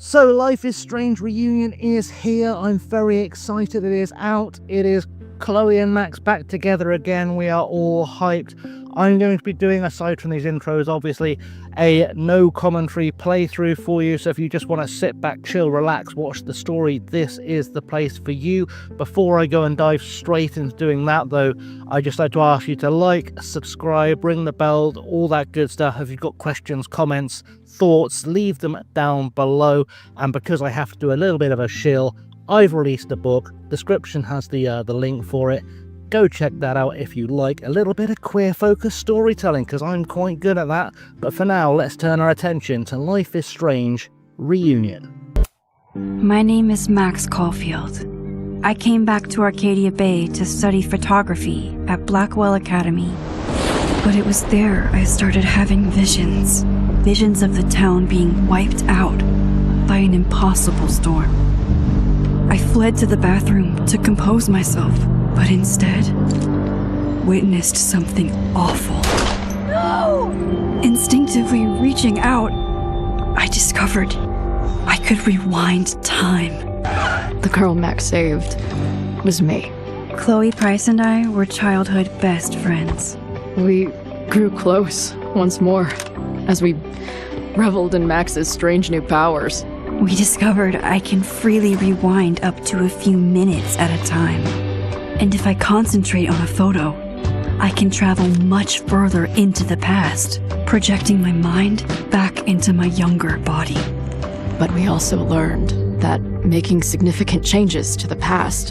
So Life is Strange Reunion is here. I'm very excited. It is out. It is Chloe and Max back together again. We are all hyped. I'm going to be doing, aside from these intros, obviously, a no commentary playthrough for you. So if you just want to sit back, chill, relax, watch the story, this is the place for you. Before I go and dive straight into doing that, though, I just like to ask you to like, subscribe, ring the bell, all that good stuff. If you've got questions, comments, thoughts, leave them down below. And because I have to do a little bit of a shill, I've released a book. Description has the link for it. Go check that out if you like a little bit of queer-focused storytelling, because I'm quite good at that. But for now, let's turn our attention to Life is Strange Reunion. My name is Max Caulfield. I came back to Arcadia Bay to study photography at Blackwell Academy. But it was there I started having visions. Visions of the town being wiped out by an impossible storm. I fled to the bathroom to compose myself, but instead witnessed something awful. No! Instinctively reaching out, I discovered I could rewind time. The girl Max saved was me. Chloe Price and I were childhood best friends. We grew close once more as we reveled in Max's strange new powers. We discovered I can freely rewind up to a few minutes at a time. And if I concentrate on a photo, I can travel much further into the past, projecting my mind back into my younger body. But we also learned that making significant changes to the past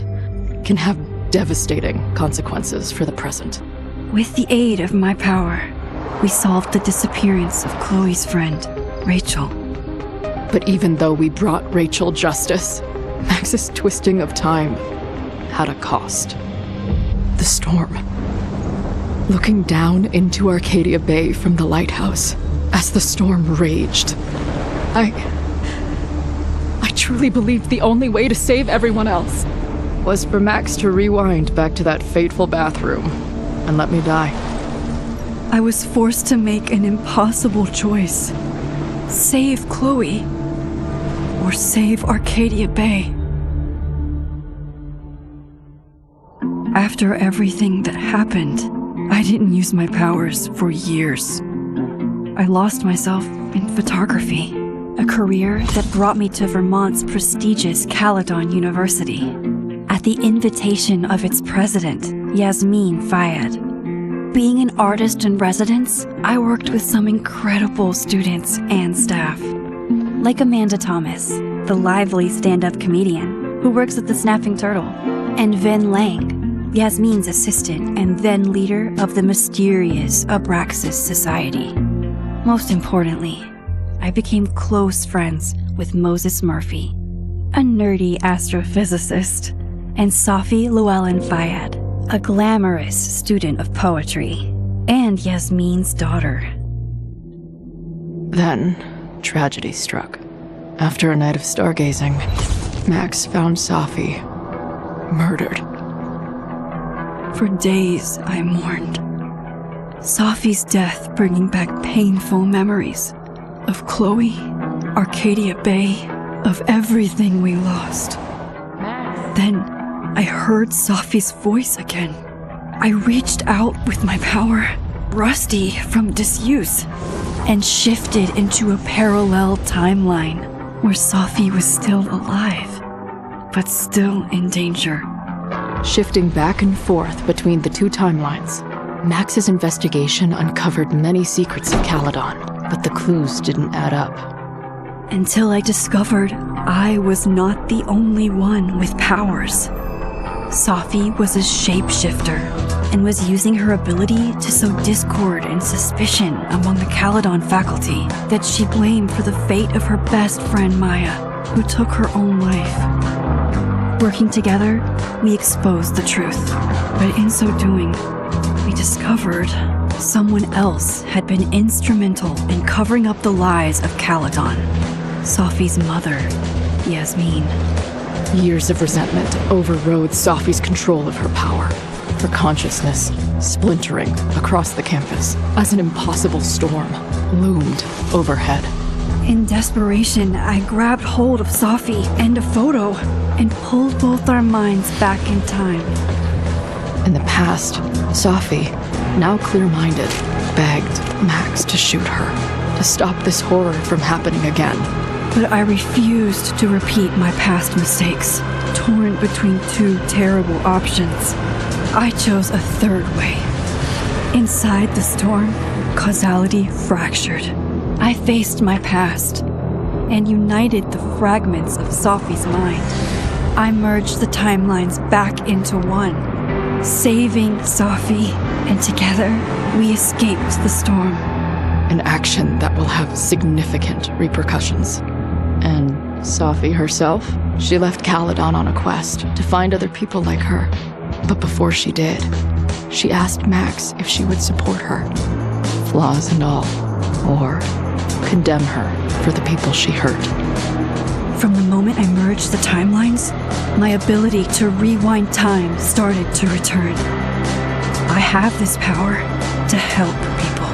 can have devastating consequences for the present. With the aid of my power, we solved the disappearance of Chloe's friend, Rachel. But even though we brought Rachel justice, Max's twisting of time had a cost. The storm. Looking down into Arcadia Bay from the lighthouse as the storm raged, I truly believed the only way to save everyone else was for Max to rewind back to that fateful bathroom and let me die. I was forced to make an impossible choice. Save Chloe, or save Arcadia Bay. After everything that happened, I didn't use my powers for years. I lost myself in photography, a career that brought me to Vermont's prestigious Caledon University, at the invitation of its president, Yasmin Fayed. Being an artist in residence, I worked with some incredible students and staff, like Amanda Thomas, the lively stand-up comedian who works at the Snapping Turtle, and Vin Lang, Yasmin's assistant and then leader of the mysterious Abraxas Society. Most importantly, I became close friends with Moses Murphy, a nerdy astrophysicist, and Safi Llewellyn Fayed, a glamorous student of poetry, and Yasmin's daughter. Then, tragedy struck. After a night of stargazing, Max found Safi murdered. For days, I mourned. Safi's death bringing back painful memories of Chloe, Arcadia Bay, of everything we lost. Then, I heard Safi's voice again. I reached out with my power, rusty from disuse, and shifted into a parallel timeline where Safi was still alive, but still in danger. Shifting back and forth between the two timelines, Max's investigation uncovered many secrets of Caledon, but the clues didn't add up. Until I discovered I was not the only one with powers. Safi was a shapeshifter and was using her ability to sow discord and suspicion among the Caledon faculty that she blamed for the fate of her best friend Maya, who took her own life. Working together, we exposed the truth, but in so doing, we discovered someone else had been instrumental in covering up the lies of Caledon. Safi's mother, Yasmin. Years of resentment overrode Safi's control of her power. Her consciousness splintering across the campus as an impossible storm loomed overhead. In desperation, I grabbed hold of Safi and a photo and pulled both our minds back in time. In the past, Safi, now clear-minded, begged Max to shoot her, to stop this horror from happening again. But I refused to repeat my past mistakes, torn between two terrible options. I chose a third way. Inside the storm, causality fractured. I faced my past and united the fragments of Safi's mind. I merged the timelines back into one, saving Safi, and together we escaped the storm. An action that will have significant repercussions. And Safi herself? She left Caledon on a quest to find other people like her. But before she did, she asked Max if she would support her, flaws and all, or condemn her for the people she hurt. From the moment I merged the timelines, my ability to rewind time started to return. I have this power to help people.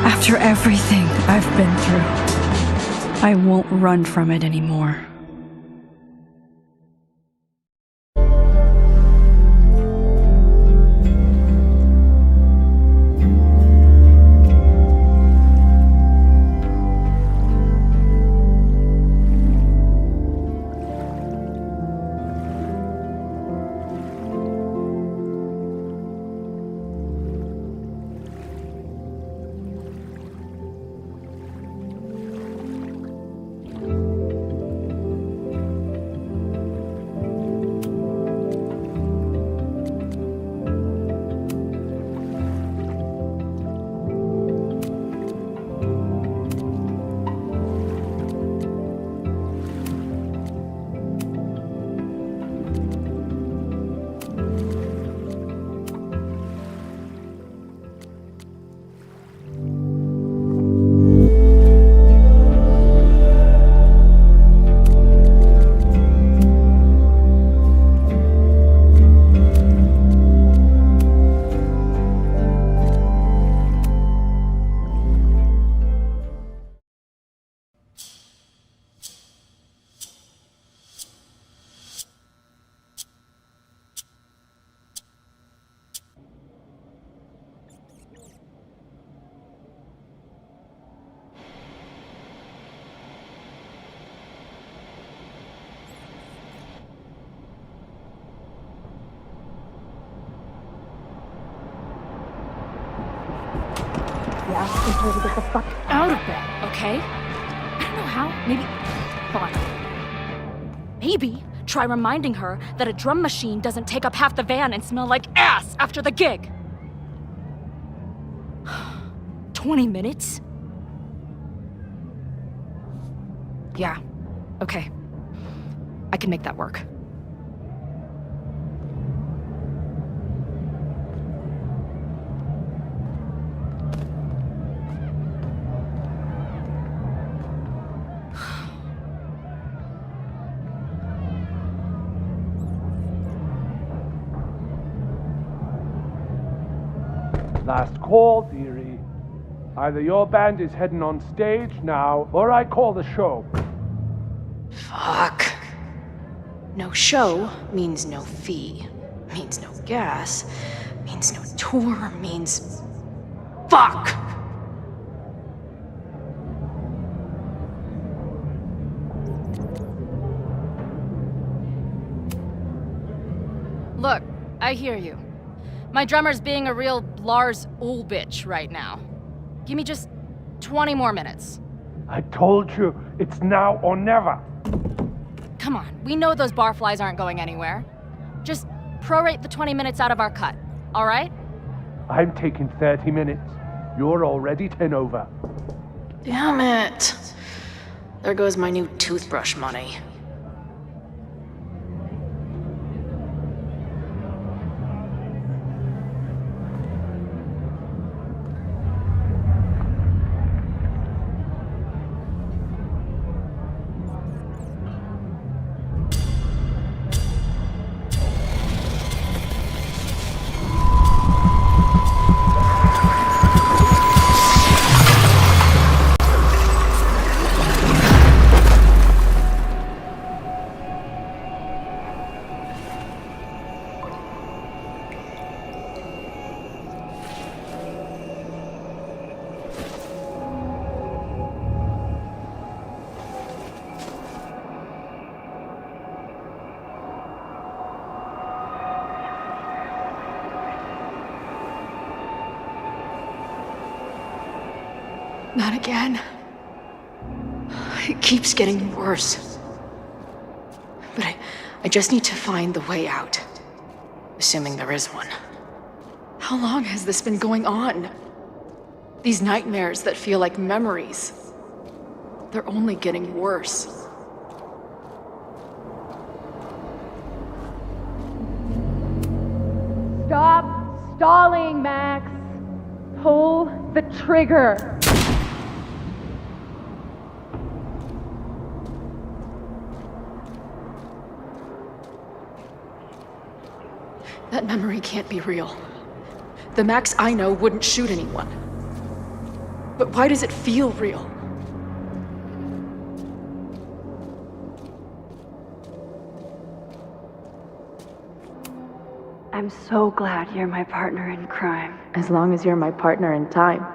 After everything I've been through, I won't run from it anymore. Until we get the fuck out of bed, okay? I don't know how. Maybe. Fine. Maybe try reminding her that a drum machine doesn't take up half the van and smell like ass after the gig. 20 minutes? Yeah. Okay. I can make that work. Last call, dearie. Either your band is heading on stage now, or I call the show. Fuck. No show means no fee, means no gas, means no tour, means... Fuck! Look, I hear you. My drummer's being a real Lars Ulbitch right now. Give me just 20 more minutes. I told you, it's now or never. Come on, we know those barflies aren't going anywhere. Just prorate the 20 minutes out of our cut, all right? I'm taking 30 minutes. You're already 10 over. Damn it. There goes my new toothbrush money. Not again. It keeps getting worse. But I just need to find the way out. Assuming there is one. How long has this been going on? These nightmares that feel like memories. They're only getting worse. Stop stalling, Max. Pull the trigger. That memory can't be real. The Max I know wouldn't shoot anyone. But why does it feel real? I'm so glad you're my partner in crime. As long as you're my partner in time.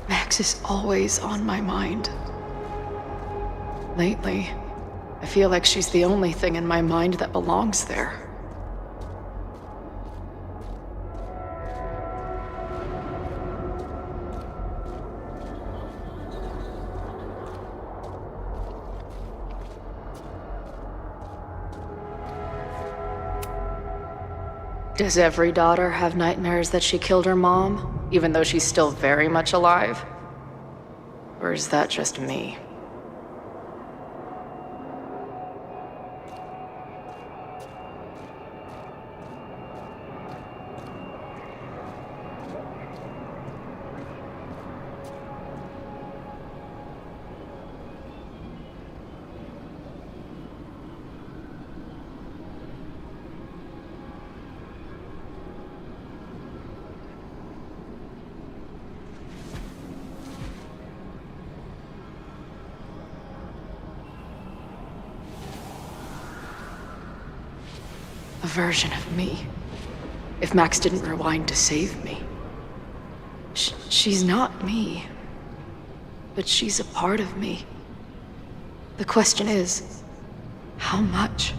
Max is always on my mind. Lately, I feel like she's the only thing in my mind that belongs there. Does every daughter have nightmares that she killed her mom, even though she's still very much alive? Or is that just me? A version of me. If Max didn't rewind to save me. She's not me. But she's a part of me. The question is, how much?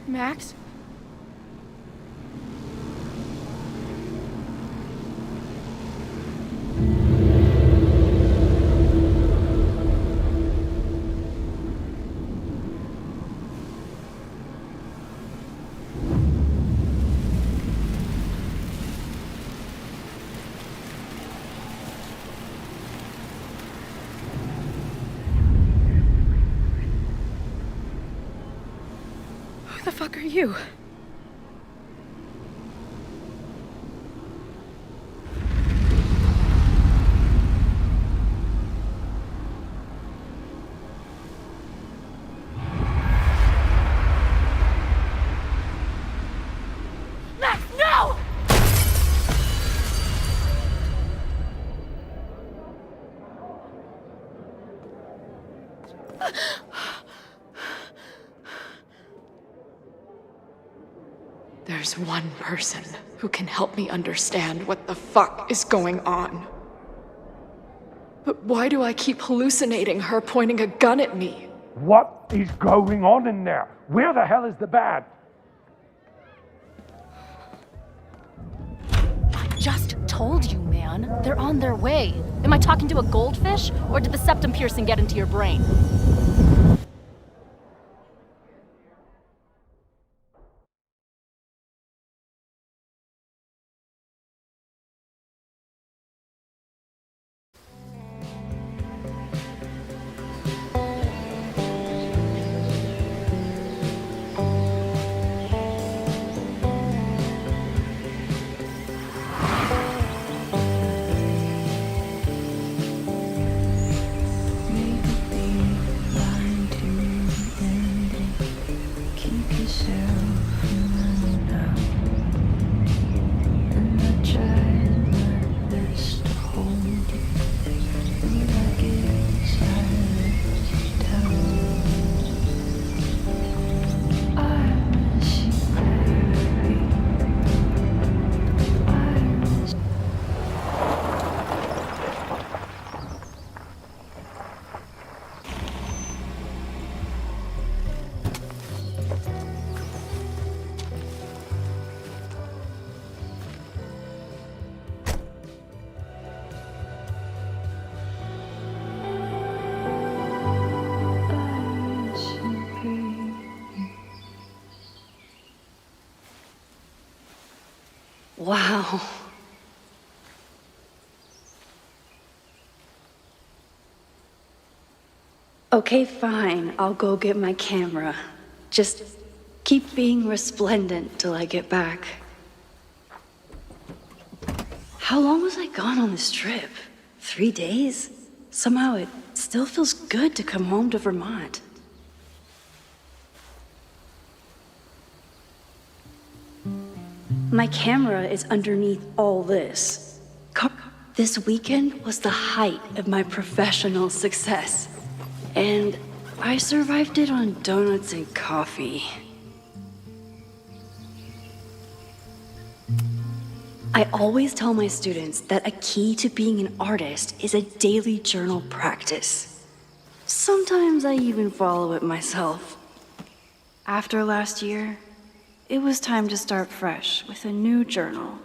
Max? Who the fuck are you? Max, no! There's one person who can help me understand what the fuck is going on. But why do I keep hallucinating her pointing a gun at me? What is going on in there? Where the hell is the bad? I just told you, man. They're on their way. Am I talking to a goldfish, or did the septum piercing get into your brain? Wow. Okay, fine. I'll go get my camera. Just keep being resplendent till I get back. How long was I gone on this trip? 3 days? Somehow it still feels good to come home to Vermont. My camera is underneath all this. This weekend was the height of my professional success. And I survived it on donuts and coffee. I always tell my students that a key to being an artist is a daily journal practice. Sometimes I even follow it myself. After last year, it was time to start fresh with a new journal.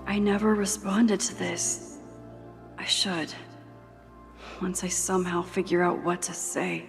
I never responded to this. I should. Once I somehow figure out what to say.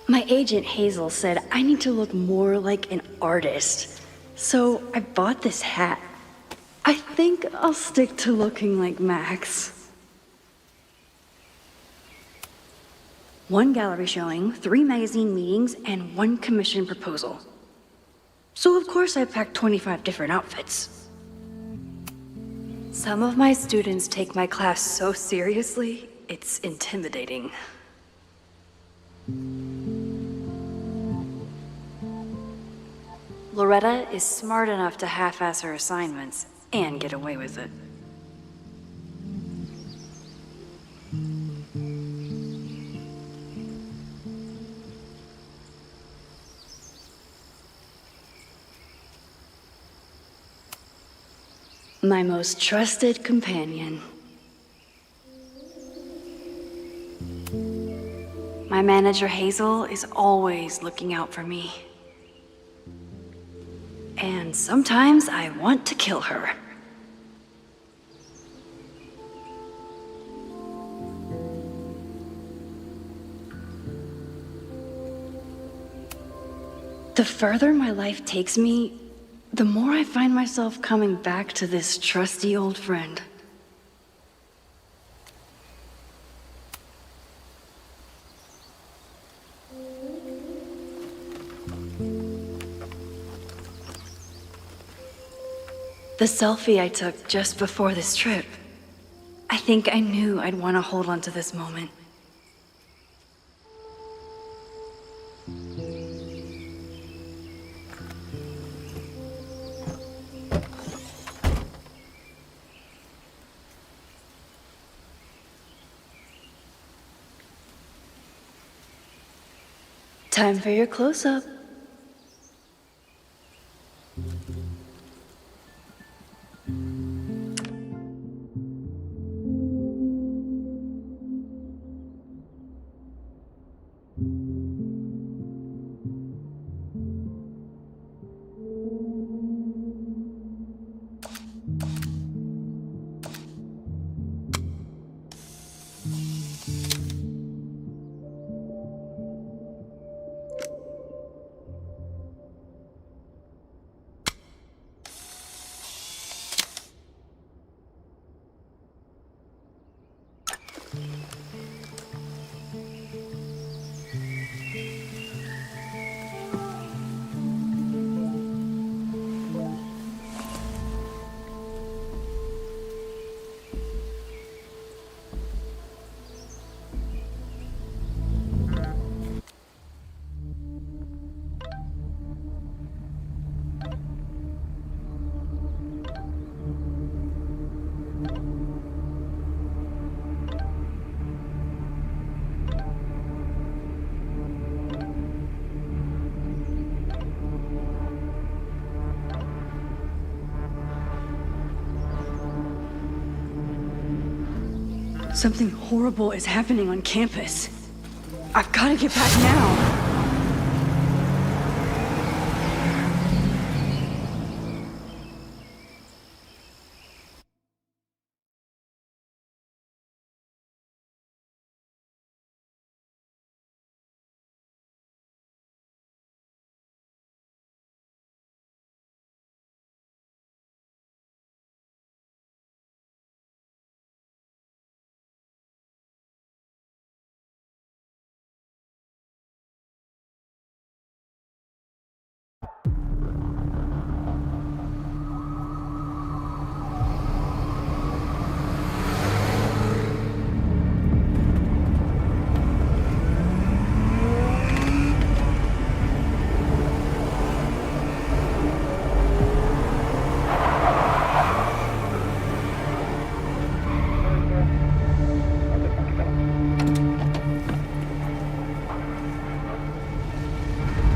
My agent Hazel said I need to look more like an artist, so I bought this hat. I think I'll stick to looking like Max. One gallery showing, 3 magazine meetings, and 1 commission proposal. So of course I packed 25 different outfits. Some of my students take my class so seriously, it's intimidating. Loretta is smart enough to half-ass her assignments and get away with it. My most trusted companion. My manager Hazel is always looking out for me. And sometimes I want to kill her. The further my life takes me, the more I find myself coming back to this trusty old friend. The selfie I took just before this trip. I think I knew I'd want to hold on to this moment. Time for your close-up. Something horrible is happening on campus. I've got to get back now.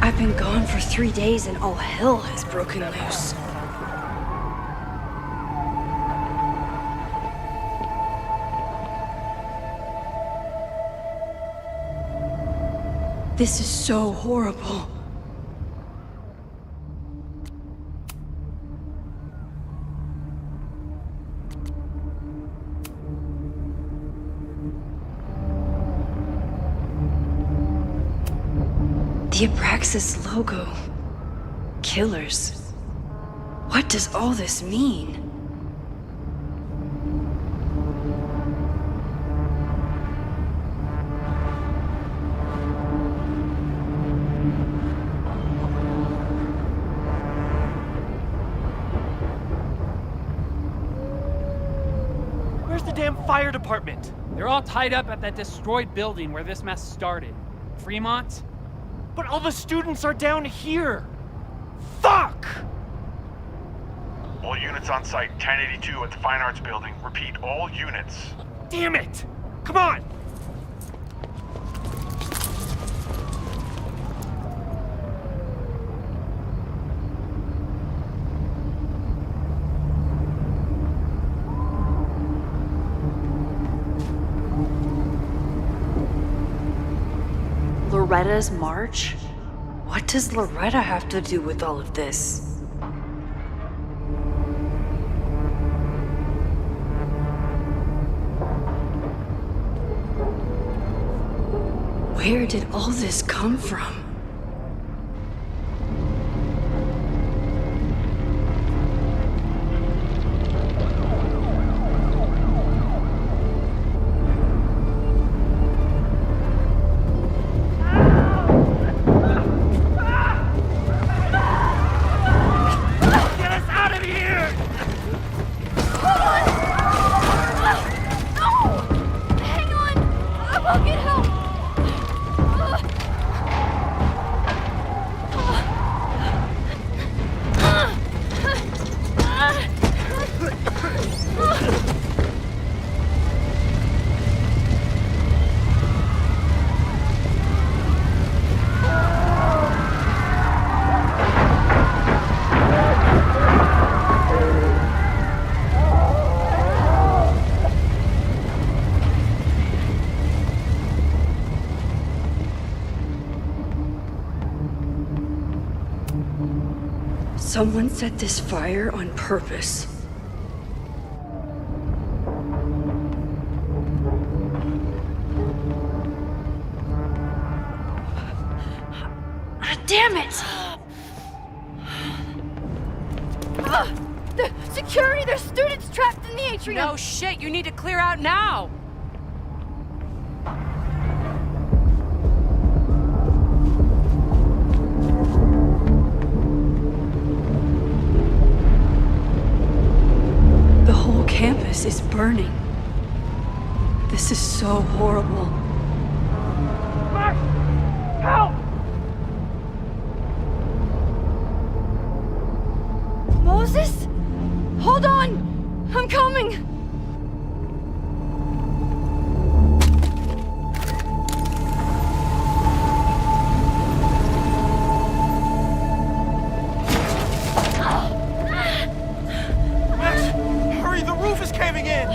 I've been gone for 3 days and all hell has broken loose. This is so horrible. The Abraxas logo. Killers. What does all this mean? Where's the damn fire department? They're all tied up at that destroyed building where this mess started. Fremont? But all the students are down here! Fuck! All units on site, 1082 at the Fine Arts Building. Repeat, all units. Damn it! Come on! Loretta's march? What does Loretta have to do with all of this? Where did all this come from? Someone set this fire on purpose. Damn it! The security! There's students trapped in the atrium! No shit, you need to clear out now! The whole campus is burning. This is so horrible. Max! Help! Moses? Hold on! I'm coming! Max, hurry, the roof is caving in!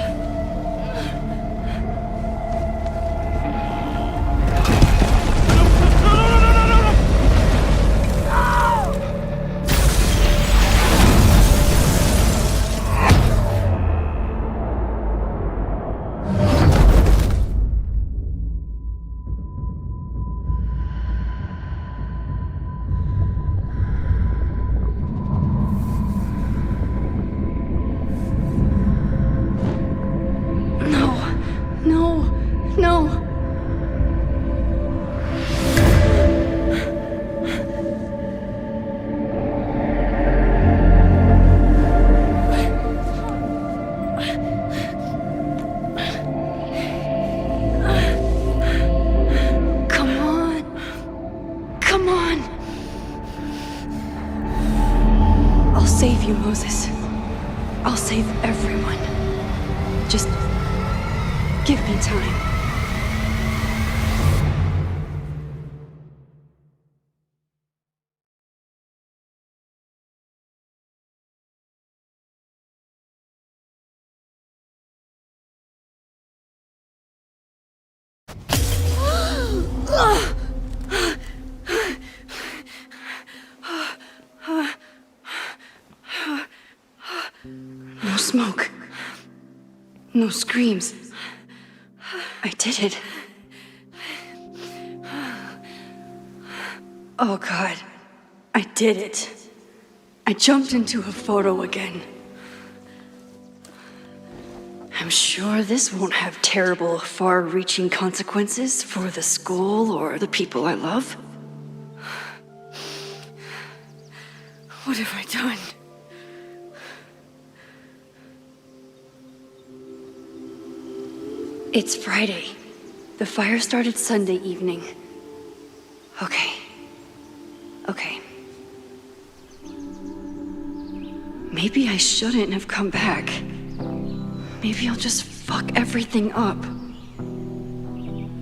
No. Come on. Come on. I'll save you, Moses. I'll save everyone. Just give me time. No screams. I did it. Oh God, I did it. I jumped into a photo again. I'm sure this won't have terrible, far-reaching consequences for the school or the people I love. What have I done? It's Friday. The fire started Sunday evening. Okay. Maybe I shouldn't have come back. Maybe I'll just fuck everything up.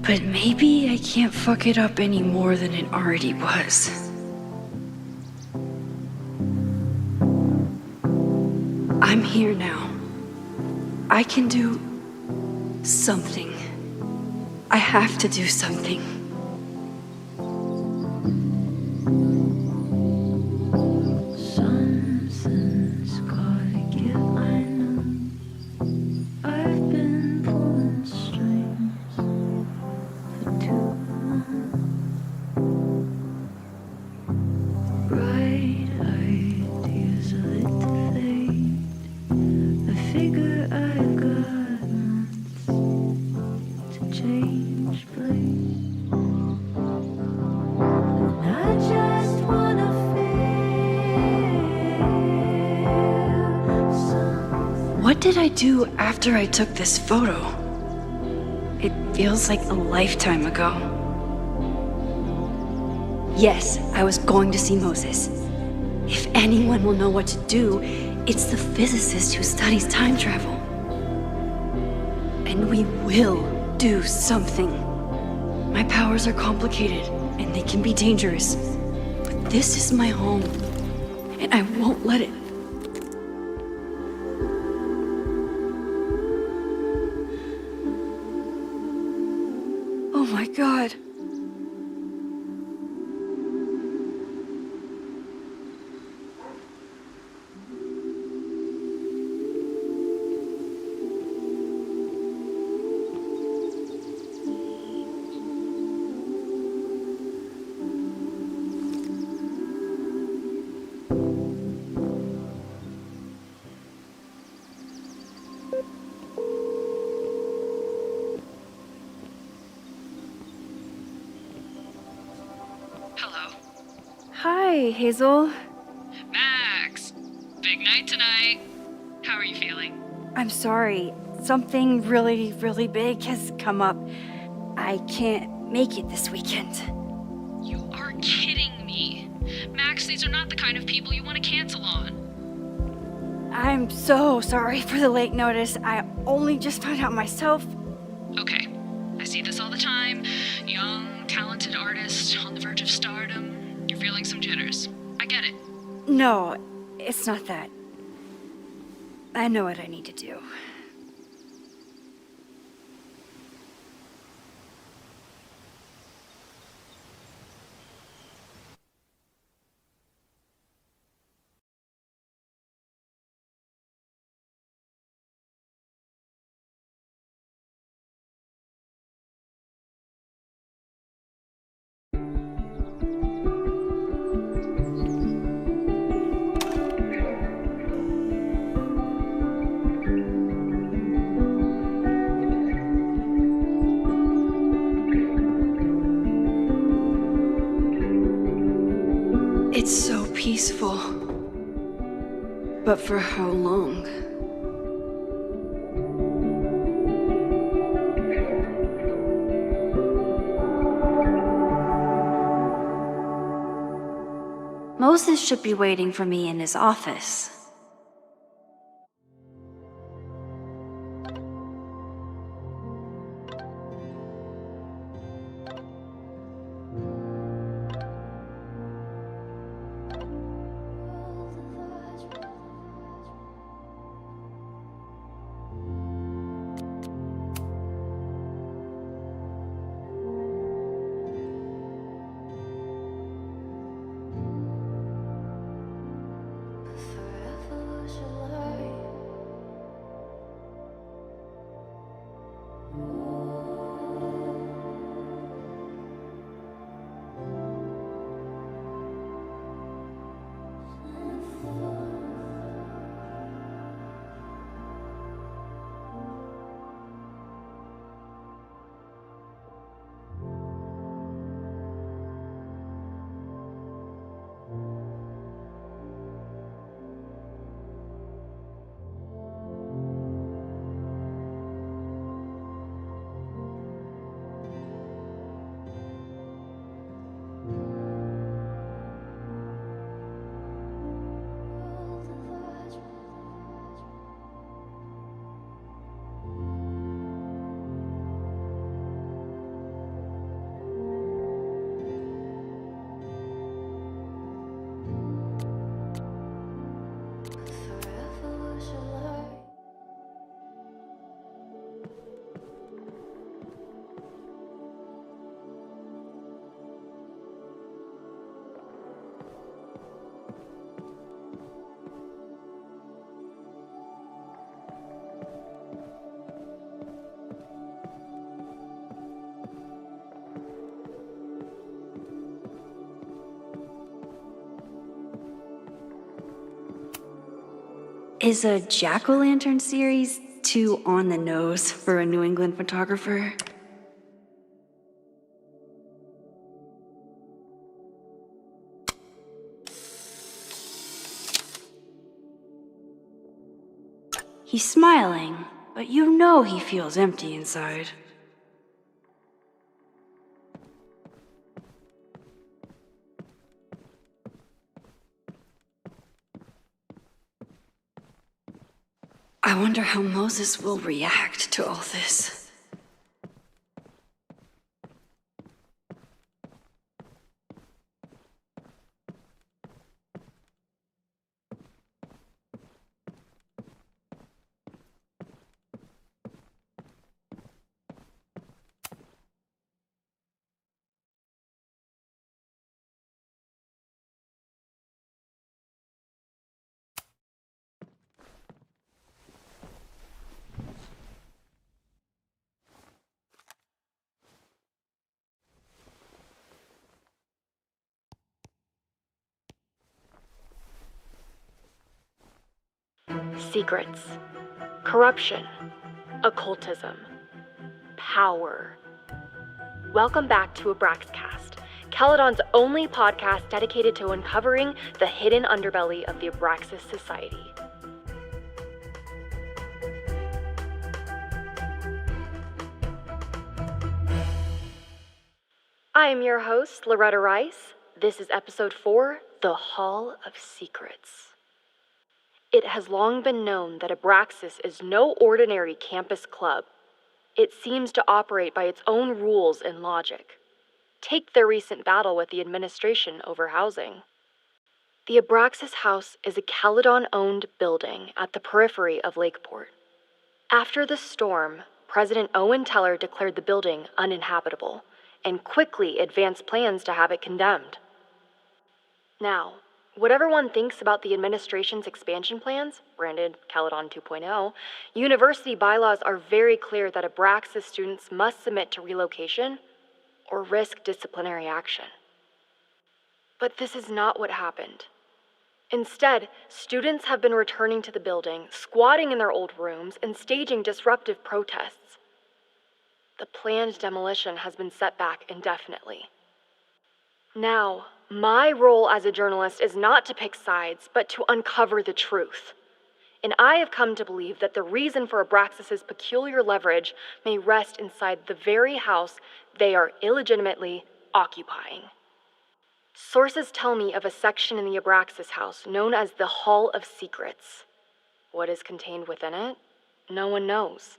But maybe I can't fuck it up any more than it already was. I'm here now. I can do something. I have to do something. Something's gotta give, I know. I've been pulling strings for too long. Bright ideas are lit to fade. I figure I've got months to change place. And I just wanna feel something. What did I do after I took this photo? It feels like a lifetime ago. Yes, I was going to see Moses. If anyone will know what to do, it's the physicist who studies time travel. And we will do something. My powers are complicated, and they can be dangerous. But this is my home, and I won't let it. Oh my God. Hello. Hi, Hazel. Max! Big night tonight. How are you feeling? I'm sorry. Something really, really big has come up. I can't make it this weekend. You are kidding me. Max, these are not the kind of people you want to cancel on. I'm so sorry for the late notice. I only just found out myself. Okay. I see this all the time. Young, talented artist on the verge of stardom. You're feeling some jitters. I get it. No, it's not that. I know what I need to do. It's so peaceful. But for how long? Moses should be waiting for me in his office. Is a jack-o'-lantern series too on the nose for a New England photographer? He's smiling, but you know he feels empty inside. I wonder how Moses will react to all this. Secrets, corruption, occultism, power. Welcome back to Abraxcast, Caledon's only podcast dedicated to uncovering the hidden underbelly of the Abraxas Society. I am your host, Loretta Rice. This is episode 4, The Hall of Secrets. It has long been known that Abraxas is no ordinary campus club. It seems to operate by its own rules and logic. Take their recent battle with the administration over housing. The Abraxas House is a Caledon-owned building at the periphery of Lakeport. After the storm, President Owen Teller declared the building uninhabitable and quickly advanced plans to have it condemned. Now, whatever one thinks about the administration's expansion plans, branded Caledon 2.0, university bylaws are very clear that Abraxas students must submit to relocation or risk disciplinary action. But this is not what happened. Instead, students have been returning to the building, squatting in their old rooms, and staging disruptive protests. The planned demolition has been set back indefinitely. Now, my role as a journalist is not to pick sides, but to uncover the truth. And I have come to believe that the reason for Abraxas's peculiar leverage may rest inside the very house they are illegitimately occupying. Sources tell me of a section in the Abraxas house known as the Hall of Secrets. What is contained within it? No one knows.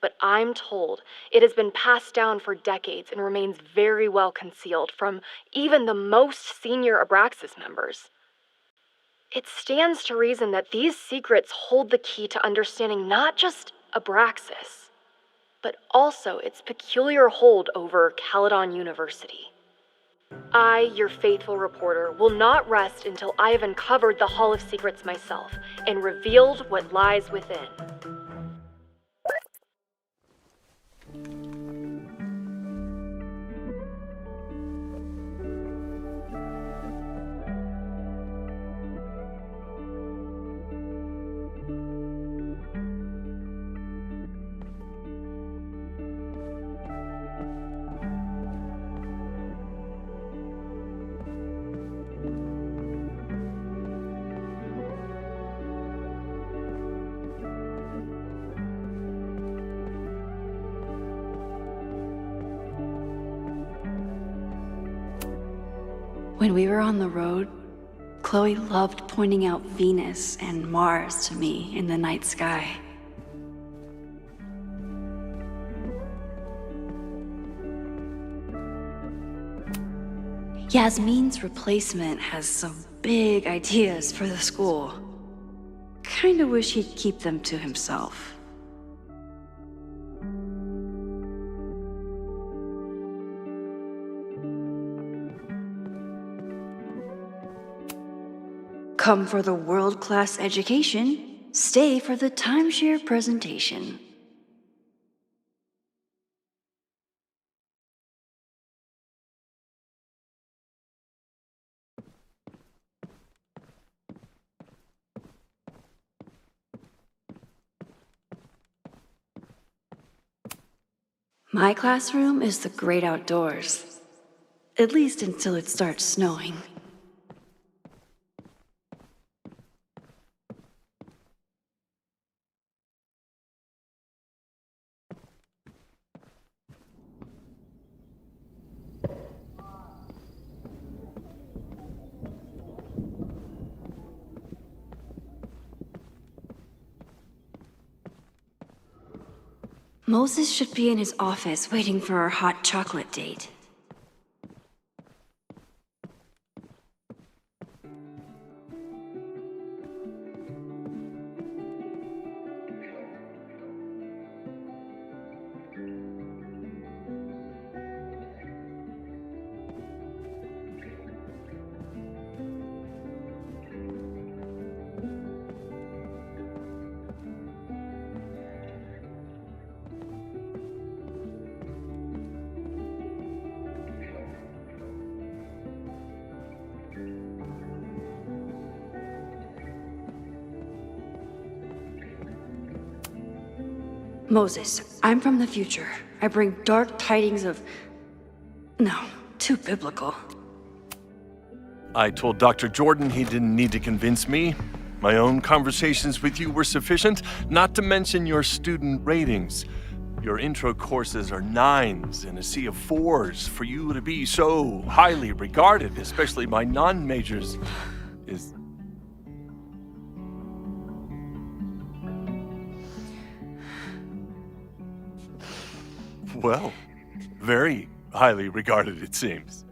But I'm told it has been passed down for decades and remains very well concealed from even the most senior Abraxas members. It stands to reason that these secrets hold the key to understanding not just Abraxas, but also its peculiar hold over Caledon University. I, your faithful reporter, will not rest until I have uncovered the Hall of Secrets myself and revealed what lies within. When we were on the road, Chloe loved pointing out Venus and Mars to me in the night sky. Yasmin's replacement has some big ideas for the school. Kinda wish he'd keep them to himself. Come for the world-class education, stay for the timeshare presentation. My classroom is the great outdoors. At least until it starts snowing. Moses should be in his office waiting for our hot chocolate date. Moses, I'm from the future. I bring dark tidings of... No, too biblical. I told Dr. Jordan he didn't need to convince me. My own conversations with you were sufficient, not to mention your student ratings. Your intro courses are 9s in a sea of 4s. For you to be so highly regarded, especially by non-majors, is... Well, very highly regarded, it seems.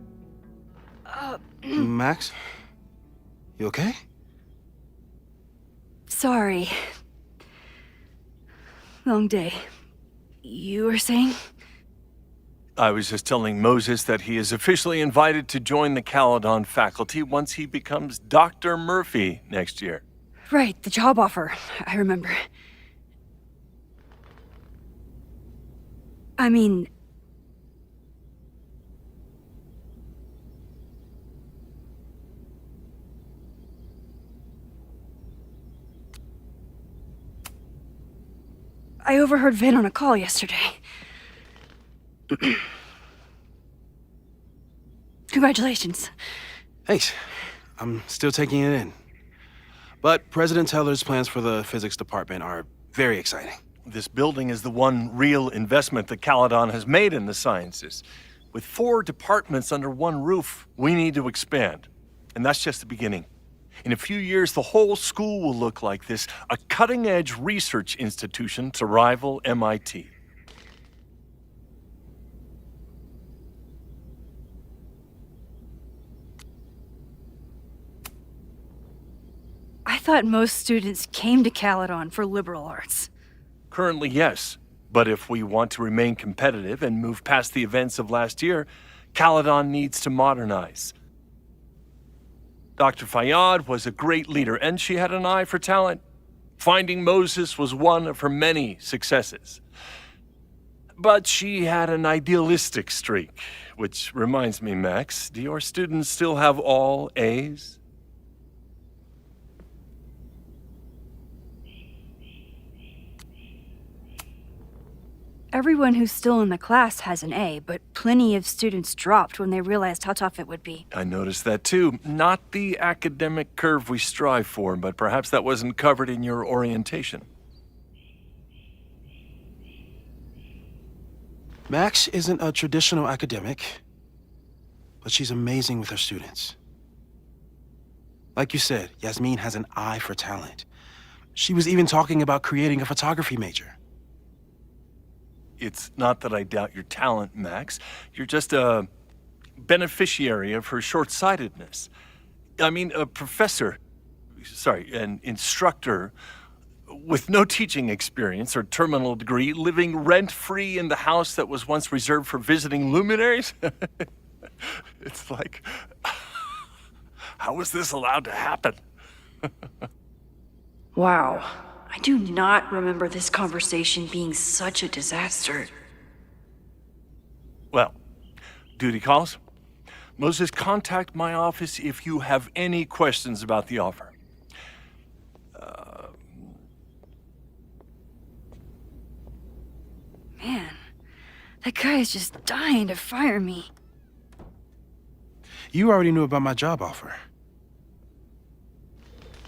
Max? You okay? Sorry. Long day. You were saying? I was just telling Moses that he is officially invited to join the Caledon faculty once he becomes Dr. Murphy next year. Right, the job offer. I remember. I mean... I overheard Vin on a call yesterday. Congratulations. Thanks. I'm still taking it in. But President Teller's plans for the physics department are very exciting. This building is the one real investment that Caledon has made in the sciences. With 4 departments under one roof, we need to expand. And that's just the beginning. In a few years, the whole school will look like this, a cutting-edge research institution to rival MIT. I thought most students came to Caledon for liberal arts. Currently, yes. But if we want to remain competitive and move past the events of last year, Caledon needs to modernize. Dr. Fayyad was a great leader, and she had an eye for talent. Finding Moses was one of her many successes. But she had an idealistic streak, which reminds me, Max, do your students still have all A's? Everyone who's still in the class has an A, but plenty of students dropped when they realized how tough it would be. I noticed that too. Not the academic curve we strive for, but perhaps that wasn't covered in your orientation. Max isn't a traditional academic, but she's amazing with her students. Like you said, Yasmin has an eye for talent. She was even talking about creating a photography major. It's not that I doubt your talent, Max. You're just a beneficiary of her short-sightedness. I mean, an instructor with no teaching experience or terminal degree, living rent-free in the house that was once reserved for visiting luminaries? It's like, how was this allowed to happen? Wow. I do not remember this conversation being such a disaster. Well, duty calls. Moses, contact my office if you have any questions about the offer. Man, that guy is just dying to fire me. You already knew about my job offer.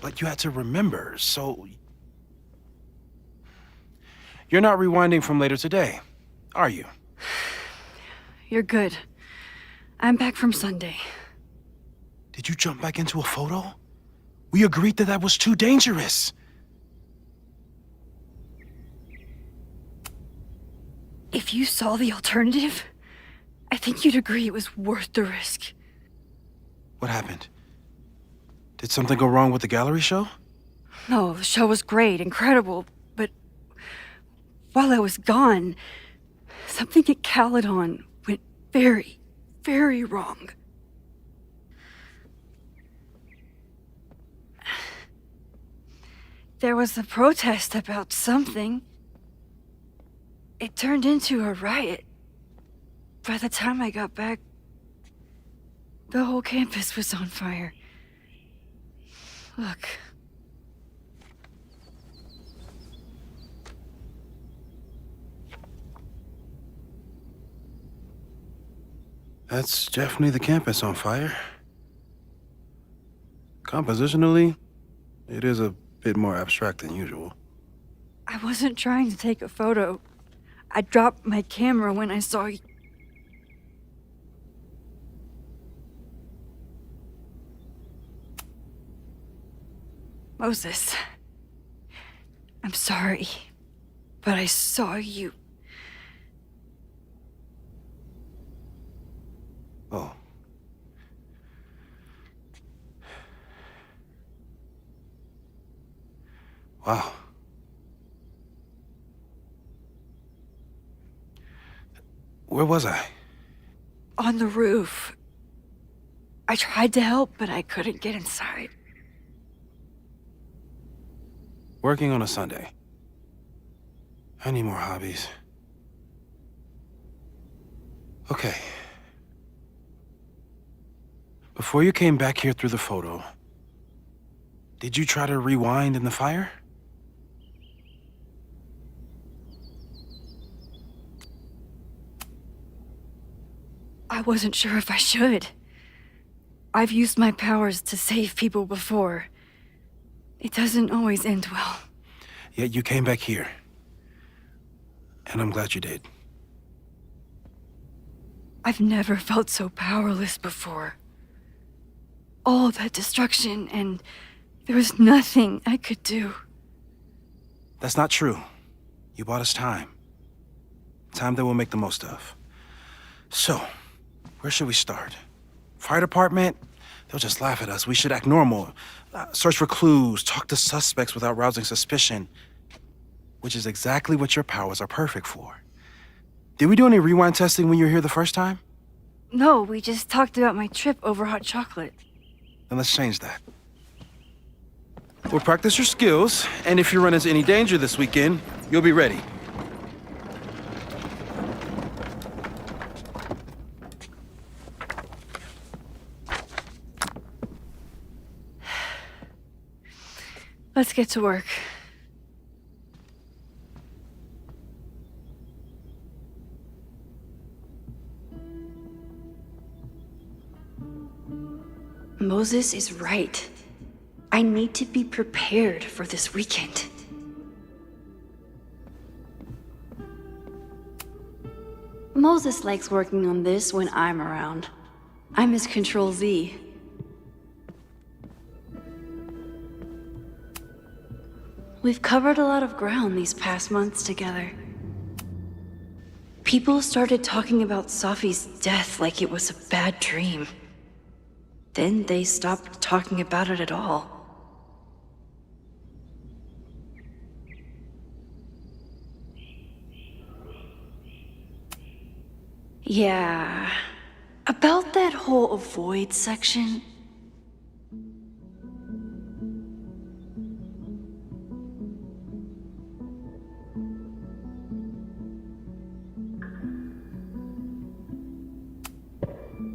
But you had to remember, so... You're not rewinding from later today, are you? You're good. I'm back from Sunday. Did you jump back into a photo? We agreed that was too dangerous. If you saw the alternative, I think you'd agree it was worth the risk. What happened? Did something go wrong with the gallery show? No, the show was great, incredible, but while I was gone, something at Caledon went very, very wrong. There was a protest about something. It turned into a riot. By the time I got back, the whole campus was on fire. Look. That's definitely the campus on fire. Compositionally, it is a bit more abstract than usual. I wasn't trying to take a photo. I dropped my camera when I saw you. Moses, I'm sorry, but I saw you. Oh. Wow. Where was I? On the roof. I tried to help, but I couldn't get inside. Working on a Sunday. I need more hobbies. Okay. Before you came back here through the photo, did you try to rewind in the fire? I wasn't sure if I should. I've used my powers to save people before. It doesn't always end well. Yet you came back here. And I'm glad you did. I've never felt so powerless before. All that destruction, and there was nothing I could do. That's not true. You bought us time. Time that we'll make the most of. So, where should we start? Fire department? They'll just laugh at us. We should act normal. Search for clues, talk to suspects without rousing suspicion. Which is exactly what your powers are perfect for. Did we do any rewind testing when you were here the first time? No, we just talked about my trip over hot chocolate. Then let's change that. We'll practice your skills, and if you run into any danger this weekend, you'll be ready. Let's get to work. Moses is right. I need to be prepared for this weekend. Moses likes working on this when I'm around. I'm his Control Z. We've covered a lot of ground these past months together. People started talking about Safi's death like it was a bad dream. Then they stopped talking about it at all. Yeah, about that whole avoid section.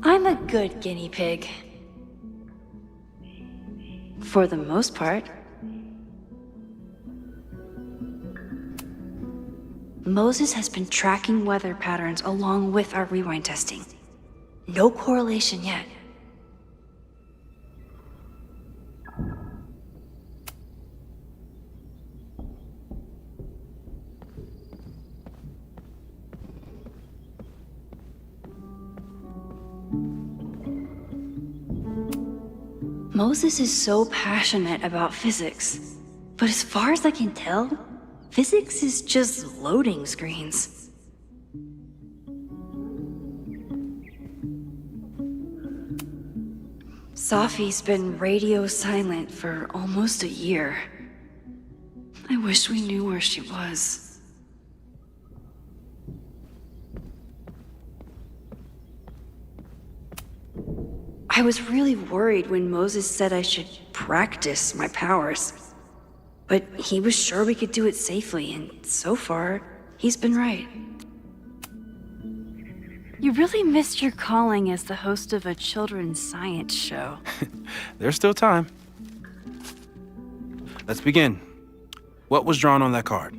I'm a good guinea pig. For the most part. Moses has been tracking weather patterns along with our rewind testing. No correlation yet. Moses is so passionate about physics, but as far as I can tell, physics is just loading screens. Safi's been radio silent for almost a year. I wish we knew where she was. I was really worried when Moses said I should practice my powers. But he was sure we could do it safely, and so far, he's been right. You really missed your calling as the host of a children's science show. There's still time. Let's begin. What was drawn on that card?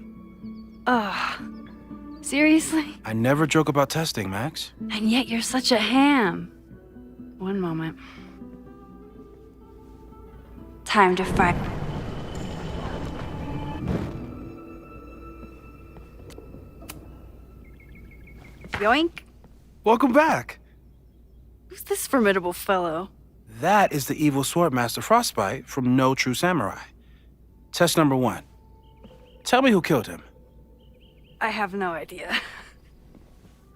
Seriously? I never joke about testing, Max. And yet you're such a ham. One moment. Time to fight. Yoink. Welcome back. Who's this formidable fellow? That is the evil Swordmaster Frostbite from No True Samurai. Test number 1. Tell me who killed him. I have no idea.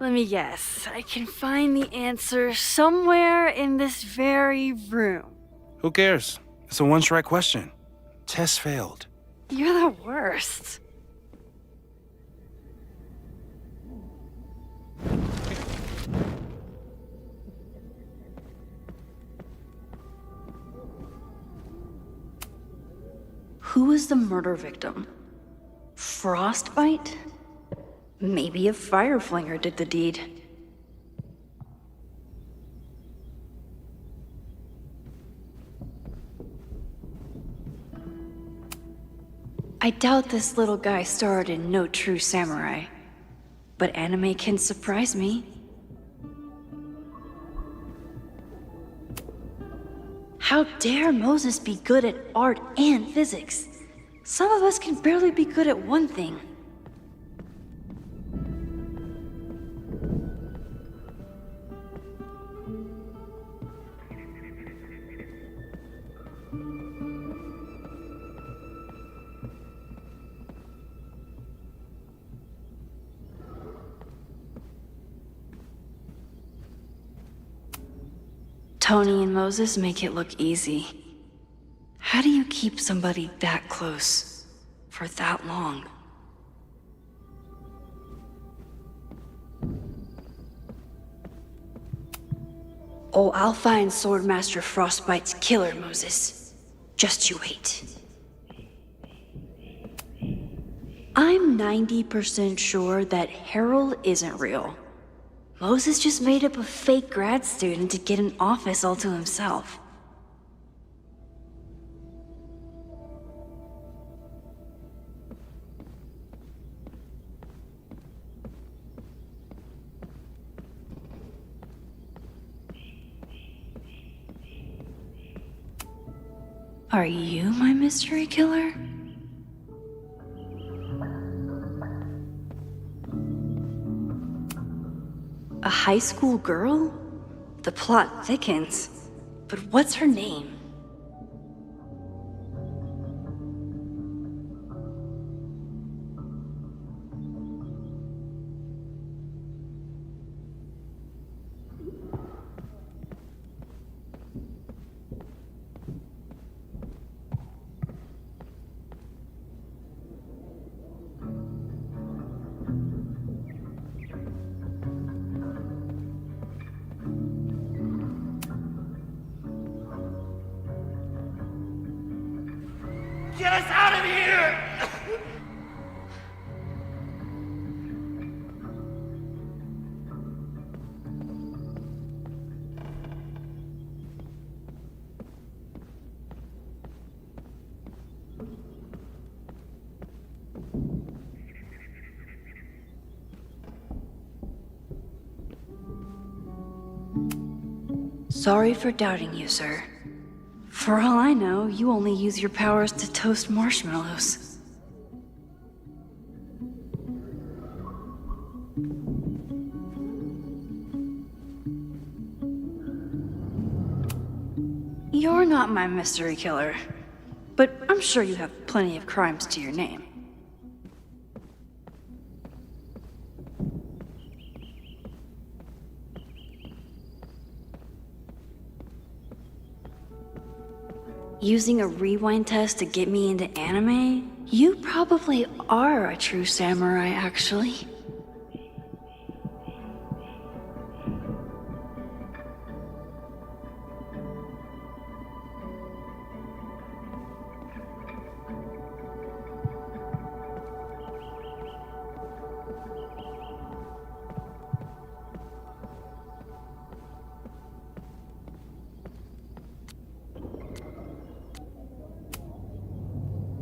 Let me guess. I can find the answer somewhere in this very room. Who cares? It's a one-strike question. Test failed. You're the worst. Who was the murder victim? Frostbite? Maybe a fire flinger did the deed. I doubt this little guy starred in No True Samurai, but anime can surprise me. How dare Moses be good at art and physics? Some of us can barely be good at one thing. Tony and Moses make it look easy. How do you keep somebody that close for that long? Oh, I'll find Swordmaster Frostbite's killer, Moses. Just you wait. I'm 90% sure that Harold isn't real. Moses just made up a fake grad student to get an office all to himself. Are you my mystery killer? A high school girl? The plot thickens. But what's her name? Sorry for doubting you, sir. For all I know, you only use your powers to toast marshmallows. You're not my mystery killer, but I'm sure you have plenty of crimes to your name. Using a rewind test to get me into anime? You probably are a true samurai, actually.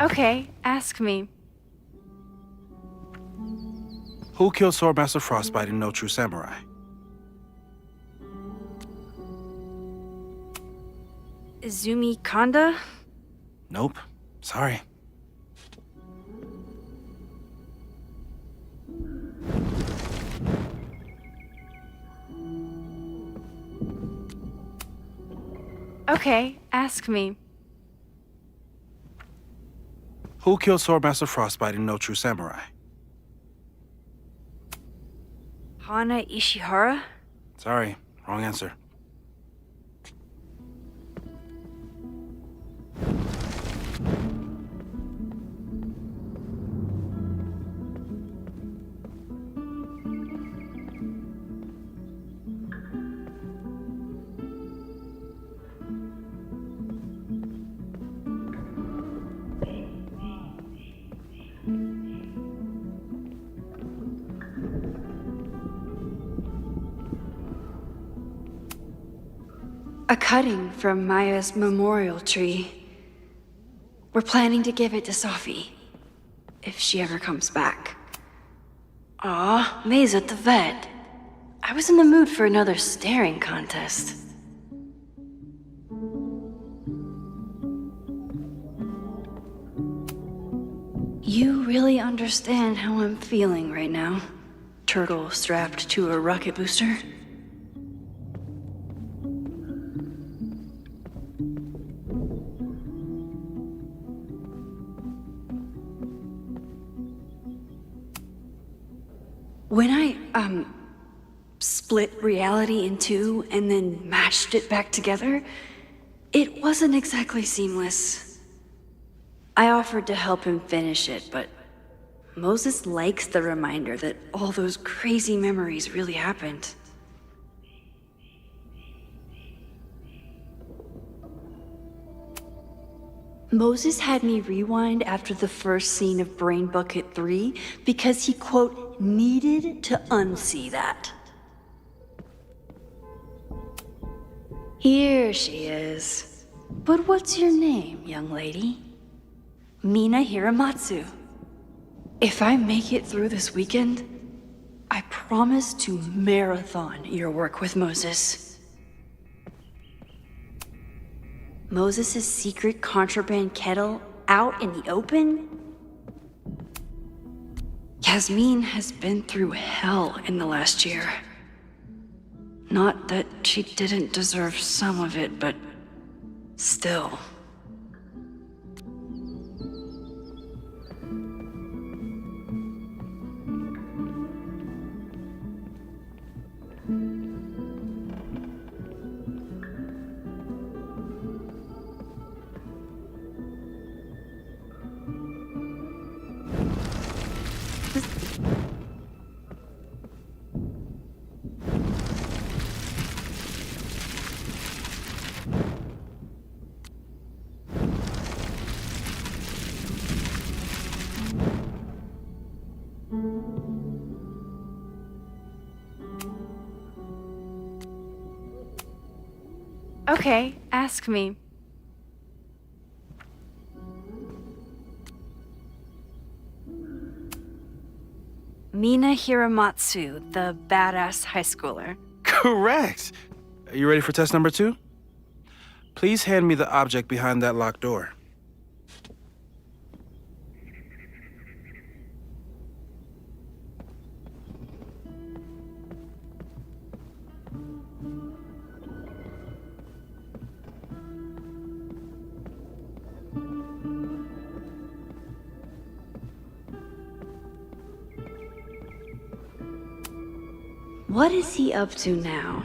Okay, ask me. Who killed Swordmaster Frostbite in No True Samurai? Izumi Kanda? Nope. Sorry. Okay, ask me. Who killed Swordmaster Frostbite in No True Samurai? Hana Ishihara? Sorry, wrong answer. A cutting from Maya's memorial tree. We're planning to give it to Sophie, if she ever comes back. Aw, May's at the vet. I was in the mood for another staring contest. You really understand how I'm feeling right now? Turtle strapped to a rocket booster? When I, split reality in two and then mashed it back together, it wasn't exactly seamless. I offered to help him finish it, but Moses likes the reminder that all those crazy memories really happened. Moses had me rewind after the first scene of Brain Bucket 3 because he, quote, needed to unsee that. Here she is. But what's your name, young lady? Mina Hiramatsu. If I make it through this weekend, I promise to marathon your work with Moses. Moses' secret contraband kettle out in the open? Yasmin has been through hell in the last year. Not that she didn't deserve some of it, but still. Okay, ask me. Mina Hiramatsu, the badass high schooler. Correct! Are you ready for test number 2? Please hand me the object behind that locked door. What is he up to now?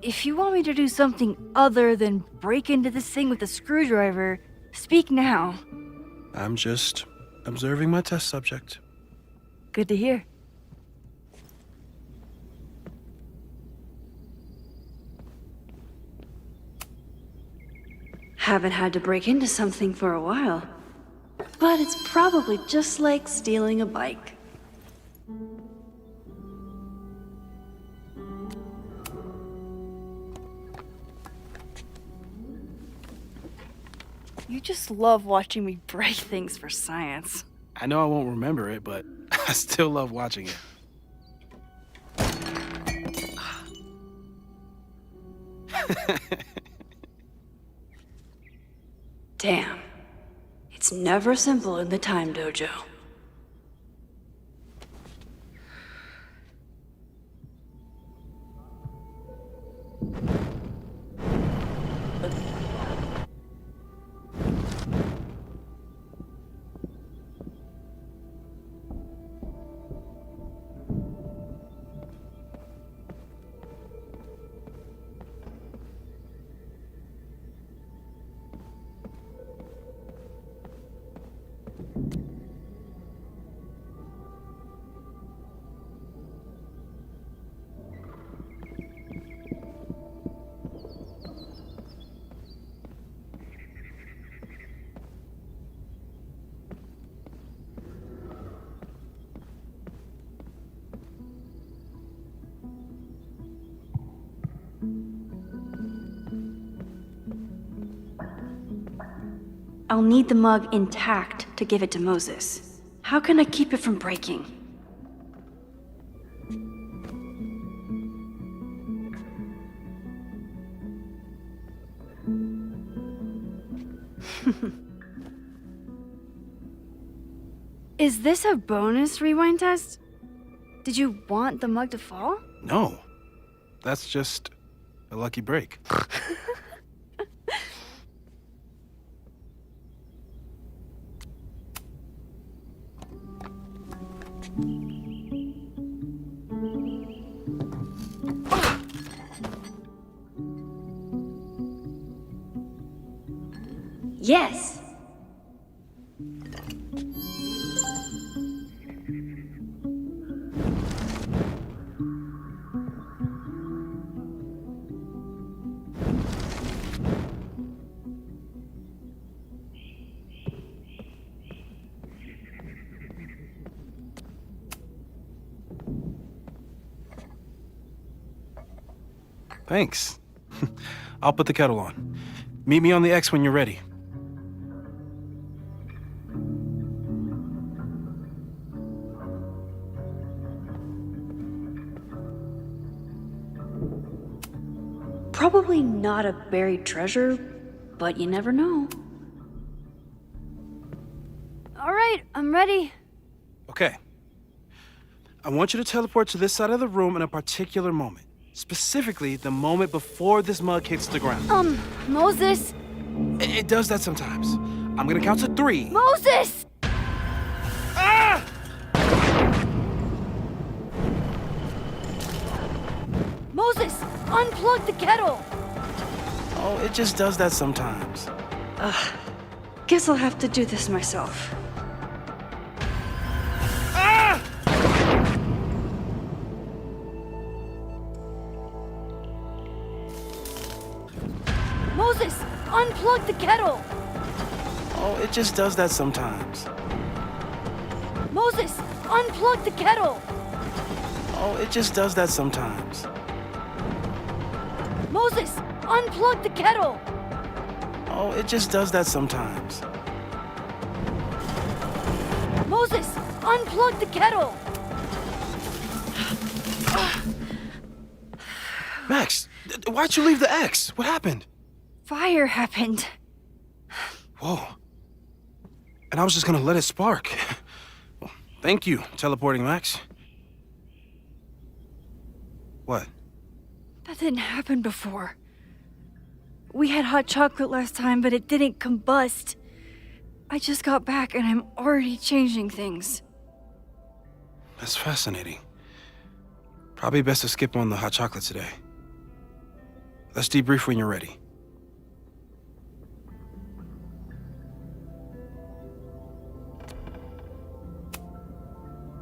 If you want me to do something other than break into this thing with a screwdriver, speak now. I'm just observing my test subject. Good to hear. Haven't had to break into something for a while. But it's probably just like stealing a bike. You just love watching me break things for science. I know I won't remember it, but I still love watching it. Damn. It's never simple in the time dojo. I'll need the mug intact to give it to Moses. How can I keep it from breaking? Is this a bonus rewind test? Did you want the mug to fall? No. That's just a lucky break. Yes! Thanks. I'll put the kettle on. Meet me on the X when you're ready. Probably not a buried treasure, but you never know. All right, I'm ready. Okay. I want you to teleport to this side of the room in a particular moment. Specifically, the moment before this mug hits the ground. Moses! It does that sometimes. I'm gonna count to 3. Moses! Ah! Moses, unplug the kettle! Oh, it just does that sometimes. Guess I'll have to do this myself. Ah! Moses, unplug the kettle! Oh, it just does that sometimes. Moses, unplug the kettle! Oh, it just does that sometimes. Moses, unplug the kettle! Oh, it just does that sometimes. Moses, unplug the kettle! Max, why'd you leave the X? What happened? Fire happened. Whoa. And I was just gonna let it spark. Well, thank you, teleporting Max. What? That didn't happen before. We had hot chocolate last time, but it didn't combust. I just got back and I'm already changing things. That's fascinating. Probably best to skip on the hot chocolate today. Let's debrief when you're ready.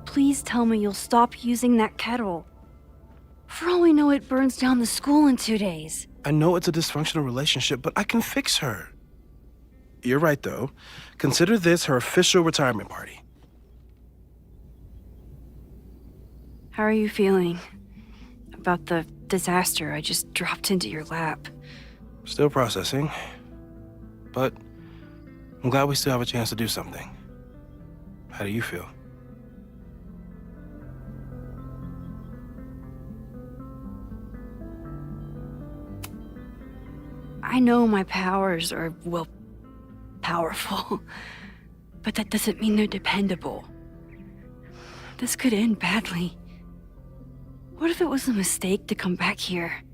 Please tell me you'll stop using that kettle. For all we know, it burns down the school in 2 days. I know it's a dysfunctional relationship, but I can fix her. You're right, though. Consider this her official retirement party. How are you feeling about the disaster I just dropped into your lap? Still processing, but I'm glad we still have a chance to do something. How do you feel? I know my powers are, well, powerful, but that doesn't mean they're dependable. This could end badly. What if it was a mistake to come back here?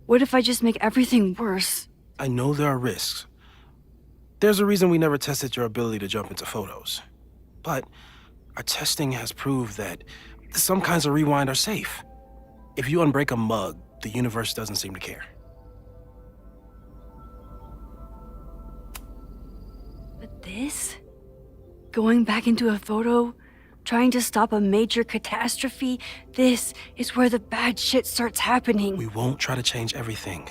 What if I just make everything worse? I know there are risks. There's a reason we never tested your ability to jump into photos. But our testing has proved that some kinds of rewind are safe. If you unbreak a mug, the universe doesn't seem to care. But this? Going back into a photo? Trying to stop a major catastrophe? This is where the bad shit starts happening. We won't try to change everything.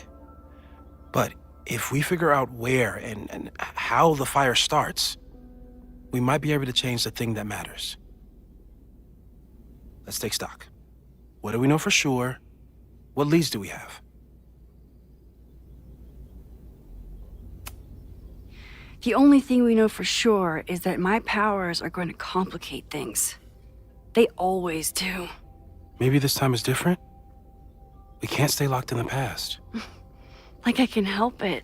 But if we figure out where and how the fire starts, we might be able to change the thing that matters. Let's take stock. What do we know for sure? What leads do we have? The only thing we know for sure is that my powers are going to complicate things. They always do. Maybe this time is different? We can't stay locked in the past. Like I can help it.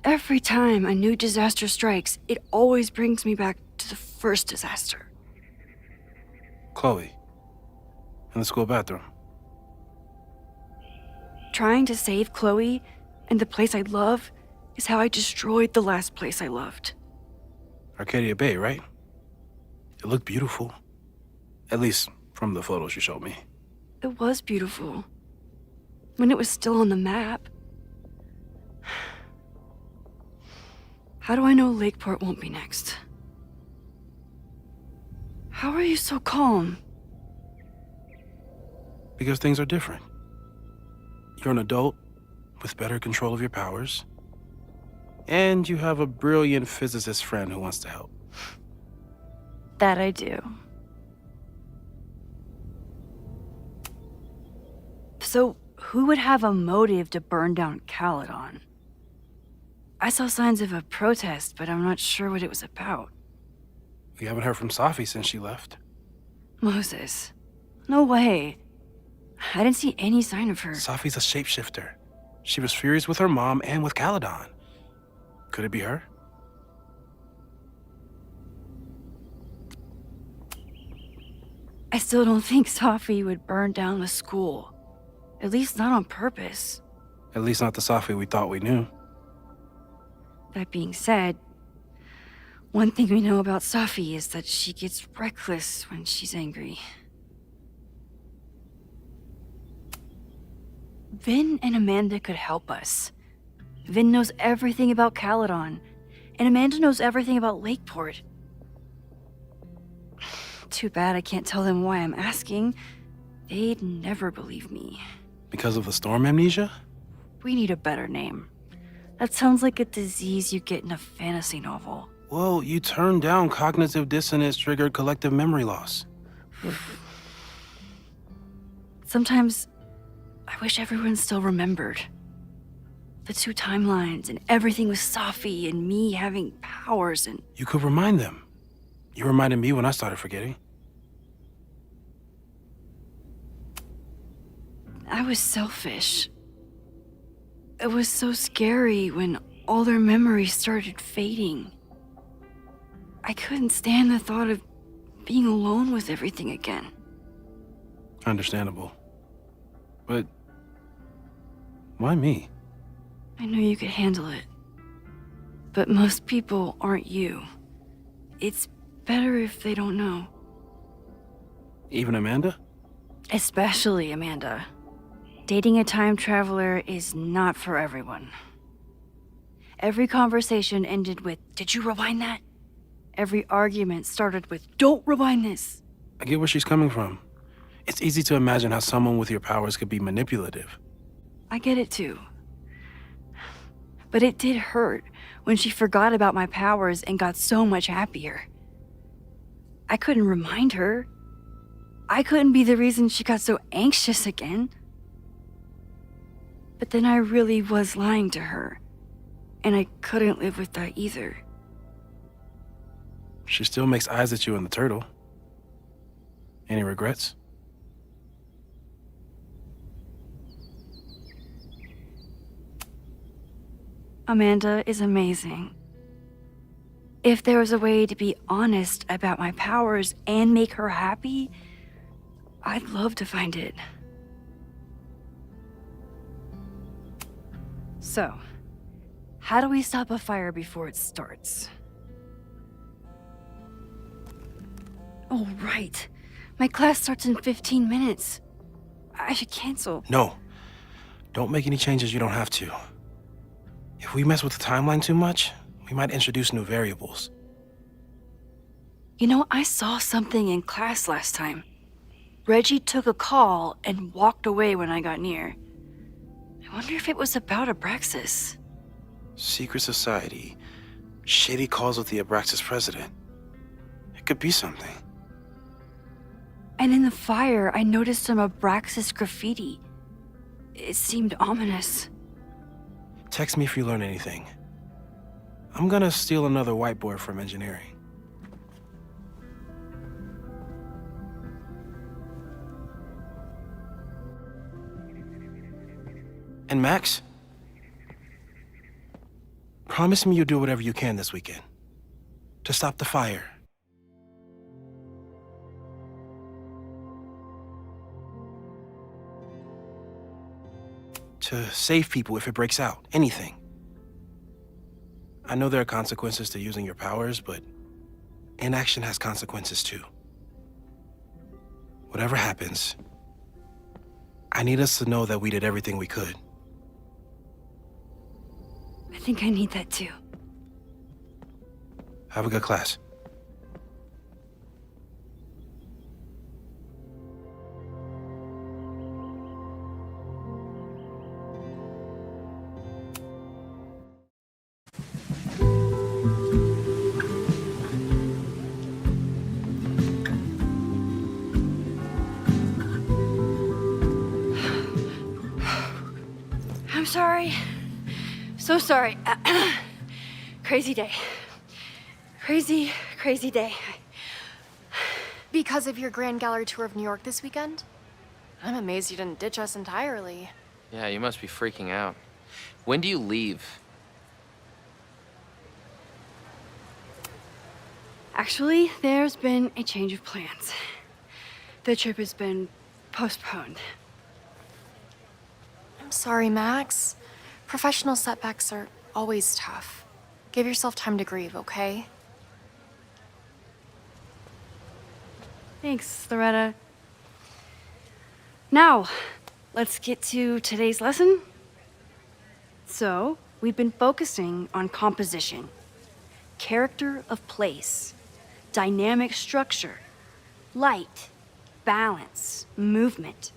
Every time a new disaster strikes, it always brings me back to the first disaster. Chloe, in the school bathroom. Trying to save Chloe and the place I love is how I destroyed the last place I loved. Arcadia Bay, right? It looked beautiful. At least from the photos you showed me. It was beautiful. When it was still on the map. How do I know Lakeport won't be next? How are you so calm? Because things are different. You're an adult with better control of your powers. And you have a brilliant physicist friend who wants to help. That I do. So, who would have a motive to burn down Caledon? I saw signs of a protest, but I'm not sure what it was about. We haven't heard from Safi since she left. Moses. No way. I didn't see any sign of her. Safi's a shapeshifter. She was furious with her mom and with Caledon. Could it be her? I still don't think Safi would burn down the school. At least not on purpose. At least not the Safi we thought we knew. That being said, one thing we know about Safi is that she gets reckless when she's angry. Vin and Amanda could help us. Vin knows everything about Caledon, and Amanda knows everything about Lakeport. Too bad I can't tell them why I'm asking. They'd never believe me. Because of the storm amnesia? We need a better name. That sounds like a disease you get in a fantasy novel. Well, you turned down cognitive dissonance triggered collective memory loss. Sometimes, I wish everyone still remembered. The two timelines and everything with Safi and me having powers and... You could remind them. You reminded me when I started forgetting. I was selfish. It was so scary when all their memories started fading. I couldn't stand the thought of being alone with everything again. Understandable. But why me? I knew you could handle it. But most people aren't you. It's better if they don't know. Even Amanda? Especially Amanda. Dating a time traveler is not for everyone. Every conversation ended with, "Did you rewind that?" Every argument started with, "Don't rewind this." I get where she's coming from. It's easy to imagine how someone with your powers could be manipulative. I get it too. But it did hurt when she forgot about my powers and got so much happier. I couldn't remind her. I couldn't be the reason she got so anxious again. But then I really was lying to her, and I couldn't live with that either. She still makes eyes at you and the turtle. Any regrets? Amanda is amazing. If there was a way to be honest about my powers and make her happy, I'd love to find it. So, how do we stop a fire before it starts? Oh, right. My class starts in 15 minutes. I should cancel. No. Don't make any changes you don't have to. If we mess with the timeline too much, we might introduce new variables. You know, I saw something in class last time. Reggie took a call and walked away when I got near. I wonder if it was about Abraxas. Secret society. Shady calls with the Abraxas president. It could be something. And in the fire, I noticed some Abraxas graffiti. It seemed ominous. Text me if you learn anything. I'm gonna steal another whiteboard from engineering. And Max? Promise me you'll do whatever you can this weekend to stop the fire. To save people if it breaks out. Anything. I know there are consequences to using your powers, but inaction has consequences too. Whatever happens, I need us to know that we did everything we could. I think I need that too. Have a good class. I'm sorry. So sorry. Crazy day. Crazy, crazy day. Because of your Grand Gallery tour of New York this weekend? I'm amazed you didn't ditch us entirely. Yeah, you must be freaking out. When do you leave? Actually, there's been a change of plans. The trip has been postponed. I'm sorry, Max. Professional setbacks are always tough. Give yourself time to grieve, okay? Thanks, Loretta. Now, let's get to today's lesson. So, we've been focusing on composition, character of place, dynamic structure, light, balance, movement,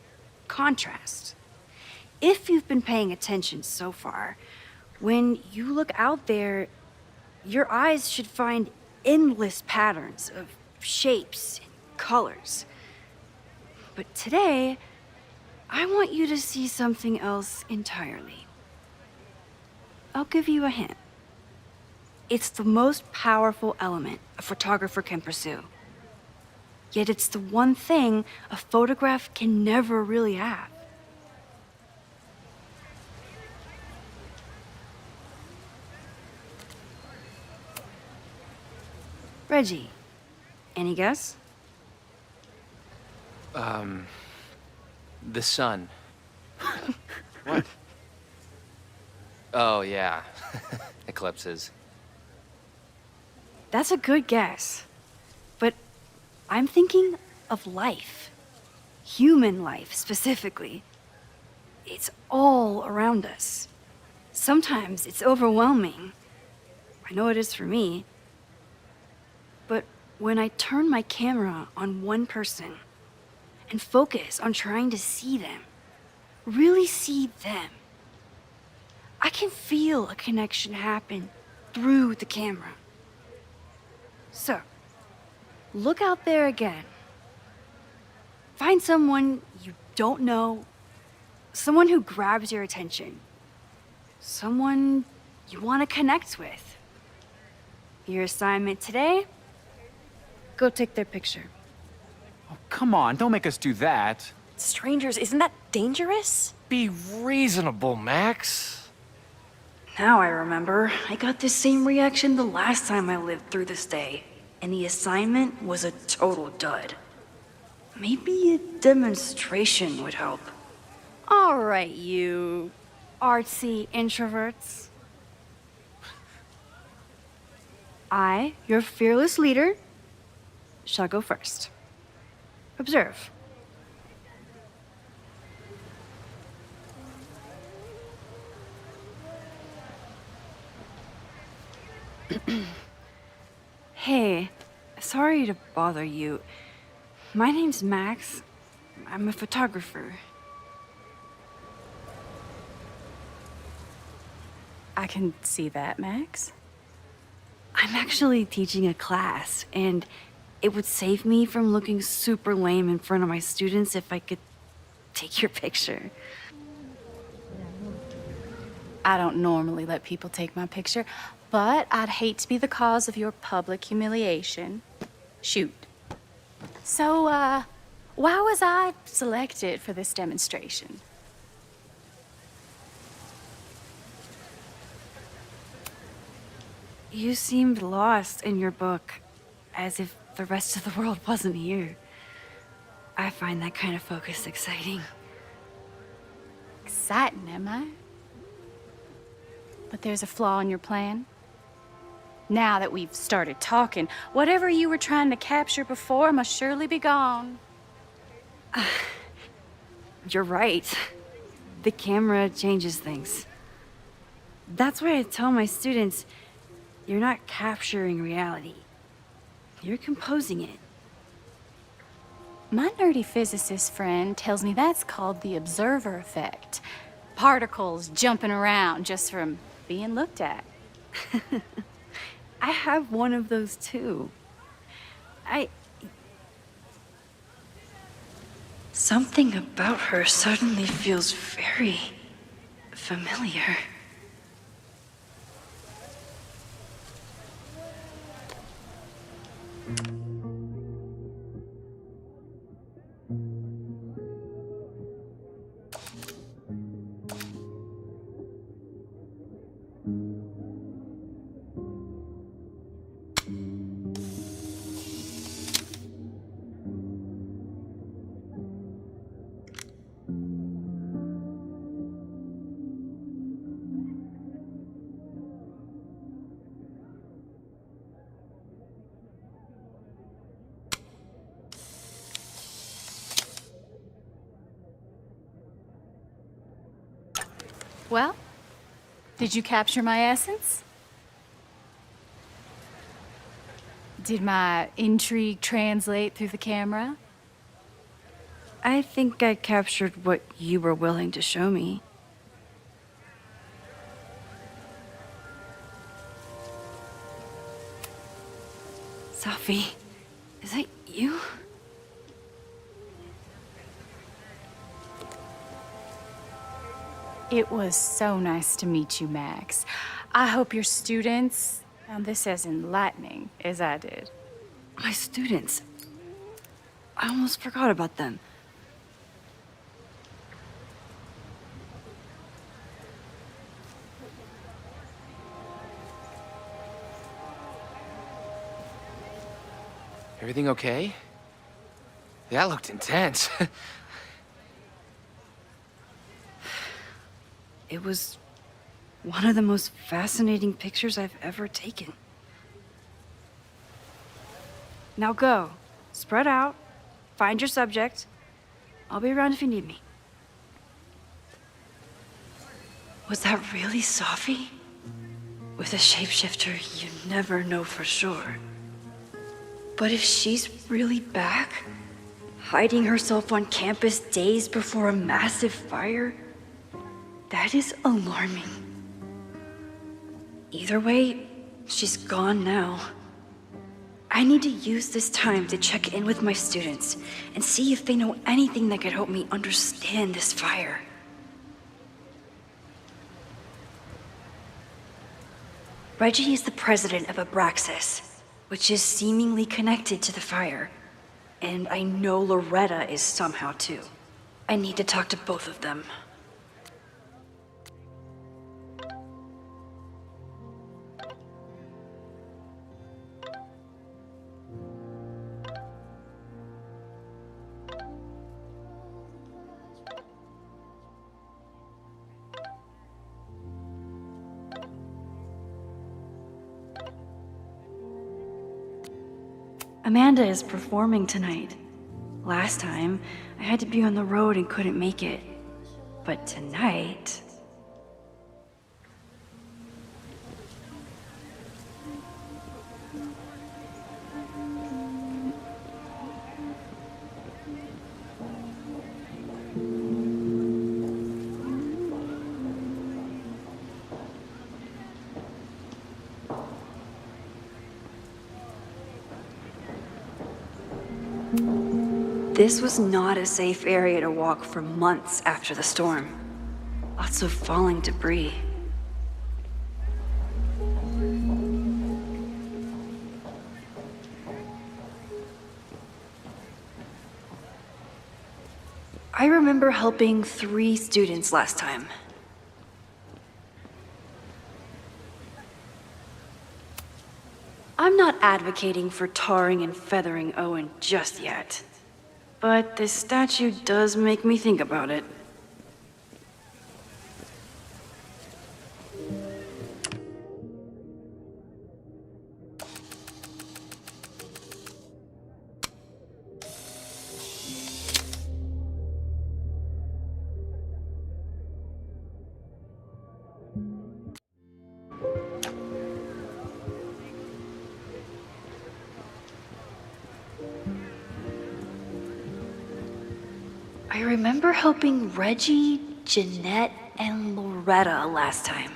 contrast. If you've been paying attention so far, when you look out there, your eyes should find endless patterns of shapes and colors. But today, I want you to see something else entirely. I'll give you a hint. It's the most powerful element a photographer can pursue. Yet it's the one thing a photograph can never really have. Reggie. Any guess? The sun. What? Oh, yeah. Eclipses. That's a good guess. But I'm thinking of life. Human life, specifically. It's all around us. Sometimes it's overwhelming. I know it is for me. But when I turn my camera on one person and focus on trying to see them, really see them, I can feel a connection happen through the camera. So, look out there again. Find someone you don't know, someone who grabs your attention, someone you want to connect with. Your assignment today? Go take their picture. Oh, come on, don't make us do that. Strangers, isn't that dangerous? Be reasonable, Max. Now I remember, I got the same reaction the last time I lived through this day, and the assignment was a total dud. Maybe a demonstration would help. All right, you artsy introverts. I, your fearless leader, shall go first. Observe. Hey, sorry to bother you. My name's Max. I'm a photographer. I can see that, Max. I'm actually teaching a class, and it would save me from looking super lame in front of my students if I could take your picture. I don't normally let people take my picture, but I'd hate to be the cause of your public humiliation. Shoot. So, why was I selected for this demonstration? You seemed lost in your book, as if the rest of the world wasn't here. I find that kind of focus exciting. Exciting, am I? But there's a flaw in your plan. Now that we've started talking, whatever you were trying to capture before must surely be gone. You're right. The camera changes things. That's why I tell my students, you're not capturing reality. You're composing it. My nerdy physicist friend tells me that's called the observer effect. Particles jumping around just from being looked at. I have one of those too. Something about her suddenly feels very familiar. Well, did you capture my essence? Did my intrigue translate through the camera? I think I captured what you were willing to show me. Sophie, is that you? It was so nice to meet you, Max. I hope your students found this as enlightening as I did. My students. I almost forgot about them. Everything okay? That looked intense. It was one of the most fascinating pictures I've ever taken. Now go. Spread out. Find your subject. I'll be around if you need me. Was that really Safi? With a shapeshifter, you never know for sure. But if she's really back, hiding herself on campus days before a massive fire, that is alarming. Either way, she's gone now. I need to use this time to check in with my students and see if they know anything that could help me understand this fire. Reggie is the president of Abraxas, which is seemingly connected to the fire. And I know Loretta is somehow too. I need to talk to both of them. Amanda is performing tonight. Last time, I had to be on the road and couldn't make it. But tonight... This was not a safe area to walk for months after the storm. Lots of falling debris. I remember helping 3 students last time. I'm not advocating for tarring and feathering Owen just yet. But this statue does make me think about it. I remember helping Reggie, Jeanette, and Loretta last time.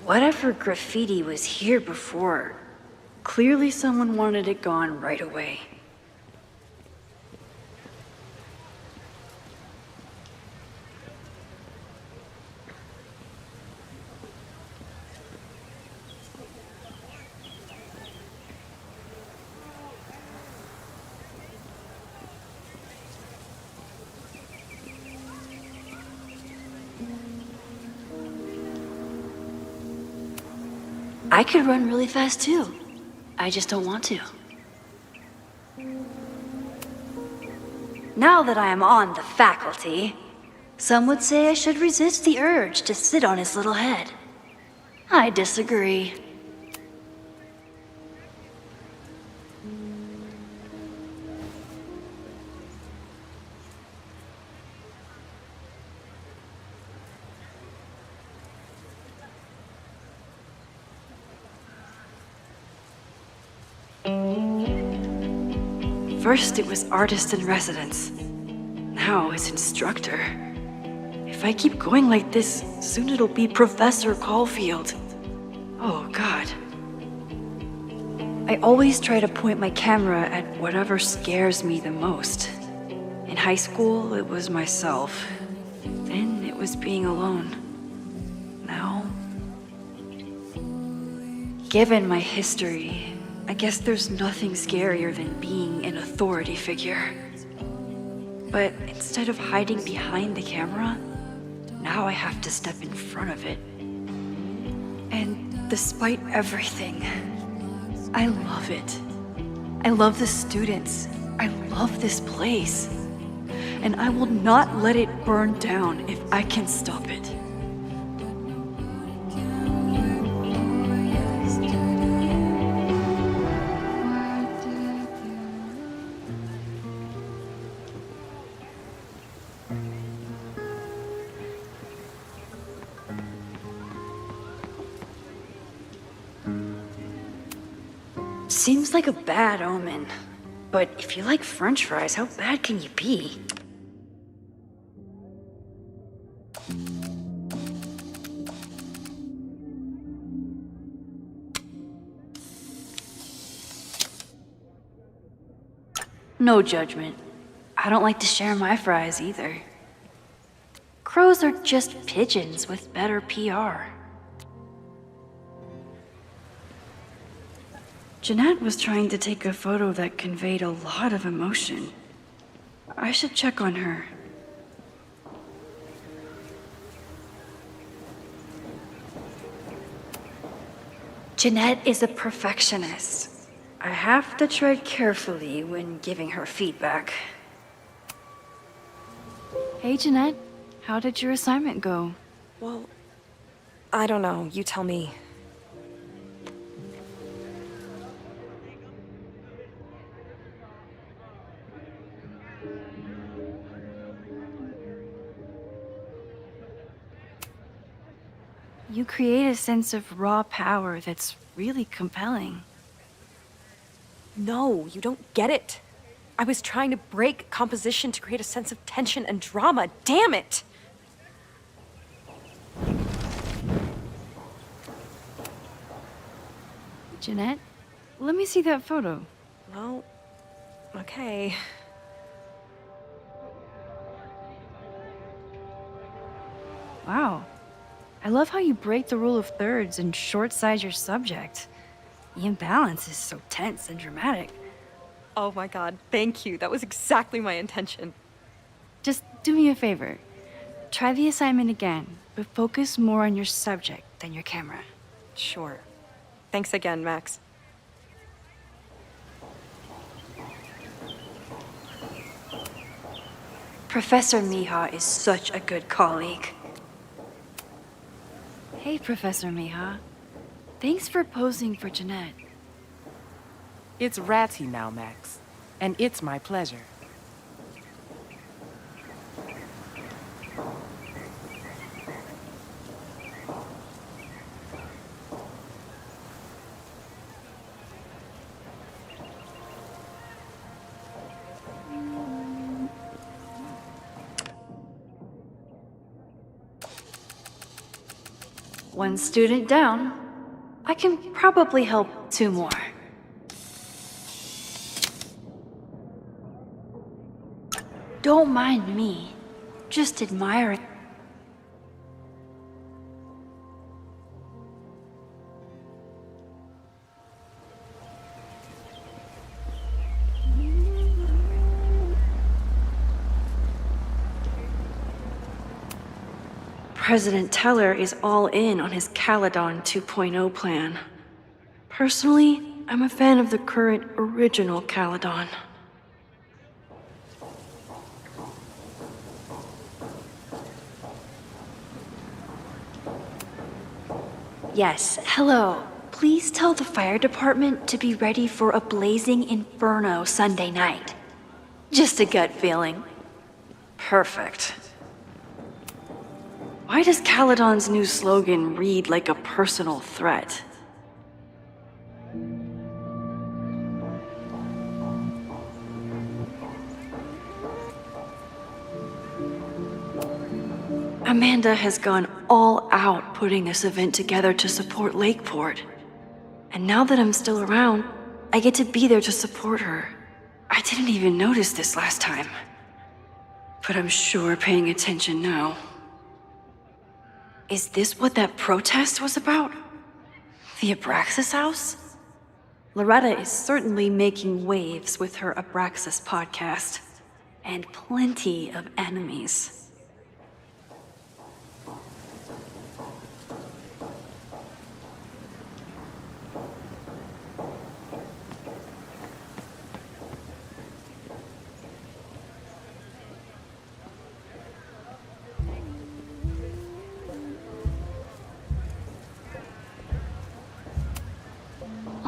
Whatever graffiti was here before, clearly someone wanted it gone right away. I could run really fast too. I just don't want to. Now that I am on the faculty, some would say I should resist the urge to sit on his little head. I disagree. First it was artist in residence. Now it's instructor. If I keep going like this, soon it'll be Professor Caulfield. Oh God. I always try to point my camera at whatever scares me the most. In high school, it was myself. Then it was being alone. Now... Given my history, I guess there's nothing scarier than being an authority figure. But instead of hiding behind the camera, now I have to step in front of it. And despite everything, I love it. I love the students. I love this place. And I will not let it burn down if I can stop it. Seems like a bad omen. But if you like French fries, how bad can you be? No judgment. I don't like to share my fries either. Crows are just pigeons with better PR. Jeanette was trying to take a photo that conveyed a lot of emotion. I should check on her. Jeanette is a perfectionist. I have to tread carefully when giving her feedback. Hey, Jeanette. How did your assignment go? Well, I don't know. You tell me. You create a sense of raw power that's really compelling. No, you don't get it. I was trying to break composition to create a sense of tension and drama. Damn it! Jeanette, let me see that photo. Well, okay. Wow. I love how you break the rule of thirds and short-size your subject. The imbalance is so tense and dramatic. Oh my god, thank you. That was exactly my intention. Just do me a favor. Try the assignment again, but focus more on your subject than your camera. Sure. Thanks again, Max. Professor Mija is such a good colleague. Hey, Professor Mija. Thanks for posing for Jeanette. It's Ratty now, Max. And it's my pleasure. One student down. I can probably help 2 more. Don't mind me. Just admiring. President Teller is all in on his Caledon 2.0 plan. Personally, I'm a fan of the current original Caledon. Yes, hello. Please tell the fire department to be ready for a blazing inferno Sunday night. Just a gut feeling. Perfect. Why does Caledon's new slogan read like a personal threat? Amanda has gone all out putting this event together to support Lakeport. And now that I'm still around, I get to be there to support her. I didn't even notice this last time. But I'm sure paying attention now. Is this what that protest was about? The Abraxas house? Loretta is certainly making waves with her Abraxas podcast. And plenty of enemies.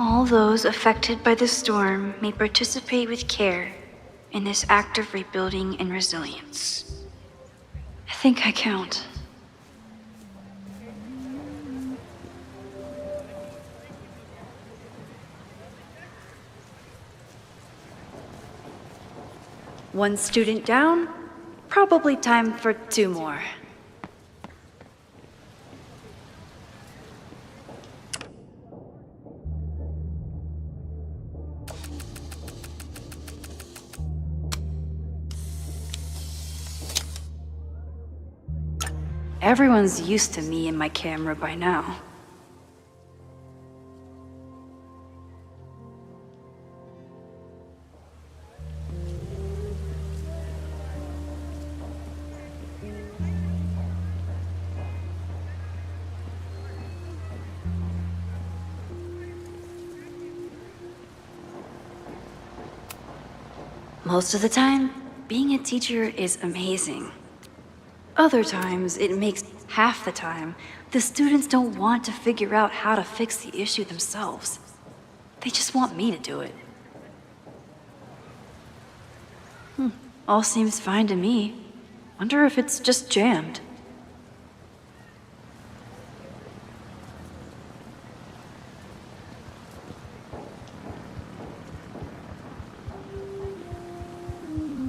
All those affected by the storm may participate with care in this act of rebuilding and resilience. I think I count. One student down, probably time for 2 more. Everyone's used to me and my camera by now. Most of the time, being a teacher is amazing. Other times, it makes half the time the students don't want to figure out how to fix the issue themselves. They just want me to do it. All seems fine to me. Wonder if it's just jammed.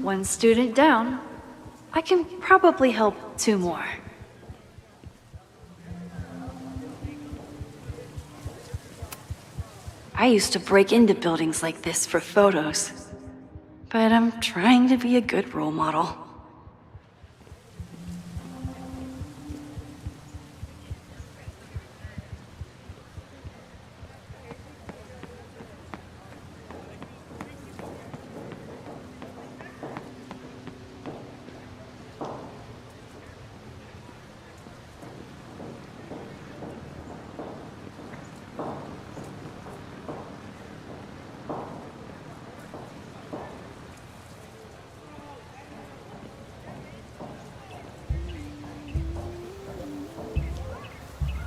One student down. I can probably help 2 more. I used to break into buildings like this for photos, but I'm trying to be a good role model.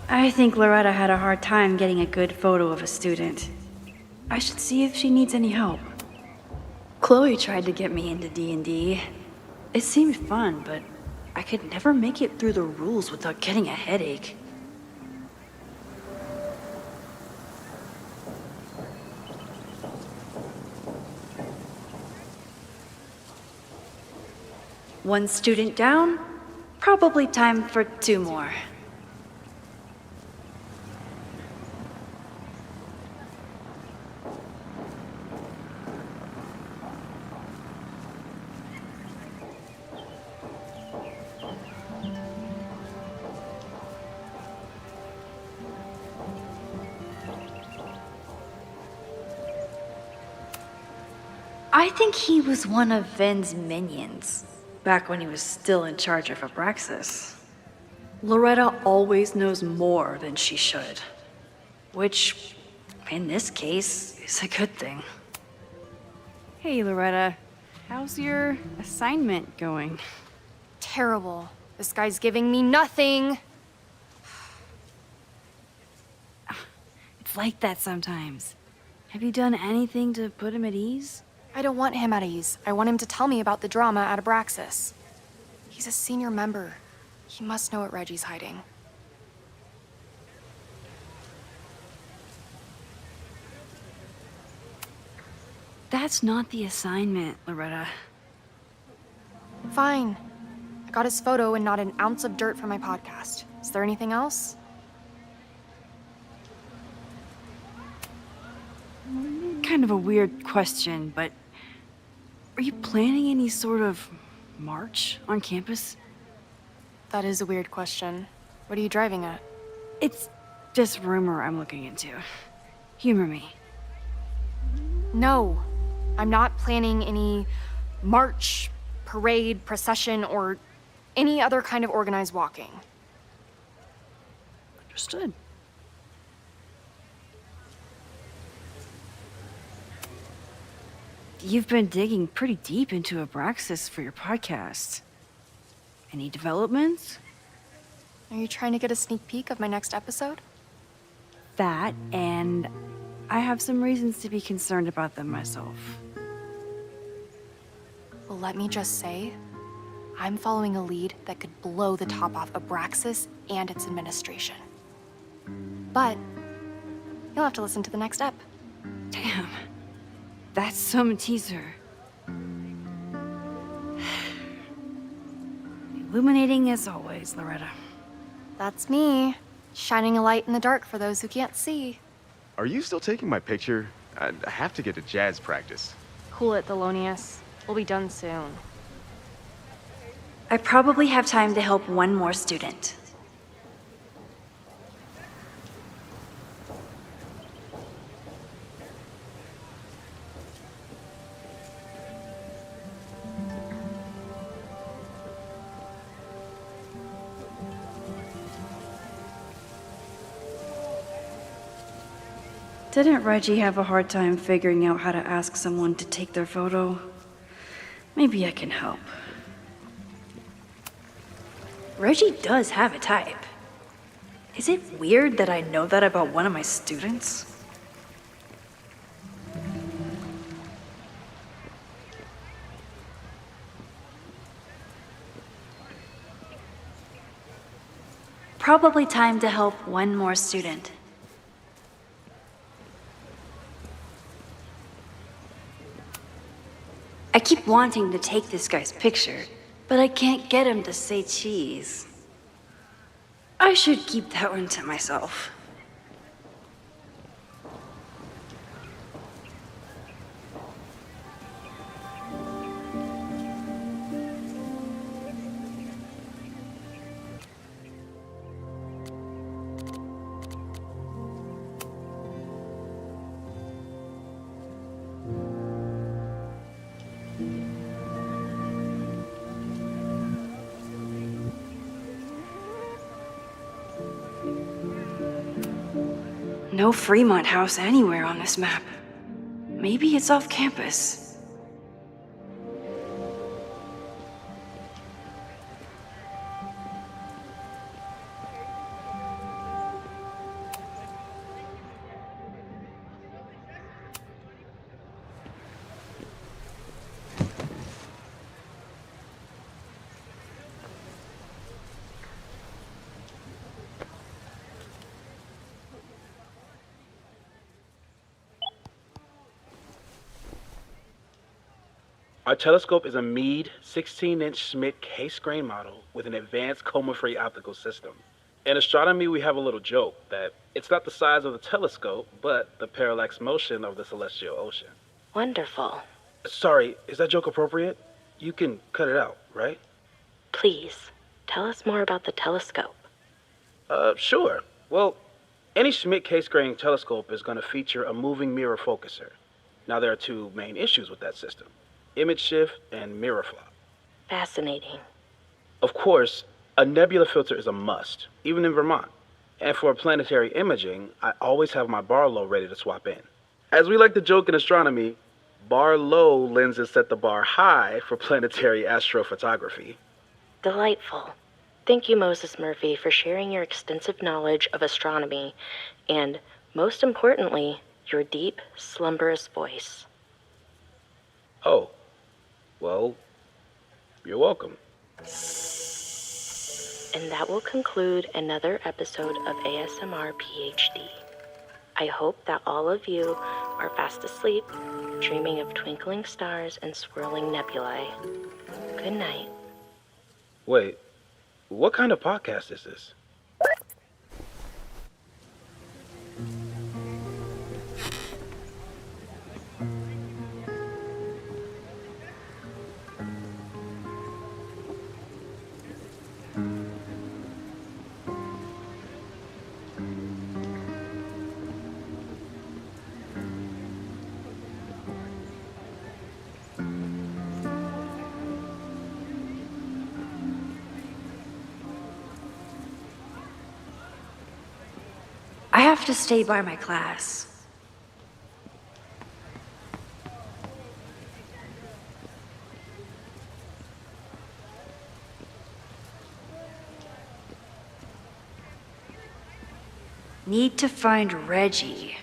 I think Loretta had a hard time getting a good photo of a student. I should see if she needs any help. Chloe tried to get me into D&D. It seemed fun, but I could never make it through the rules without getting a headache. One student down, probably time for 2 more. I think he was one of Ven's minions, back when he was still in charge of Abraxas. Loretta always knows more than she should, which, in this case, is a good thing. Hey, Loretta. How's your assignment going? Terrible. This guy's giving me nothing. It's like that sometimes. Have you done anything to put him at ease? I don't want him at ease. I want him to tell me about the drama at Abraxas. He's a senior member. He must know what Reggie's hiding. That's not the assignment, Loretta. Fine. I got his photo and not an ounce of dirt for my podcast. Is there anything else? Kind of a weird question, but are you planning any sort of march on campus? That is a weird question. What are you driving at? It's just rumor I'm looking into. Humor me. No. I'm not planning any march, parade, procession, or any other kind of organized walking. Understood. You've been digging pretty deep into Abraxas for your podcast. Any developments? Are you trying to get a sneak peek of my next episode? That, and I have some reasons to be concerned about them myself. Well, let me just say, I'm following a lead that could blow the top off Abraxas and its administration. But you'll have to listen to the next ep. Damn. That's some teaser. Illuminating as always, Loretta. That's me, shining a light in the dark for those who can't see. Are you still taking my picture? I have to get to jazz practice. Cool it, Thelonious. We'll be done soon. I probably have time to help one more student. Didn't Reggie have a hard time figuring out how to ask someone to take their photo? Maybe I can help. Reggie does have a type. Is it weird that I know that about one of my students? Probably time to help one more student. I keep wanting to take this guy's picture, but I can't get him to say cheese. I should keep that one to myself. No Fremont house anywhere on this map. Maybe it's off campus. Our telescope is a Meade 16-inch Schmidt case-grain model with an advanced coma-free optical system. In astronomy, we have a little joke that it's not the size of the telescope, but the parallax motion of the celestial ocean. Wonderful. Sorry, is that joke appropriate? You can cut it out, right? Please, tell us more about the telescope. Sure. Well, any Schmidt case-grain telescope is going to feature a moving mirror focuser. Now, there are two main issues with that system: image shift and mirror flop. Fascinating. Of course, a nebula filter is a must, even in Vermont. And for planetary imaging, I always have my bar low ready to swap in. As we like to joke in astronomy, bar low lenses set the bar high for planetary astrophotography. Delightful. Thank you, Moses Murphy, for sharing your extensive knowledge of astronomy and, most importantly, your deep, slumberous voice. Oh, well, you're welcome. And that will conclude another episode of ASMR PhD. I hope that all of you are fast asleep, dreaming of twinkling stars and swirling nebulae. Good night. Wait, what kind of podcast is this? I have to stay by my class. Need to find Reggie.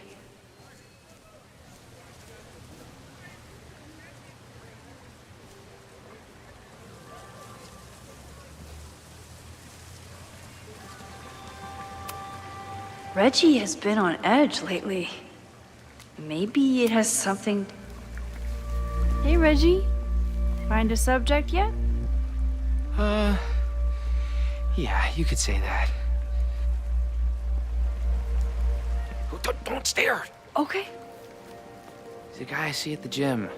Reggie has been on edge lately. Maybe it has something... Hey, Reggie. Find a subject yet? Yeah, you could say that. Oh, don't stare! Okay. He's a guy I see at the gym.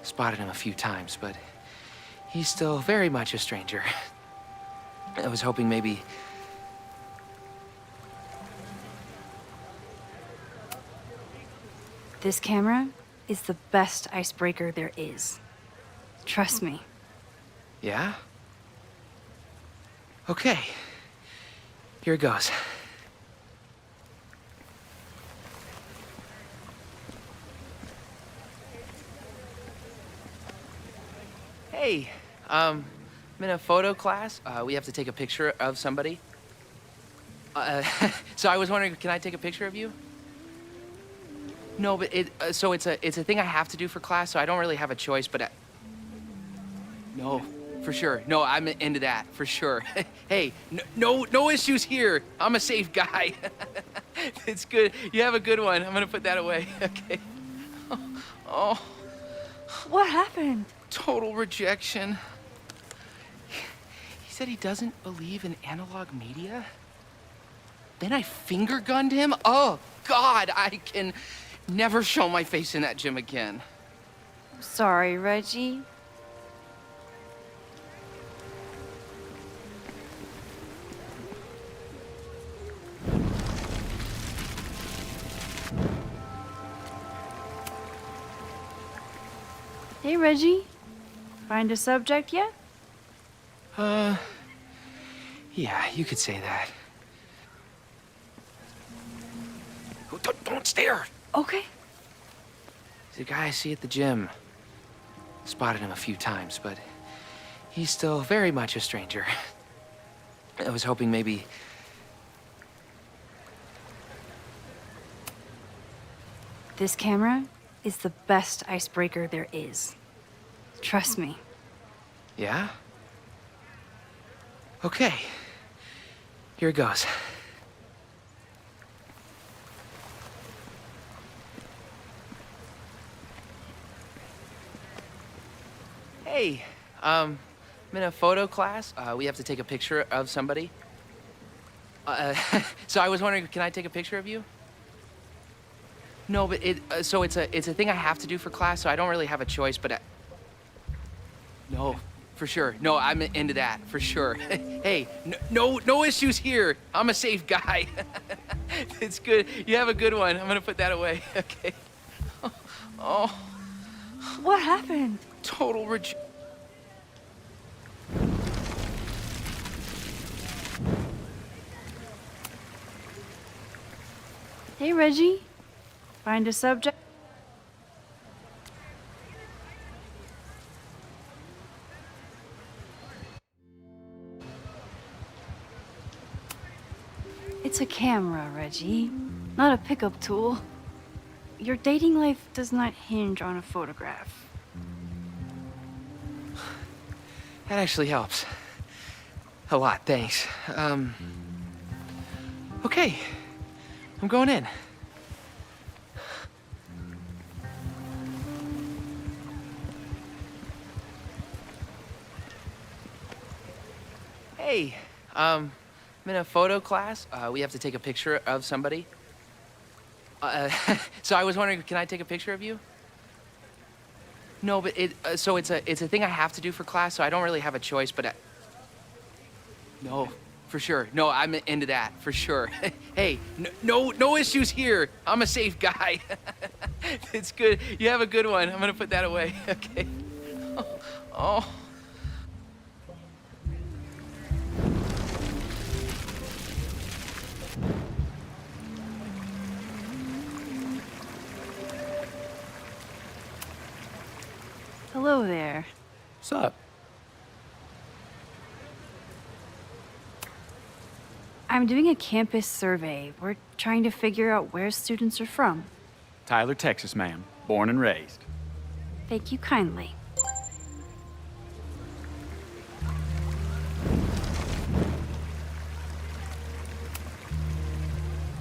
Spotted him a few times, but he's still very much a stranger. I was hoping maybe... This camera is the best icebreaker there is. Trust me. Yeah? Okay. Here it goes. Hey, I'm in a photo class. We have to take a picture of somebody. So I was wondering, can I take a picture of you? No, but it's a thing I have to do for class, so I don't really have a choice, but no, for sure. No, I'm into that, for sure. Hey, no issues here. I'm a safe guy. It's good. You have a good one. I'm gonna put that away. Okay. Oh. What happened? Total rejection. He said he doesn't believe in analog media. Then I finger gunned him? Oh, God, I can never show my face in that gym again. Sorry, Reggie. Hey, Reggie. Find a subject yet? Yeah, you could say that. Oh, don't stare! Okay. He's a guy I see at the gym. Spotted him a few times, but he's still very much a stranger. I was hoping maybe... This camera is the best icebreaker there is. Trust me. Yeah? Okay. Here it goes. Hey, I'm in a photo class. We have to take a picture of somebody. So I was wondering, can I take a picture of you? No, but it's a thing I have to do for class, so I don't really have a choice, but no, for sure. No, I'm into that, for sure. Hey, no issues here. I'm a safe guy. It's good. You have a good one. I'm gonna put that away. Okay. Oh. What happened? Total Hey, Reggie. Find a subject. It's a camera, Reggie, not a pickup tool. Your dating life does not hinge on a photograph. That actually helps. A lot, thanks. Okay. I'm going in. Hey, I'm in a photo class. We have to take a picture of somebody. So I was wondering, can I take a picture of you? No, but it's a thing I have to do for class, so I don't really have a choice, but no, for sure. No, I'm into that, for sure. Hey, no issues here. I'm a safe guy. It's good. You have a good one. I'm gonna put that away. Okay. Oh. Hello there. What's up? I'm doing a campus survey. We're trying to figure out where students are from. Tyler, Texas, ma'am. Born and raised. Thank you kindly.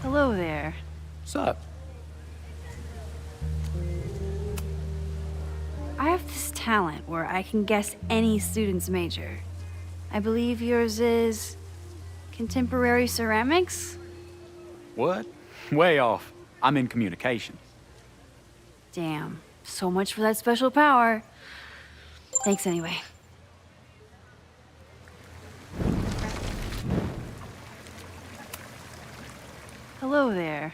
Hello there. Sup? I have this talent where I can guess any student's major. I believe yours is contemporary ceramics? What? Way off. I'm in communication. Damn, so much for that special power. Thanks anyway. Hello there.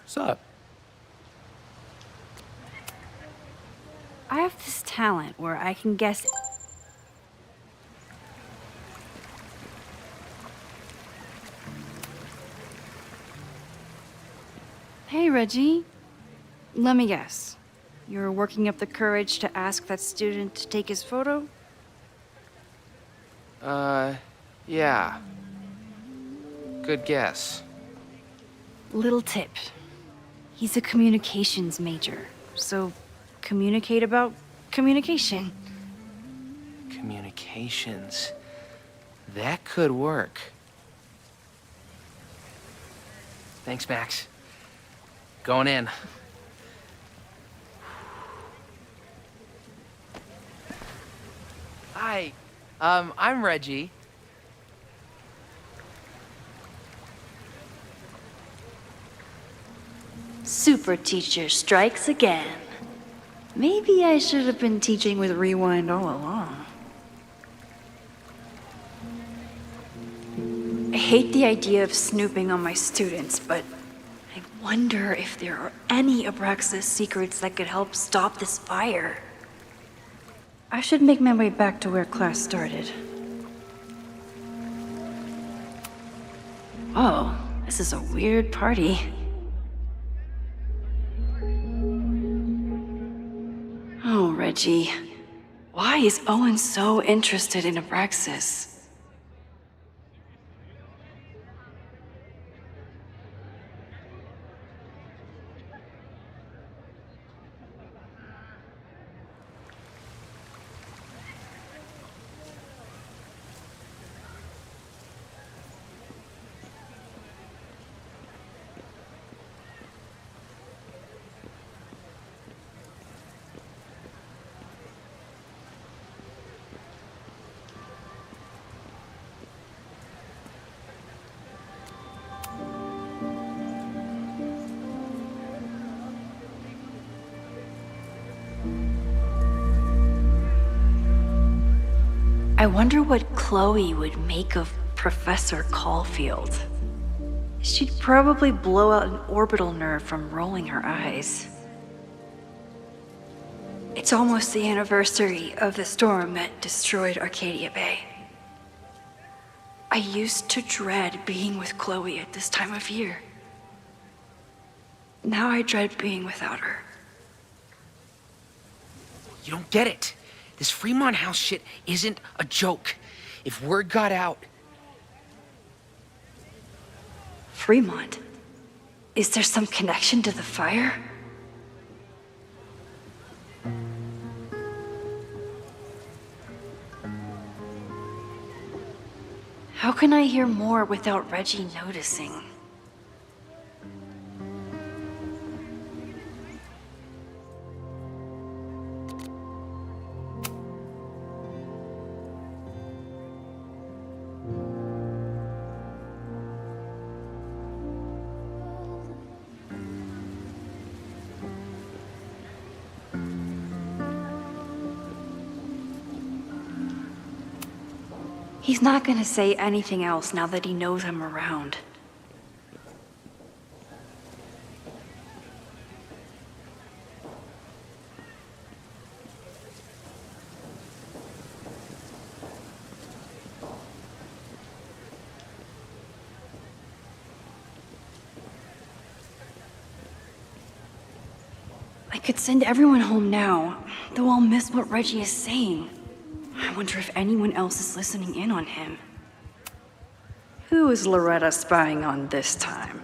Sup? I have this talent where I can guess. Hey, Reggie. Let me guess. You're working up the courage to ask that student to take his photo? Yeah. Good guess. Little tip. He's a communications major, so communicate about communication. Communications. That could work. Thanks, Max. Going in. Hi. I'm Reggie. Super teacher strikes again. Maybe I should have been teaching with Rewind all along. I hate the idea of snooping on my students, but I wonder if there are any Abraxas secrets that could help stop this fire. I should make my way back to where class started. Oh, this is a weird party. Oh, Reggie. Why is Owen so interested in Abraxas? I wonder what Chloe would make of Professor Caulfield. She'd probably blow out an orbital nerve from rolling her eyes. It's almost the anniversary of the storm that destroyed Arcadia Bay. I used to dread being with Chloe at this time of year. Now I dread being without her. You don't get it. This Fremont House shit isn't a joke. If word got out... Fremont? Is there some connection to the fire? How can I hear more without Reggie noticing? He's not gonna say anything else now that he knows I'm around. I could send everyone home now, though I'll miss what Reggie is saying. I wonder if anyone else is listening in on him. Who is Loretta spying on this time?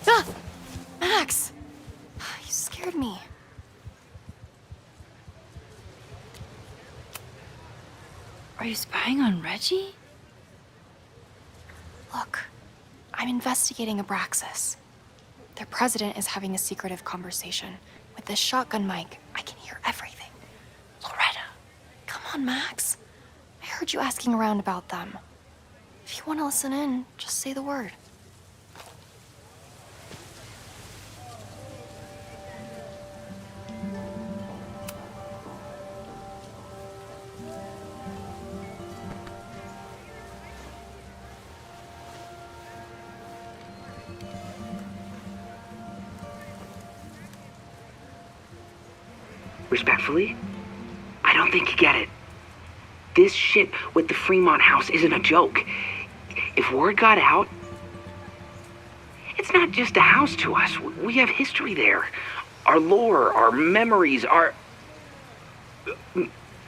Ah! Max! You scared me. Are you spying on Reggie? Look, I'm investigating Abraxas. Their president is having a secretive conversation. With this shotgun mic, I can hear everything. Loretta, come on, Max. I heard you asking around about them. If you want to listen in, just say the word. Respectfully, I don't think you get it. This shit with the Fremont house isn't a joke. If word got out, it's not just a house to us. We have history there. Our lore, our memories, our...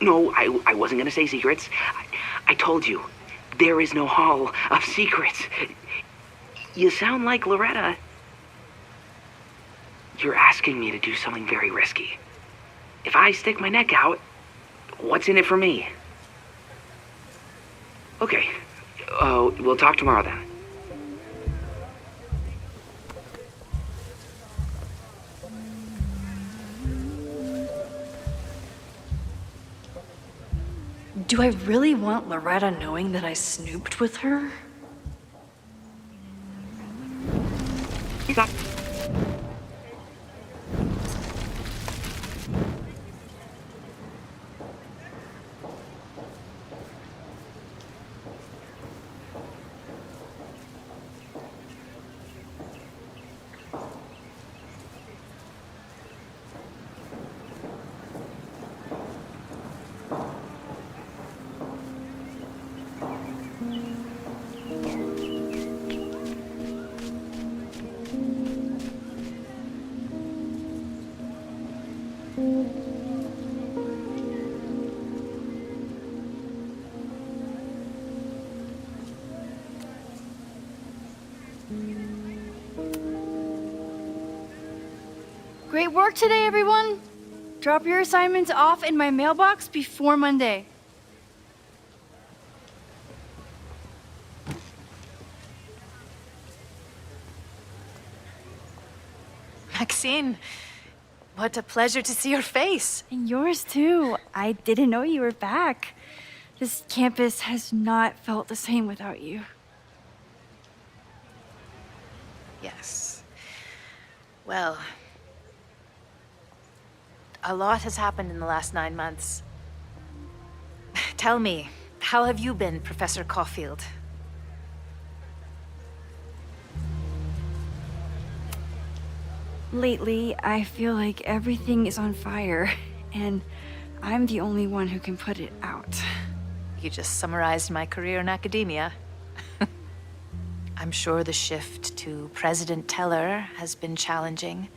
No, I wasn't gonna say secrets. I told you, there is no hall of secrets. You sound like Loretta. You're asking me to do something very risky. If I stick my neck out, what's in it for me? Okay, we'll talk tomorrow then. Do I really want Loretta knowing that I snooped with her? Great work today, everyone! Drop your assignments off in my mailbox before Monday. Maxine, what a pleasure to see your face. And yours too. I didn't know you were back. This campus has not felt the same without you. Yes. Well, a lot has happened in the last 9 months. Tell me, how have you been, Professor Caulfield? Lately, I feel like everything is on fire, and I'm the only one who can put it out. You just summarized my career in academia. I'm sure the shift to President Teller has been challenging.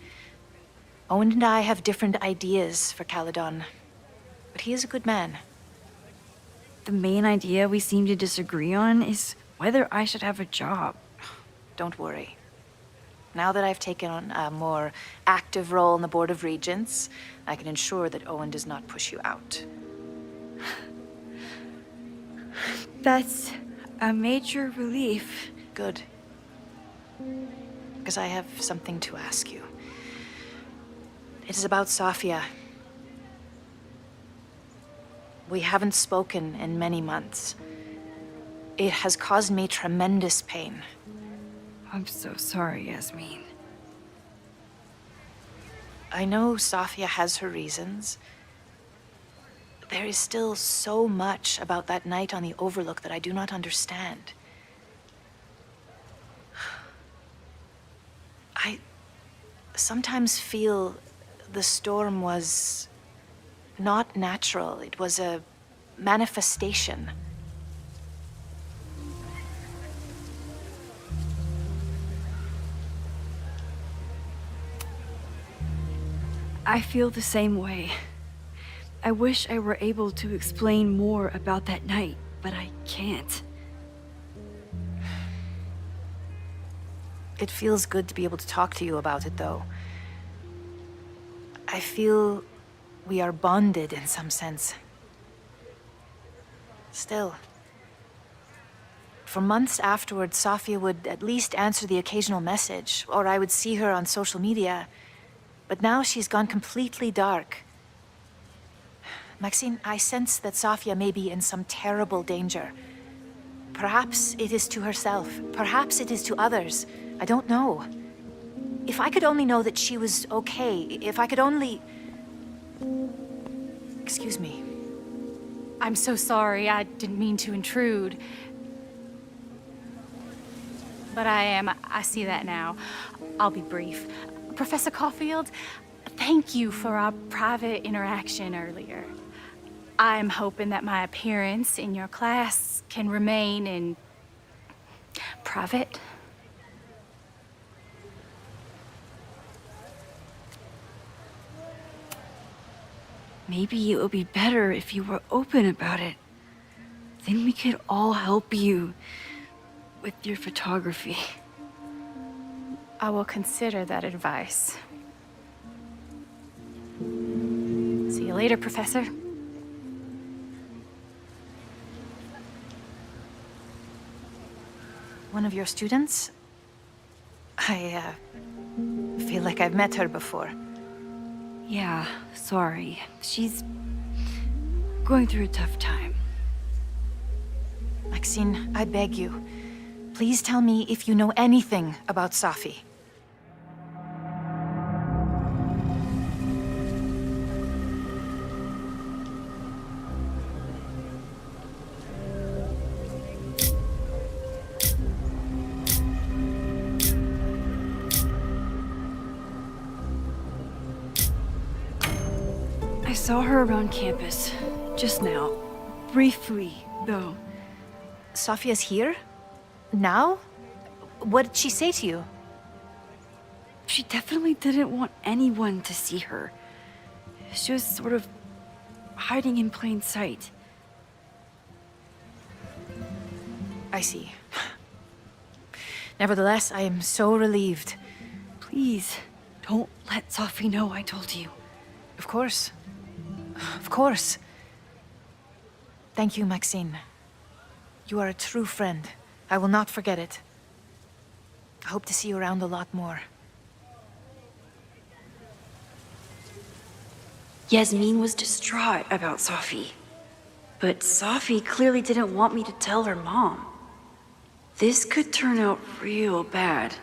Owen and I have different ideas for Caledon, but he is a good man. The main idea we seem to disagree on is whether I should have a job. Don't worry. Now that I've taken on a more active role in the Board of Regents, I can ensure that Owen does not push you out. That's a major relief. Good. Because I have something to ask you. It is about Safia. We haven't spoken in many months. It has caused me tremendous pain. I'm so sorry, Yasmin. I know Safia has her reasons. There is still so much about that night on the Overlook that I do not understand. I sometimes feel the storm was not natural. It was a manifestation. I feel the same way. I wish I were able to explain more about that night, but I can't. It feels good to be able to talk to you about it, though. I feel we are bonded in some sense. Still. For months afterwards, Sofia would at least answer the occasional message, or I would see her on social media. But now she's gone completely dark. Maxine, I sense that Sofia may be in some terrible danger. Perhaps it is to herself. Perhaps it is to others. I don't know. If I could only know that she was okay, if I could only... Excuse me. I'm so sorry. I didn't mean to intrude. But I see that now. I'll be brief. Professor Caulfield, thank you for our private interaction earlier. I'm hoping that my appearance in your class can remain in private. Maybe it would be better if you were open about it. Then we could all help you with your photography. I will consider that advice. See you later, Professor. One of your students? I feel like I've met her before. Yeah, sorry. She's going through a tough time. Maxine, I beg you. Please tell me if you know anything about Safi. I saw her around campus just now. Briefly, though. Sofia's here? Now? What did she say to you? She definitely didn't want anyone to see her. She was sort of hiding in plain sight. I see. Nevertheless, I am so relieved. Please, don't let Safi know I told you. Of course. Of course. Thank you, Maxine. You are a true friend. I will not forget it. I hope to see you around a lot more. Yasmin was distraught about Safi. But Safi clearly didn't want me to tell her mom. This could turn out real bad.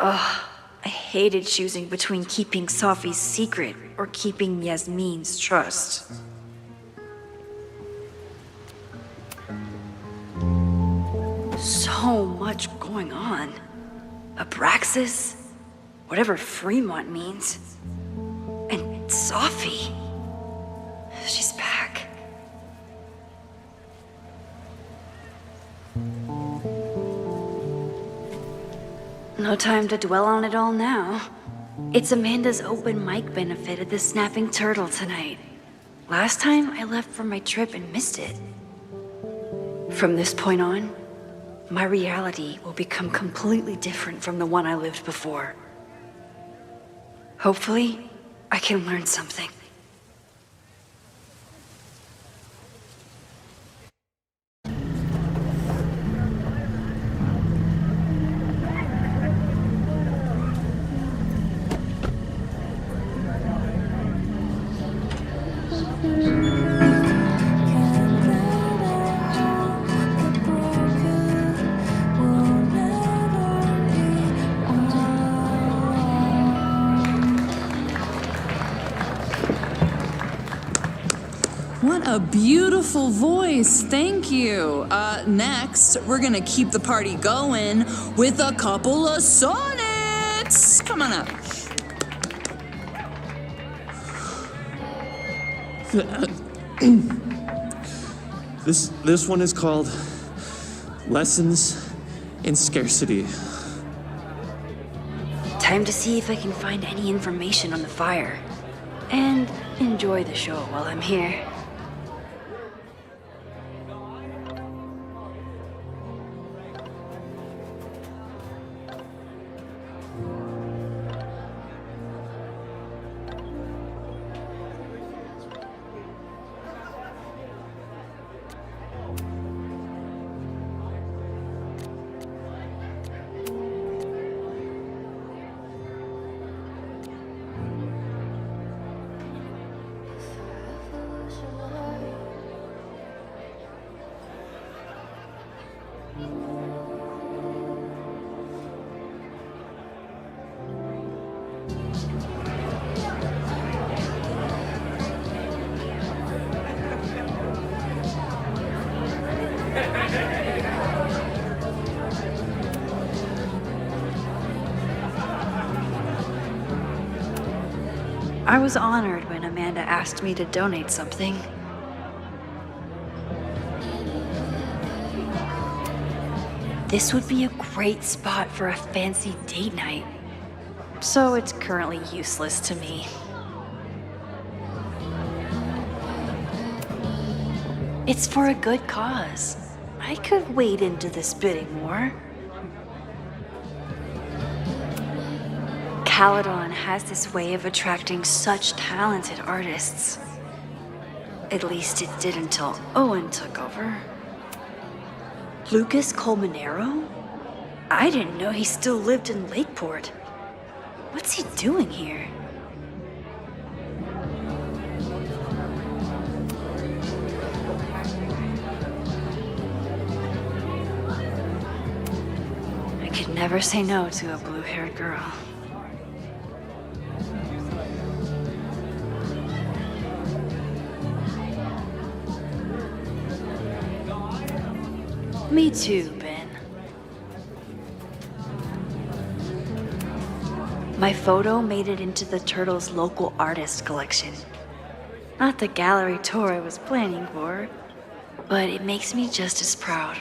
Ugh, I hated choosing between keeping Safi's secret or keeping Yasmin's trust. So much going on. Abraxas, whatever Fremont means, and Safi. She's back. No time to dwell on it all now. It's Amanda's open mic benefit at the Snapping Turtle tonight. Last time I left for my trip and missed it. From this point on, my reality will become completely different from the one I lived before. Hopefully, I can learn something. What a beautiful voice, thank you. Next, we're gonna keep the party going with a couple of sonnets. Come on up. This one is called Lessons in Scarcity. Time to see if I can find any information on the fire. And enjoy the show while I'm here. I was honored when Amanda asked me to donate something. This would be a great spot for a fancy date night. So it's currently useless to me. It's for a good cause. I could wade into this bidding war. Caledon has this way of attracting such talented artists. At least it did until Owen took over. Lucas Colmenero? I didn't know he still lived in Lakeport. What's he doing here? I could never say no to a blue-haired girl. Me too, Ben. My photo made it into the Turtles' local artist collection. Not the gallery tour I was planning for, but it makes me just as proud.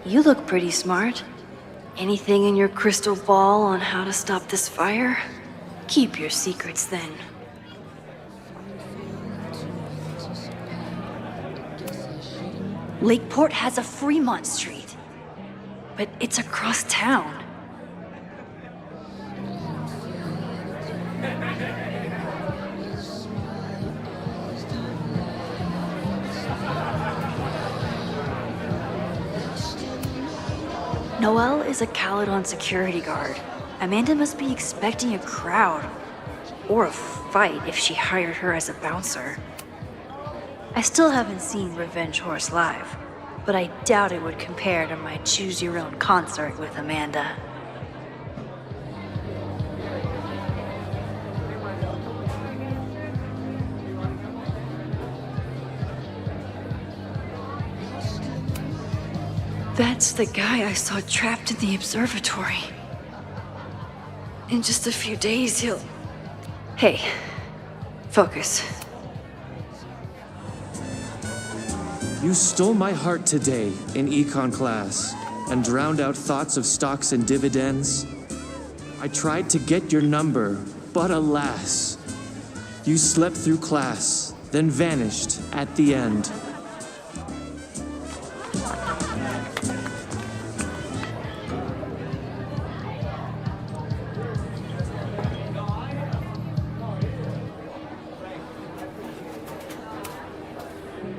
You look pretty smart. Anything in your crystal ball on how to stop this fire? Keep your secrets then. Lakeport has a Fremont Street, but it's across town. Noelle is a Caledon security guard. Amanda must be expecting a crowd, or a fight if she hired her as a bouncer. I still haven't seen Revenge Horse live, but I doubt it would compare to my Choose Your Own concert with Amanda. That's the guy I saw trapped in the observatory. In just a few days, he'll... Hey, focus. You stole my heart today in econ class and drowned out thoughts of stocks and dividends. I tried to get your number, but alas, you slept through class, then vanished at the end.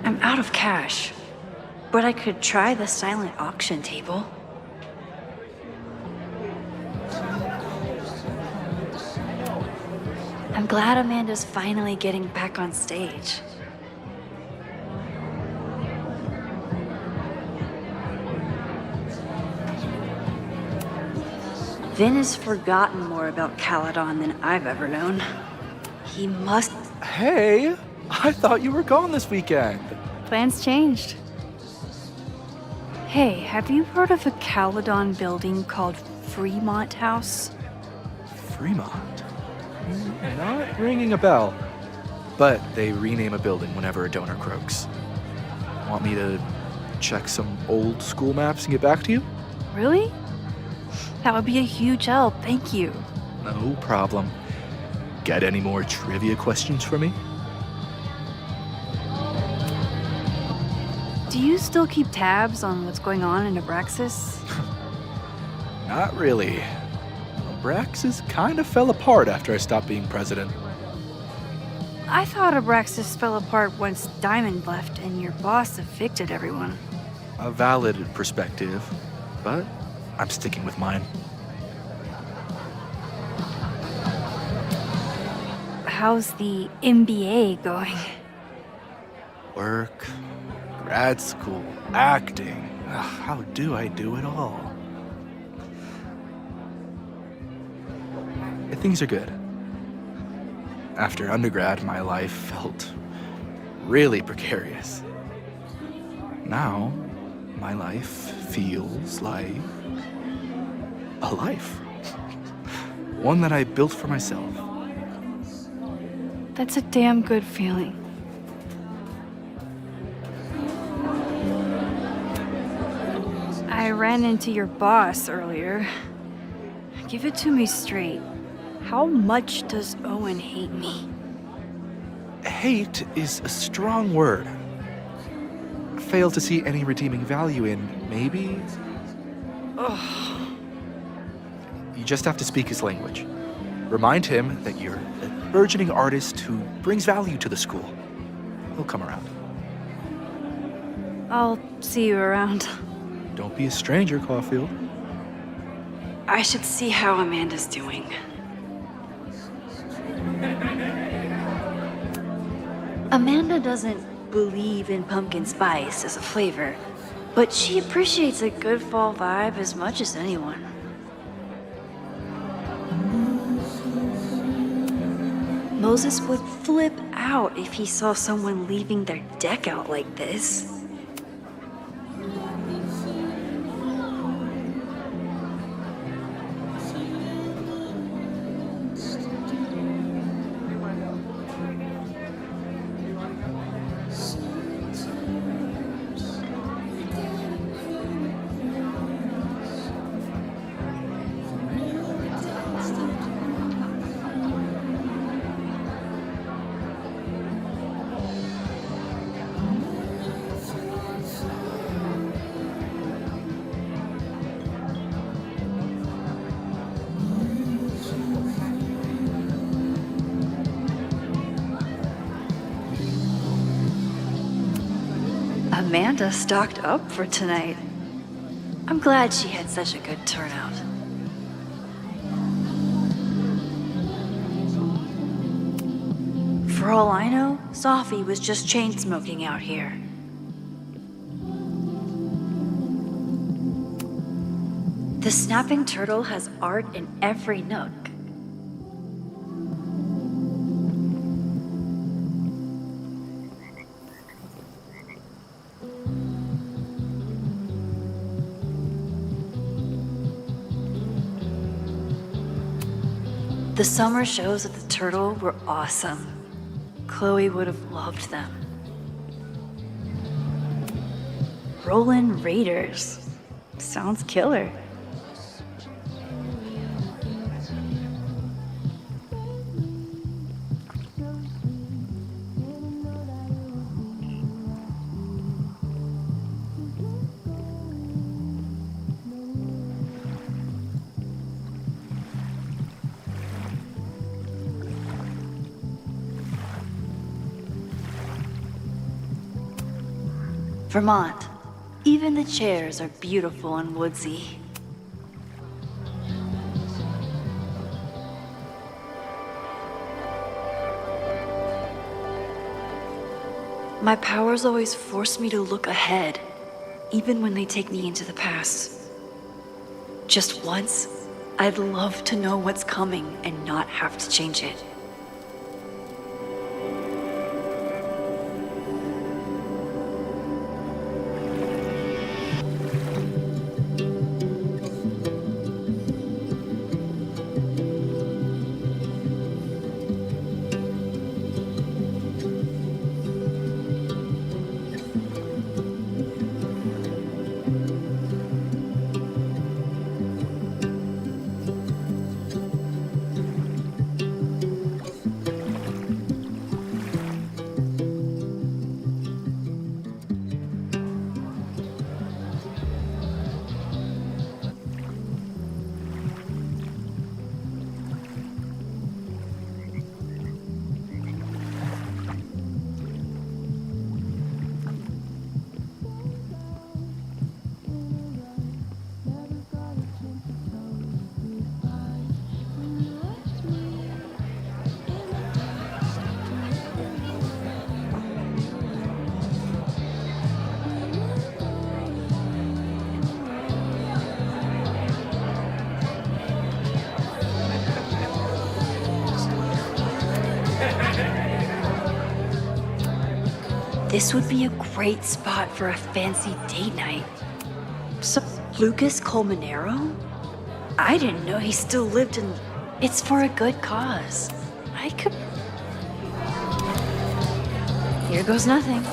I'm out of cash, but I could try the silent auction table. I'm glad Amanda's finally getting back on stage. Vin has forgotten more about Caledon than I've ever known. He must... Hey, I thought you were gone this weekend. Plans changed. Hey, have you heard of a Caledon building called Fremont House? Fremont? Not ringing a bell. But they rename a building whenever a donor croaks. Want me to check some old school maps and get back to you? Really? That would be a huge help, thank you. No problem. Got any more trivia questions for me? Do you still keep tabs on what's going on in Abraxas? Not really. Abraxas kind of fell apart after I stopped being president. I thought Abraxas fell apart once Diamond left and your boss evicted everyone. A valid perspective, but I'm sticking with mine. How's the MBA going? Work, grad school, acting. How do I do it all? Things are good. After undergrad, my life felt really precarious. Now, my life feels like a life. One that I built for myself. That's a damn good feeling. I ran into your boss earlier. Give it to me straight. How much does Owen hate me? Hate is a strong word. Fail to see any redeeming value in, maybe? Ugh. You just have to speak his language. Remind him that you're a burgeoning artist who brings value to the school. He'll come around. I'll see you around. Don't be a stranger, Caulfield. I should see how Amanda's doing. Amanda doesn't believe in pumpkin spice as a flavor, but she appreciates a good fall vibe as much as anyone. Moses would flip out if he saw someone leaving their deck out like this. Amanda stocked up for tonight. I'm glad she had such a good turnout. For all I know, Sophie was just chain smoking out here. The snapping turtle has art in every nook. The summer shows at the Turtle were awesome. Chloe would have loved them. Rollin' Raiders. Sounds killer. Vermont. Even the chairs are beautiful and woodsy. My powers always force me to look ahead, even when they take me into the past. Just once, I'd love to know what's coming and not have to change it. This would be a great spot for a fancy date night. Lucas Colmenero? I didn't know he still lived in... It's for a good cause. I could... Here goes nothing.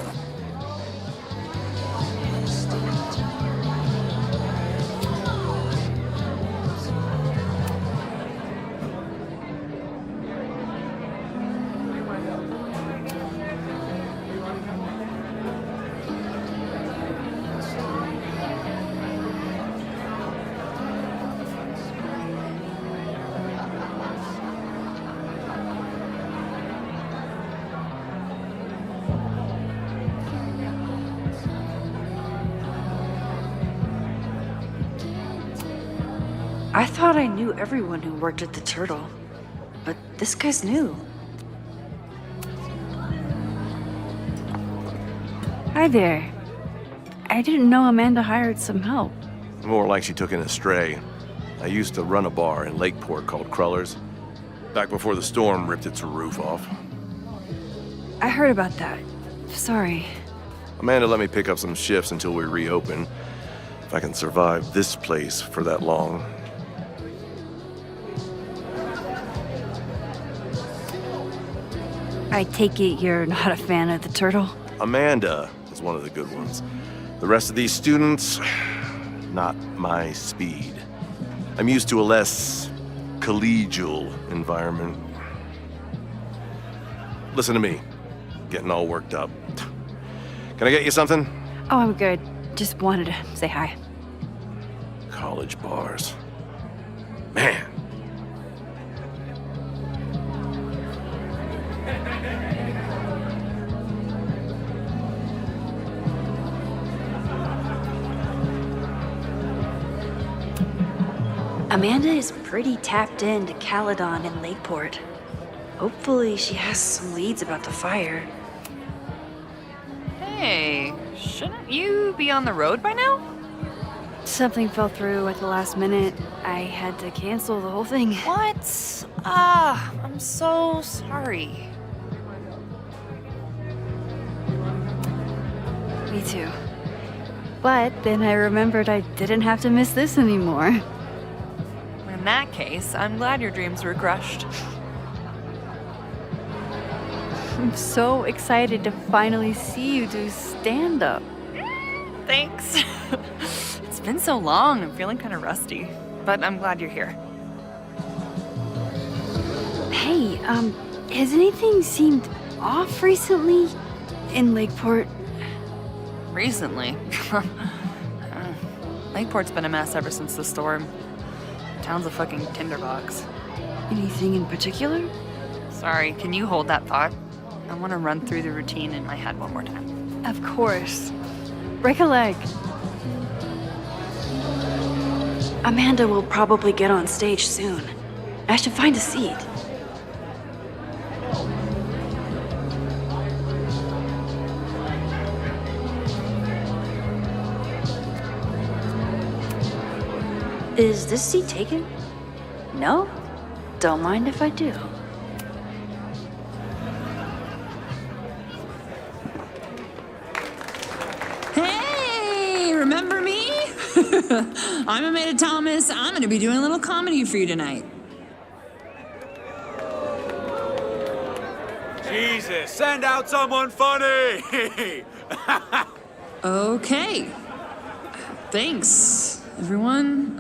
I thought I knew everyone who worked at the Turtle, but this guy's new. Hi there. I didn't know Amanda hired some help. More like she took in a stray. I used to run a bar in Lakeport called Cruller's, back before the storm ripped its roof off. I heard about that. Sorry. Amanda let me pick up some shifts until we reopen. If I can survive this place for that long. I take it you're not a fan of the Turtle? Amanda is one of the good ones. The rest of these students, not my speed. I'm used to a less collegial environment. Listen to me, getting all worked up. Can I get you something? Oh, I'm good. Just wanted to say hi. College bars. Man. Amanda is pretty tapped into Caledon and Lakeport. Hopefully she has some leads about the fire. Hey, shouldn't you be on the road by now? Something fell through at the last minute. I had to cancel the whole thing. What? I'm so sorry. Me too. But then I remembered I didn't have to miss this anymore. In that case, I'm glad your dreams were crushed. I'm so excited to finally see you do stand-up. Thanks. It's been so long, I'm feeling kind of rusty. But I'm glad you're here. Hey, has anything seemed off recently in Lakeport? Recently? Lakeport's been a mess ever since the storm. Town's a fucking tinderbox. Anything in particular? Sorry, can you hold that thought? I want to run through the routine in my head one more time. Of course. Break a leg. Amanda will probably get on stage soon. I should find a seat. Is this seat taken? No? Don't mind if I do. Hey, remember me? I'm Amanda Thomas. I'm going to be doing a little comedy for you tonight. Jesus, send out someone funny! Okay. Thanks, everyone.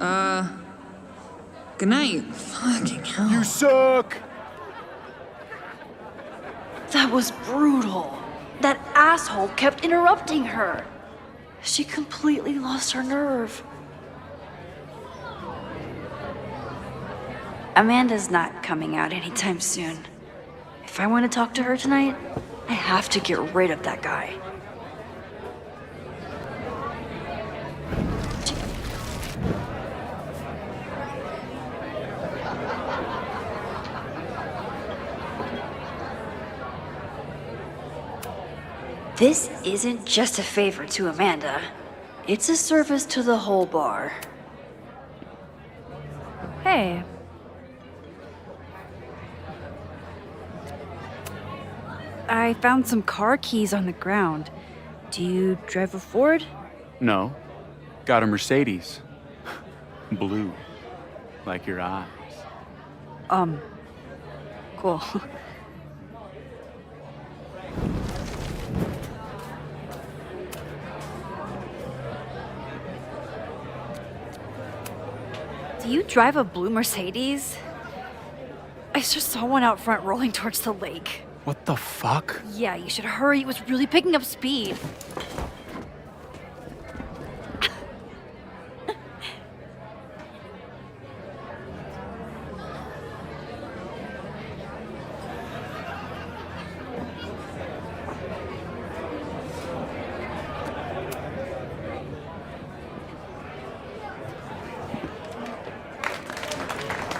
Good night. Fucking hell. You suck! That was brutal. That asshole kept interrupting her. She completely lost her nerve. Amanda's not coming out anytime soon. If I want to talk to her tonight, I have to get rid of that guy. This isn't just a favor to Amanda. It's a service to the whole bar. Hey. I found some car keys on the ground. Do you drive a Ford? No. Got a Mercedes. Blue. Like your eyes. Cool. Do you drive a blue Mercedes? I just saw one out front rolling towards the lake. What the fuck? Yeah, you should hurry. It was really picking up speed.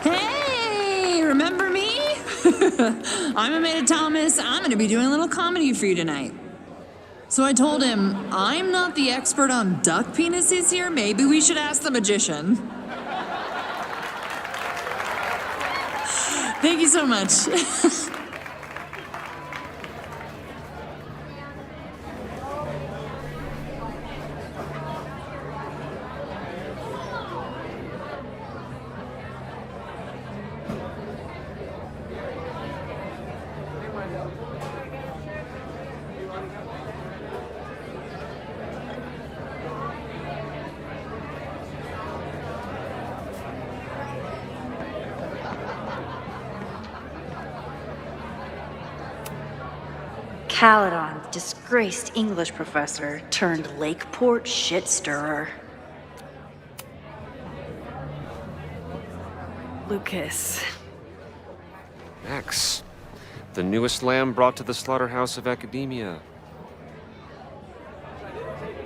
Hey, remember me? I'm Amanda Thomas. I'm going to be doing a little comedy for you tonight. So I told him, I'm not the expert on duck penises here. Maybe we should ask the magician. Thank you so much. Caledon, disgraced English professor turned Lakeport shit stirrer. Lucas. Max, the newest lamb brought to the slaughterhouse of academia.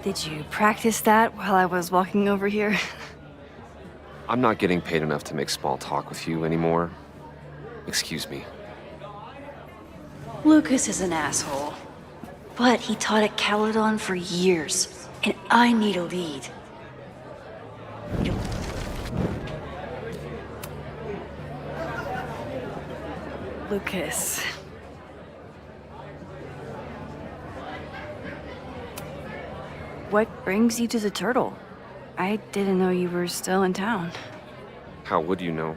Did you practice that while I was walking over here? I'm not getting paid enough to make small talk with you anymore. Excuse me. Lucas is an asshole. But he taught at Caledon for years, and I need a lead. Lucas. What brings you to the Turtle? I didn't know you were still in town. How would you know?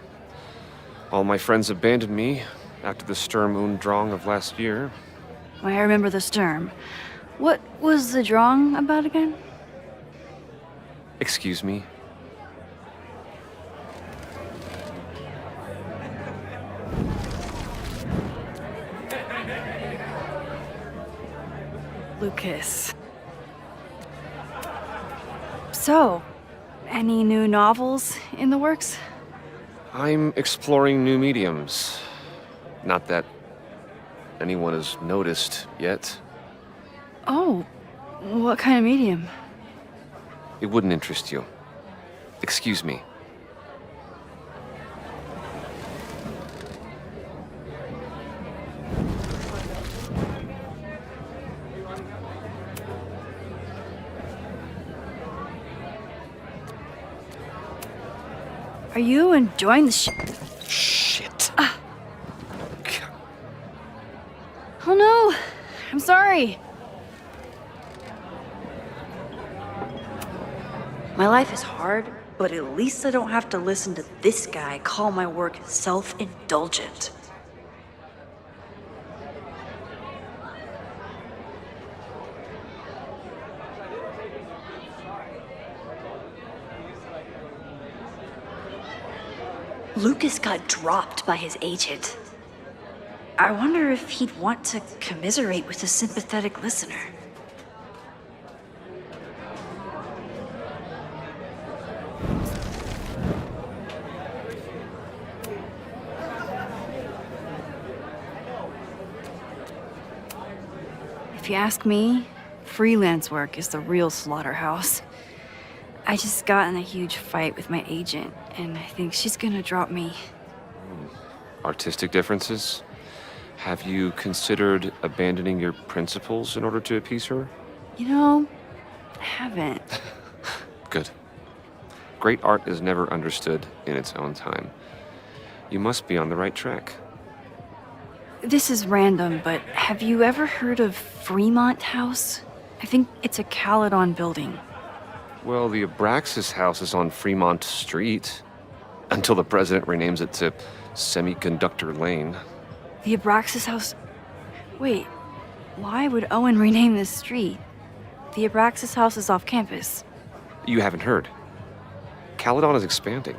All my friends abandoned me after the Sturm und Drang of last year. I remember the Sturm. What was the Drang about again? Excuse me? Lucas. So, any new novels in the works? I'm exploring new mediums. Not that anyone has noticed yet. Oh, what kind of medium? It wouldn't interest you. Excuse me. Are you enjoying the Shit. Oh no, I'm sorry. My life is hard, but at least I don't have to listen to this guy call my work self-indulgent. Lucas got dropped by his agent. I wonder if he'd want to commiserate with a sympathetic listener. If you ask me, freelance work is the real slaughterhouse. I just got in a huge fight with my agent, and I think she's gonna drop me. Artistic differences? Have you considered abandoning your principles in order to appease her? You know, I haven't. Good. Great art is never understood in its own time. You must be on the right track. This is random, but have you ever heard of Fremont House? I think it's a Caledon building. Well, the Abraxas house is on Fremont Street. Until the president renames it to Semiconductor Lane. The Abraxas house. Wait, why would Owen rename this street? The Abraxas house is off campus. You haven't heard. Caledon is expanding.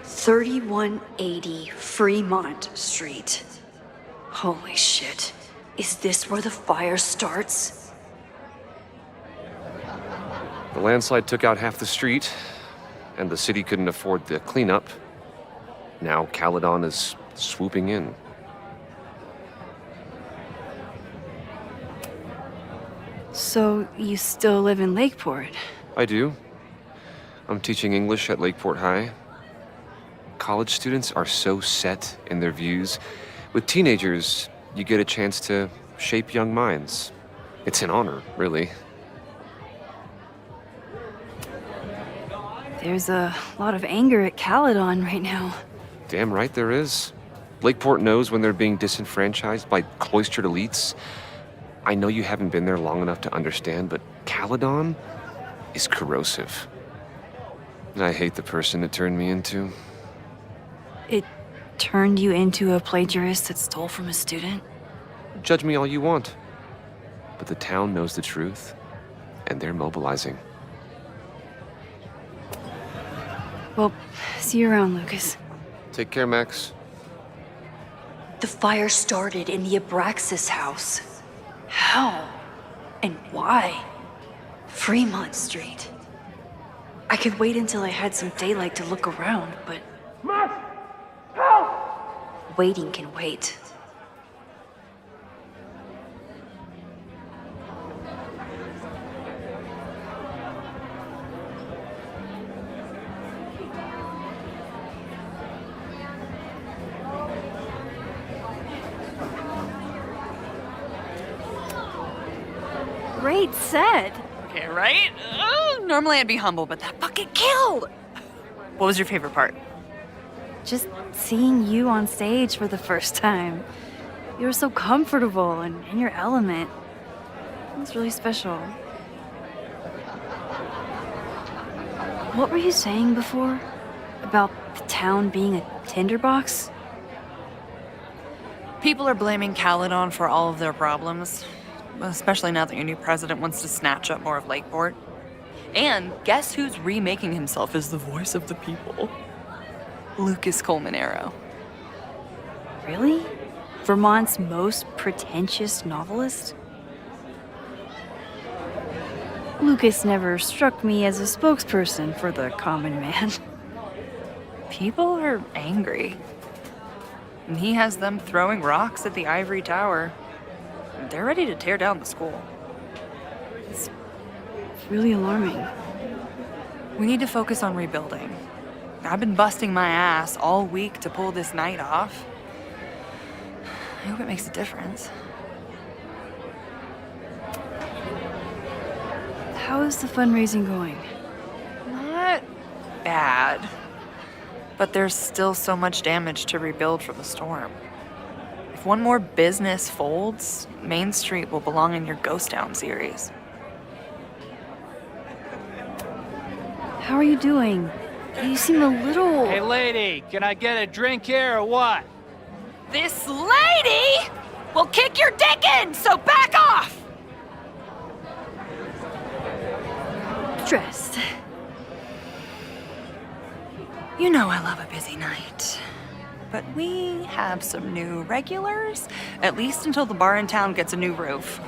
$3180 Fremont Street. Holy shit. Is this where the fire starts? The landslide took out half the street, and the city couldn't afford the cleanup. Now Caledon is swooping in. So, you still live in Lakeport? I do. I'm teaching English at Lakeport High. College students are so set in their views. With teenagers, you get a chance to shape young minds. It's an honor, really. There's a lot of anger at Caledon right now. Damn right there is. Lakeport knows when they're being disenfranchised by cloistered elites. I know you haven't been there long enough to understand, but Caledon is corrosive. And I hate the person it turned me into. It turned you into a plagiarist that stole from a student? Judge me all you want. But the town knows the truth, and they're mobilizing. Well, see you around, Lucas. Take care, Max. The fire started in the Abraxas house. How? And why? Fremont Street. I could wait until I had some daylight to look around, but... Max! Help! Waiting can wait. Great set. Okay, right? Normally I'd be humble, but that fucking killed! What was your favorite part? Just seeing you on stage for the first time. You were so comfortable and in your element. It was really special. What were you saying before? About the town being a tinderbox? People are blaming Caledon for all of their problems. Especially now that your new president wants to snatch up more of Lakeport. And guess who's remaking himself as the voice of the people? Lucas Colmanero. Really? Vermont's most pretentious novelist? Lucas never struck me as a spokesperson for the common man. People are angry. And he has them throwing rocks at the Ivory Tower. They're ready to tear down the school. It's really alarming. We need to focus on rebuilding. I've been busting my ass all week to pull this night off. I hope it makes a difference. How is the fundraising going? Not bad. But there's still so much damage to rebuild from the storm. If one more business folds, Main Street will belong in your Ghost Town series. How are you doing? You seem a little... Hey, lady, can I get a drink here or what? This lady will kick your dick in, so back off! Dressed. You know I love a busy night. But we have some new regulars, at least until the bar in town gets a new roof.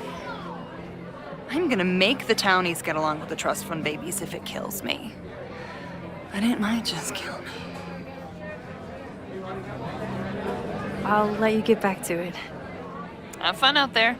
I'm gonna make the townies get along with the trust fund babies if it kills me. But it might just kill me. I'll let you get back to it. Have fun out there.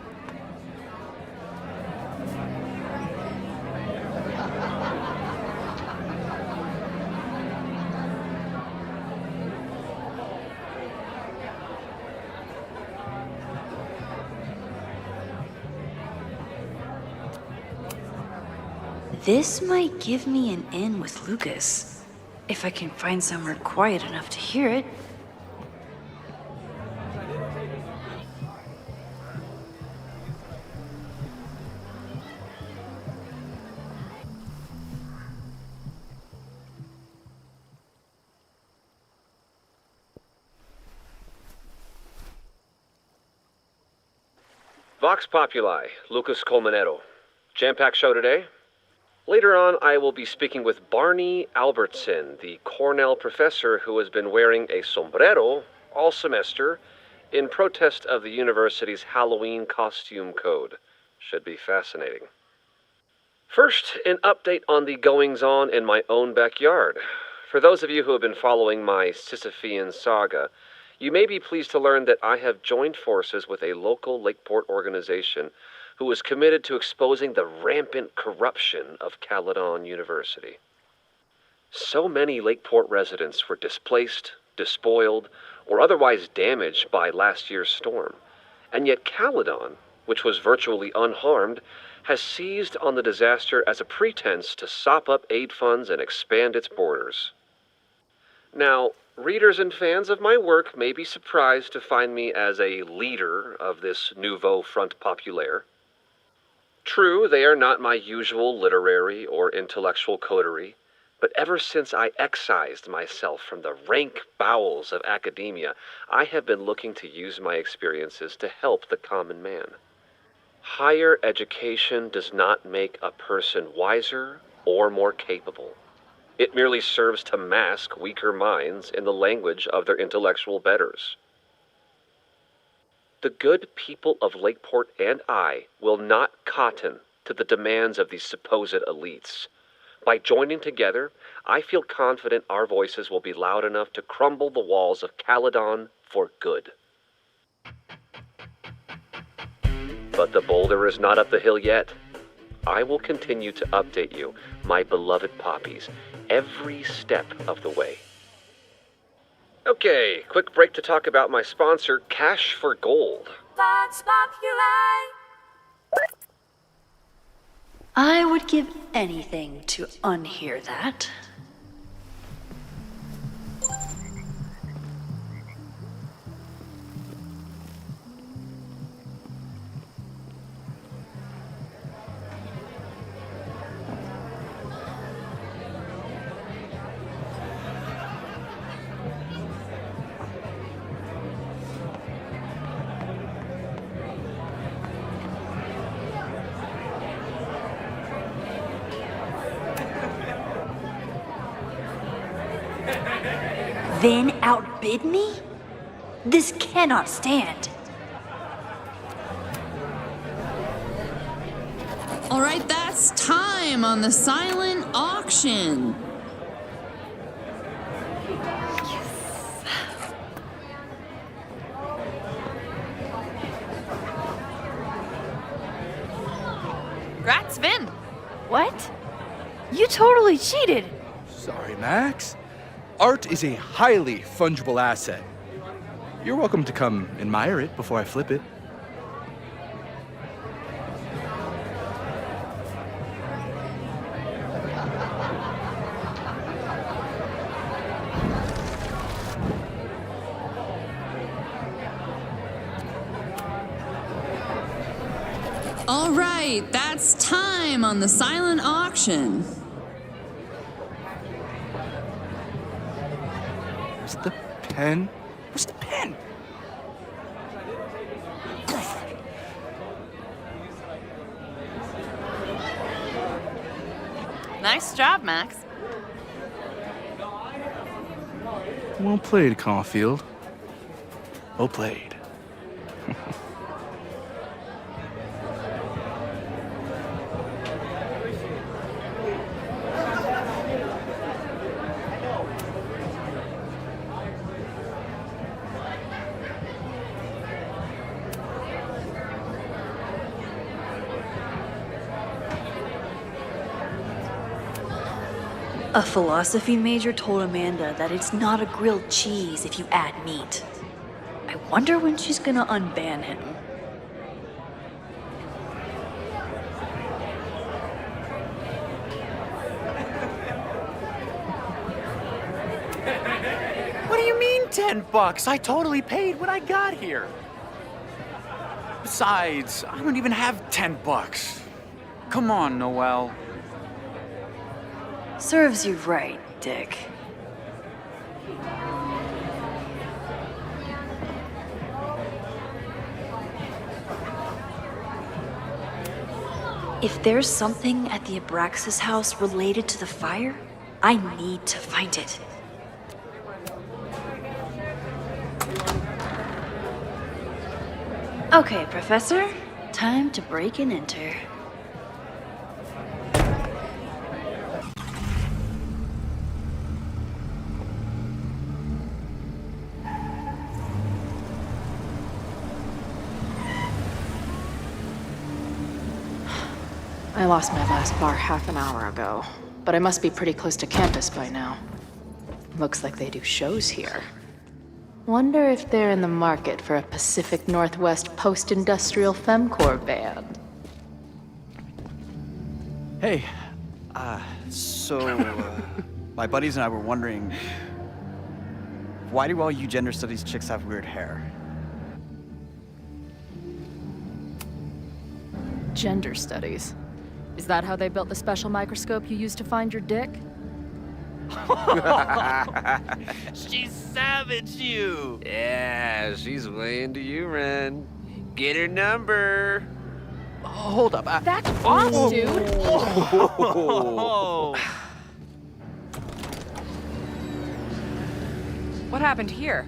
This might give me an in with Lucas, if I can find somewhere quiet enough to hear it. Vox Populi, Lucas Colmenero. Jam-packed show today. Later on, I will be speaking with Barney Albertson, the Cornell professor who has been wearing a sombrero all semester in protest of the university's Halloween costume code. Should be fascinating. First, an update on the goings-on in my own backyard. For those of you who have been following my Sisyphean saga, you may be pleased to learn that I have joined forces with a local Lakeport organization who is committed to exposing the rampant corruption of Caledon University. So many Lakeport residents were displaced, despoiled, or otherwise damaged by last year's storm, and yet Caledon, which was virtually unharmed, has seized on the disaster as a pretense to sop up aid funds and expand its borders. Now, readers and fans of my work may be surprised to find me as a leader of this nouveau front populaire. True, they are not my usual literary or intellectual coterie, but ever since I excised myself from the rank bowels of academia, I have been looking to use my experiences to help the common man. Higher education does not make a person wiser or more capable. It merely serves to mask weaker minds in the language of their intellectual betters. The good people of Lakeport and I will not cotton to the demands of these supposed elites. By joining together, I feel confident our voices will be loud enough to crumble the walls of Caledon for good. But the boulder is not up the hill yet. I will continue to update you, my beloved poppies, every step of the way. Okay, quick break to talk about my sponsor, Cash for Gold. Vox Populi. I would give anything to unhear that. Then outbid me? This cannot stand. All right, that's time on the silent auction. Grats, Vin. What? You totally cheated. Sorry, Max. Art is a highly fungible asset. You're welcome to come admire it before I flip it. All right, that's time on the silent auction. Where's the pen? Where's the pen? Nice job, Max. Well played, Caulfield. Well played. A philosophy major told Amanda that it's not a grilled cheese if you add meat. I wonder when she's gonna unban him. What do you mean $10? I totally paid when I got here. Besides, I don't even have $10. Come on, Noelle. Serves you right, Dick. If there's something at the Abraxas house related to the fire, I need to find it. Okay, Professor. Time to break and enter. I lost my last bar half an hour ago, but I must be pretty close to campus by now. Looks like they do shows here. Wonder if they're in the market for a Pacific Northwest post-industrial femcore band. Hey, my buddies and I were wondering, why do all you gender studies chicks have weird hair? Gender studies. Is that how they built the special microscope you used to find your dick? She savaged you! Yeah, she's way into you, Ren. Get her number. Hold up. That's off, dude! What happened here?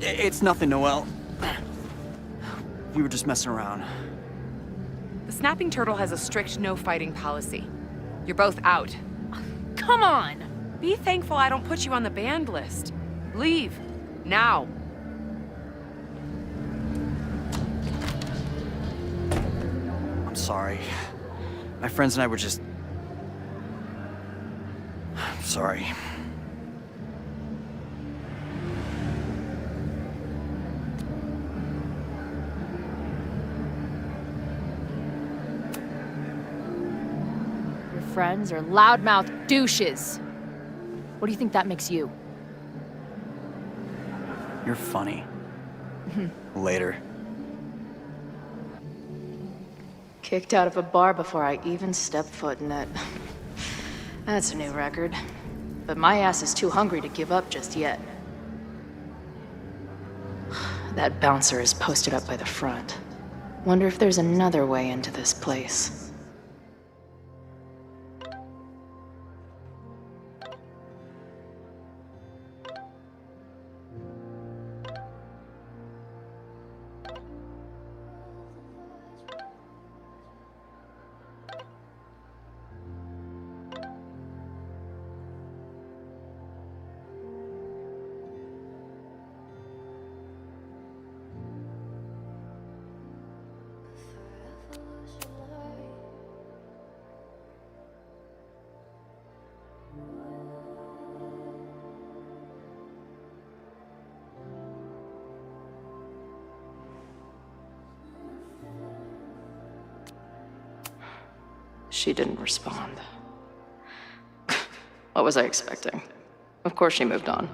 It's nothing, Noelle. We were just messing around. The Snapping Turtle has a strict no-fighting policy. You're both out. Come on! Be thankful I don't put you on the banned list. Leave. Now. I'm sorry. My friends and I were just... I'm sorry. Your friends are loudmouth douches. What do you think that makes you? You're funny. Later. Kicked out of a bar before I even stepped foot in it. That's a new record. But my ass is too hungry to give up just yet. That bouncer is posted up by the front. Wonder if there's another way into this place. She didn't respond. What was I expecting? Of course she moved on.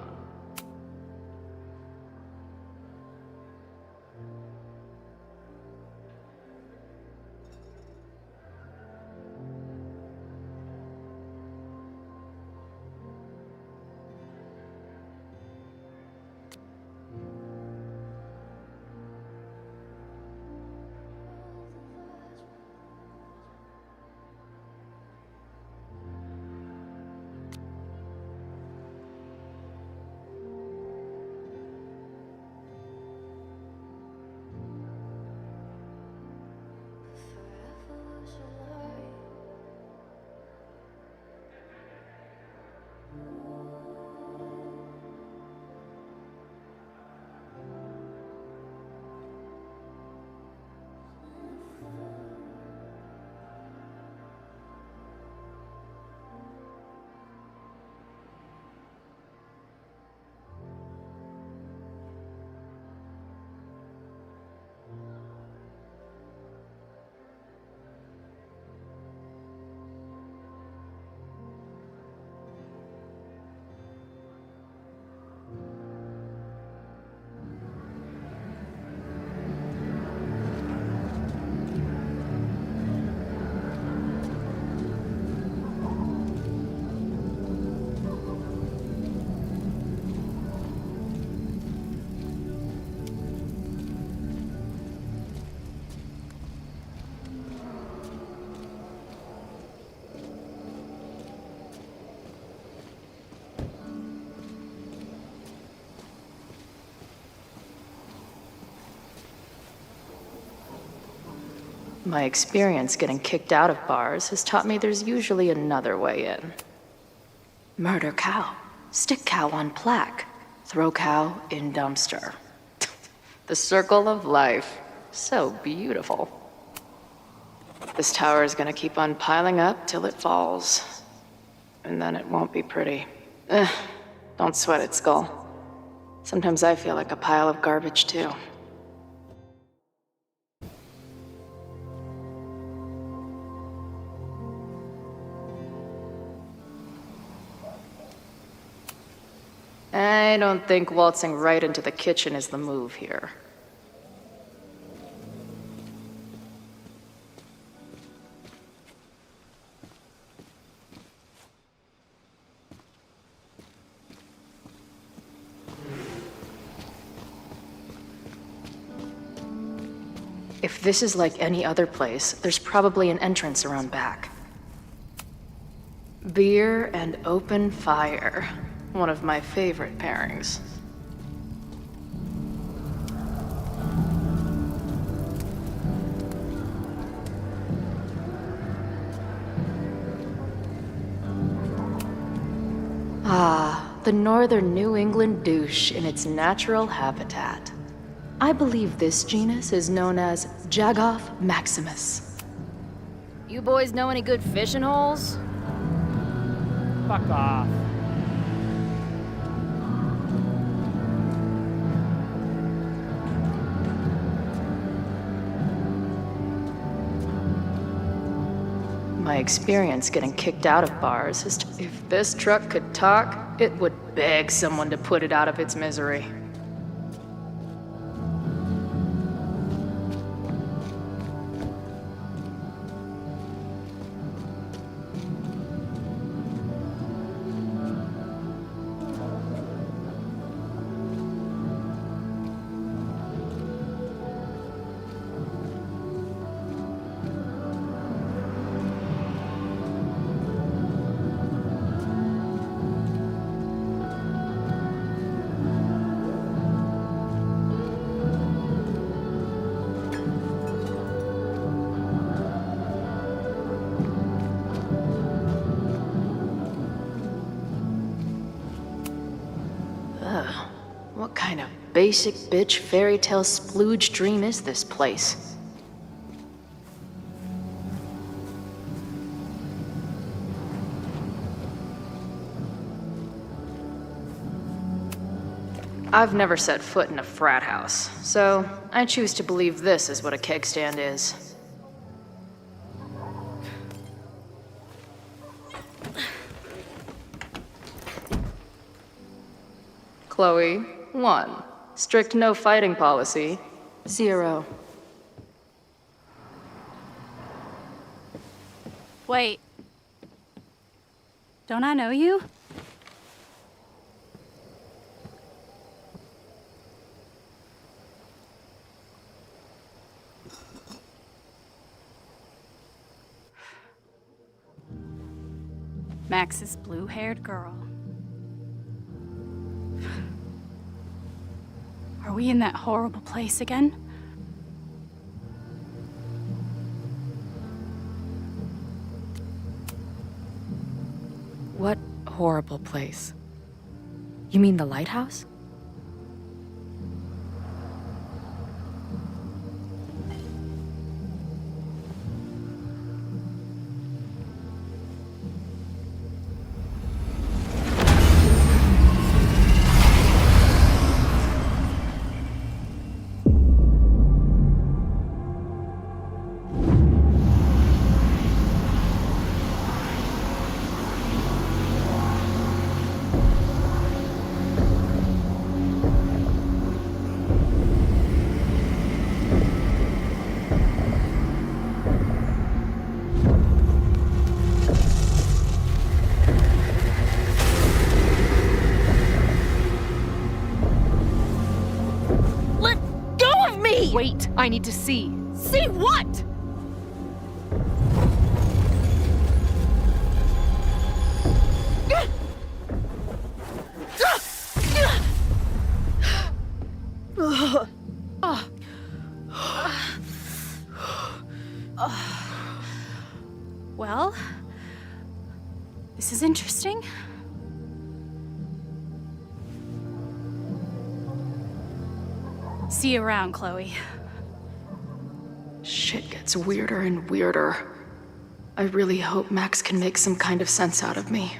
My experience getting kicked out of bars has taught me there's usually another way in. Murder cow. Stick cow on plaque. Throw cow in dumpster. The circle of life. So beautiful. This tower is gonna keep on piling up till it falls. And then it won't be pretty. Don't sweat it, Skull. Sometimes I feel like a pile of garbage, too. I don't think waltzing right into the kitchen is the move here. If this is like any other place, there's probably an entrance around back. Beer and open fire. One of my favorite pairings. Ah, the northern New England douche in its natural habitat. I believe this genus is known as Jagoff maximus. You boys know any good fishing holes? Fuck off. My experience getting kicked out of bars is if this truck could talk, it would beg someone to put it out of its misery. What kind of basic bitch fairy tale splooge dream is this place? I've never set foot in a frat house, so I choose to believe this is what a keg stand is. Chloe, 1. Strict no fighting policy, 0. Wait. Don't I know you? Max's blue-haired girl. Are we in that horrible place again? What horrible place? You mean the lighthouse? Wait, I need to see. See what? Well, this is interesting. See you around, Chloe. Shit gets weirder and weirder. I really hope Max can make some kind of sense out of me.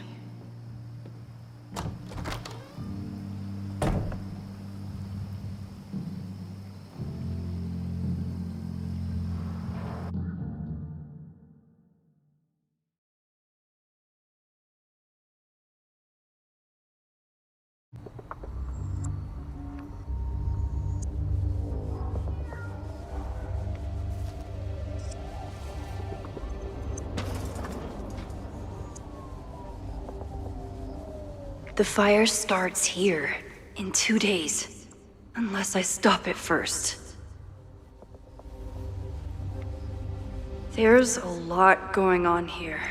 The fire starts here in 2 days, unless I stop it first. There's a lot going on here.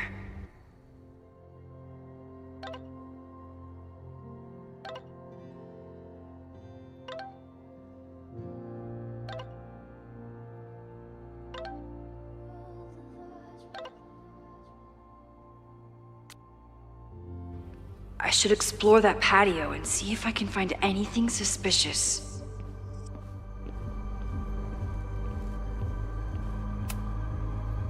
I should explore that patio and see if I can find anything suspicious.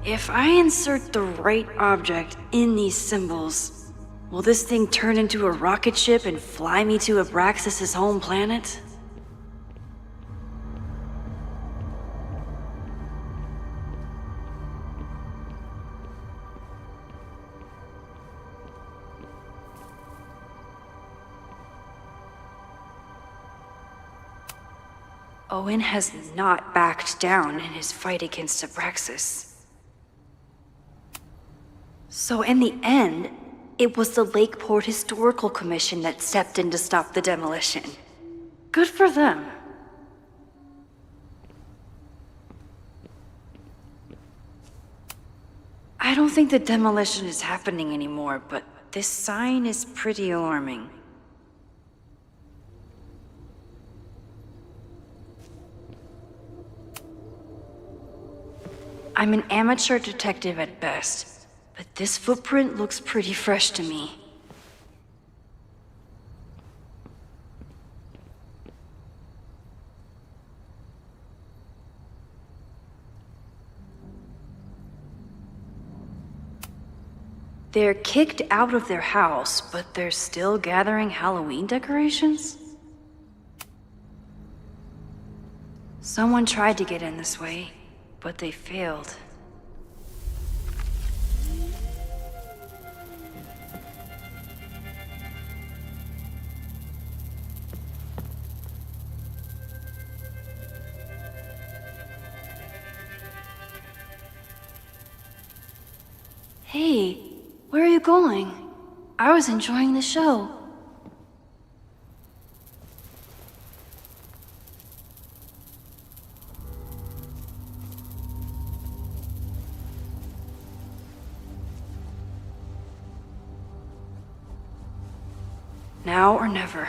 If I insert the right object in these symbols, will this thing turn into a rocket ship and fly me to Abraxas' home planet? Owen has not backed down in his fight against Abraxas. So in the end, it was the Lakeport Historical Commission that stepped in to stop the demolition. Good for them. I don't think the demolition is happening anymore, but this sign is pretty alarming. I'm an amateur detective at best, but this footprint looks pretty fresh to me. They're kicked out of their house, but they're still gathering Halloween decorations? Someone tried to get in this way, but they failed. Hey, where are you going? I was enjoying the show. Now or never.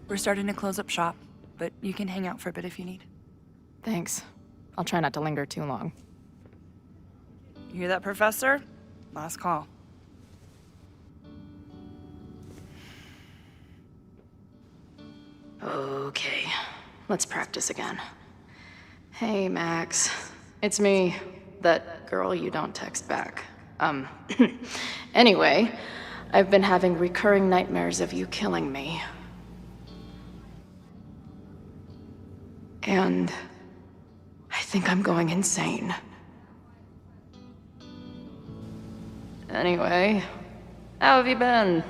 We're starting to close up shop, but you can hang out for a bit if you need. Thanks. I'll try not to linger too long. You hear that, Professor? Last call. Okay, let's practice again. Hey, Max. It's me. That girl you don't text back. Anyway, I've been having recurring nightmares of you killing me. And I think I'm going insane. Anyway, how have you been?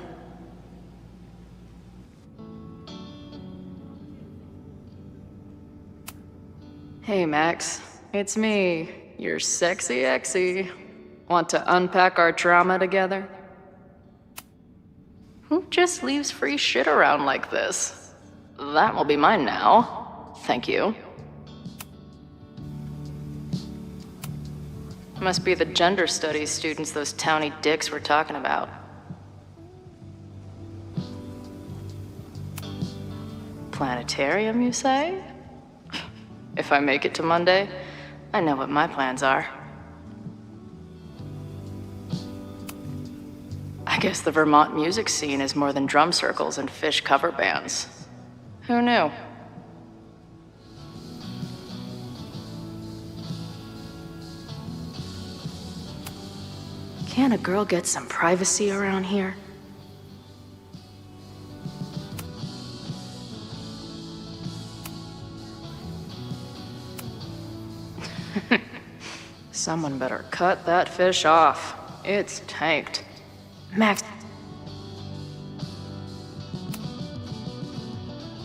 Hey, Max. It's me, your sexy exy. Want to unpack our trauma together? Who just leaves free shit around like this? That will be mine now. Thank you. Must be the gender studies students those towny dicks were talking about. Planetarium, you say? If I make it to Monday, I know what my plans are. I guess the Vermont music scene is more than drum circles and fish cover bands. Who knew? Can a girl get some privacy around here? Someone better cut that fish off. It's tanked. Max.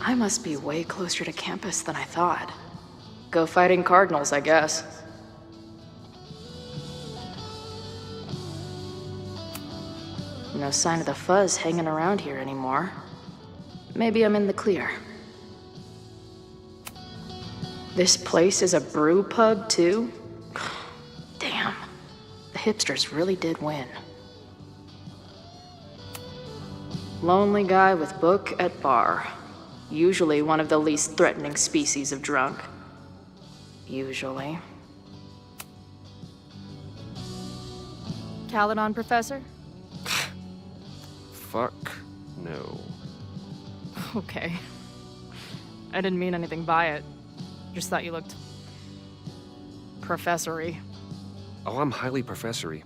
I must be way closer to campus than I thought. Go fighting cardinals, I guess. No sign of the fuzz hanging around here anymore. Maybe I'm in the clear. This place is a brew pub, too? Damn. The hipsters really did win. Lonely guy with book at bar. Usually one of the least threatening species of drunk. Usually. Caledon, Professor? Fuck no. Okay. I didn't mean anything by it. Just thought you looked... professory. Oh, I'm highly professory.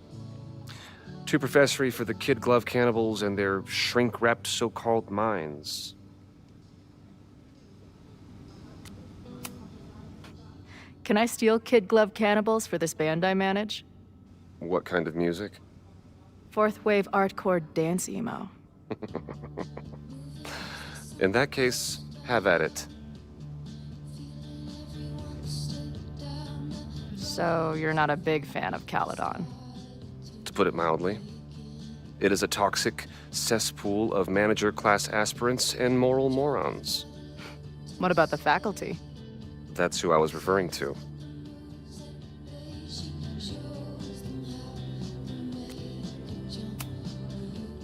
Too professory for the kid glove cannibals and their shrink-wrapped so-called minds. Can I steal kid glove cannibals for this band I manage? What kind of music? Fourth wave artcore dance emo. In that case, have at it. So you're not a big fan of Caledon? To put it mildly. It is a toxic cesspool of manager-class aspirants and moral morons. What about the faculty? That's who I was referring to.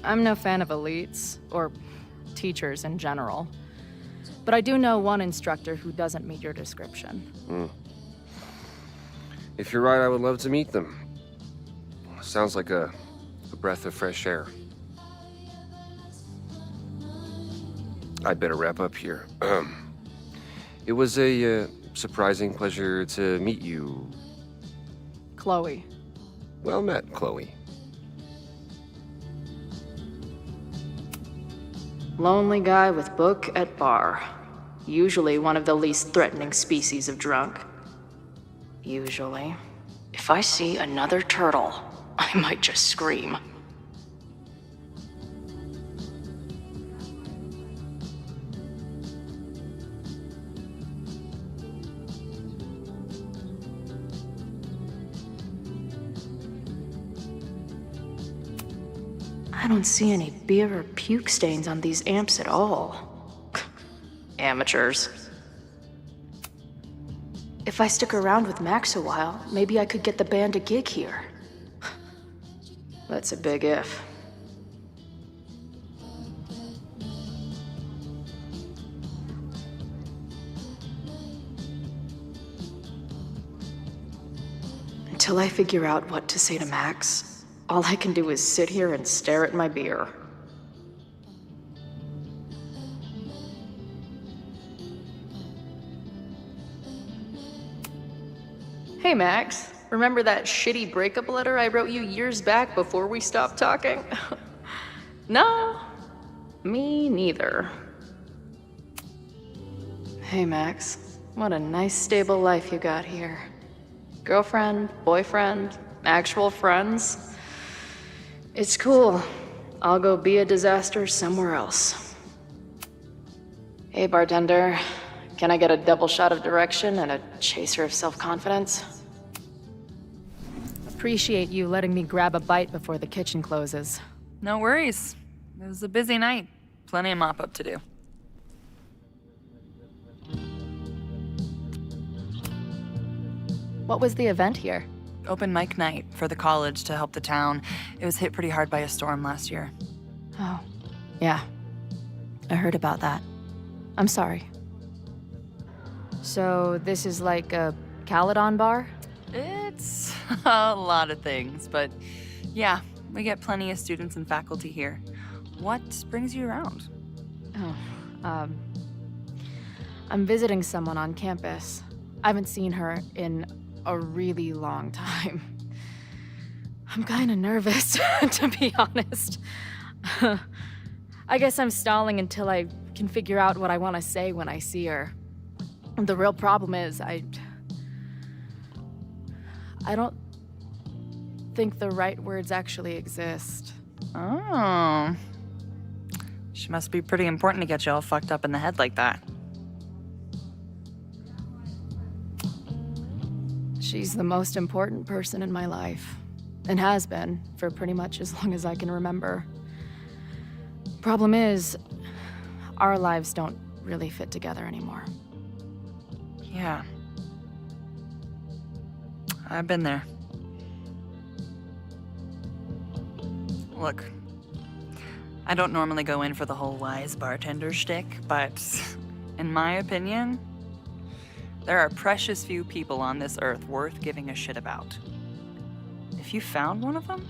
I'm no fan of elites, or teachers in general. But I do know one instructor who doesn't meet your description. If you're right, I would love to meet them. Sounds like a breath of fresh air. I'd better wrap up here. It was a surprising pleasure to meet you. Chloe. Well met, Chloe. Lonely guy with book at bar. Usually one of the least threatening species of drunk. Usually. If I see another turtle, I might just scream. I don't see any beer or puke stains on these amps at all. Amateurs. If I stick around with Max a while, maybe I could get the band a gig here. That's a big if. Until I figure out what to say to Max, all I can do is sit here and stare at my beer. Hey, Max. Remember that shitty breakup letter I wrote you years back before we stopped talking? No, me neither. Hey, Max. What a nice, stable life you got here. Girlfriend, boyfriend, actual friends. It's cool. I'll go be a disaster somewhere else. Hey, bartender. Can I get a double shot of direction and a chaser of self-confidence? Appreciate you letting me grab a bite before the kitchen closes. No worries. It was a busy night. Plenty of mop-up to do. What was the event here? Open mic night for the college to help the town. It was hit pretty hard by a storm last year. Oh, yeah. I heard about that. I'm sorry. So, this is like a Caledon bar? It's a lot of things, but yeah, we get plenty of students and faculty here. What brings you around? Oh, I'm visiting someone on campus. I haven't seen her in a really long time. I'm kinda nervous, to be honest. I guess I'm stalling until I can figure out what I want to say when I see her. The real problem is, I don't think the right words actually exist. Oh. She must be pretty important to get you all fucked up in the head like that. She's the most important person in my life, and has been for pretty much as long as I can remember. Problem is, our lives don't really fit together anymore. Yeah. I've been there. Look, I don't normally go in for the whole wise bartender shtick, but in my opinion, there are precious few people on this earth worth giving a shit about. If you found one of them,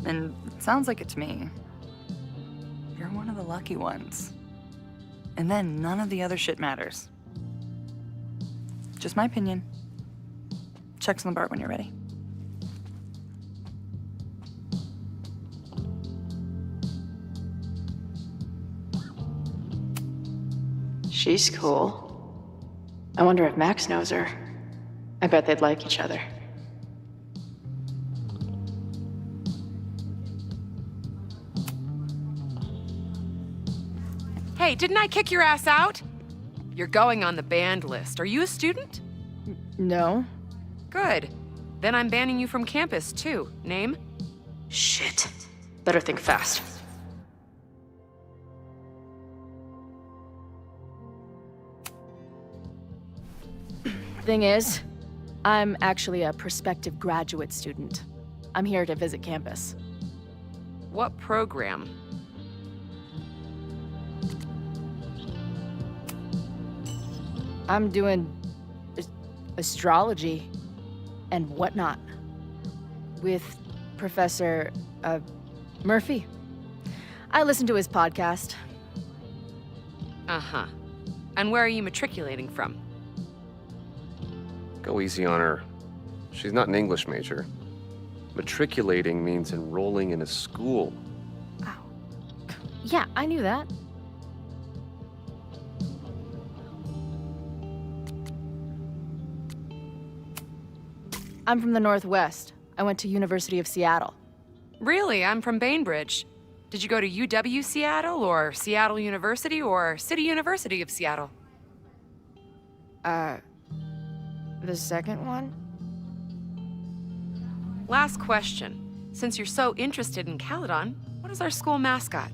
and it sounds like it to me, you're one of the lucky ones. And then none of the other shit matters. Just my opinion. Check's on the bar when you're ready. She's cool. I wonder if Max knows her. I bet they'd like each other. Hey, didn't I kick your ass out? You're going on the banned list. Are you a student? No. Good. Then I'm banning you from campus, too. Name? Shit. Better think fast. Thing is, I'm actually a prospective graduate student. I'm here to visit campus. What program? I'm doing astrology and whatnot with Professor Murphy. I listen to his podcast. Uh-huh. And where are you matriculating from? Go easy on her. She's not an English major. Matriculating means enrolling in a school. Yeah, I knew that. I'm from the Northwest. I went to University of Seattle. Really? I'm from Bainbridge. Did you go to UW Seattle, or Seattle University, or City University of Seattle? The second one? Last question. Since you're so interested in Caledon, what is our school mascot?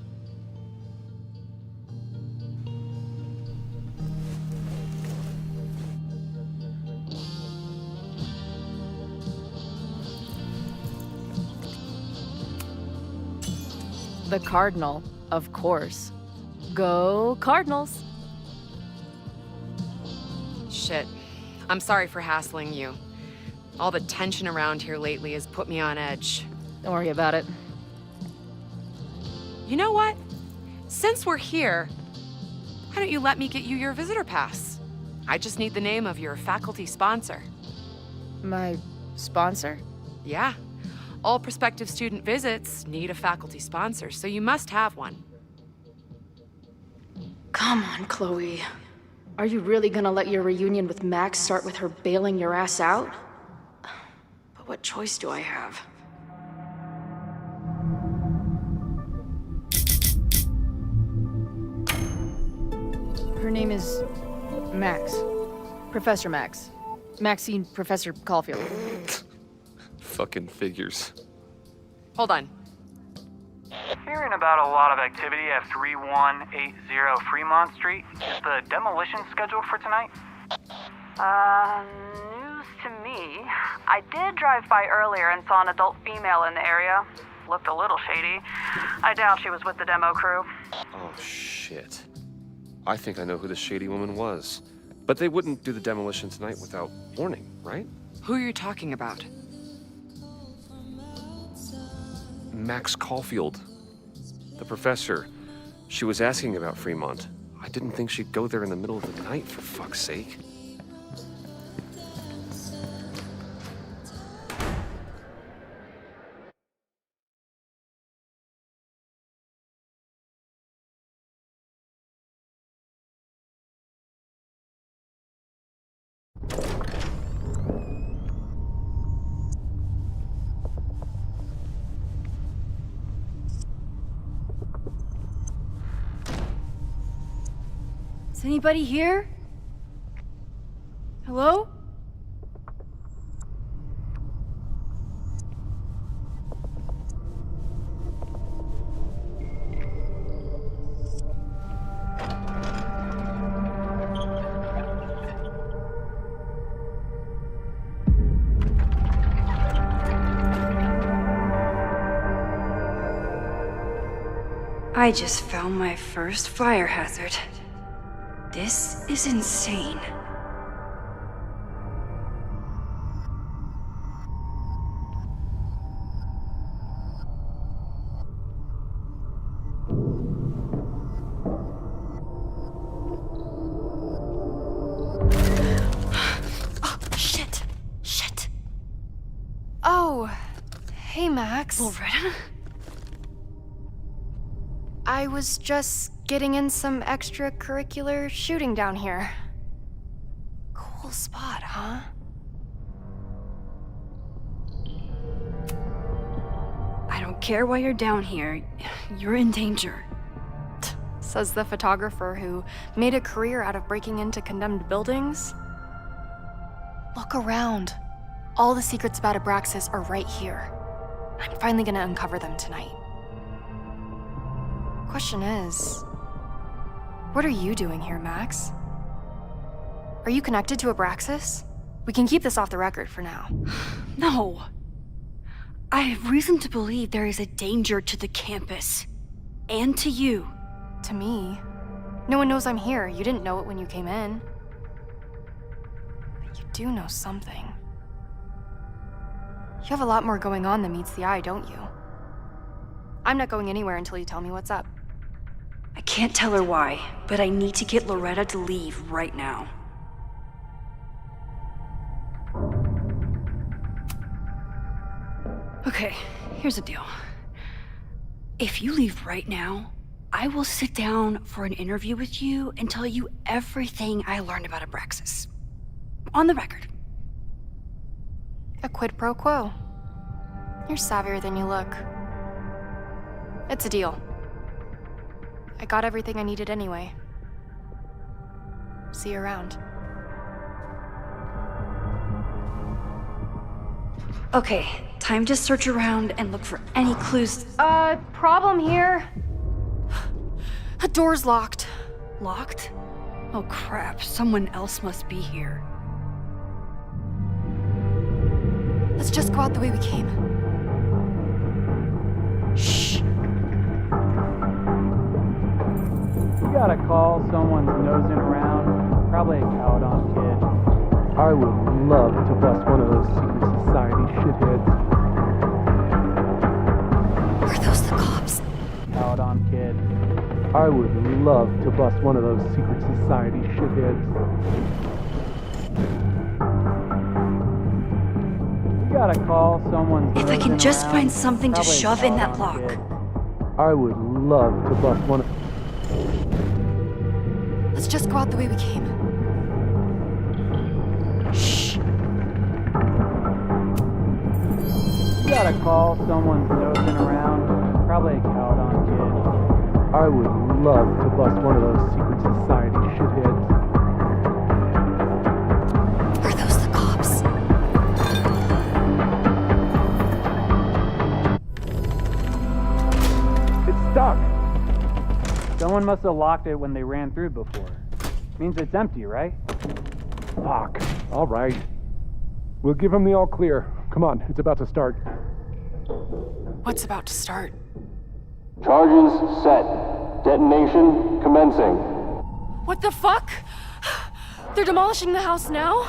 The Cardinal, of course. Go Cardinals! Shit. I'm sorry for hassling you. All the tension around here lately has put me on edge. Don't worry about it. You know what? Since we're here, why don't you let me get you your visitor pass? I just need the name of your faculty sponsor. My sponsor? Yeah. All prospective student visits need a faculty sponsor, so you must have one. Come on, Chloe. Are you really gonna let your reunion with Max start with her bailing your ass out? But what choice do I have? Her name is Max. Professor Max. Maxine Professor Caulfield. Fucking figures. Hold on. hearing about a lot of activity at 3180 Fremont Street. Is the demolition scheduled for tonight? News to me. I did drive by earlier and saw an adult female in the area. Looked a little shady. I doubt she was with the demo crew. Oh, shit. I think I know who the shady woman was. But they wouldn't do the demolition tonight without warning, right? Who are you talking about? Max Caulfield. The professor. She was asking about Fremont. I didn't think she'd go there in the middle of the night, for fuck's sake. Is anybody here? Hello? I just found my first fire hazard. This is insane. Oh, shit. Shit. Oh, hey, Max. Loretta? I was just getting in some extracurricular shooting down here. Cool spot, huh? I don't care why you're down here. You're in danger. Says the photographer who made a career out of breaking into condemned buildings. Look around. All the secrets about Abraxas are right here. I'm finally gonna uncover them tonight. Question is, what are you doing here, Max? Are you connected to Abraxas? We can keep this off the record for now. No. I have reason to believe there is a danger to the campus. And to you. To me? No one knows I'm here. You didn't know it when you came in. But you do know something. You have a lot more going on than meets the eye, don't you? I'm not going anywhere until you tell me what's up. I can't tell her why, but I need to get Loretta to leave right now. Okay, here's the deal. If you leave right now, I will sit down for an interview with you and tell you everything I learned about Abraxas. On the record. A quid pro quo. You're savvier than you look. It's a deal. I got everything I needed anyway. See you around. Okay, time to search around and look for any clues. Problem here. A door's locked. Locked? Oh crap, someone else must be here. Let's just go out the way we came. Shh. You gotta call someone's nosing around. Probably a Caledon kid. I would love to bust one of those secret society shitheads. Are those the cops? Caledon kid. I would love to bust one of those secret society shitheads. You gotta call someone's If I can nosing just around. find something to Probably a shove in that Caledon lock. kid. I would love to bust one of... Let's just go out the way we came. Shh. You gotta call someone's nosing around. Probably a Caledon kid. I would love to bust one of those secret society shitheads. Are those the cops? It's stuck. Someone must have locked it when they ran through before. Means it's empty, right? Fuck. All right. We'll give him the all clear. Come on, it's about to start. What's about to start? Charges set. Detonation commencing. What the fuck? They're demolishing the house now?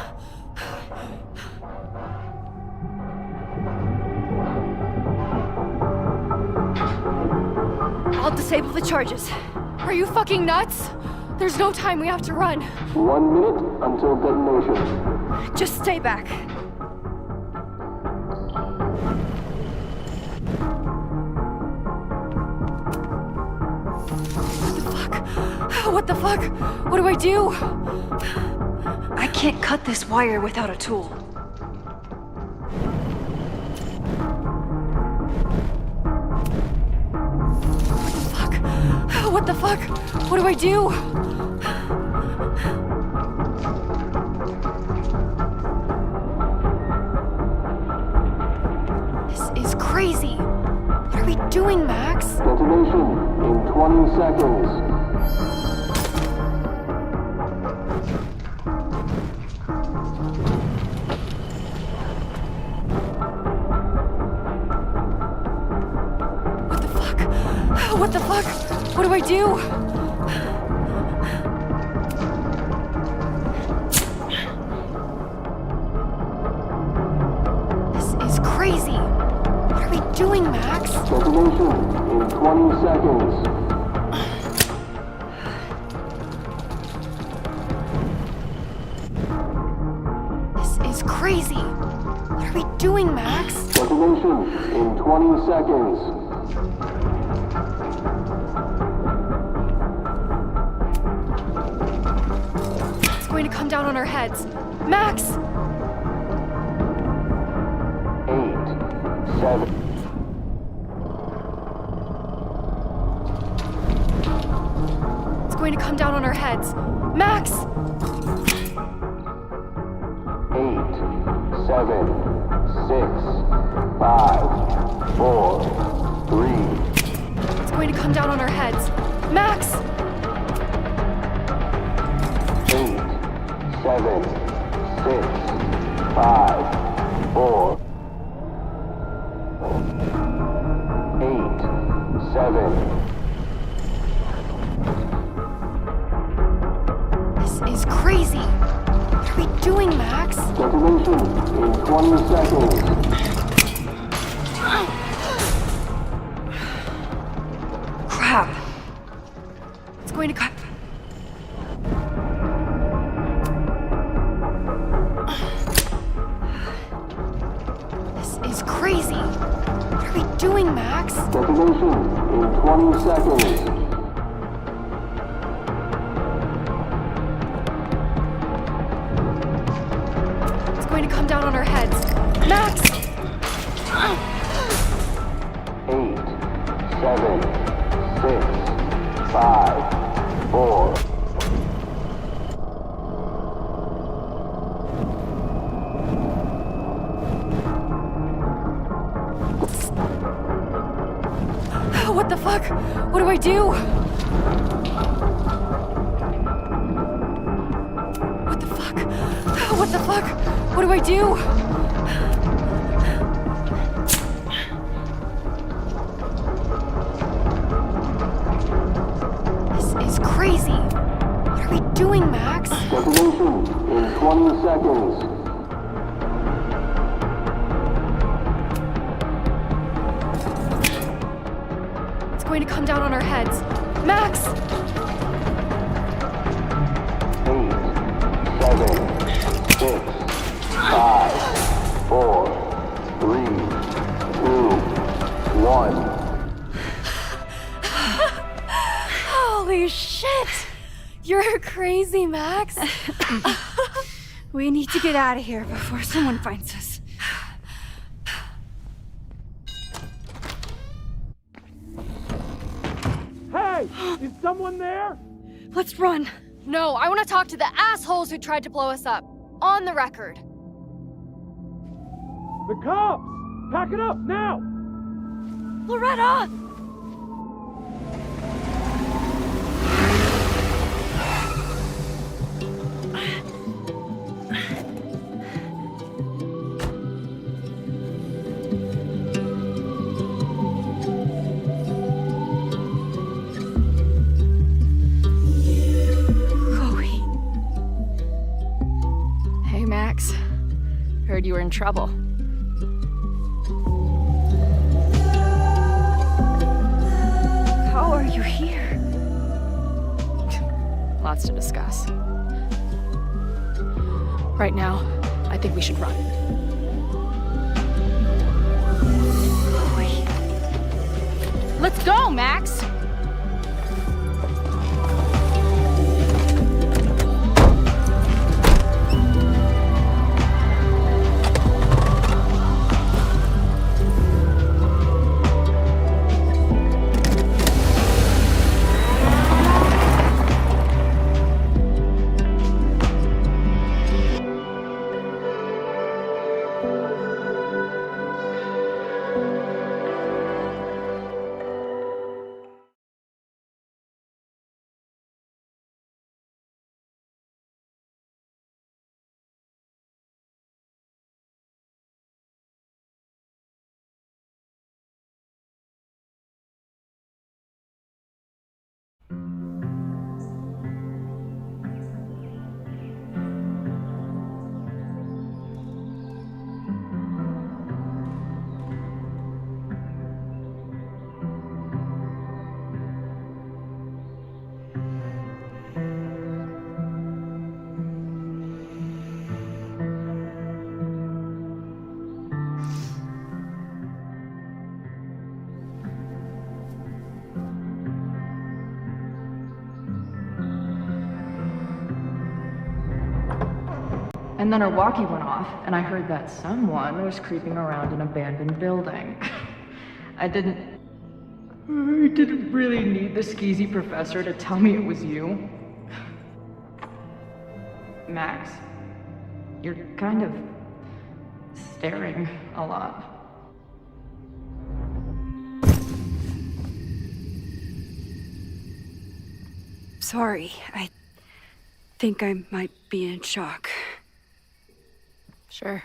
I'll disable the charges. Are you fucking nuts? There's no time, we have to run. 1 minute until detonation. Just stay back. What the fuck? What do I do? I can't cut this wire without a tool. What the fuck? What do I do? This is crazy. What are we doing, Max? Detonation in 20 seconds. What the fuck? What do I do? This is crazy. What are we doing, Max? Detonation in 20 seconds. This is crazy. What are we doing, Max? Detonation in 20 seconds. Going to come down on our heads. Max! 8, 7. It's going to come down on our heads. Max! 8, 7, 6, 5, 4, 3. It's going to come down on our heads. Max! 7, 6, 5, 4, 8, 7. This is crazy. What are we doing, Max? Detonation in 20 seconds. Crap. It's going to come. Crazy. What are we doing, Max? Detonation in 20 seconds. It's going to come down on our heads. Max! 8, 7, 6, 5, 4. What the fuck? What do I do? What the fuck? What the fuck? What do I do? This is crazy. What are we doing, Max? Detonation in 20 seconds. Going to come down on our heads. Max! 8, 7, 6, 5, 4, 3, 2, 1. Holy shit! You're crazy, Max. We need to get out of here before someone finds us. Hey! Is someone there? Let's run. No, I want to talk to the assholes who tried to blow us up. On the record. The cops! Pack it up, now! Loretta! you were in trouble. How are you here? Lots to discuss. Right now, I think we should run. Let's go, Max! And then our walkie went off, and I heard that someone was creeping around an abandoned building. I didn't really need the skeezy professor to tell me it was you. Max, you're kind of staring a lot. Sorry, I think I might be in shock. Sure.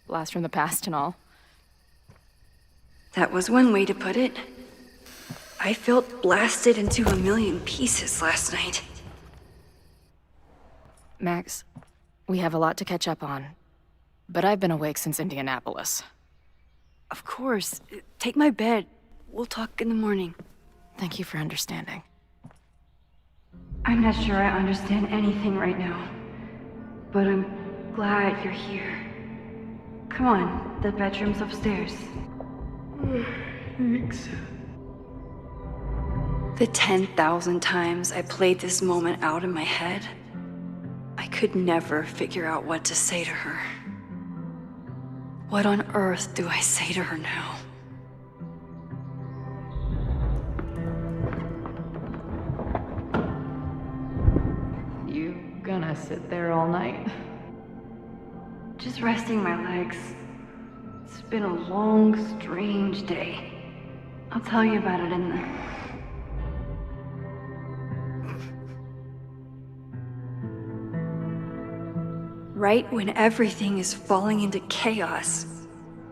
Blast from the past and all. That was one way to put it. I felt blasted into a million pieces last night. Max, we have a lot to catch up on, but I've been awake since Indianapolis. Of course. Take my bed. We'll talk in the morning. Thank you for understanding. I'm not sure I understand anything right now, but I'm glad you're here. Come on, the bedroom's upstairs. Thanks. The 10,000 times I played this moment out in my head, I could never figure out what to say to her. What on earth do I say to her now? You gonna sit there all night? Just resting my legs. It's been a long, strange day. I'll tell you about it in the... Right when everything is falling into chaos,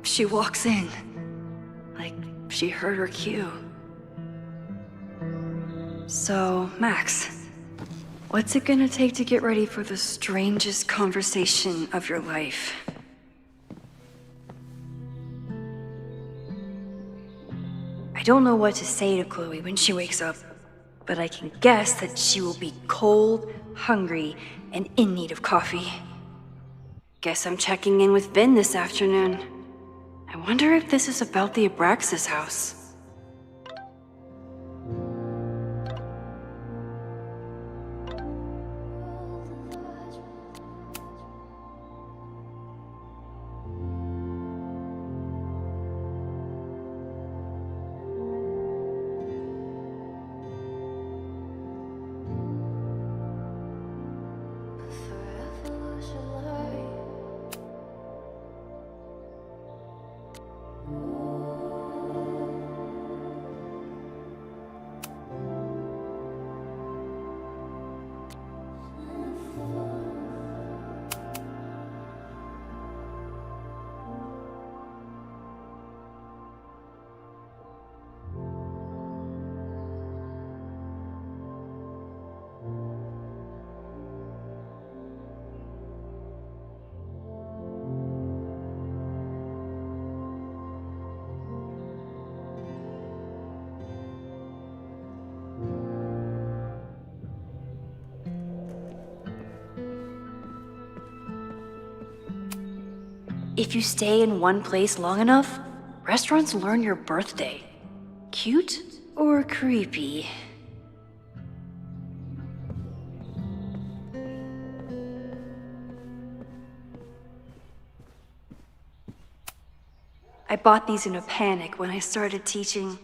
she walks in. Like she heard her cue. So, Max, what's it gonna take to get ready for the strangest conversation of your life? I don't know what to say to Chloe when she wakes up, but I can guess that she will be cold, hungry, and in need of coffee. Guess I'm checking in with Vin this afternoon. I wonder if this is about the Abraxas house. If you stay in one place long enough, restaurants learn your birthday. Cute or creepy? I bought these in a panic when I started teaching.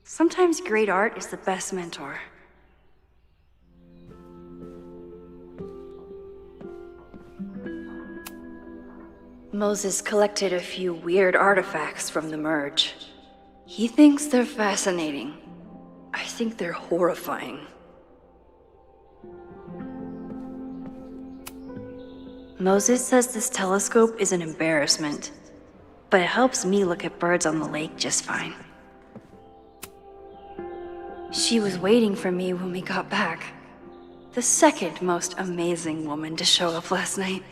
Sometimes great art is the best mentor. Moses collected a few weird artifacts from the merge. He thinks they're fascinating. I think they're horrifying. Moses says this telescope is an embarrassment, but it helps me look at birds on the lake just fine. She was waiting for me when we got back. The second most amazing woman to show up last night.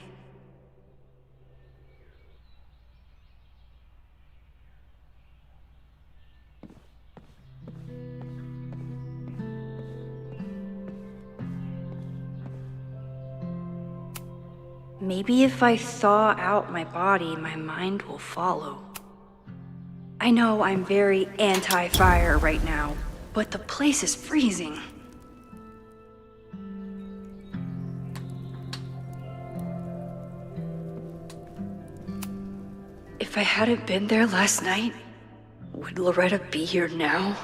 Maybe if I thaw out my body, my mind will follow. I know I'm very anti-fire right now, but the place is freezing. If I hadn't been there last night, would Loretta be here now?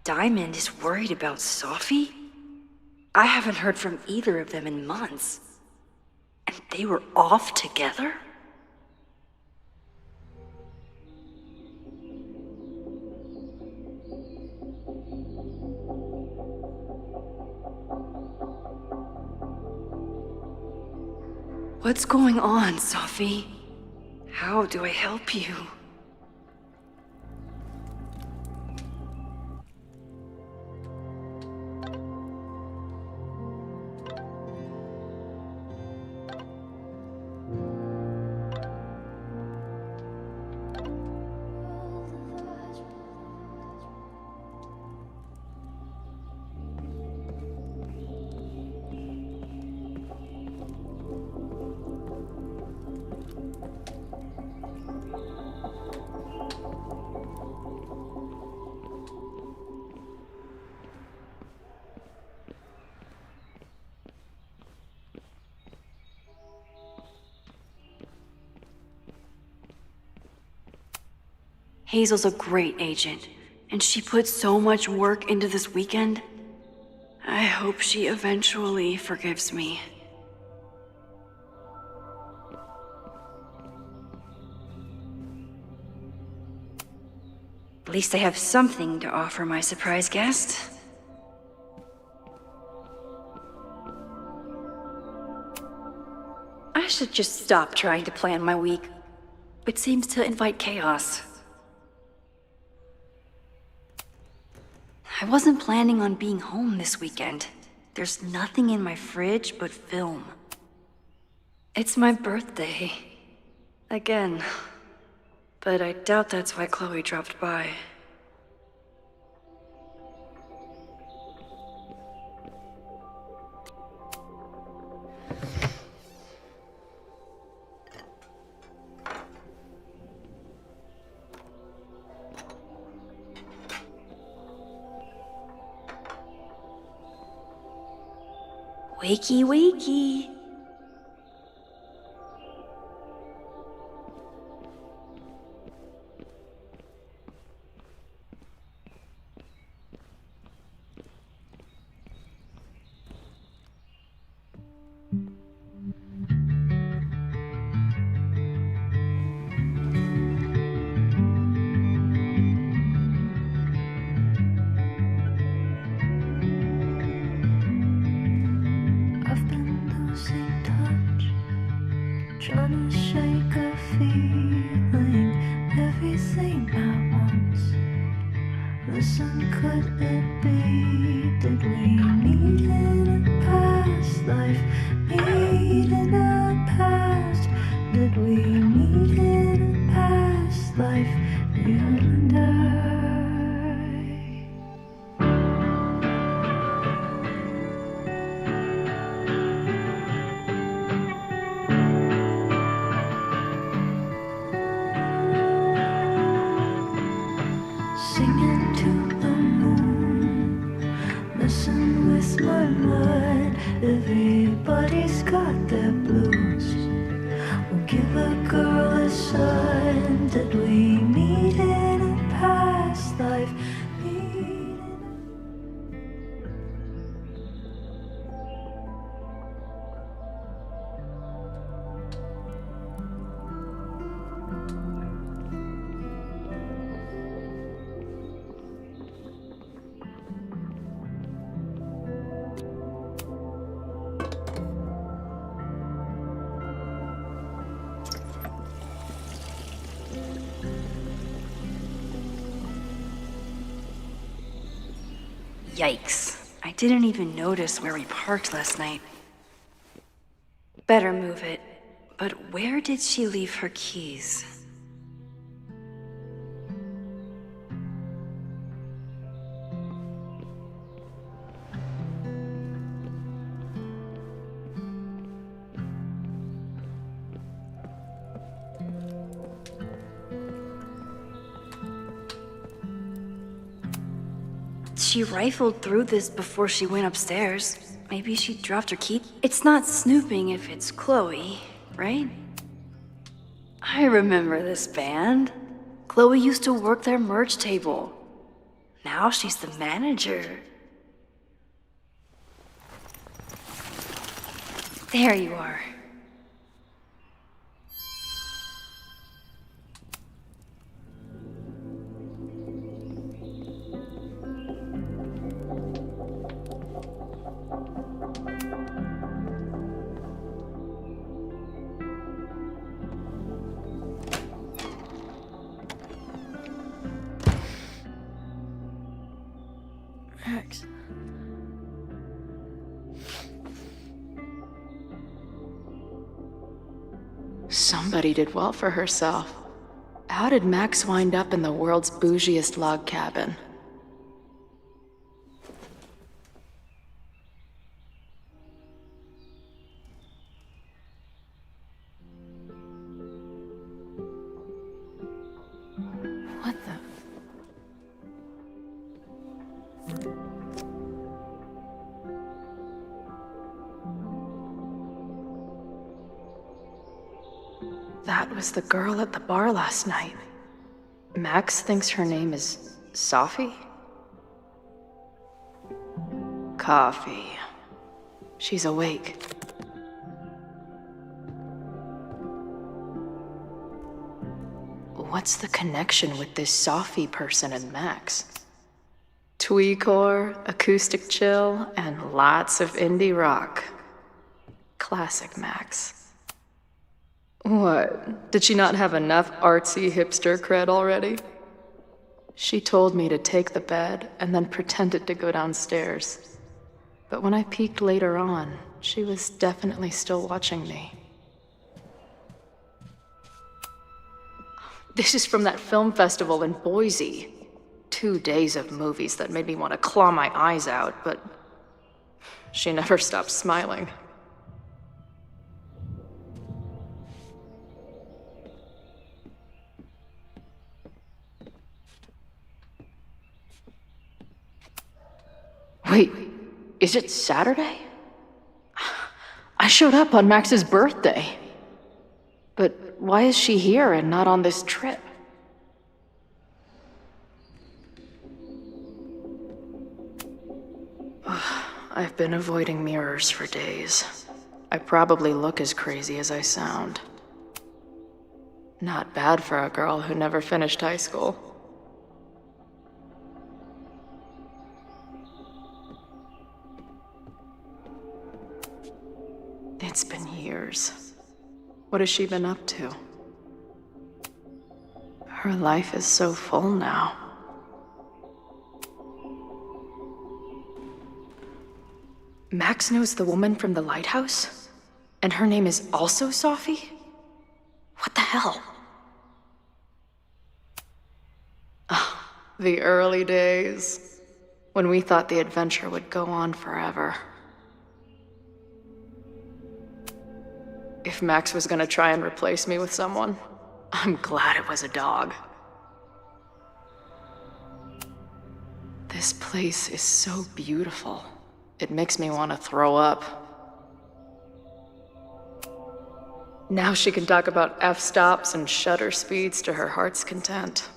Diamond is worried about Sophie? I haven't heard from either of them in months. And they were off together? What's going on, Sophie? How do I help you? Hazel's a great agent, and she put so much work into this weekend. I hope she eventually forgives me. At least I have something to offer my surprise guest. I should just stop trying to plan my week. It seems to invite chaos. I wasn't planning on being home this weekend. There's nothing in my fridge but film. It's my birthday. Again. But I doubt that's why Chloe dropped by. Wakey, wakey. Trying to shake a feeling, everything at once. Listen, could it be? Did we meet in a past life? Meet in a past? Did we meet in a past life? You and I. Give a girl a sign. Did we meet in a past life? Yikes. I didn't even notice where we parked last night. Better move it. But where did she leave her keys? She rifled through this before she went upstairs. Maybe she dropped her key. It's not snooping if it's Chloe, right? I remember this band. Chloe used to work their merch table. Now she's the manager. There you are. Max. Somebody did well for herself. How did Max wind up in the world's bougiest log cabin? What the? That was the girl at the bar last night. Max thinks her name is Sophie? Coffee. She's awake. What's the connection with this Sophie person and Max? Tweecore, acoustic chill, and lots of indie rock. Classic Max. What? Did she not have enough artsy hipster cred already? She told me to take the bed and then pretended to go downstairs. But when I peeked later on, she was definitely still watching me. This is from that film festival in Boise. 2 days of movies that made me want to claw my eyes out, but she never stopped smiling. Wait, is it Saturday? I showed up on Max's birthday. But why is she here and not on this trip? I've been avoiding mirrors for days. I probably look as crazy as I sound. Not bad for a girl who never finished high school. It's been years. What has she been up to? Her life is so full now. Max knows the woman from the lighthouse? And her name is also Sophie? What the hell? The early days, when we thought the adventure would go on forever. If Max was gonna try and replace me with someone, I'm glad it was a dog. This place is so beautiful. It makes me want to throw up. Now she can talk about f-stops and shutter speeds to her heart's content.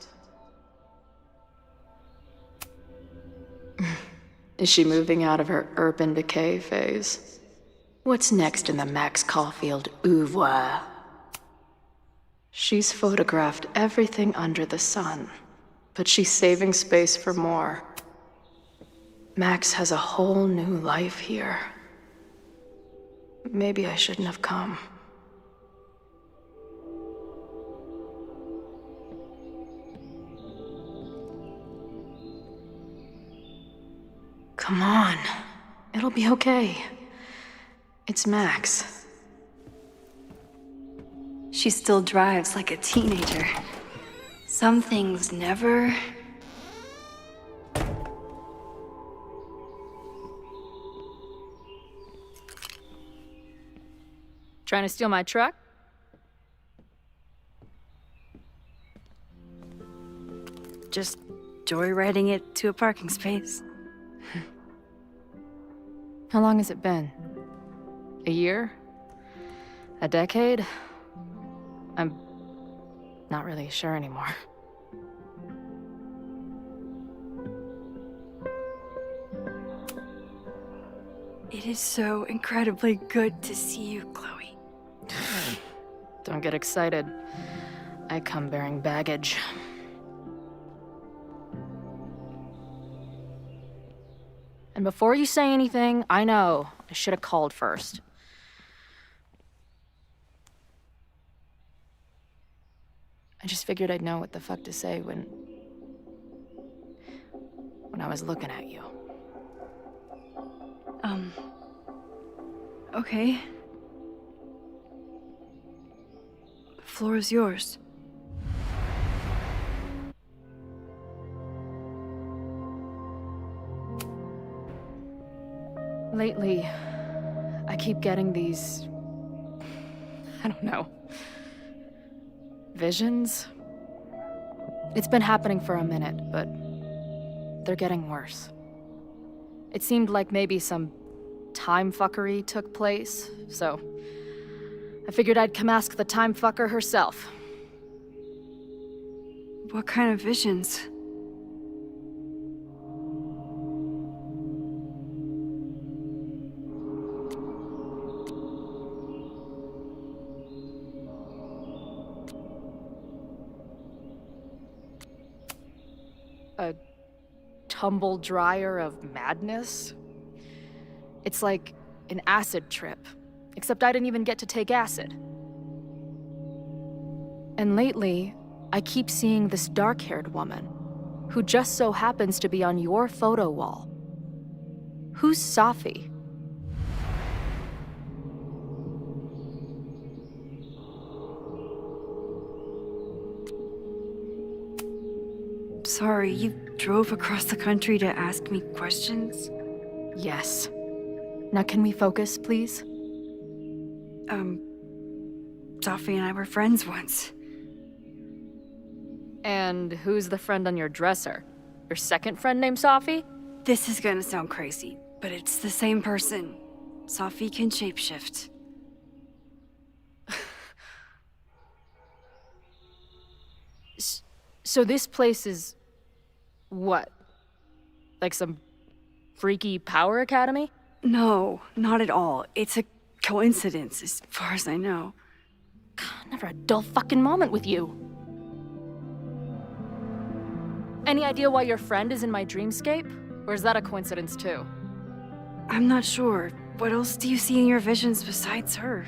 Is she moving out of her urban decay phase? What's next in the Max Caulfield oeuvre? She's photographed everything under the sun, but she's saving space for more. Max has a whole new life here. Maybe I shouldn't have come. Come on. It'll be okay. It's Max. She still drives like a teenager. Some things never... Trying to steal my truck? Just joyriding it to a parking space. How long has it been? A year? A decade? I'm not really sure anymore. It is so incredibly good to see you, Chloe. Don't get excited. I come bearing baggage. And before you say anything, I know I should have called first. I just figured I'd know what the fuck to say when I was looking at you. Okay. The floor is yours. Lately, I keep getting these... I don't know. Visions? It's been happening for a minute, but they're getting worse. It seemed like maybe some time fuckery took place, so I figured I'd come ask the time fucker herself. What kind of visions? A tumble dryer of madness? It's like an acid trip, except I didn't even get to take acid. And lately, I keep seeing this dark-haired woman, who just so happens to be on your photo wall. Who's Safi? Sorry, you drove across the country to ask me questions? Yes. Now can we focus, please? Safi and I were friends once. And who's the friend on your dresser? Your second friend named Safi? This is gonna sound crazy, but it's the same person. Safi can shapeshift. So this place is... what? Like some freaky power academy? No, not at all. It's a coincidence, as far as I know. Never a dull fucking moment with you. Any idea why your friend is in my dreamscape? Or is that a coincidence too? I'm not sure. What else do you see in your visions besides her?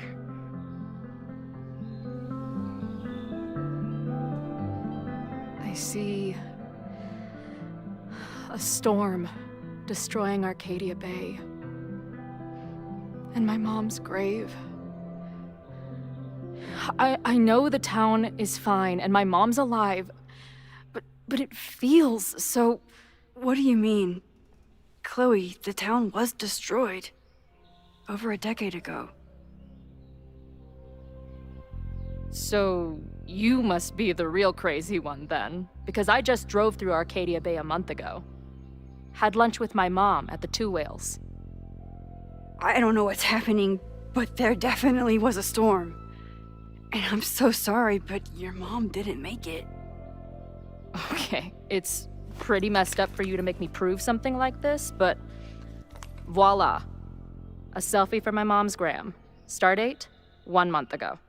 I see... a storm destroying Arcadia Bay. And my mom's grave. I know the town is fine and my mom's alive, but it feels so... What do you mean? Chloe, the town was destroyed. Over a decade ago. So, you must be the real crazy one then, because I just drove through Arcadia Bay a month ago. Had lunch with my mom at the Two Whales. I don't know what's happening, but there definitely was a storm. And I'm so sorry, but your mom didn't make it. Okay, it's pretty messed up for you to make me prove something like this, but voila. A selfie from my mom's gram. Stardate, 1 month ago.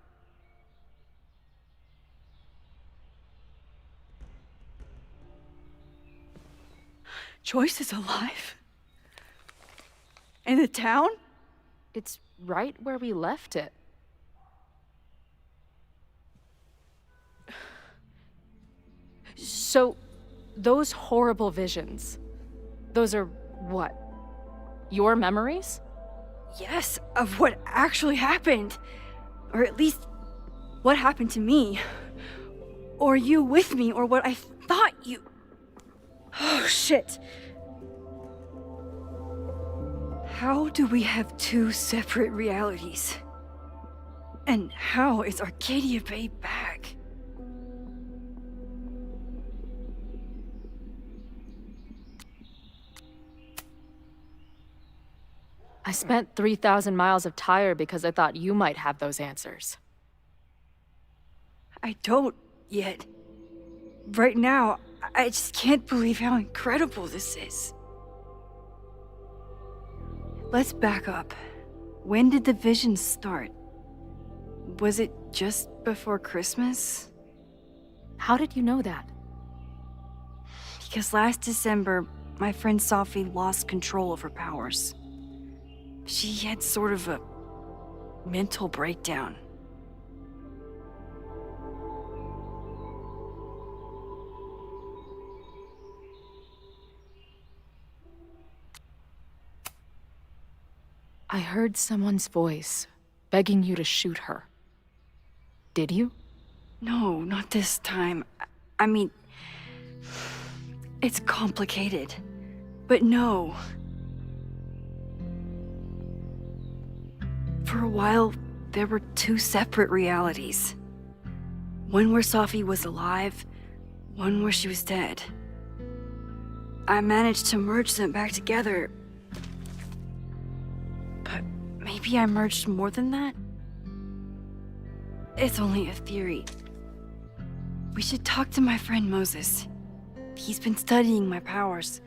Joyce is alive? In the town? It's right where we left it. So, those horrible visions, those are what? Your memories? Yes, of what actually happened. Or at least, what happened to me. Or you with me, or what I thought you... Oh, shit. How do we have two separate realities? And how is Arcadia Bay back? I spent 3,000 miles of tire because I thought you might have those answers. I don't yet. Right now, I just can't believe how incredible this is. Let's back up. When did the visions start? Was it just before Christmas? How did you know that? Because last December, my friend Sophie lost control of her powers. She had sort of a mental breakdown. I heard someone's voice begging you to shoot her. Did you? No, not this time. I mean, it's complicated. But no. For a while, there were two separate realities. One where Sophie was alive, one where she was dead. I managed to merge them back together. But maybe I merged more than that? It's only a theory. We should talk to my friend Moses. He's been studying my powers.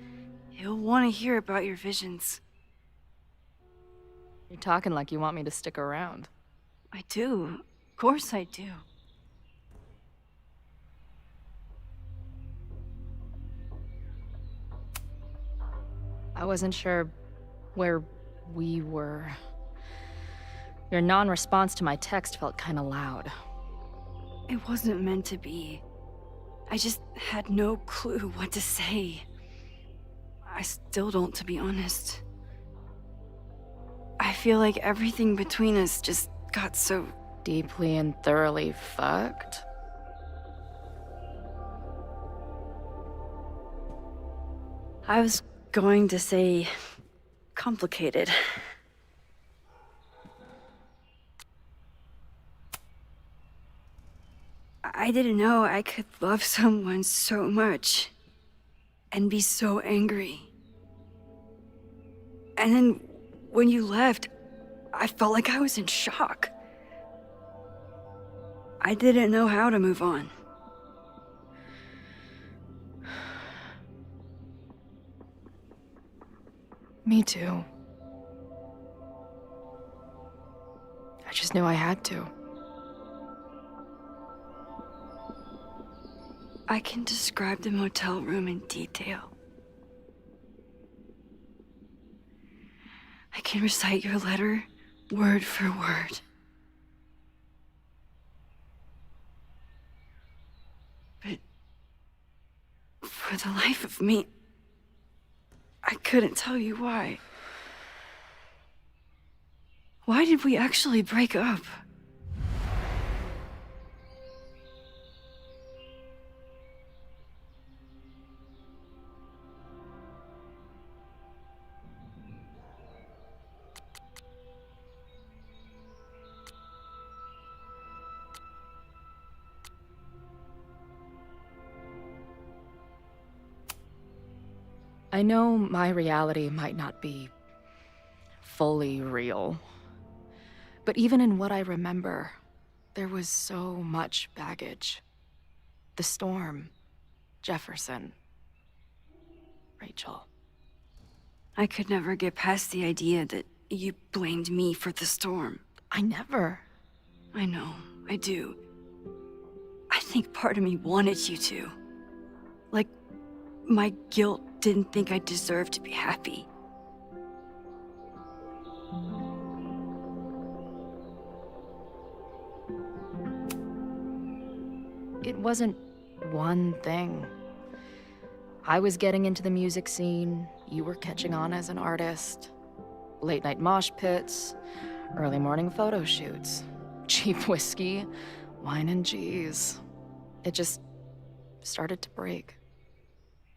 He'll want to hear about your visions. You're talking like you want me to stick around. I do. Of course I do. I wasn't sure where we were. Your non-response to my text felt kind of loud. It wasn't meant to be. I just had no clue what to say. I still don't, to be honest. I feel like everything between us just got so... Deeply and thoroughly fucked? I was going to say... complicated. I didn't know I could love someone so much and be so angry. And then when you left, I felt like I was in shock. I didn't know how to move on. Me too. I just knew I had to. I can describe the motel room in detail. I can recite your letter word for word. But for the life of me, I couldn't tell you why. Why did we actually break up? I know my reality might not be fully real, but even in what I remember, There was so much baggage. The storm, Jefferson, Rachel. I could never get past the idea that you blamed me for the storm. I never. I know, I do. I think part of me wanted you to. Like, my guilt didn't think I deserved to be happy. It wasn't one thing. I was getting into the music scene, you were catching on as an artist. Late night mosh pits, early morning photo shoots, cheap whiskey, wine and cheese. It just started to break.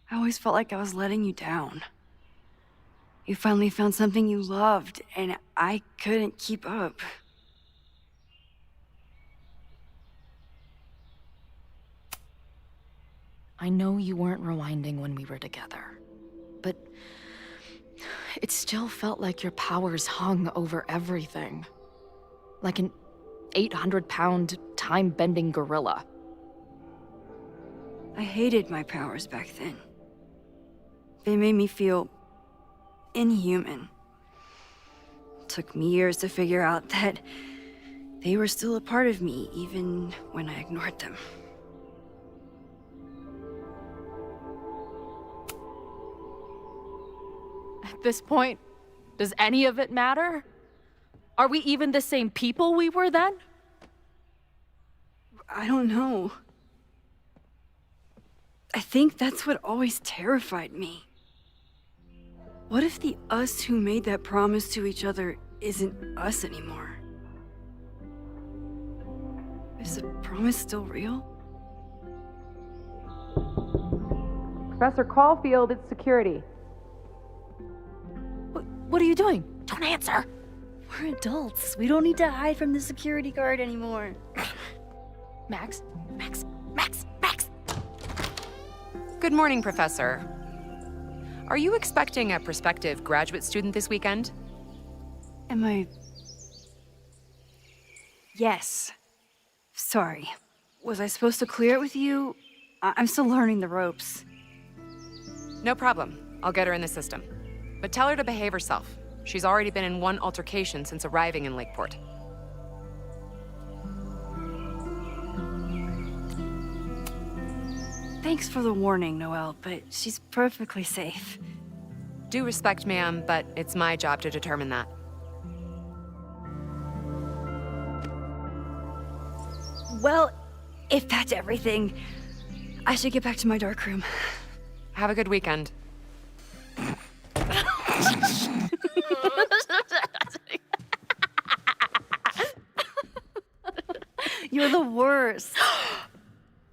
I always felt like I was letting you down. You finally found something you loved, and I couldn't keep up. I know you weren't rewinding when we were together, but it still felt like your powers hung over everything. Like an 800-pound, time-bending gorilla. I hated my powers back then. They made me feel inhuman. It took me years to figure out that they were still a part of me, even when I ignored them. At this point, does any of it matter? Are we even the same people we were then? I don't know. I think that's what always terrified me. What if the us who made that promise to each other isn't us anymore? Is the promise still real? Professor Caulfield, it's security. What are you doing? Don't answer! We're adults. We don't need to hide from the security guard anymore. Max? Good morning, Professor. Are you expecting a prospective graduate student this weekend? Am I... Yes. Sorry. Was I supposed to clear it with you? I'm still learning the ropes. No problem. I'll get her in the system. But tell her to behave herself. She's already been in one altercation since arriving in Lakeport. Thanks for the warning, Noelle, but she's perfectly safe. Due respect, ma'am, but it's my job to determine that. Well, if that's everything, I should get back to my dark room. Have a good weekend. You're the worst.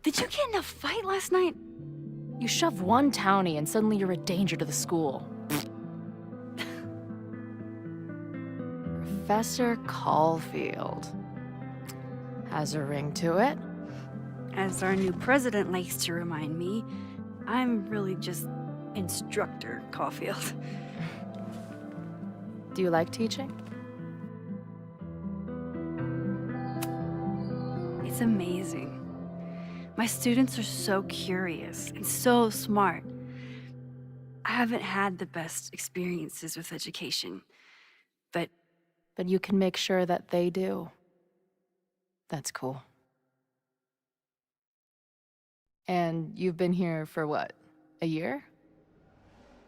Did you get in a fight last night? You shove one townie and suddenly you're a danger to the school. Professor Caulfield. Has a ring to it. As our new president likes to remind me, I'm really just Instructor Caulfield. Do you like teaching? It's amazing. My students are so curious and so smart. I haven't had the best experiences with education, but you can make sure that they do. That's cool. And you've been here for what? A year?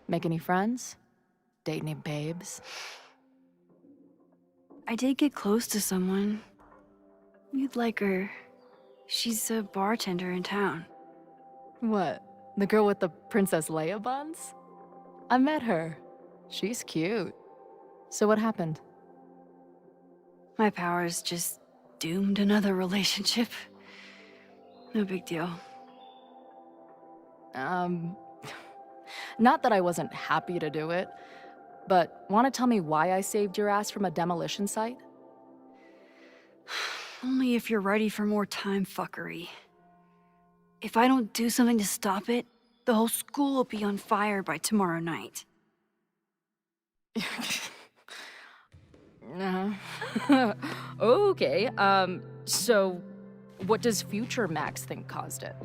Make any friends? Date any babes? I did get close to someone. You'd like her. She's a bartender in town. What? The girl with the Princess Leia buns? I met her. She's cute. So what happened? My powers just doomed another relationship. No big deal. Not that I wasn't happy to do it, but want to tell me why I saved your ass from a demolition site? Only if you're ready for more time fuckery. If I don't do something to stop it, the whole school will be on fire by tomorrow night. Okay, So, what does future Max think caused it?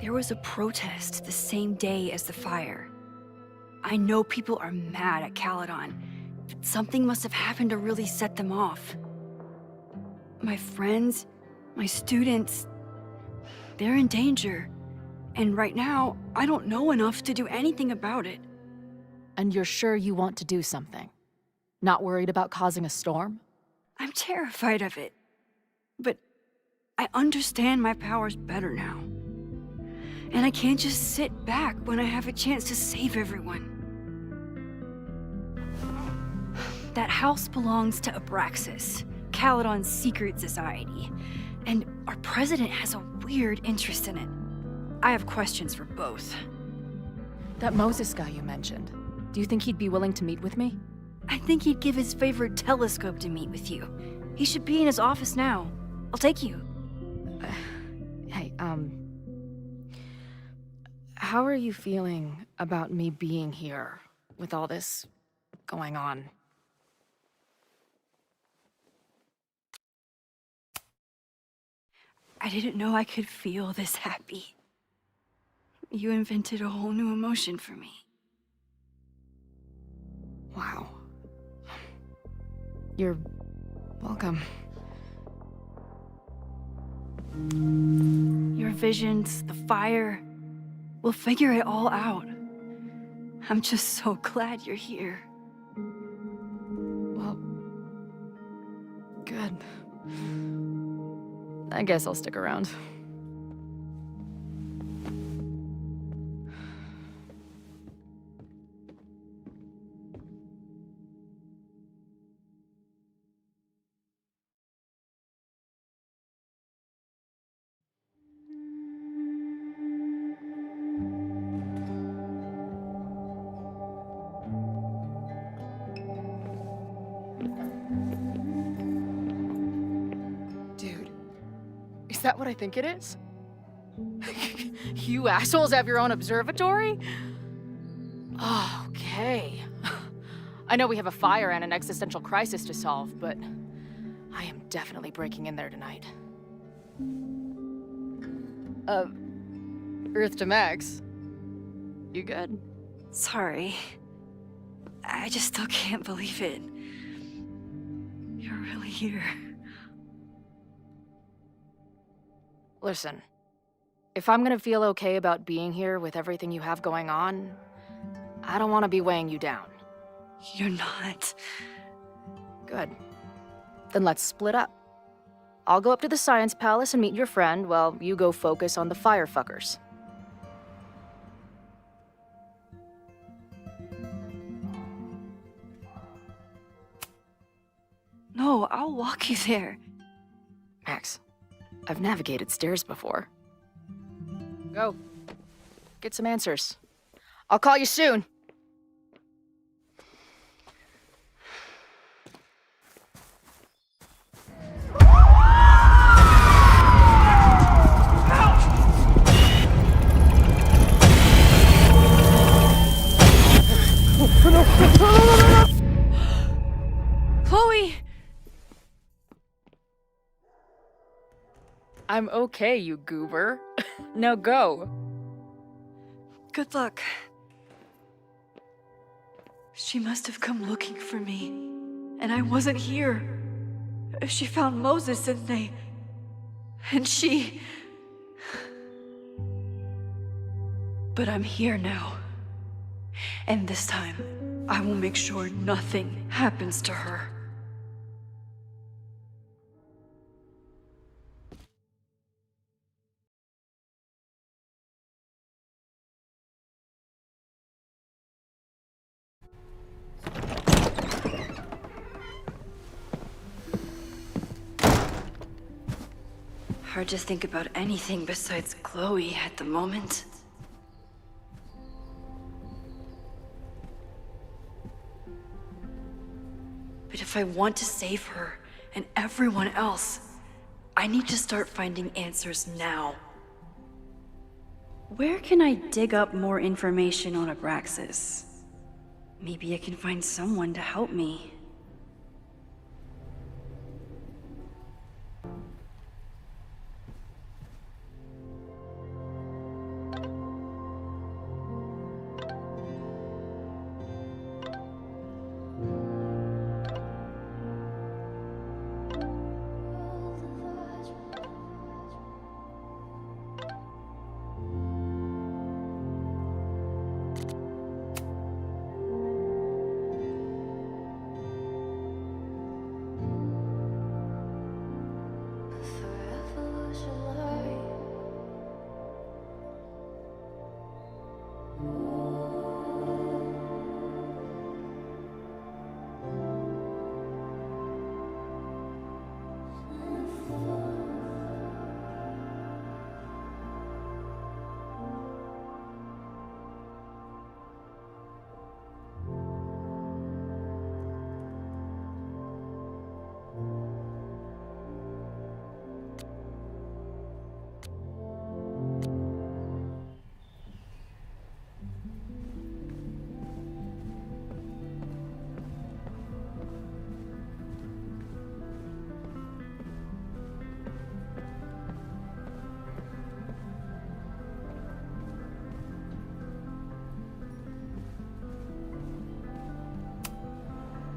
There was a protest the same day as the fire. I know people are mad at Caledon, but something must have happened to really set them off. My friends, my students, they're in danger. And right now, I don't know enough to do anything about it. And you're sure you want to do something? Not worried about causing a storm? I'm terrified of it. But I understand my powers better now. And I can't just sit back when I have a chance to save everyone. That house belongs to Abraxas, Caledon's secret society. And our president has a weird interest in it. I have questions for both. That Moses guy you mentioned, do you think he'd be willing to meet with me? I think he'd give his favorite telescope to meet with you. He should be in his office now. I'll take you. Hey, how are you feeling about me being here with all this going on? I didn't know I could feel this happy. You invented a whole new emotion for me. Wow. You're welcome. Your visions, the fire, we'll figure it all out. I'm just so glad you're here. Well, good. I guess I'll stick around. Is that what I think it is? You assholes have your own observatory? Oh, okay. I know we have a fire and an existential crisis to solve, but I am definitely breaking in there tonight. Earth to Max. You good? Sorry. I just still can't believe it. You're really here. Listen, if I'm gonna feel okay about being here with everything you have going on, I don't want to be weighing you down. You're not. Good. Then let's split up. I'll go up to the Science Palace and meet your friend while you go focus on the firefuckers. No, I'll walk you there. Max, I've navigated stairs before. Go. Get some answers. I'll call you soon. Chloe! I'm okay, you goober. Now go. Good luck. She must have come looking for me, and I wasn't here. She found Moses, and she... But I'm here now. And this time, I will make sure nothing happens to her. Hard to think about anything besides Chloe at the moment. But if I want to save her and everyone else, I need to start finding answers now. Where can I dig up more information on Abraxas? Maybe I can find someone to help me.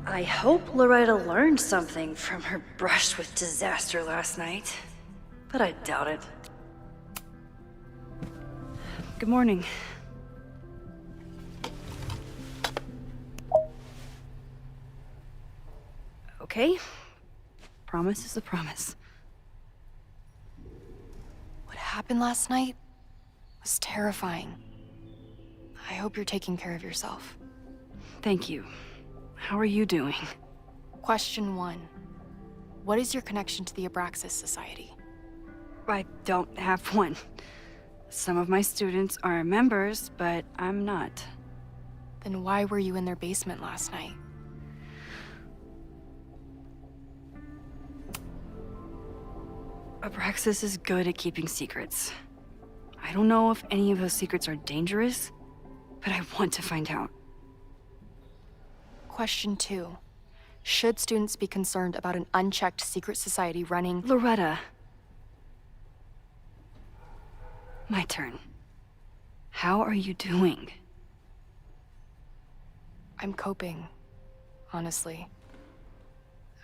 I hope Loretta learned something from her brush with disaster last night, but I doubt it. Good morning. Okay. Promise is a promise. What happened last night was terrifying. I hope you're taking care of yourself. Thank you. How are you doing? Question 1. What is your connection to the Abraxas Society? I don't have one. Some of my students are members, but I'm not. Then why were you in their basement last night? Abraxas is good at keeping secrets. I don't know if any of those secrets are dangerous, but I want to find out. Question 2. Should students be concerned about an unchecked secret society running— Loretta. My turn. How are you doing? I'm coping, honestly.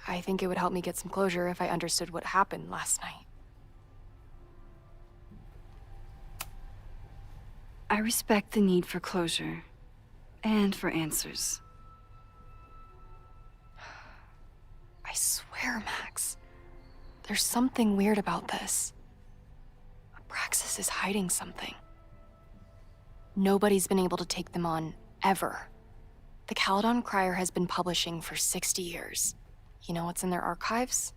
I think it would help me get some closure if I understood what happened last night. I respect the need for closure, and for answers. I swear, Max, there's something weird about this. Abraxas is hiding something. Nobody's been able to take them on, ever. The Caledon Crier has been publishing for 60 years. You know what's in their archives?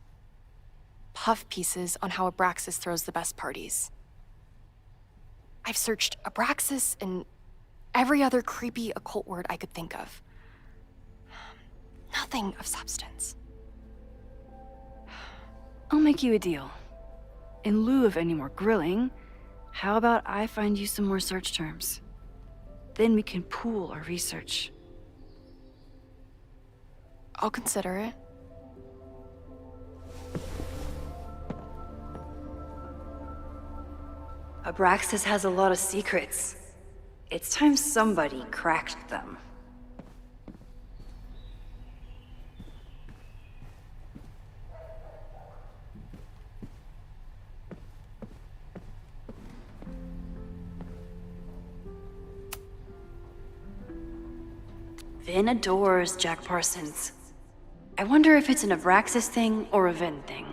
Puff pieces on how Abraxas throws the best parties. I've searched Abraxas and every other creepy occult word I could think of. Nothing of substance. I'll make you a deal. In lieu of any more grilling, how about I find you some more search terms? Then we can pool our research. I'll consider it. Abraxas has a lot of secrets. It's time somebody cracked them. Vin adores Jack Parsons. I wonder if it's an Abraxas thing or a Vin thing.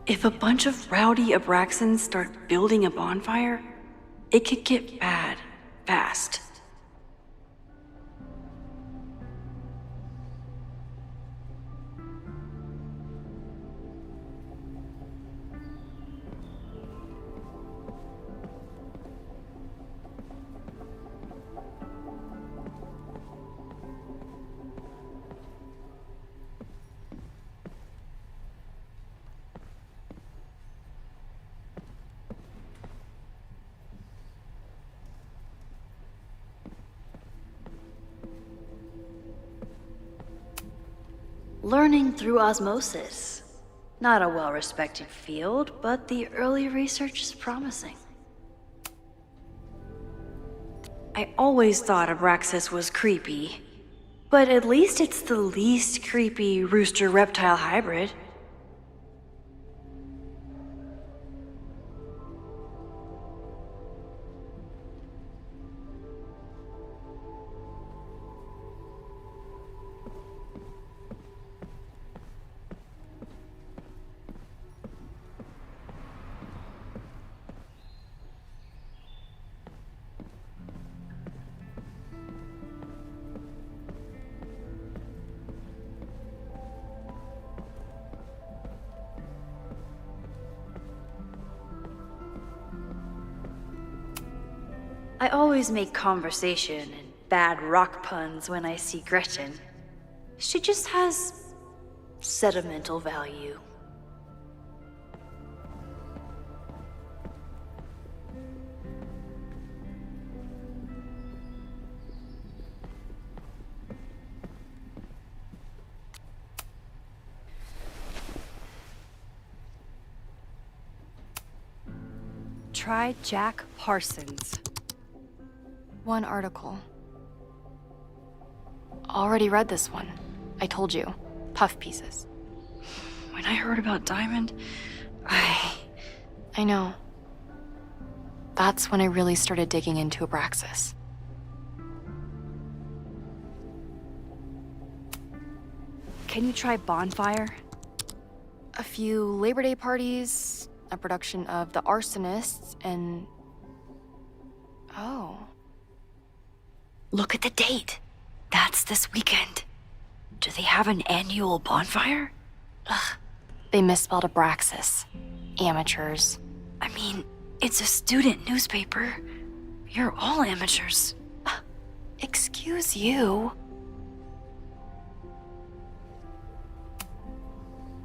If a bunch of rowdy Abraxans start building a bonfire, it could get bad fast. Learning through osmosis. Not a well-respected field, but the early research is promising. I always thought Abraxas was creepy, but at least it's the least creepy rooster-reptile hybrid. I always make conversation and bad rock puns when I see Gretchen. She just has sentimental value. Try Jack Parsons. One article. Already read this one. I told you. Puff pieces. When I heard about Diamond, I know. That's when I really started digging into Abraxas. Can you try Bonfire? A few Labor Day parties, a production of The Arsonists, and... Oh. Look at the date. That's this weekend. Do they have an annual bonfire? Ugh. They misspelled Abraxas. Amateurs. I mean, it's a student newspaper. You're all amateurs. Excuse you.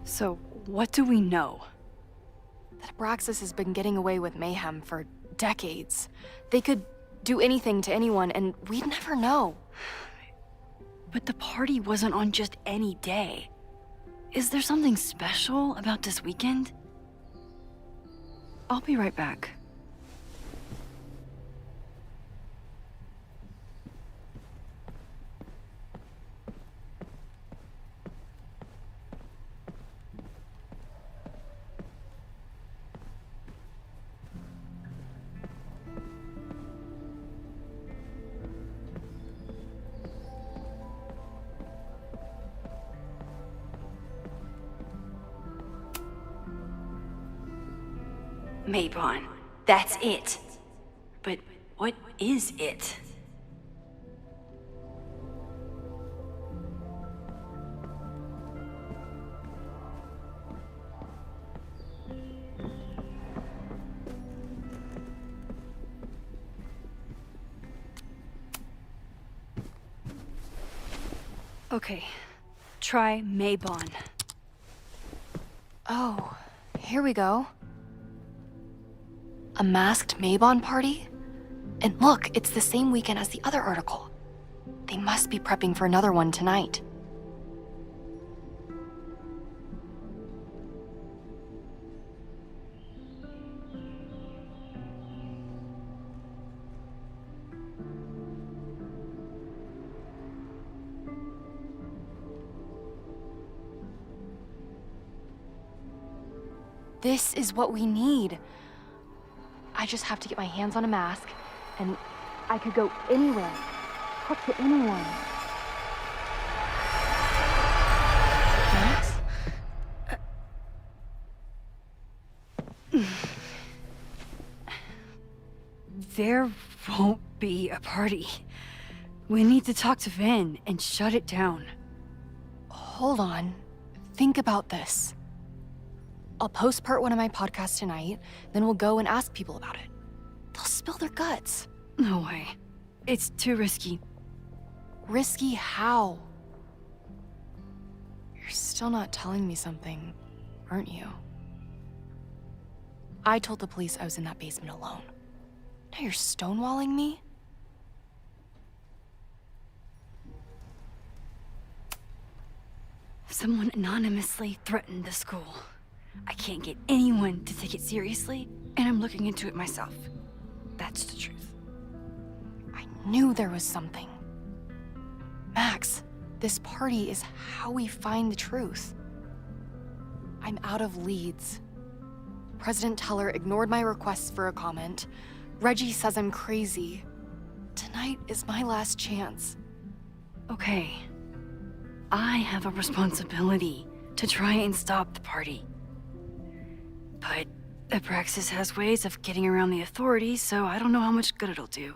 So, what do we know? That Abraxas has been getting away with mayhem for decades. They could do anything to anyone, and we'd never know. But the party wasn't on just any day. Is there something special about this weekend? I'll be right back. Maybon, that's it. But what is it? Okay, try Maybon. Oh, here we go. A masked Maybon party? And look, it's the same weekend as the other article. They must be prepping for another one tonight. This is what we need. I just have to get my hands on a mask, and I could go anywhere, talk to anyone. Max? There won't be a party. We need to talk to Vin and shut it down. Hold on. Think about this. I'll post part 1 of my podcast tonight, then we'll go and ask people about it. They'll spill their guts. No way. It's too risky. Risky how? You're still not telling me something, aren't you? I told the police I was in that basement alone. Now you're stonewalling me? Someone anonymously threatened the school. I can't get anyone to take it seriously, and I'm looking into it myself. That's the truth. I knew there was something. Max, this party is how we find the truth. I'm out of leads. President Teller ignored my requests for a comment. Reggie says I'm crazy. Tonight is my last chance. Okay. I have a responsibility to try and stop the party. But Abraxas has ways of getting around the authorities, so I don't know how much good it'll do.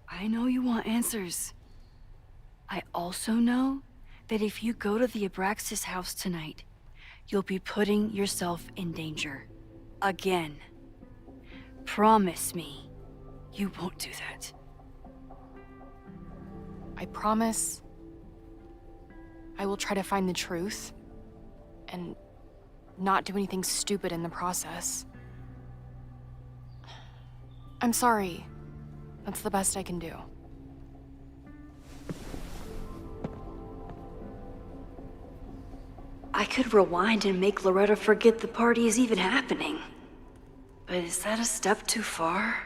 I know you want answers. I also know that if you go to the Abraxas house tonight, you'll be putting yourself in danger. Again. Promise me you won't do that. I promise I will try to find the truth and not do anything stupid in the process. I'm sorry. That's the best I can do. I could rewind and make Loretta forget the party is even happening. But is that a step too far?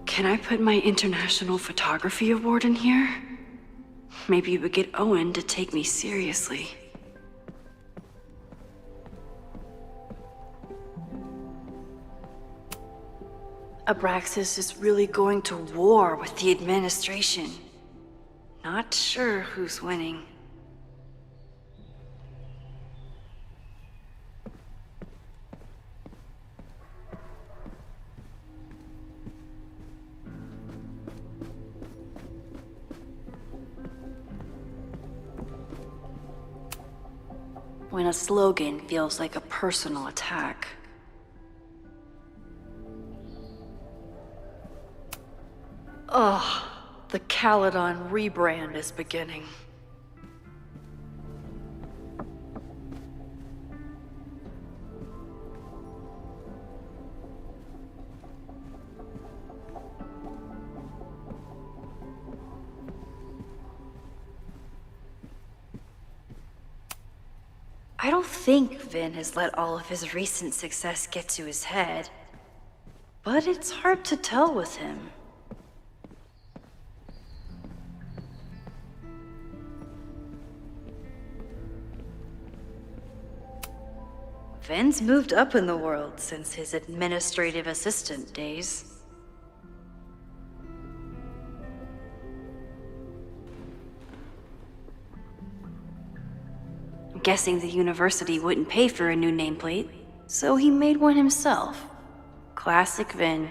Can I put my International Photography Award in here? Maybe it would get Owen to take me seriously. Abraxas is really going to war with the administration. Not sure who's winning. When a slogan feels like a personal attack. Ugh, the Caledon rebrand is beginning. I don't think Vin has let all of his recent success get to his head. But it's hard to tell with him. Vin's moved up in the world since his administrative assistant days. I'm guessing the university wouldn't pay for a new nameplate, so he made one himself. Classic Vin.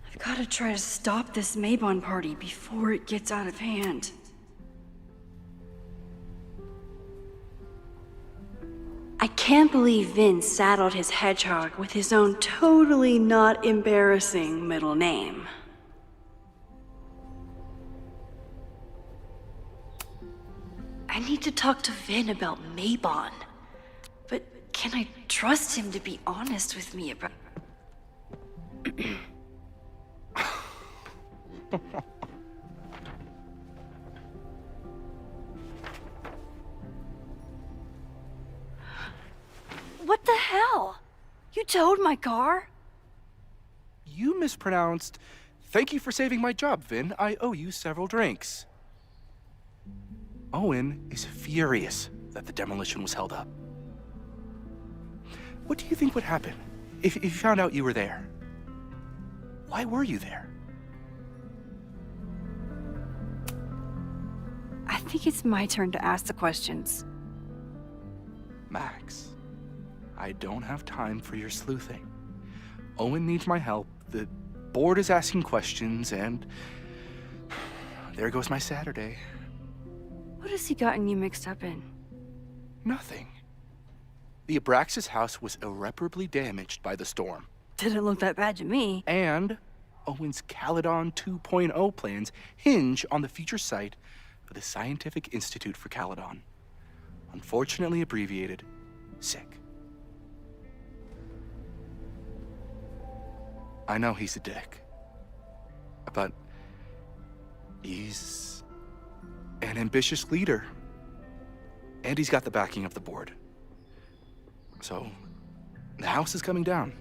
I've got to try to stop this Mabon party before it gets out of hand. I can't believe Vin saddled his hedgehog with his own totally not embarrassing middle name. I need to talk to Vin about Mabon. But can I trust him to be honest with me about... What the hell? You towed my car? You mispronounced. Thank you for saving my job, Vin. I owe you several drinks. Owen is furious that the demolition was held up. What do you think would happen if he found out you were there? Why were you there? I think it's my turn to ask the questions. Max, I don't have time for your sleuthing. Owen needs my help, the board is asking questions, and there goes my Saturday. What has he gotten you mixed up in? Nothing. The Abraxas house was irreparably damaged by the storm. Didn't look that bad to me. And Owen's Caledon 2.0 plans hinge on the future site of the Scientific Institute for Caledon. Unfortunately abbreviated, SICK. I know he's a dick, but he's an ambitious leader, and he's got the backing of the board. So, the house is coming down.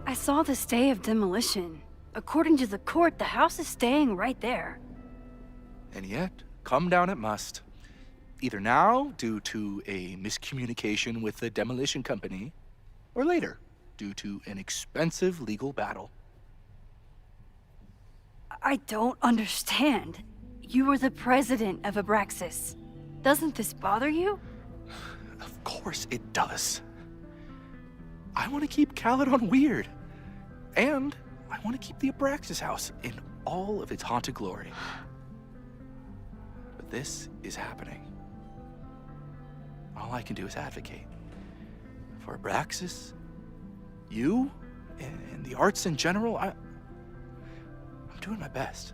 I saw the stay of demolition. According to the court, the house is staying right there. And yet, come down it must. Either now, due to a miscommunication with the demolition company, or later, due to an expensive legal battle. I don't understand. You were the president of Abraxas. Doesn't this bother you? Of course it does. I want to keep Caledon weird. And I want to keep the Abraxas house in all of its haunted glory. But this is happening. All I can do is advocate. For Abraxas, you, and the arts in general, I'm doing my best.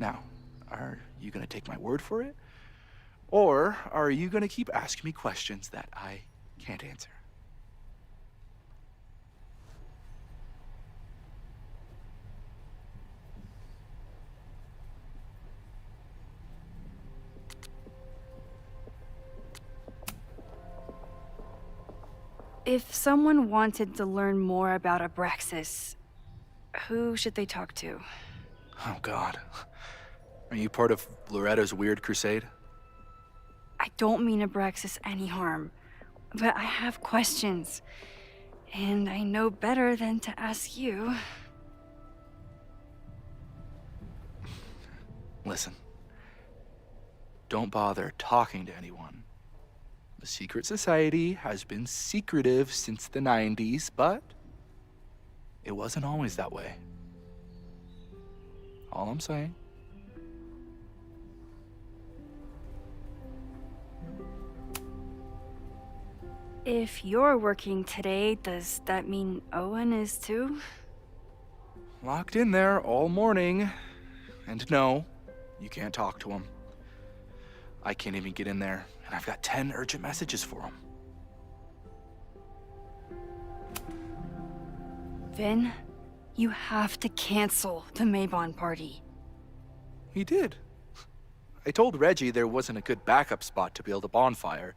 Now, are you gonna take my word for it? Or are you gonna keep asking me questions that I can't answer? If someone wanted to learn more about Abraxas, who should they talk to? Oh, God. Are you part of Loretta's weird crusade? I don't mean Abraxas any harm, but I have questions, and I know better than to ask you. Listen. Don't bother talking to anyone. The secret society has been secretive since the 90s, but it wasn't always that way. All I'm saying. If you're working today, does that mean Owen is too? Locked in there all morning. And no, you can't talk to him. I can't even get in there, and I've got 10 urgent messages for him. Vin, you have to cancel the Maybon party. He did. I told Reggie there wasn't a good backup spot to build a bonfire.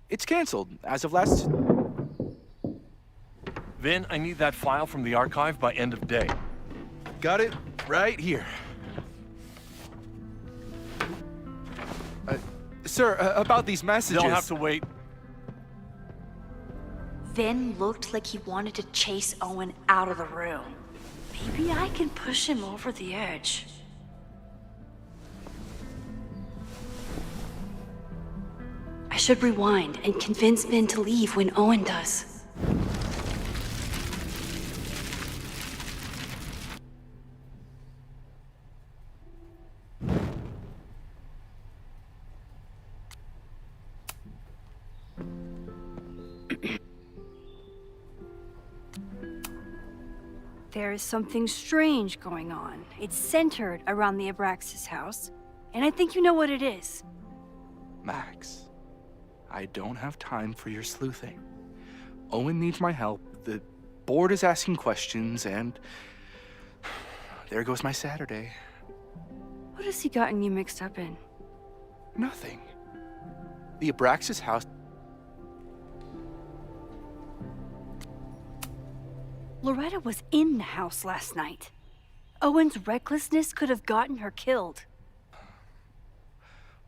It's canceled as of last... Vin, I need that file from the archive by end of day. Got it right here. Sir, about these messages... They'll have to wait. Vin looked like he wanted to chase Owen out of the room. Maybe I can push him over the edge. I should rewind and convince Vin to leave when Owen does. There is something strange going on. It's centered around the Abraxas house, and I think you know what it is. Max, I don't have time for your sleuthing. Owen needs my help, the board is asking questions, and there goes my Saturday. What What has he gotten you mixed up in? Nothing. The Abraxas house. Loretta was in the house last night. Owen's recklessness could have gotten her killed.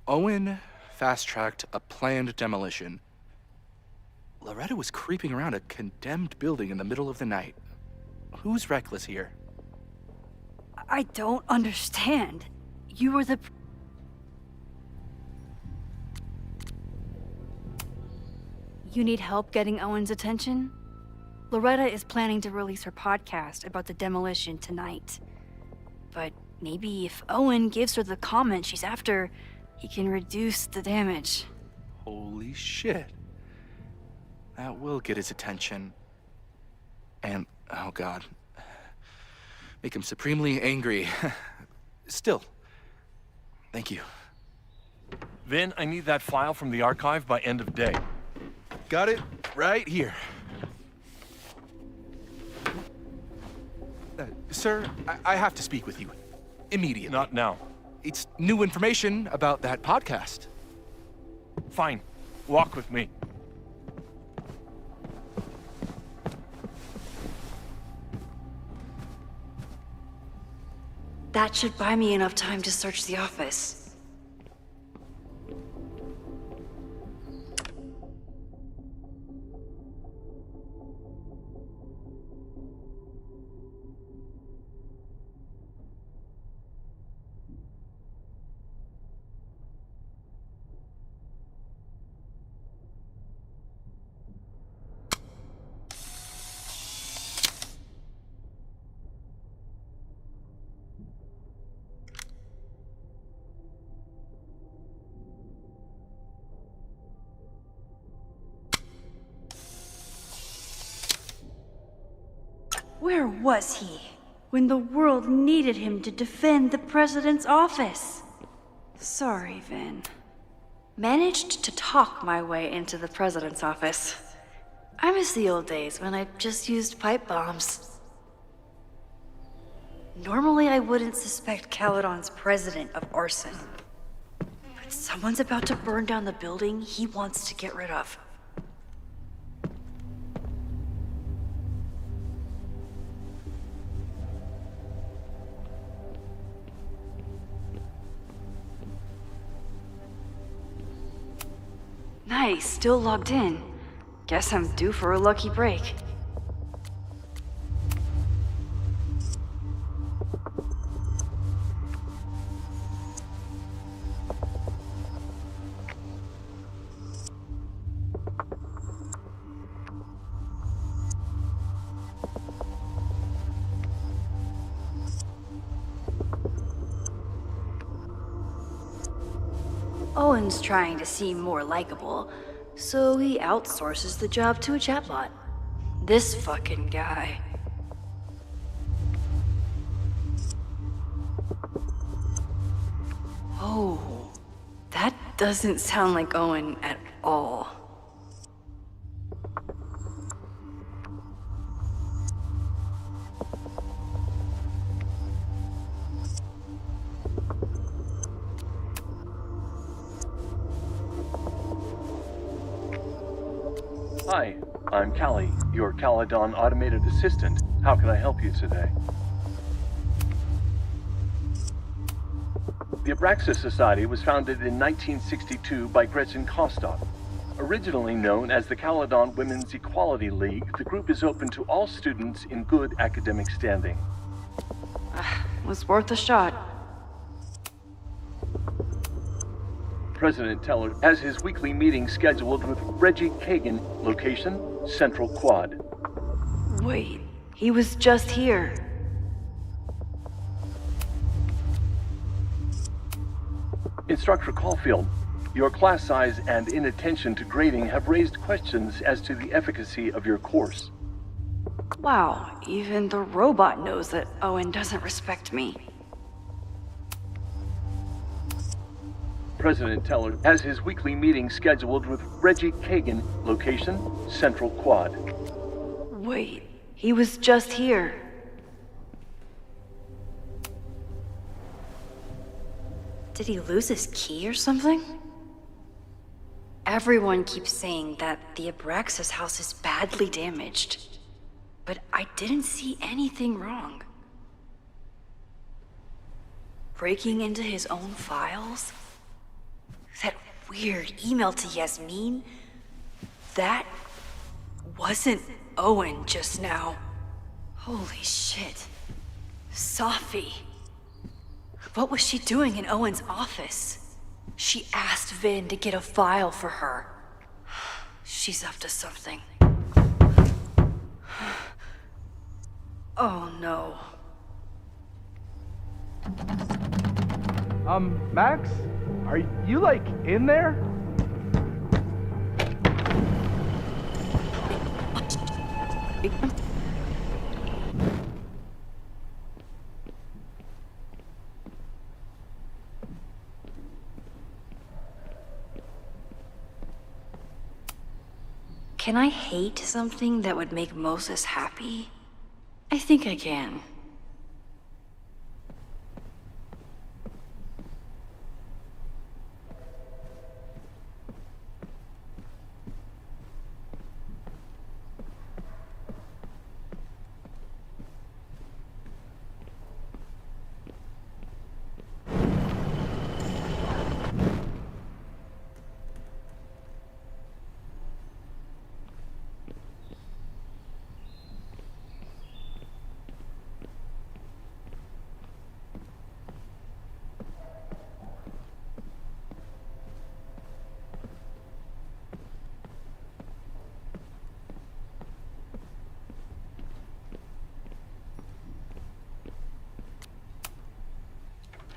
Owen fast-tracked a planned demolition. Loretta was creeping around a condemned building in the middle of the night. Who's reckless here? I don't understand. You were the... You need help getting Owen's attention? Loretta is planning to release her podcast about the demolition tonight. But maybe if Owen gives her the comment she's after, he can reduce the damage. Holy shit. That will get his attention. And, oh god, make him supremely angry. Still, thank you. Vin, I need that file from the archive by end of day. Got it right here. Sir, I have to speak with you. Immediately. Not now. It's new information about that podcast. Fine. Walk with me. That should buy me enough time to search the office. Where was he when the world needed him to defend the president's office? Sorry, Vin. Managed to talk my way into the president's office. I miss the old days when I just used pipe bombs. Normally I wouldn't suspect Caledon's president of arson. But someone's about to burn down the building he wants to get rid of. Nice, still logged in. Guess I'm due for a lucky break. Owen's trying to seem more likable, so he outsources the job to a chatbot. This fucking guy. Oh, that doesn't sound like Owen at all. Hi, I'm Callie, your Caledon automated assistant. How can I help you today? The Abraxas Society was founded in 1962 by Gretchen Kostock. Originally known as the Caledon Women's Equality League, the group is open to all students in good academic standing. Was worth a shot. President Teller has his weekly meeting scheduled with Reggie Kagan, location, Central Quad. Wait, he was just here. Instructor Caulfield, your class size and inattention to grading have raised questions as to the efficacy of your course. Wow, even the robot knows that Owen doesn't respect me. President Teller has his weekly meeting scheduled with Reggie Kagan, location, Central Quad. Wait, he was just here. Did he lose his key or something? Everyone keeps saying that the Abraxas house is badly damaged, but I didn't see anything wrong. Breaking into his own files? That weird email to Yasmin? That wasn't Owen just now. Holy shit. Safi. What was she doing in Owen's office? She asked Vin to get a file for her. She's up to something. Oh no. Max? Are you, like, in there? Can I hate something that would make Moses happy? I think I can.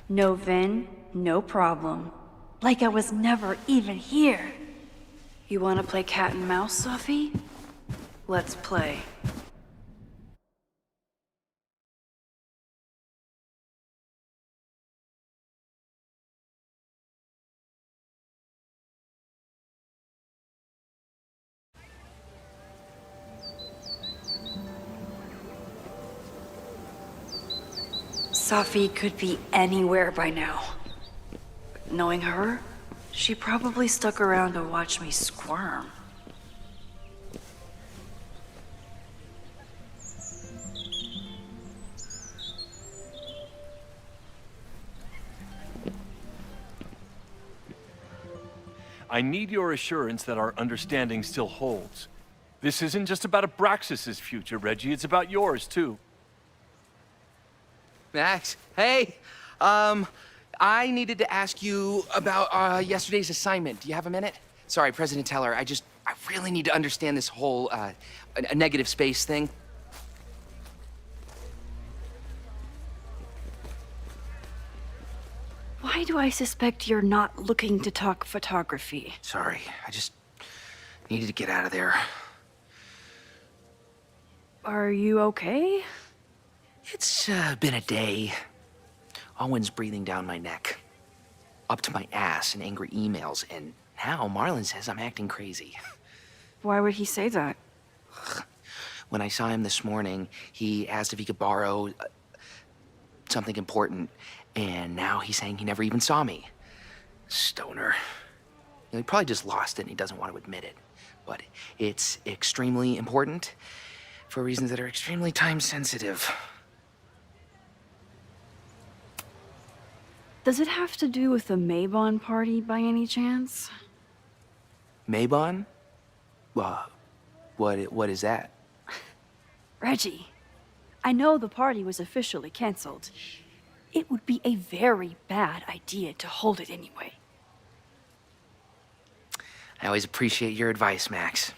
No Vin, no problem. Like I was never even here. You wanna play cat and mouse, Sophie? Let's play. Safi could be anywhere by now. Knowing her, she probably stuck around to watch me squirm. I need your assurance that our understanding still holds. This isn't just about Abraxas' future, Reggie. It's about yours, too. Max, hey! I needed to ask you about yesterday's assignment. Do you have a minute? Sorry, President Teller, I really need to understand this whole, a negative space thing. Why do I suspect you're not looking to talk photography? Sorry, I just needed to get out of there. Are you okay? It's been a day. Owen's breathing down my neck, up to my ass in angry emails, and now Marlon says I'm acting crazy. Why would he say that? When I saw him this morning, he asked if he could borrow something important, and now he's saying he never even saw me. Stoner. He probably just lost it and he doesn't want to admit it. But it's extremely important for reasons that are extremely time sensitive. Does it have to do with the Maybon party by any chance? Maybon? What is that? Reggie, I know the party was officially canceled. It would be a very bad idea to hold it anyway. I always appreciate your advice, Max.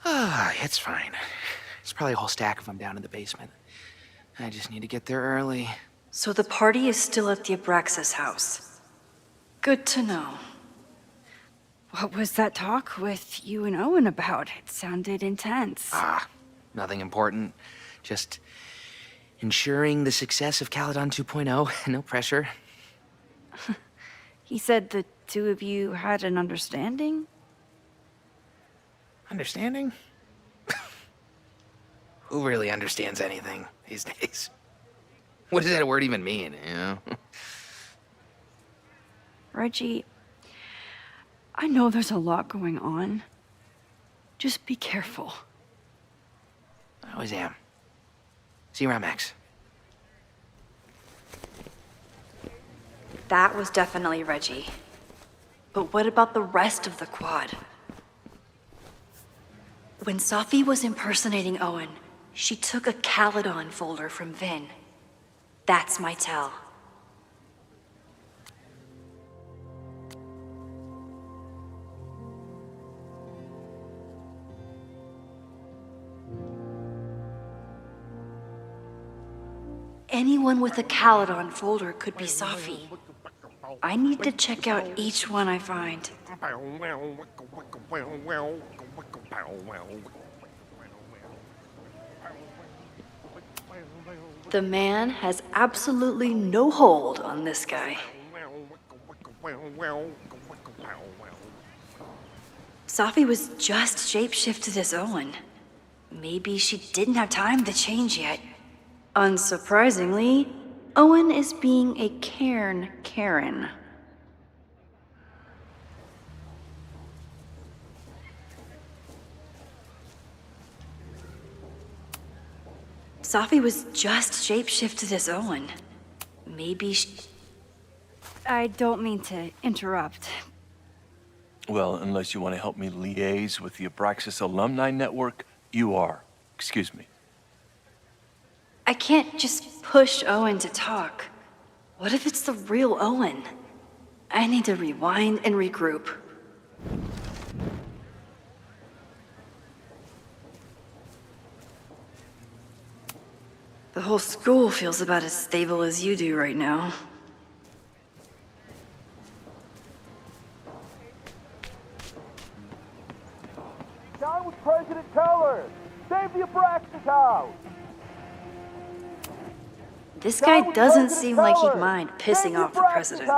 It's fine. It's probably a whole stack of them down in the basement. I just need to get there early. So the party is still at the Abraxas house. Good to know. What was that talk with you and Owen about? It sounded intense. Nothing important. Just ensuring the success of Caledon 2.0. No pressure. He said the two of you had an understanding? Understanding? Who really understands anything these days? What does that word even mean, you know? Reggie, I know there's a lot going on. Just be careful. I always am. See you around, Max. That was definitely Reggie. But what about the rest of the quad? When Safi was impersonating Owen, she took a Caledon folder from Vin. That's my tell. Anyone with a Caledon folder could be Safi. I need to check out each one I find. The man has absolutely no hold on this guy. Safi was just shapeshifted as Owen. Maybe she didn't have time to change yet. Unsurprisingly, Owen is being a cairn Karen. Safi was just shapeshifted as Owen. Maybe she... I don't mean to interrupt. Well, unless you want to help me liaise with the Abraxas Alumni Network, you are. Excuse me. I can't just push Owen to talk. What if it's the real Owen? I need to rewind and regroup. The whole school feels about as stable as you do right now. Down with President Teller! Save the Abraxas house! This guy doesn't seem like he'd mind pissing off the president.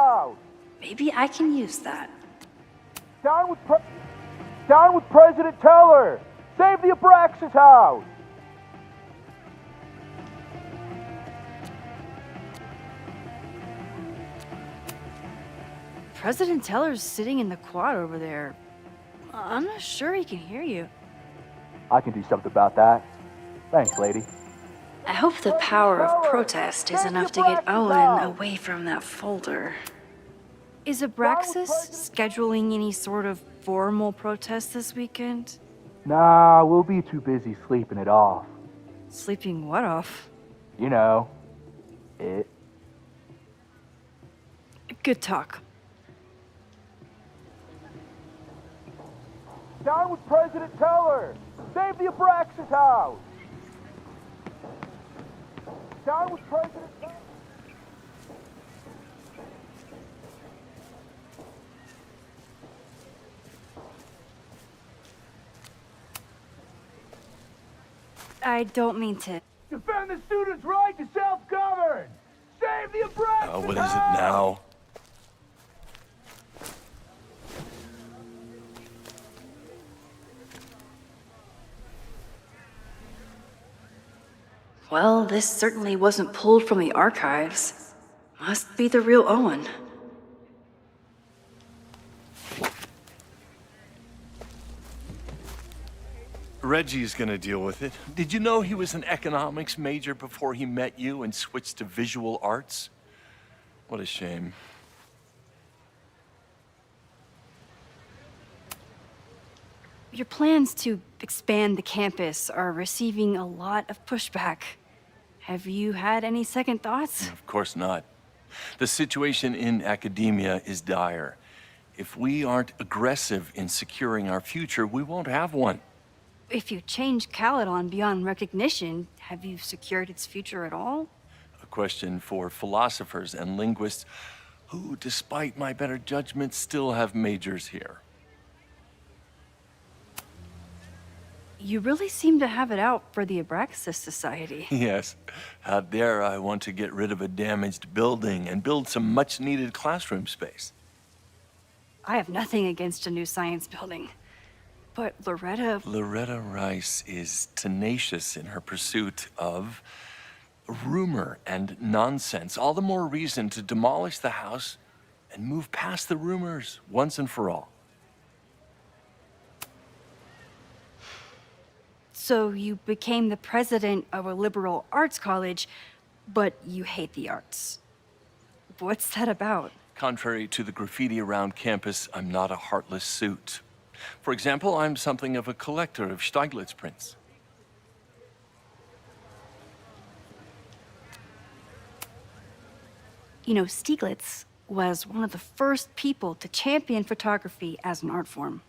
Maybe I can use that. Down with President Teller! Save the Abraxas house! President Teller's sitting in the quad over there. I'm not sure he can hear you. I can do something about that. Thanks, lady. I hope the power of protest is enough to get Owen away from that folder. Is Abraxas scheduling any sort of formal protest this weekend? Nah, we'll be too busy sleeping it off. Sleeping what off? You know, it. Good talk. Down with President Teller! Save the Abraxas house! Down with President Teller! I don't mean to. Defend the students' right to self-govern! Save the Abraxas What is it now? Well, this certainly wasn't pulled from the archives. Must be the real Owen. Reggie's gonna deal with it. Did you know he was an economics major before he met you and switched to visual arts? What a shame. Your plans to expand the campus are receiving a lot of pushback. Have you had any second thoughts? Of course not. The situation in academia is dire. If we aren't aggressive in securing our future, we won't have one. If you change Caledon beyond recognition, have you secured its future at all? A question for philosophers and linguists who, despite my better judgment, still have majors here. You really seem to have it out for the Abraxas Society. Yes. How dare I want to get rid of a damaged building and build some much-needed classroom space. I have nothing against a new science building. But Loretta Rice is tenacious in her pursuit of rumor and nonsense. All the more reason to demolish the house and move past the rumors once and for all. So you became the president of a liberal arts college, but you hate the arts. What's that about? Contrary to the graffiti around campus, I'm not a heartless suit. For example, I'm something of a collector of Stieglitz prints. You know, Stieglitz was one of the first people to champion photography as an art form.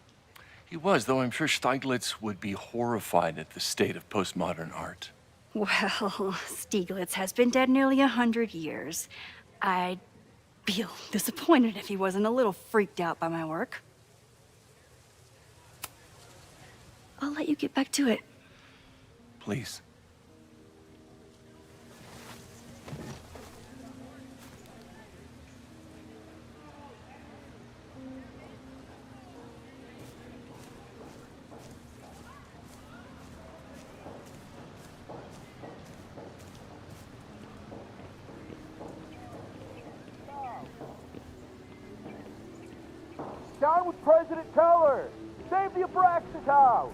He was, though I'm sure Stieglitz would be horrified at the state of postmodern art. Well, Stieglitz has been dead nearly 100 years. I'd feel disappointed if he wasn't a little freaked out by my work. I'll let you get back to it. Please. Down with President Teller! Save the Abraxas house!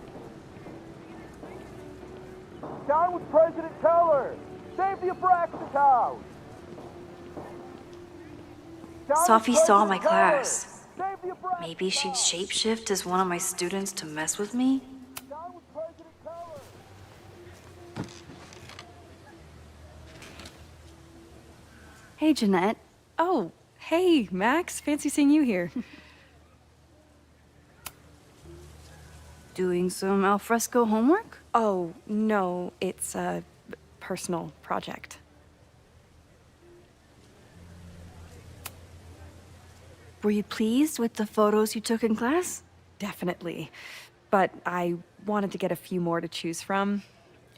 Down with President Teller! Save the Abraxas house! Sophie saw my class. Maybe she'd shapeshift as one of my students to mess with me? Hey, Jeanette. Oh, hey, Max. Fancy seeing you here. Doing some alfresco homework? Oh, no, it's a personal project. Were you pleased with the photos you took in class? Definitely. But I wanted to get a few more to choose from.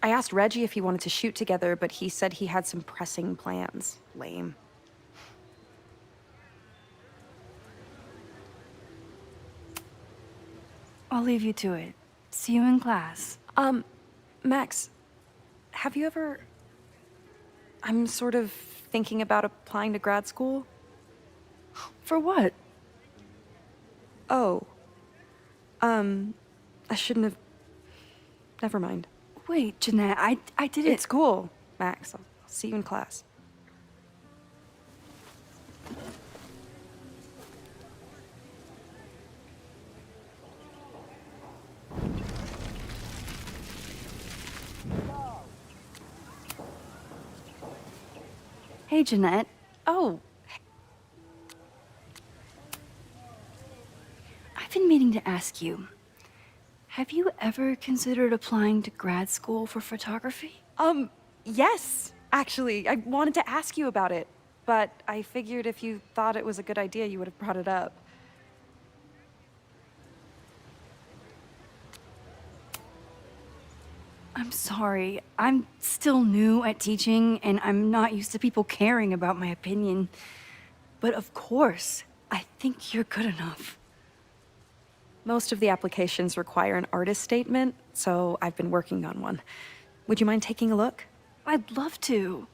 I asked Reggie if he wanted to shoot together, but he said he had some pressing plans. Lame. I'll leave you to it. See you in class. Max, have you ever... I'm sort of thinking about applying to grad school. For what? Oh. I shouldn't have... Never mind. Wait, Jeanette, I did it. It's cool, Max. I'll see you in class. Hey, Jeanette. Oh. I've been meaning to ask you. Have you ever considered applying to grad school for photography? Yes. Actually, I wanted to ask you about it, but I figured if you thought it was a good idea, you would have brought it up. I'm sorry. I'm still new at teaching, and I'm not used to people caring about my opinion. But of course, I think you're good enough. Most of the applications require an artist statement, so I've been working on one. Would you mind taking a look? I'd love to.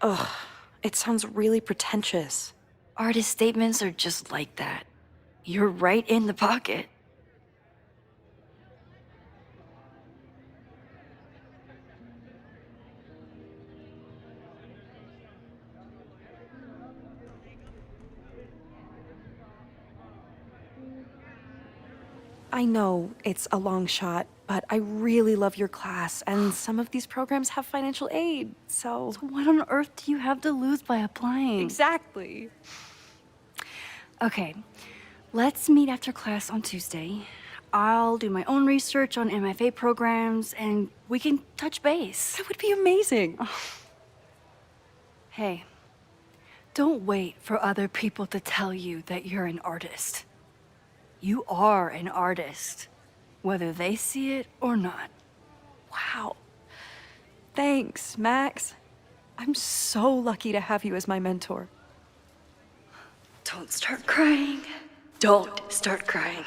Ugh, it sounds really pretentious. Artist statements are just like that. You're right in the pocket. I know it's a long shot, but I really love your class, and some of these programs have financial aid, so... So what on earth do you have to lose by applying? Exactly. Okay, let's meet after class on Tuesday. I'll do my own research on MFA programs, and we can touch base. That would be amazing. Hey, don't wait for other people to tell you that you're an artist. You are an artist, whether they see it or not. Wow. Thanks, Max. I'm so lucky to have you as my mentor. Don't start crying. Don't start crying.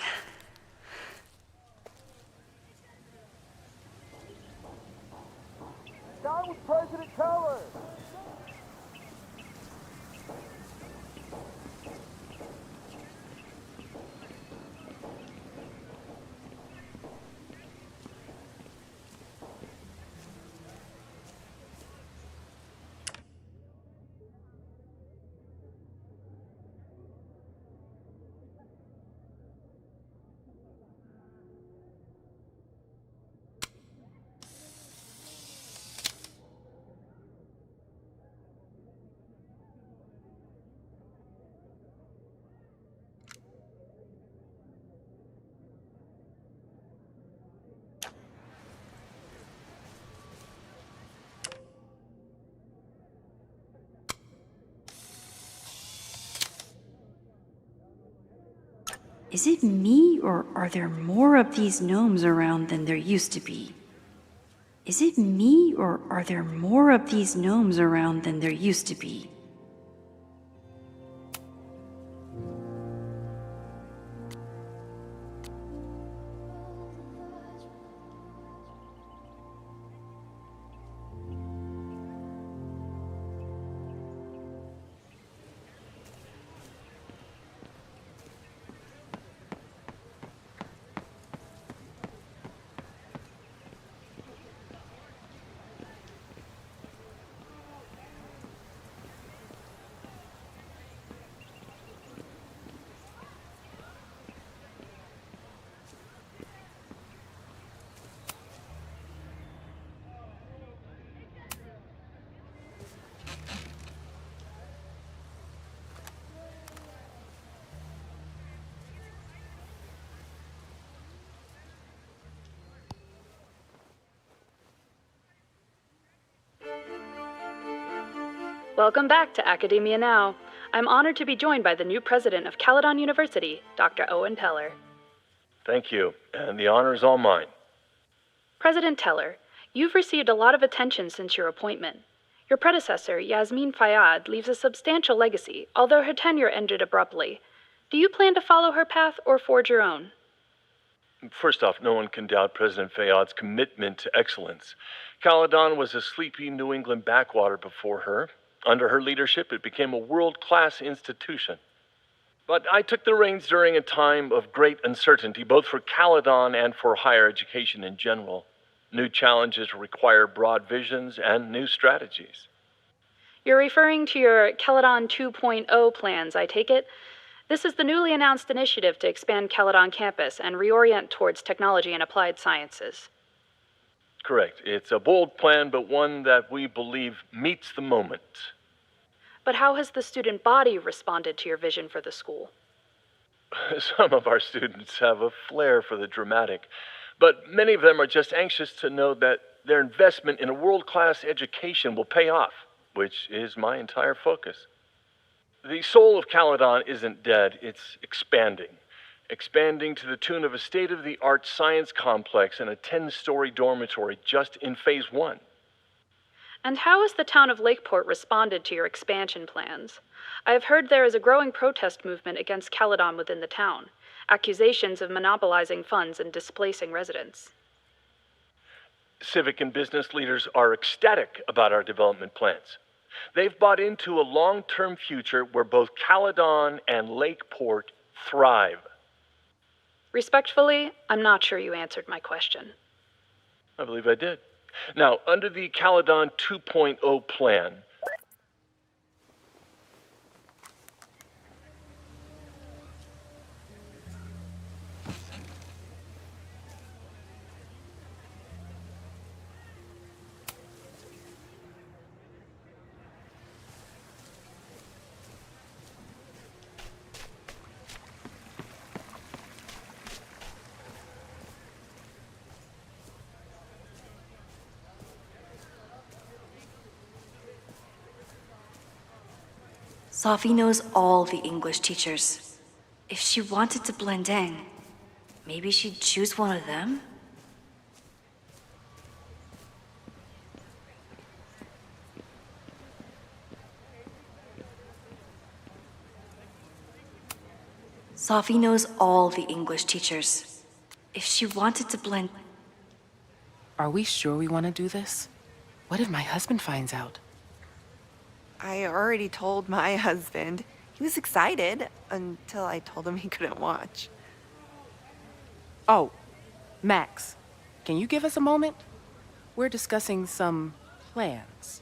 Down Dine with President Teller. Is it me, or are there more of these gnomes around than there used to be? Is it me, or are there more of these gnomes around than there used to be? Welcome back to Academia Now. I'm honored to be joined by the new president of Caledon University, Dr. Owen Teller. Thank you, and the honor is all mine. President Teller, you've received a lot of attention since your appointment. Your predecessor, Yasmin Fayyad, leaves a substantial legacy, although her tenure ended abruptly. Do you plan to follow her path or forge your own? First off, no one can doubt President Fayyad's commitment to excellence. Caledon was a sleepy New England backwater before her. Under her leadership, it became a world-class institution. But I took the reins during a time of great uncertainty, both for Caledon and for higher education in general. New challenges require broad visions and new strategies. You're referring to your Caledon 2.0 plans, I take it? This is the newly announced initiative to expand Caledon campus and reorient towards technology and applied sciences. Correct. It's a bold plan, but one that we believe meets the moment. But how has the student body responded to your vision for the school? Some of our students have a flair for the dramatic, but many of them are just anxious to know that their investment in a world-class education will pay off, which is my entire focus. The soul of Caledon isn't dead, it's expanding. Expanding to the tune of a state-of-the-art science complex and a 10-story dormitory just in phase 1. And how has the town of Lakeport responded to your expansion plans? I have heard there is a growing protest movement against Caledon within the town, accusations of monopolizing funds and displacing residents. Civic and business leaders are ecstatic about our development plans. They've bought into a long-term future where both Caledon and Lakeport thrive. Respectfully, I'm not sure you answered my question. I believe I did. Now, under the Caledon 2.0 plan, Sophie knows all the English teachers. If she wanted to blend in, maybe she'd choose one of them? Sophie knows all the English teachers. If she wanted to blend... Are we sure we want to do this? What if my husband finds out? I already told my husband. He was excited until I told him he couldn't watch. Oh, Max, can you give us a moment? We're discussing some plans.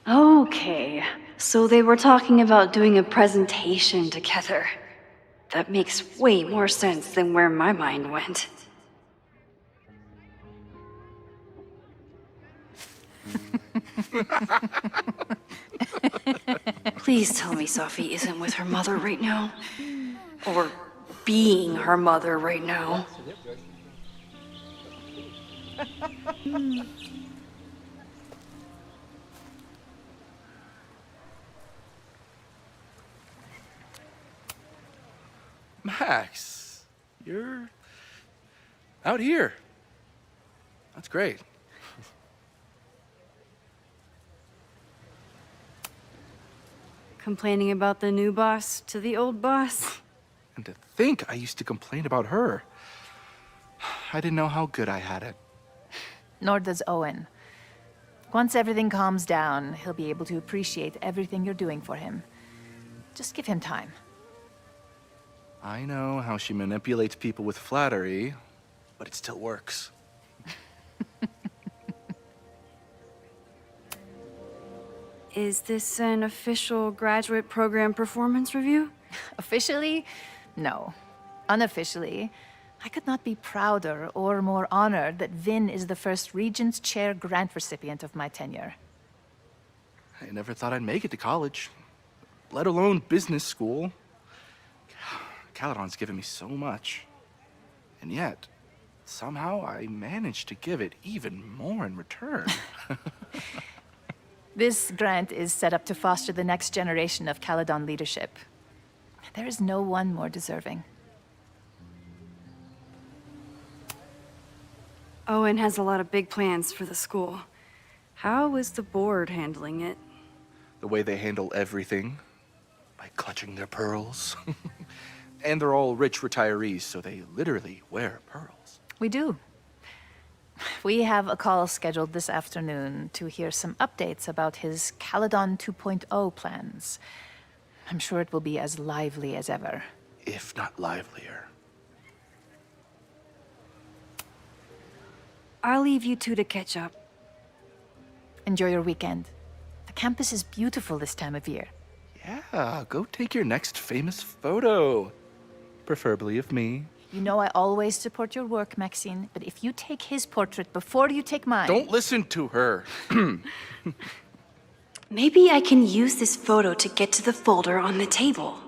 Okay, so they were talking about doing a presentation together. That makes way more sense than where my mind went. Please tell me Sophie isn't with her mother right now. Or being her mother right now. Max, you're out here. That's great. Complaining about the new boss to the old boss? And to think I used to complain about her. I didn't know how good I had it. Nor does Owen. Once everything calms down, he'll be able to appreciate everything you're doing for him. Just give him time. I know how she manipulates people with flattery, but it still works. Is this an official graduate program performance review? Officially? No. Unofficially, I could not be prouder or more honored that Vin is the first Regents Chair grant recipient of my tenure. I never thought I'd make it to college, let alone business school. Caledon's given me so much. And yet, somehow I managed to give it even more in return. This grant is set up to foster the next generation of Caledon leadership. There is no one more deserving. Owen has a lot of big plans for the school. How is the board handling it? The way they handle everything, by clutching their pearls. And they're all rich retirees, so they literally wear pearls. We do. We have a call scheduled this afternoon to hear some updates about his Caledon 2.0 plans. I'm sure it will be as lively as ever. If not livelier. I'll leave you two to catch up. Enjoy your weekend. The campus is beautiful this time of year. Yeah, go take your next famous photo. Preferably of me. You know I always support your work, Maxine, but if you take his portrait before you take mine... Don't listen to her. Maybe I can use this photo to get to the folder on the table.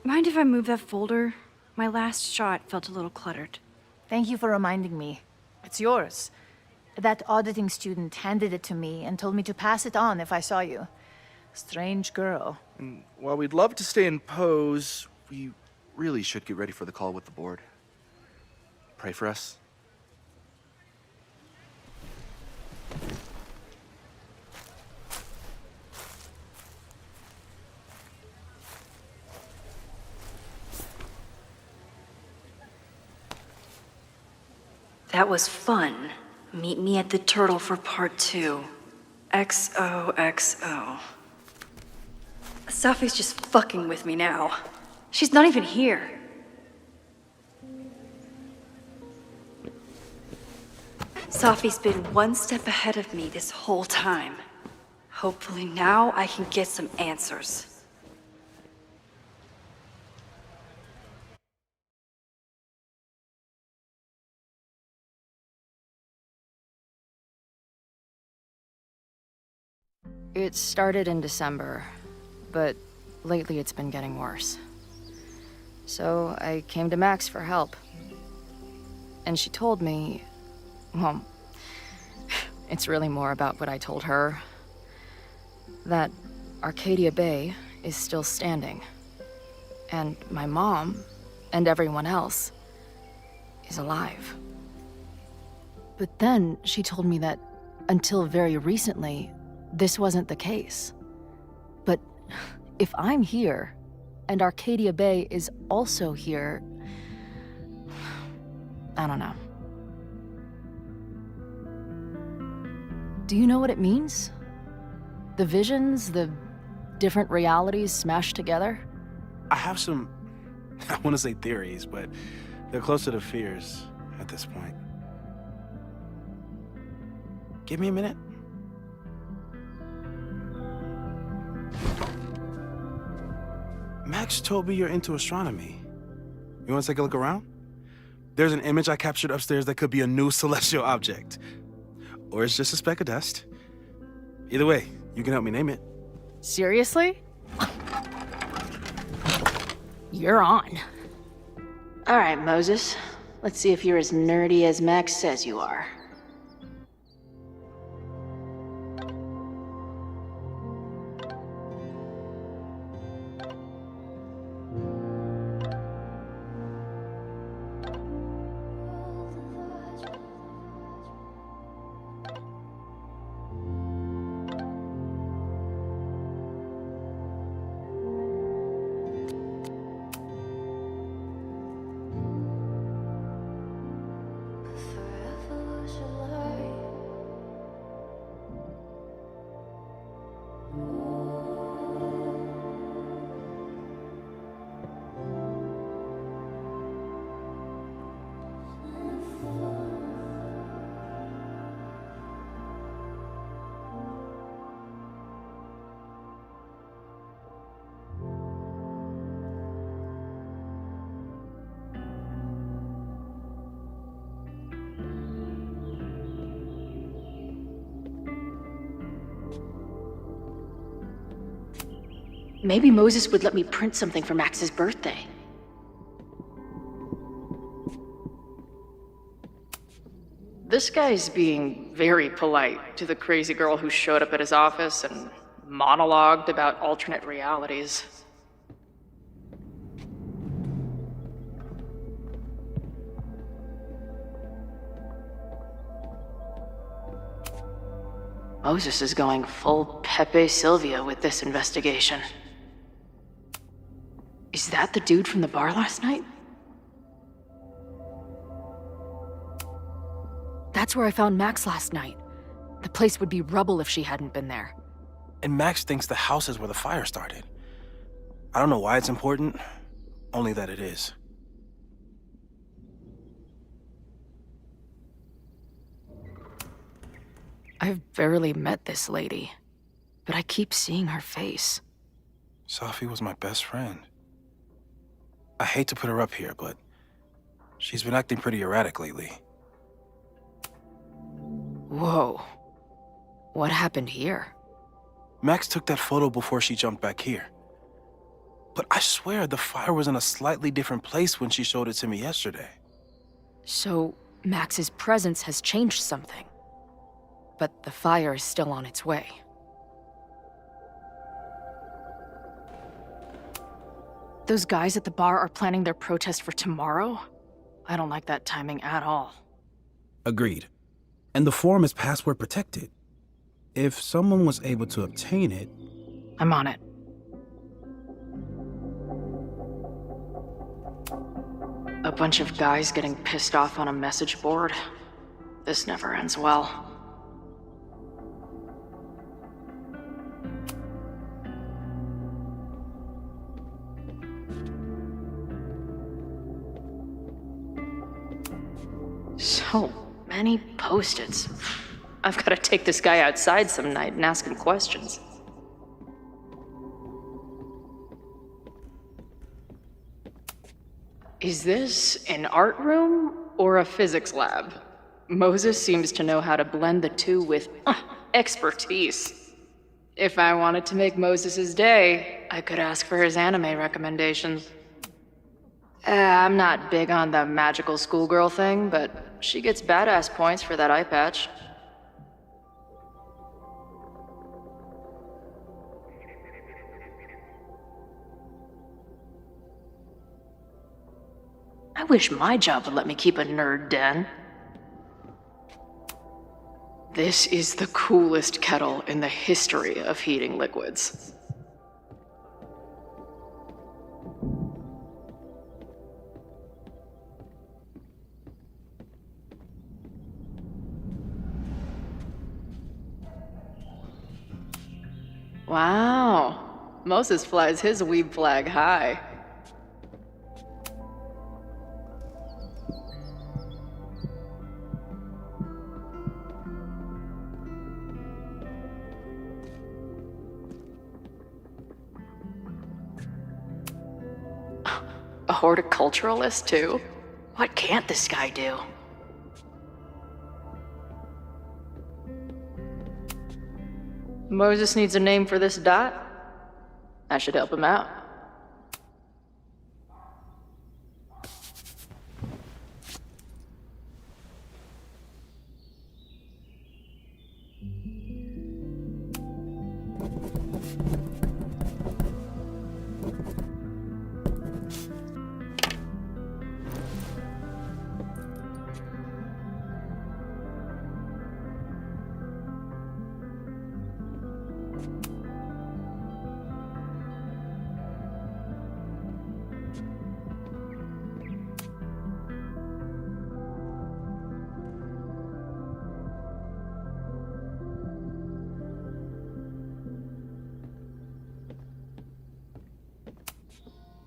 Mind if I move that folder? My last shot felt a little cluttered. Thank you for reminding me. It's yours. That auditing student handed it to me and told me to pass it on if I saw you. Strange girl. And while we'd love to stay in pose, we really should get ready for the call with the board. Pray for us. That was fun. Meet me at the Turtle for part 2. XOXO. Safi's just fucking with me now. She's not even here. Safi's been one step ahead of me this whole time. Hopefully now I can get some answers. It started in December, but lately it's been getting worse. So I came to Max for help. And she told me, well, it's really more about what I told her, that Arcadia Bay is still standing. And my mom, and everyone else, is alive. But then she told me that until very recently, this wasn't the case. But if I'm here, and Arcadia Bay is also here, I don't know. Do you know what it means? The visions, the different realities smashed together? I have some, I want to say theories, but they're closer to fears at this point. Give me a minute. Max told me you're into astronomy. You want to take a look around? There's an image I captured upstairs that could be a new celestial object. Or it's just a speck of dust. Either way, you can help me name it. Seriously? You're on. All right, Moses. Let's see if you're as nerdy as Max says you are. Maybe Moses would let me print something for Max's birthday. This guy's being very polite to the crazy girl who showed up at his office and monologued about alternate realities. Moses is going full Pepe Silvia with this investigation. Is that the dude from the bar last night? That's where I found Max last night. The place would be rubble if she hadn't been there. And Max thinks the house is where the fire started. I don't know why it's important, only that it is. I've barely met this lady, but I keep seeing her face. Safi was my best friend. I hate to put her up here, but she's been acting pretty erratic lately. Whoa. What happened here? Max took that photo before she jumped back here. But I swear the fire was in a slightly different place when she showed it to me yesterday. So, Max's presence has changed something. But the fire is still on its way. Those guys at the bar are planning their protest for tomorrow? I don't like that timing at all. Agreed. And the form is password protected. If someone was able to obtain it... I'm on it. A bunch of guys getting pissed off on a message board. This never ends well. So many post-its. I've got to take this guy outside some night and ask him questions. Is this an art room or a physics lab? Moses seems to know how to blend the two with expertise. If I wanted to make Moses' day, I could ask for his anime recommendations. I'm not big on the magical schoolgirl thing, but she gets badass points for that eye patch. I wish my job would let me keep a nerd den. This is the coolest kettle in the history of heating liquids. Wow. Moses flies his weeb flag high. A horticulturalist, too? What can't this guy do? Moses needs a name for this dot. I should help him out.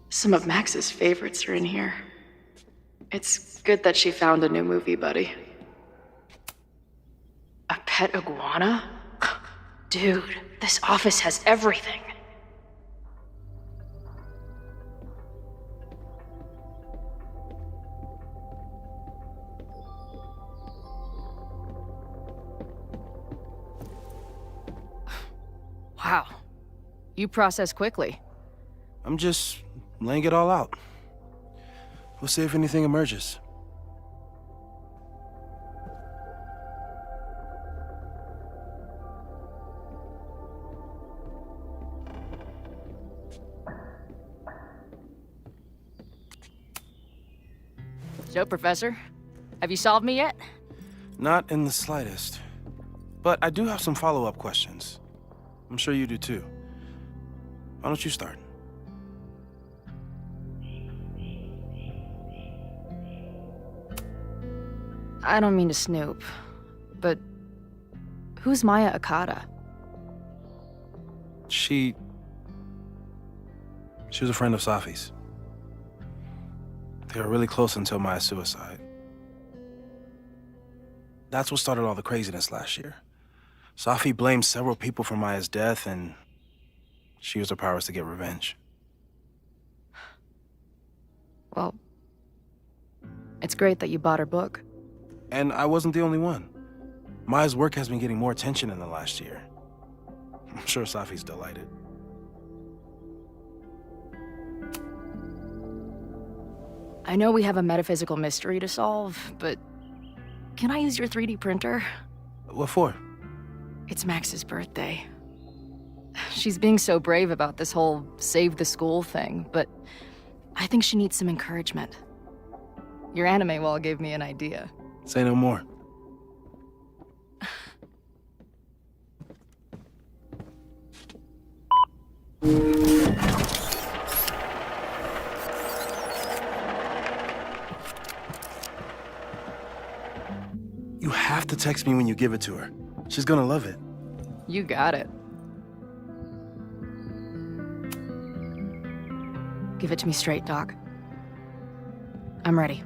Some of Max's favorites are in here. It's good that she found a new movie buddy. A pet iguana? Dude, this office has everything. Wow. You process quickly. I'm just laying it all out. We'll see if anything emerges. So, Professor, have you solved me yet? Not in the slightest. But I do have some follow-up questions. I'm sure you do too. Why don't you start? I don't mean to snoop, but who's Maya Akata? She was a friend of Safi's. They were really close until Maya's suicide. That's what started all the craziness last year. Safi blamed several people for Maya's death, and she used her powers to get revenge. Well, it's great that you bought her book. And I wasn't the only one. Maya's work has been getting more attention in the last year. I'm sure Safi's delighted. I know we have a metaphysical mystery to solve, but can I use your 3D printer? What for? It's Max's birthday. She's being so brave about this whole save the school thing, but I think she needs some encouragement. Your anime wall gave me an idea. Say no more. You have to text me when you give it to her. She's gonna love it. You got it. Give it to me straight, Doc. I'm ready.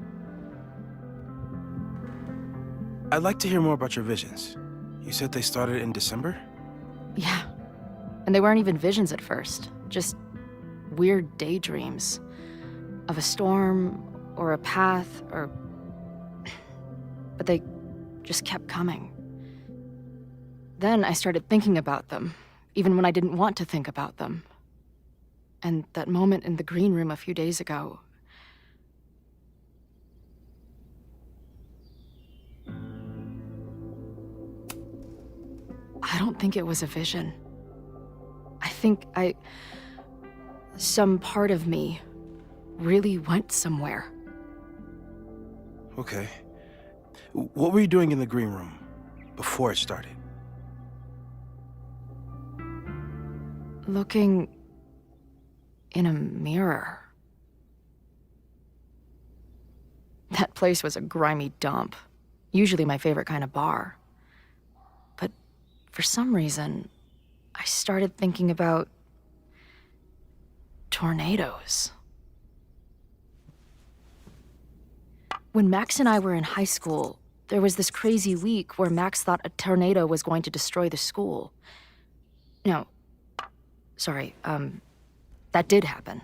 I'd like to hear more about your visions. You said they started in December? Yeah. And they weren't even visions at first. Just weird daydreams. Of a storm, or a path, or... But they just kept coming. Then I started thinking about them, even when I didn't want to think about them. And that moment in the green room a few days ago. I don't think it was a vision. I think some part of me really went somewhere. Okay. What were you doing in the green room before it started? Looking in a mirror. That place was a grimy dump. Usually my favorite kind of bar. But for some reason, I started thinking about tornadoes. When Max and I were in high school, there was this crazy week where Max thought a tornado was going to destroy the school. No, sorry, that did happen.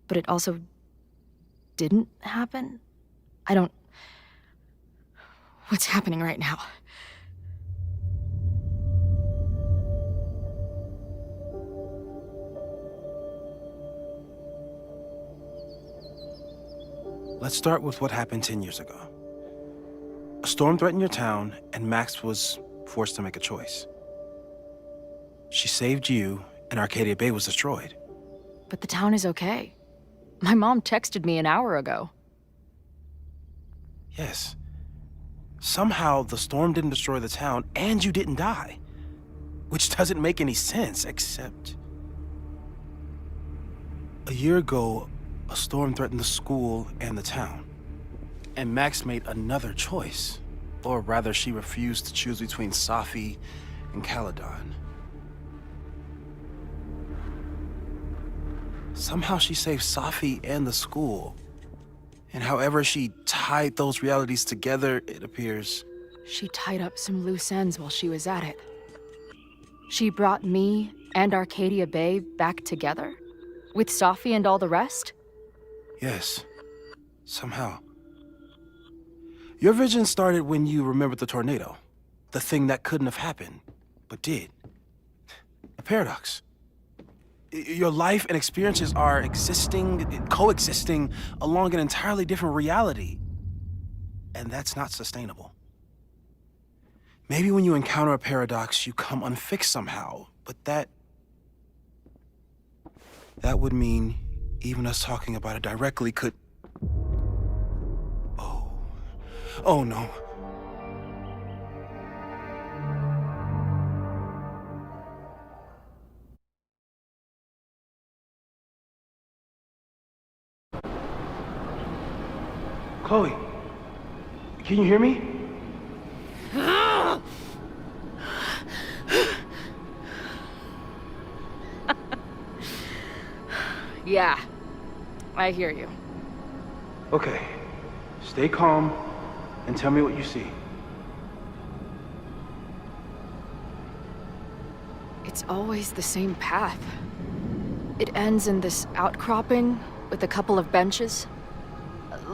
But it also didn't happen? What's happening right now? Let's start with what happened 10 years ago. A storm threatened your town, and Max was forced to make a choice. She saved you, and Arcadia Bay was destroyed. But the town is okay. My mom texted me an hour ago. Yes. Somehow, the storm didn't destroy the town, and you didn't die. Which doesn't make any sense, except... A year ago, a storm threatened the school and the town. And Max made another choice. Or rather, she refused to choose between Safi and Caledon. Somehow she saved Safi and the school. And however she tied those realities together, it appears... She tied up some loose ends while she was at it. She brought me and Arcadia Bay back together? With Safi and all the rest? Yes. Somehow. Your vision started when you remembered the tornado. The thing that couldn't have happened, but did. A paradox. Your life and experiences are coexisting along an entirely different reality. And that's not sustainable. Maybe when you encounter a paradox, you come unfixed somehow, but that would mean even us talking about it directly could... Oh no. Chloe, can you hear me? Yeah, I hear you. Okay, stay calm and tell me what you see. It's always the same path. It ends in this outcropping with a couple of benches.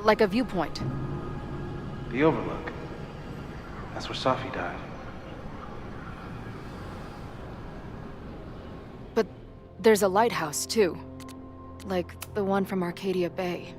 Like a viewpoint. The Overlook. That's where Safi died. But there's a lighthouse, too. Like the one from Arcadia Bay.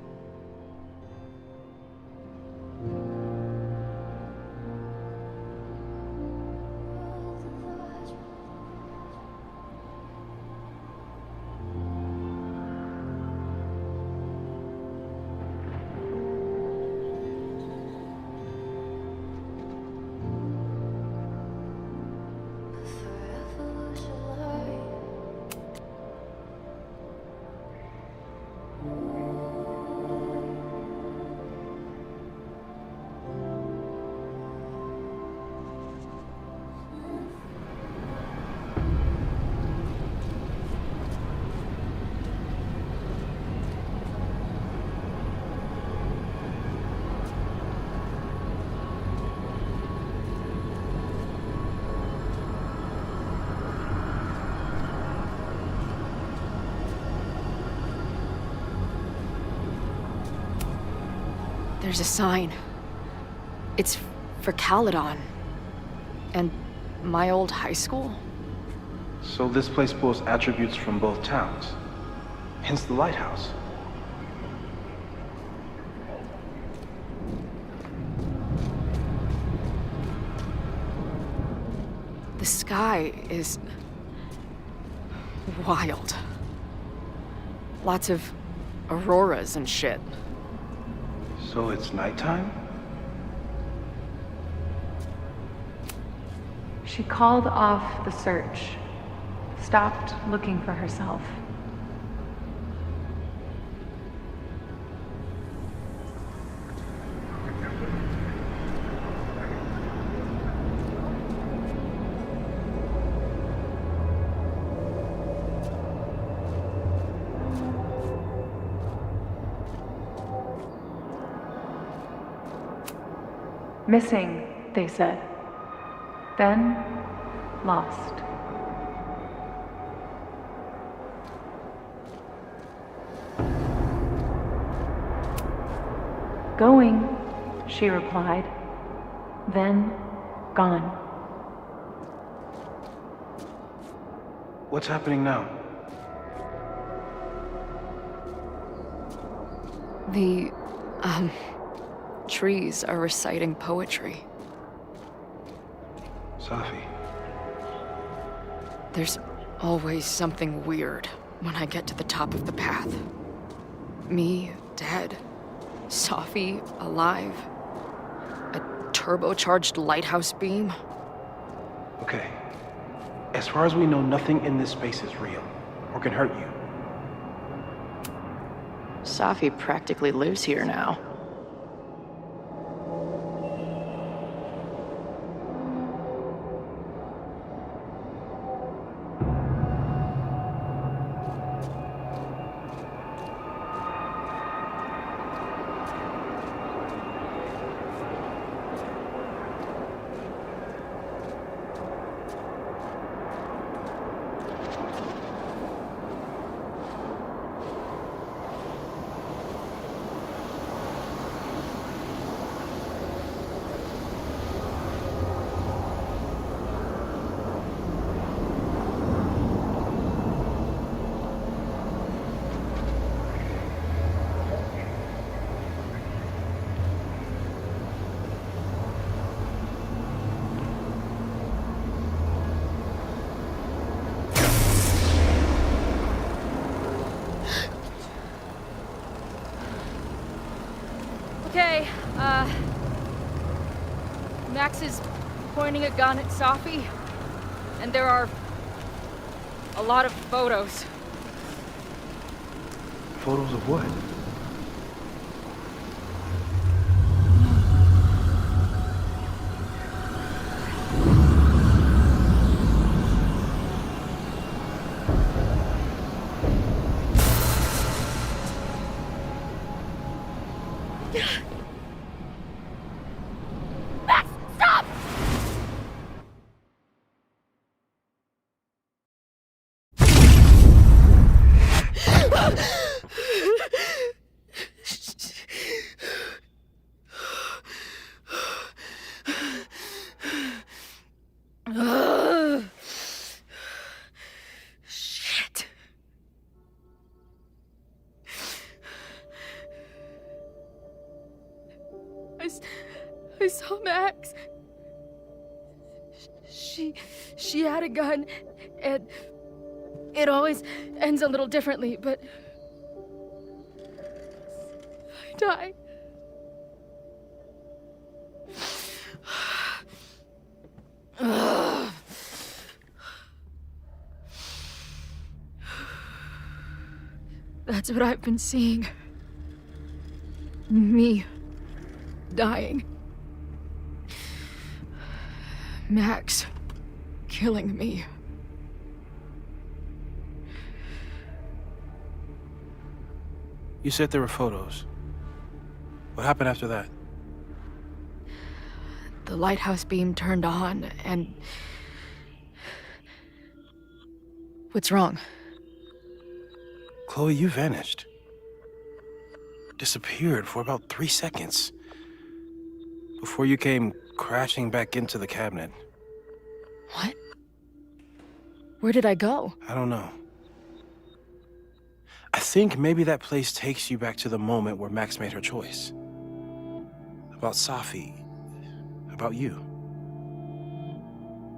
There's a sign. It's for Caledon. And my old high school. So this place pulls attributes from both towns. Hence the lighthouse. The sky is wild. Lots of auroras and shit. So it's nighttime? She called off the search, stopped looking for herself. Missing, they said. Then, lost. Going, she replied. Then, gone. What's happening now? The, trees are reciting poetry. Safi. There's always something weird when I get to the top of the path. Me, dead. Safi, alive. A turbocharged lighthouse beam. Okay. As far as we know, nothing in this space is real, or can hurt you. Safi practically lives here now. Okay, Max is pointing a gun at Safi, and there are a lot of photos. Photos of what? Max, stop! Shit. I saw Max. She had a gun, and it always ends a little differently, but I died. That's what I've been seeing. Me dying. Max killing me. You said there were photos. What happened after that? The lighthouse beam turned on, and... What's wrong? Chloe, you vanished. Disappeared for about 3 seconds. Before you came crashing back into the cabinet. What? Where did I go? I don't know. I think maybe that place takes you back to the moment where Max made her choice. About Safi. About you.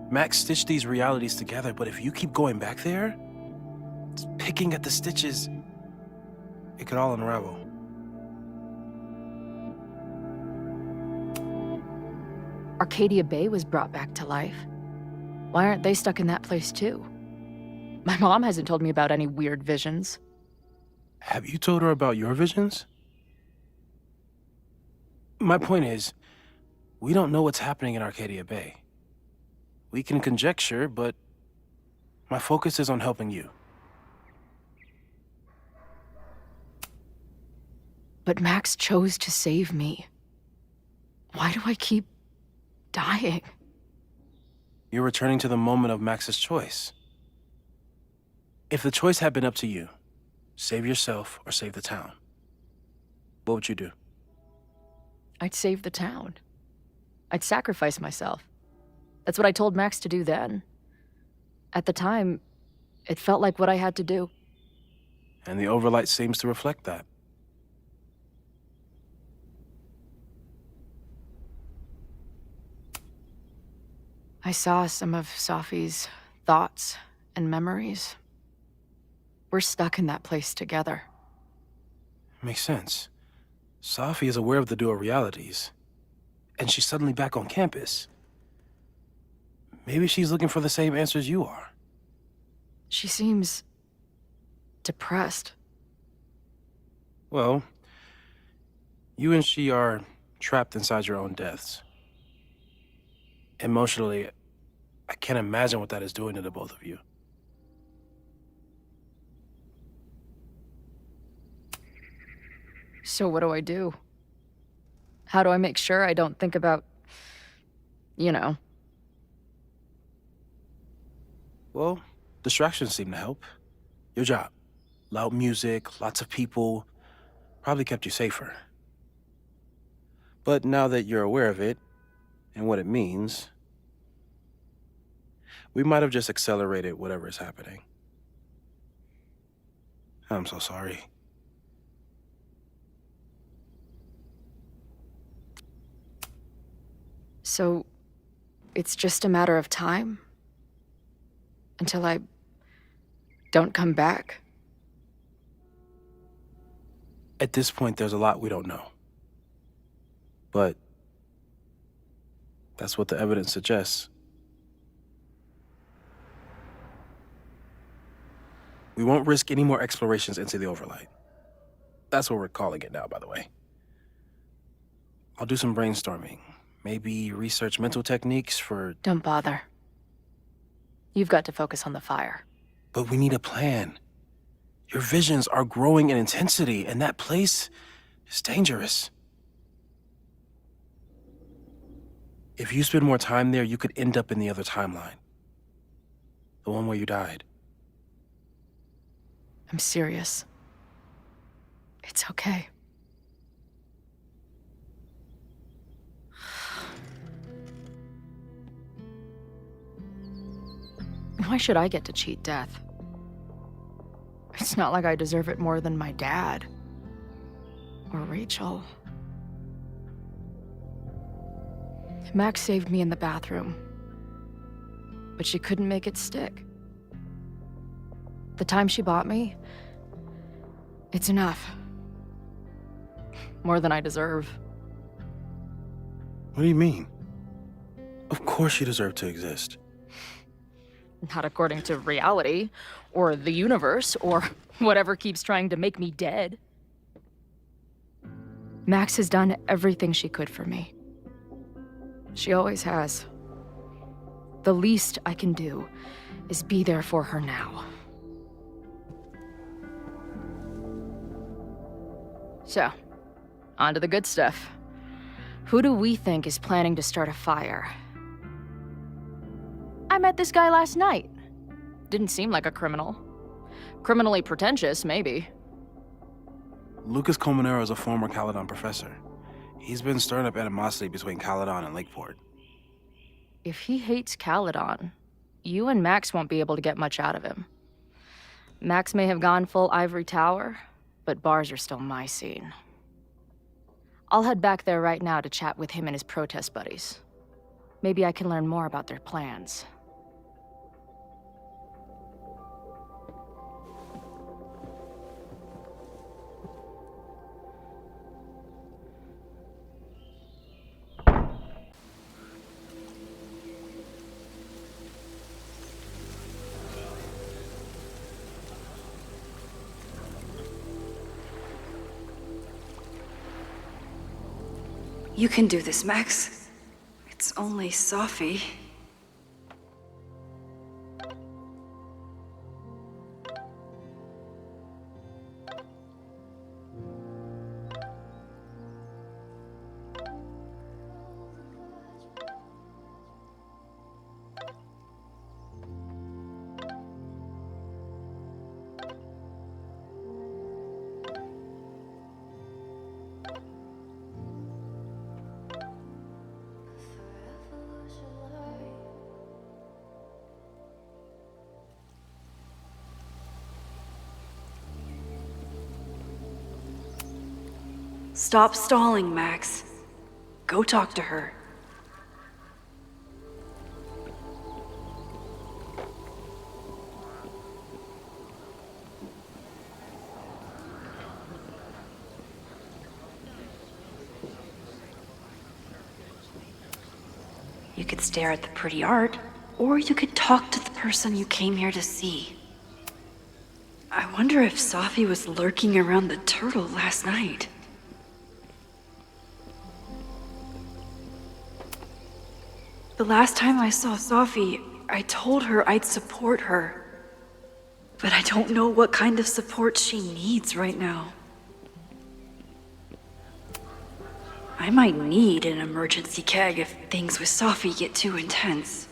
Max stitched these realities together, but if you keep going back there, picking at the stitches, it could all unravel. Arcadia Bay was brought back to life. Why aren't they stuck in that place too? My mom hasn't told me about any weird visions. Have you told her about your visions? My point is, we don't know what's happening in Arcadia Bay. We can conjecture, but my focus is on helping you. But Max chose to save me. Why do I keep dying? You're returning to the moment of Max's choice. If the choice had been up to you, save yourself or save the town, what would you do? I'd save the town. I'd sacrifice myself. That's what I told Max to do then. At the time, it felt like what I had to do. And the overlight seems to reflect that. I saw some of Safi's thoughts and memories. We're stuck in that place together. Makes sense. Safi is aware of the dual realities, and she's suddenly back on campus. Maybe she's looking for the same answers you are. She seems depressed. Well, you and she are trapped inside your own deaths. Emotionally, I can't imagine what that is doing to the both of you. So what do I do? How do I make sure I don't think about, you know? Well, distractions seem to help. Your job. Loud music, lots of people, probably kept you safer. But now that you're aware of it, and what it means, we might have just accelerated whatever is happening. I'm so sorry. So, it's just a matter of time? Until I don't come back? At this point, there's a lot we don't know. But that's what the evidence suggests. We won't risk any more explorations into the overlight. That's what we're calling it now, by the way. I'll do some brainstorming. Maybe research mental techniques for... Don't bother. You've got to focus on the fire. But we need a plan. Your visions are growing in intensity, and that place is dangerous. If you spend more time there, you could end up in the other timeline. The one where you died. I'm serious. It's okay. Why should I get to cheat death? It's not like I deserve it more than my dad. Or Rachel. Max saved me in the bathroom. But she couldn't make it stick. The time she bought me, it's enough. More than I deserve. What do you mean? Of course you deserve to exist. Not according to reality, or the universe, or whatever keeps trying to make me dead. Max has done everything she could for me. She always has. The least I can do is be there for her now. So, on to the good stuff. Who do we think is planning to start a fire? I met this guy last night. Didn't seem like a criminal. Criminally pretentious, maybe. Lucas Colmenero is a former Caledon professor. He's been stirring up animosity between Caledon and Lakeport. If he hates Caledon, You and Max won't be able to get much out of him. Max may have gone full ivory tower, but bars are still my scene. I'll head back there right now to chat with him and his protest buddies. Maybe I can learn more about their plans. You can do this, Max. It's only Sophie. Stop stalling, Max. Go talk to her. You could stare at the pretty art, or you could talk to the person you came here to see. I wonder if Sophie was lurking around the turtle last night. The last time I saw Sophie, I told her I'd support her. But I don't know what kind of support she needs right now. I might need an emergency keg if things with Sophie get too intense.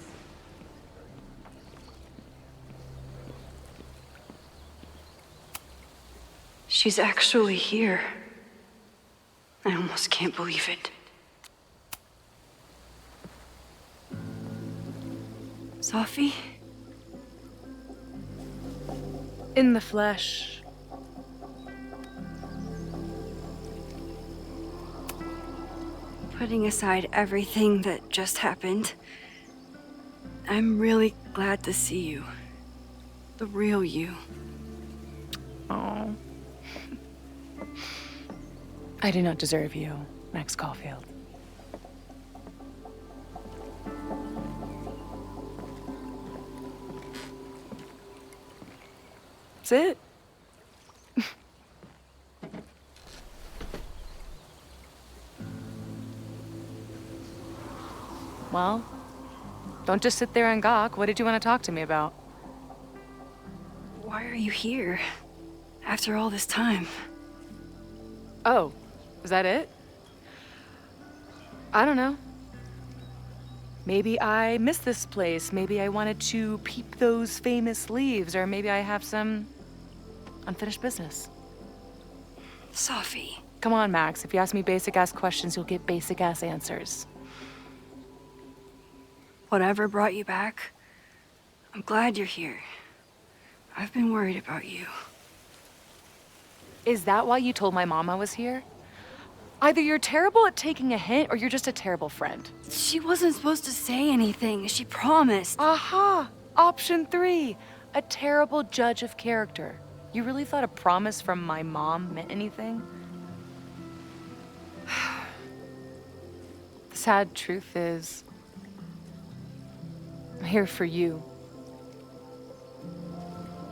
She's actually here. I almost can't believe it. Sophie? In the flesh. Putting aside everything that just happened, I'm really glad to see you. The real you. Oh. I do not deserve you, Max Caulfield. That's it. Well, don't just sit there and gawk. What did you want to talk to me about? Why are you here? After all this time? Oh, is that it? I don't know. Maybe I missed this place. Maybe I wanted to peep those famous leaves, or maybe I have some unfinished business. Sophie. Come on, Max. If you ask me basic-ass questions, you'll get basic-ass answers. Whatever brought you back, I'm glad you're here. I've been worried about you. Is that why you told my mom I was here? Either you're terrible at taking a hint, or you're just a terrible friend. She wasn't supposed to say anything. She promised. Aha! Option 3. A terrible judge of character. You really thought a promise from my mom meant anything? The sad truth is, I'm here for you.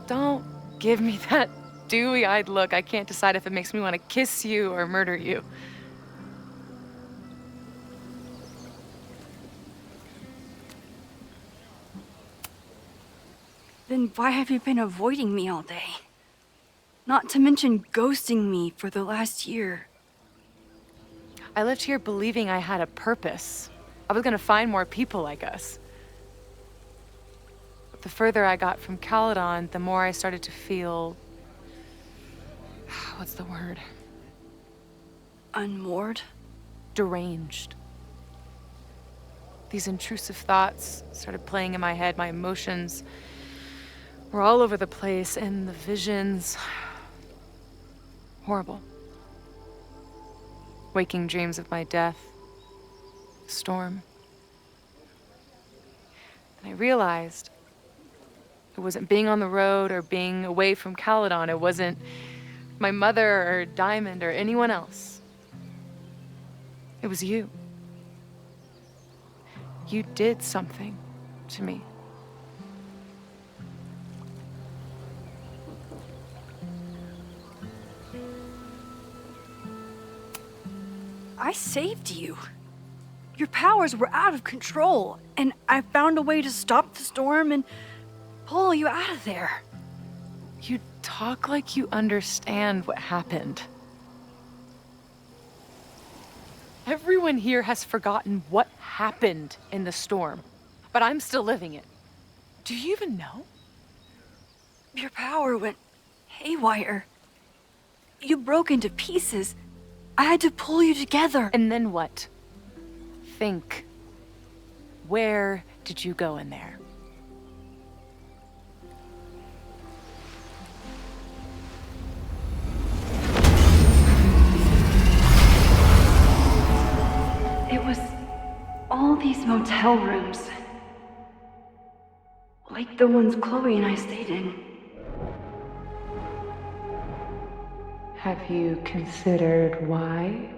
Don't give me that dewy-eyed look. I can't decide if it makes me want to kiss you or murder you. Then why have you been avoiding me all day? Not to mention ghosting me for the last year. I lived here believing I had a purpose. I was gonna find more people like us. But the further I got from Caledon, the more I started to feel... what's the word? Unmoored? Deranged. These intrusive thoughts started playing in my head. My emotions were all over the place, and the visions. Horrible. Waking dreams of my death. Storm. And I realized it wasn't being on the road or being away from Caledon. It wasn't my mother or Diamond or anyone else. It was you. You did something to me. I saved you. Your powers were out of control, and I found a way to stop the storm and pull you out of there. You talk like you understand what happened. Everyone here has forgotten what happened in the storm, but I'm still living it. Do you even know? Your power went haywire. You broke into pieces. I had to pull you together. And then what? Think. Where did you go in there? It was all these motel rooms. Like the ones Chloe and I stayed in. Have you considered why?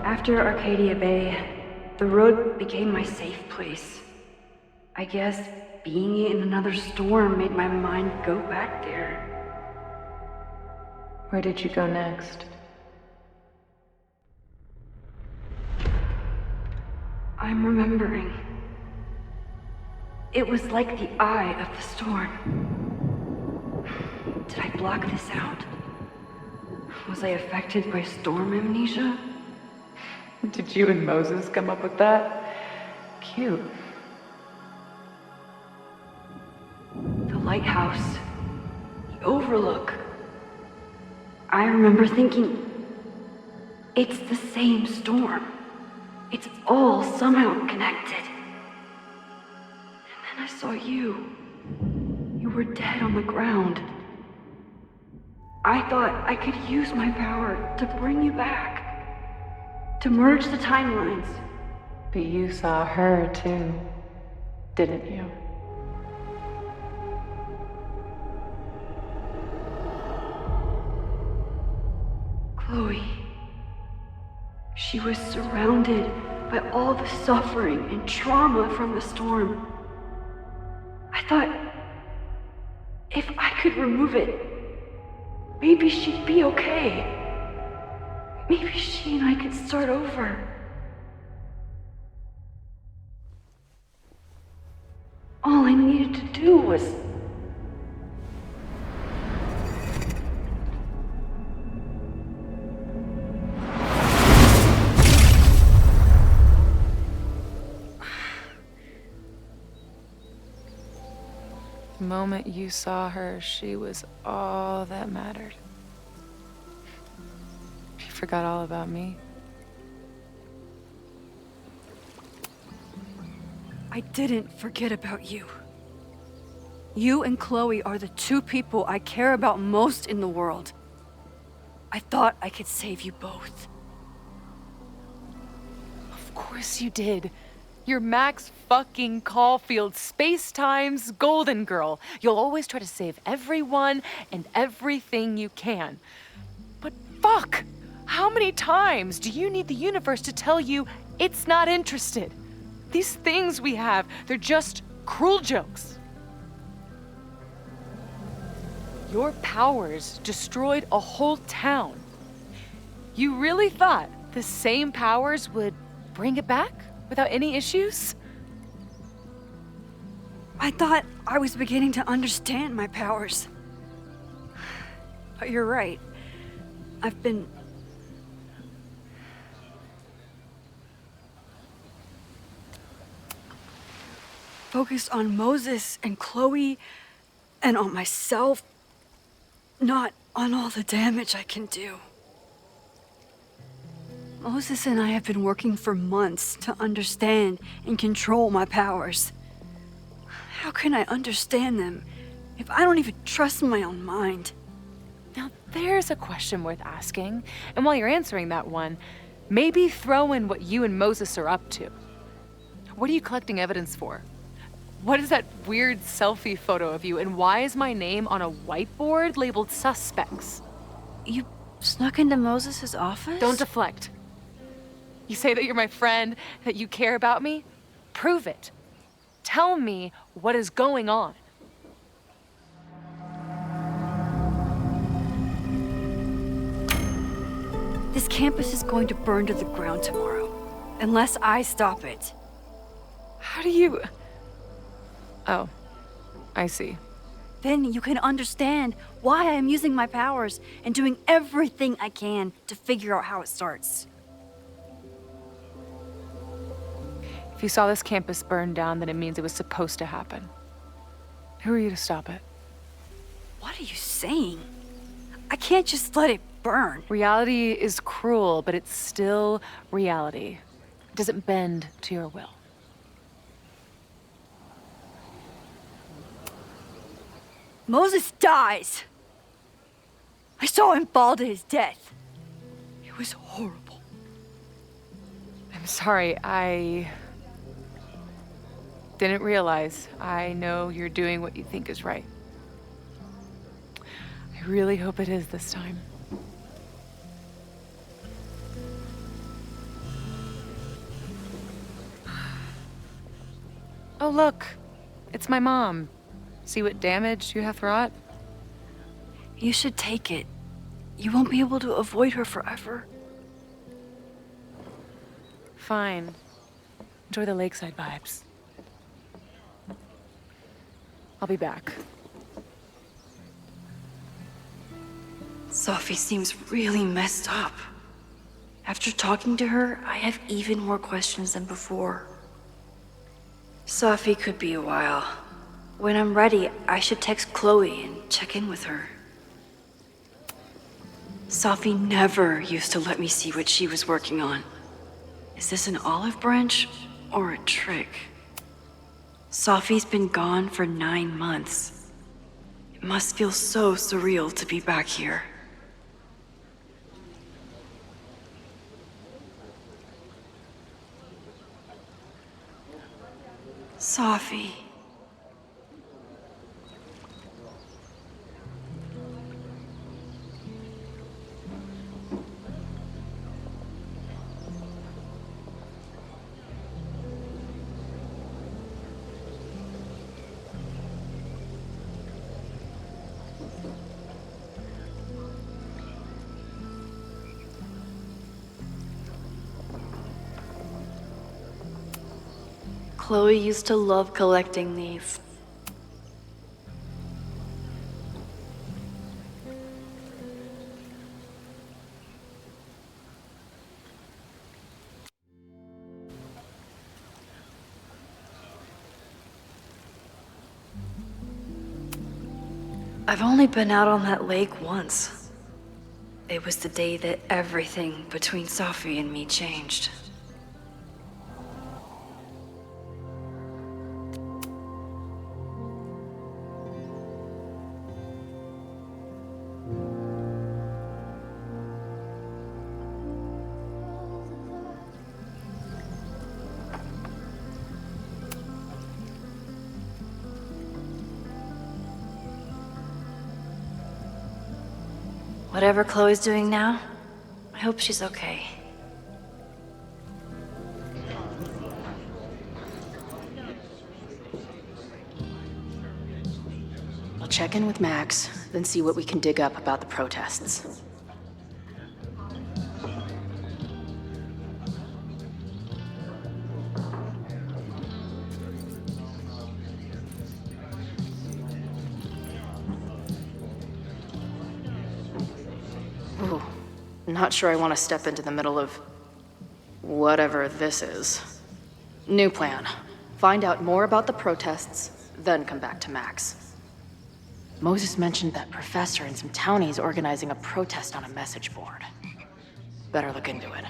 After Arcadia Bay, the road became my safe place. I guess being in another storm made my mind go back there. Where did you go next? I'm remembering. It was like the eye of the storm. Did I block this out? Was I affected by storm amnesia? Did you and Moses come up with that? Cute. The lighthouse. The overlook. I remember thinking, it's the same storm. It's all somehow connected. And then I saw you. You were dead on the ground. I thought I could use my power to bring you back. To merge the timelines. But you saw her too, didn't you? Chloe. She was surrounded by all the suffering and trauma from the storm. I thought, if I could remove it, maybe she'd be okay. Maybe she and I could start over. All I needed to do was... The moment you saw her, she was all that mattered. She forgot all about me. I didn't forget about you. You and Chloe are the two people I care about most in the world. I thought I could save you both. Of course you did. You're Max fucking Caulfield, Space-Time's golden girl. You'll always try to save everyone and everything you can. But fuck! How many times do you need the universe to tell you it's not interested? These things we have, they're just cruel jokes. Your powers destroyed a whole town. You really thought the same powers would bring it back without any issues? I thought I was beginning to understand my powers. But you're right. I've been... focused on Moses and Chloe and on myself, not on all the damage I can do. Moses and I have been working for months to understand and control my powers. How can I understand them if I don't even trust my own mind? Now, there's a question worth asking. And while you're answering that one, maybe throw in what you and Moses are up to. What are you collecting evidence for? What is that weird selfie photo of you? And why is my name on a whiteboard labeled suspects? You snuck into Moses' office? Don't deflect. You say that you're my friend, that you care about me? Prove it. Tell me what is going on. This campus is going to burn to the ground tomorrow, unless I stop it. How do you... Oh, I see. Then you can understand why I am using my powers and doing everything I can to figure out how it starts. If you saw this campus burn down, then it means it was supposed to happen. Who are you to stop it? What are you saying? I can't just let it burn. Reality is cruel, but it's still reality. It doesn't bend to your will. Moses dies. I saw him fall to his death. It was horrible. I'm sorry, I didn't realize. I know you're doing what you think is right. I really hope it is this time. Oh, look. It's my mom. See what damage you have wrought? You should take it. You won't be able to avoid her forever. Fine. Enjoy the lakeside vibes. I'll be back. Sophie seems really messed up. After talking to her, I have even more questions than before. Sophie could be a while. When I'm ready, I should text Chloe and check in with her. Sophie never used to let me see what she was working on. Is this an olive branch or a trick? Sophie's been gone for 9 months. It must feel so surreal to be back here. Sophie. Chloe used to love collecting these. I've only been out on that lake once. It was the day that everything between Sophie and me changed. Whatever Chloe's doing now, I hope she's okay. I'll check in with Max, then see what we can dig up about the protests. Ooh, not sure I want to step into the middle of whatever this is. New plan. Find out more about the protests, then come back to Max. Moses mentioned that professor and some townies organizing a protest on a message board. Better look into it.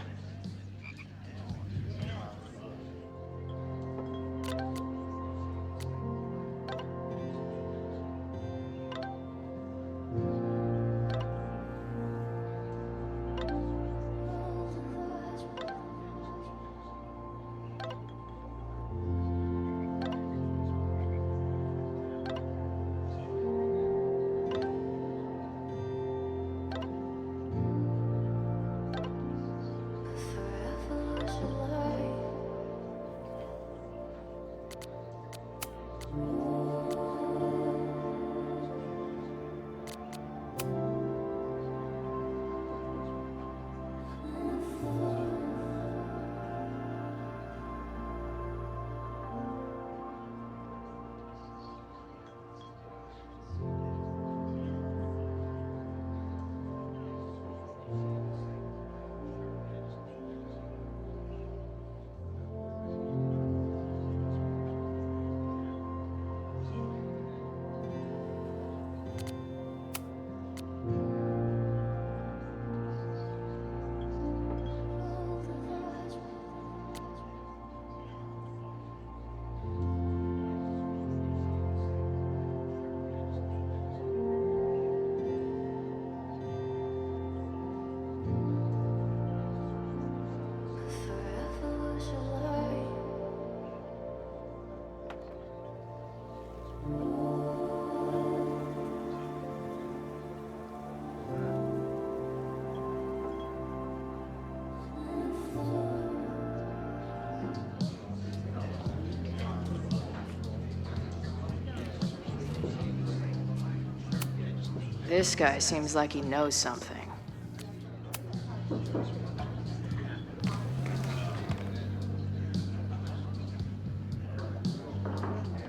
This guy seems like he knows something.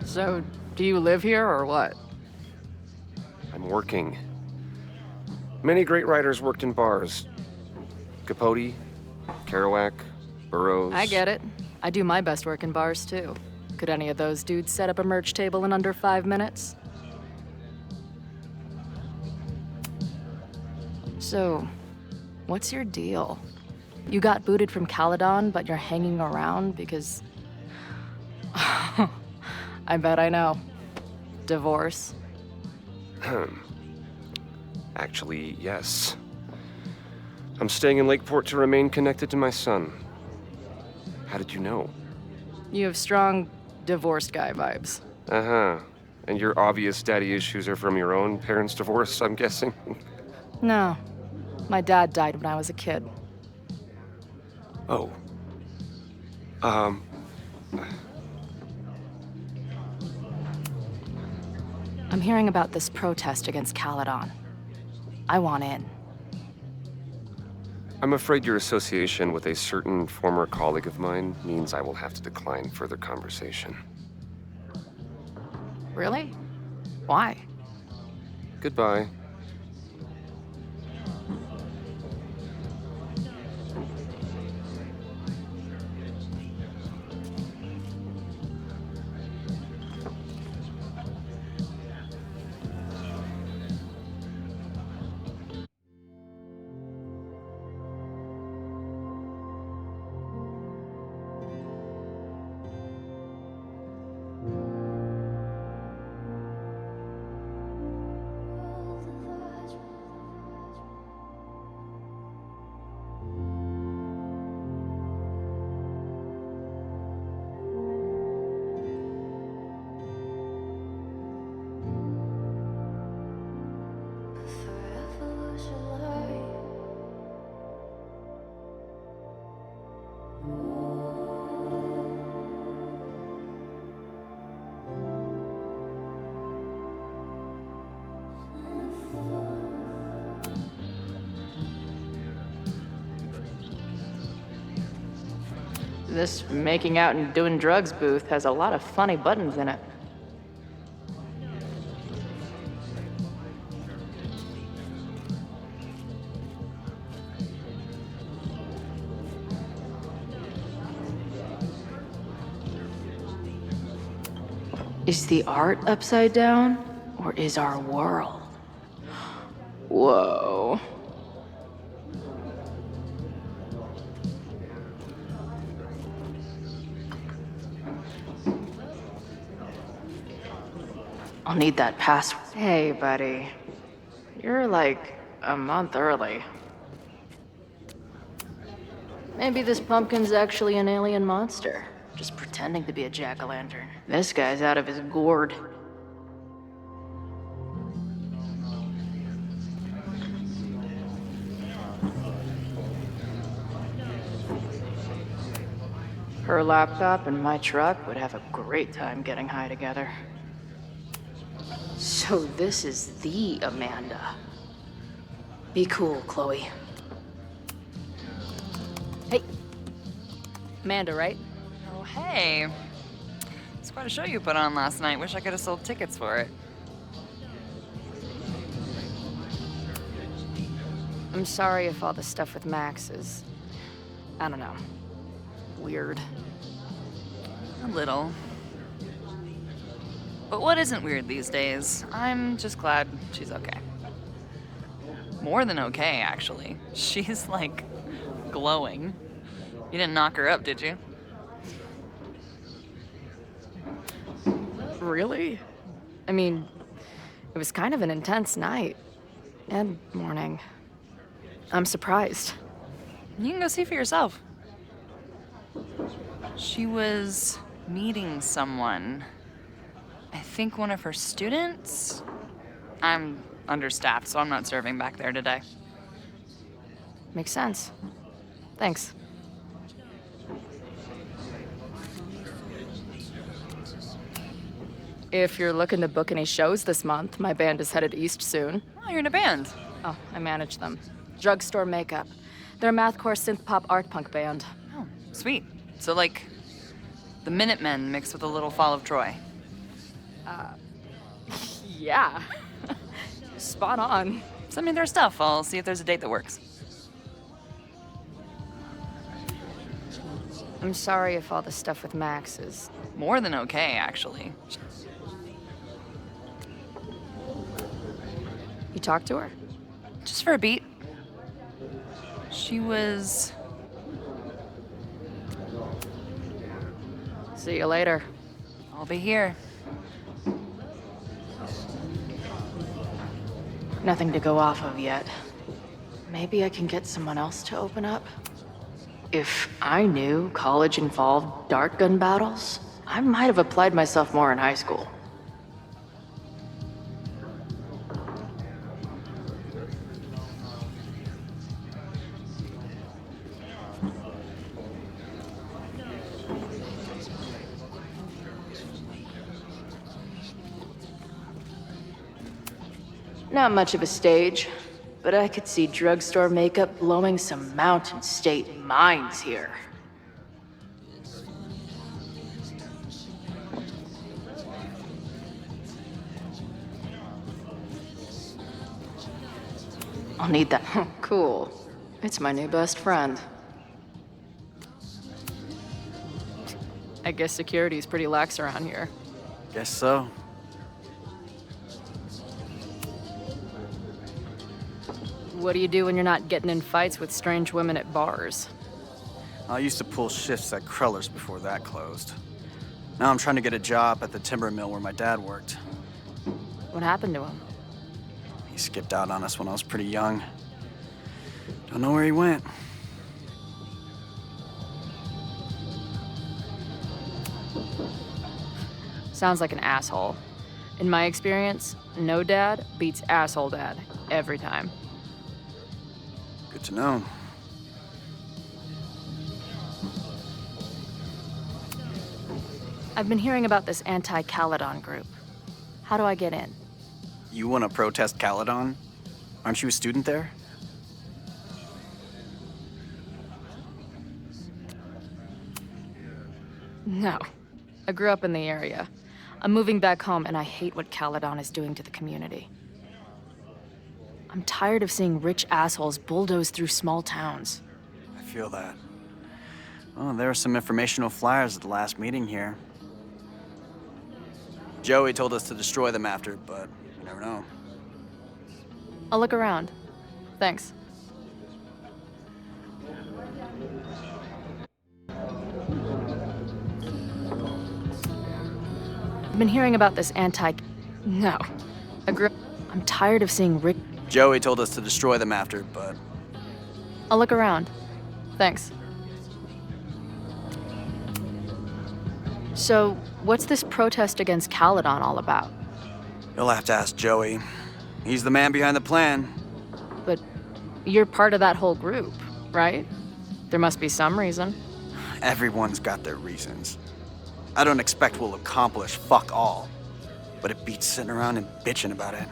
So, do you live here or what? I'm working. Many great writers worked in bars. Capote, Kerouac, Burroughs. I get it. I do my best work in bars too. Could any of those dudes set up a merch table in under 5 minutes? So, what's your deal? You got booted from Caledon, but you're hanging around because... I bet I know. Divorce? Actually, yes. I'm staying in Lakeport to remain connected to my son. How did you know? You have strong divorced guy vibes. Uh-huh. And your obvious daddy issues are from your own parents' divorce, I'm guessing? No. My dad died when I was a kid. Oh. I'm hearing about this protest against Caledon. I want in. I'm afraid your association with a certain former colleague of mine means I will have to decline further conversation. Really? Why? Goodbye. This making out and doing drugs booth has a lot of funny buttons in it. Is the art upside down? Or is our world? Whoa. I'll need that password. Hey, buddy. You're like a month early. Maybe this pumpkin's actually an alien monster, just pretending to be a jack-o'-lantern. This guy's out of his gourd. Her laptop and my truck would have a great time getting high together. So this is the Amanda. Be cool, Chloe. Hey. Amanda, right? Oh, hey. It's quite a show you put on last night. Wish I could have sold tickets for it. I'm sorry if all the stuff with Max is, I don't know, weird. A little. But what isn't weird these days? I'm just glad she's okay. More than okay, actually. She's, like, glowing. You didn't knock her up, did you? Really? I mean, it was kind of an intense night. And morning. I'm surprised. You can go see for yourself. She was meeting someone. I think one of her students? I'm understaffed, so I'm not serving back there today. Makes sense. Thanks. If you're looking to book any shows this month, my band is headed east soon. Oh, you're in a band? Oh, I manage them. Drugstore Makeup. They're a mathcore synth-pop art punk band. Oh, sweet. So, like, the Minutemen mixed with a little Fall of Troy. Yeah. Spot on. Send me their stuff. I'll see if there's a date that works. I'm sorry if all the stuff with Max is... More than okay, actually. You talked to her? Just for a beat. She was... See you later. I'll be here. Nothing to go off of yet. Maybe I can get someone else to open up? If I knew college involved dart gun battles, I might have applied myself more in high school. Not much of a stage, but I could see Drugstore Makeup blowing some Mountain State minds here. I'll need that. Cool. It's my new best friend. I guess security's pretty lax around here. Guess so. What do you do when you're not getting in fights with strange women at bars? I used to pull shifts at Cruller's before that closed. Now I'm trying to get a job at the timber mill where my dad worked. What happened to him? He skipped out on us when I was pretty young. Don't know where he went. Sounds like an asshole. In my experience, no dad beats asshole dad every time. Good to know. I've been hearing about this anti-Caledon group. How do I get in? You want to protest Caledon? Aren't you a student there? No. I grew up in the area. I'm moving back home, and I hate what Caledon is doing to the community. I'm tired of seeing rich assholes bulldoze through small towns. I feel that. Oh, there were some informational flyers at the last meeting here. Joey told us to destroy them after, but never know. I'll look around. Thanks. I've been hearing about this No. I'm tired of seeing Rick. Joey told us to destroy them after, but I'll look around. Thanks. So, what's this protest against Caledon all about? you'll have to ask Joey. He's the man behind the plan. But you're part of that whole group, right? There must be some reason. Everyone's got their reasons. I don't expect we'll accomplish fuck all, but it beats sitting around and bitching about it.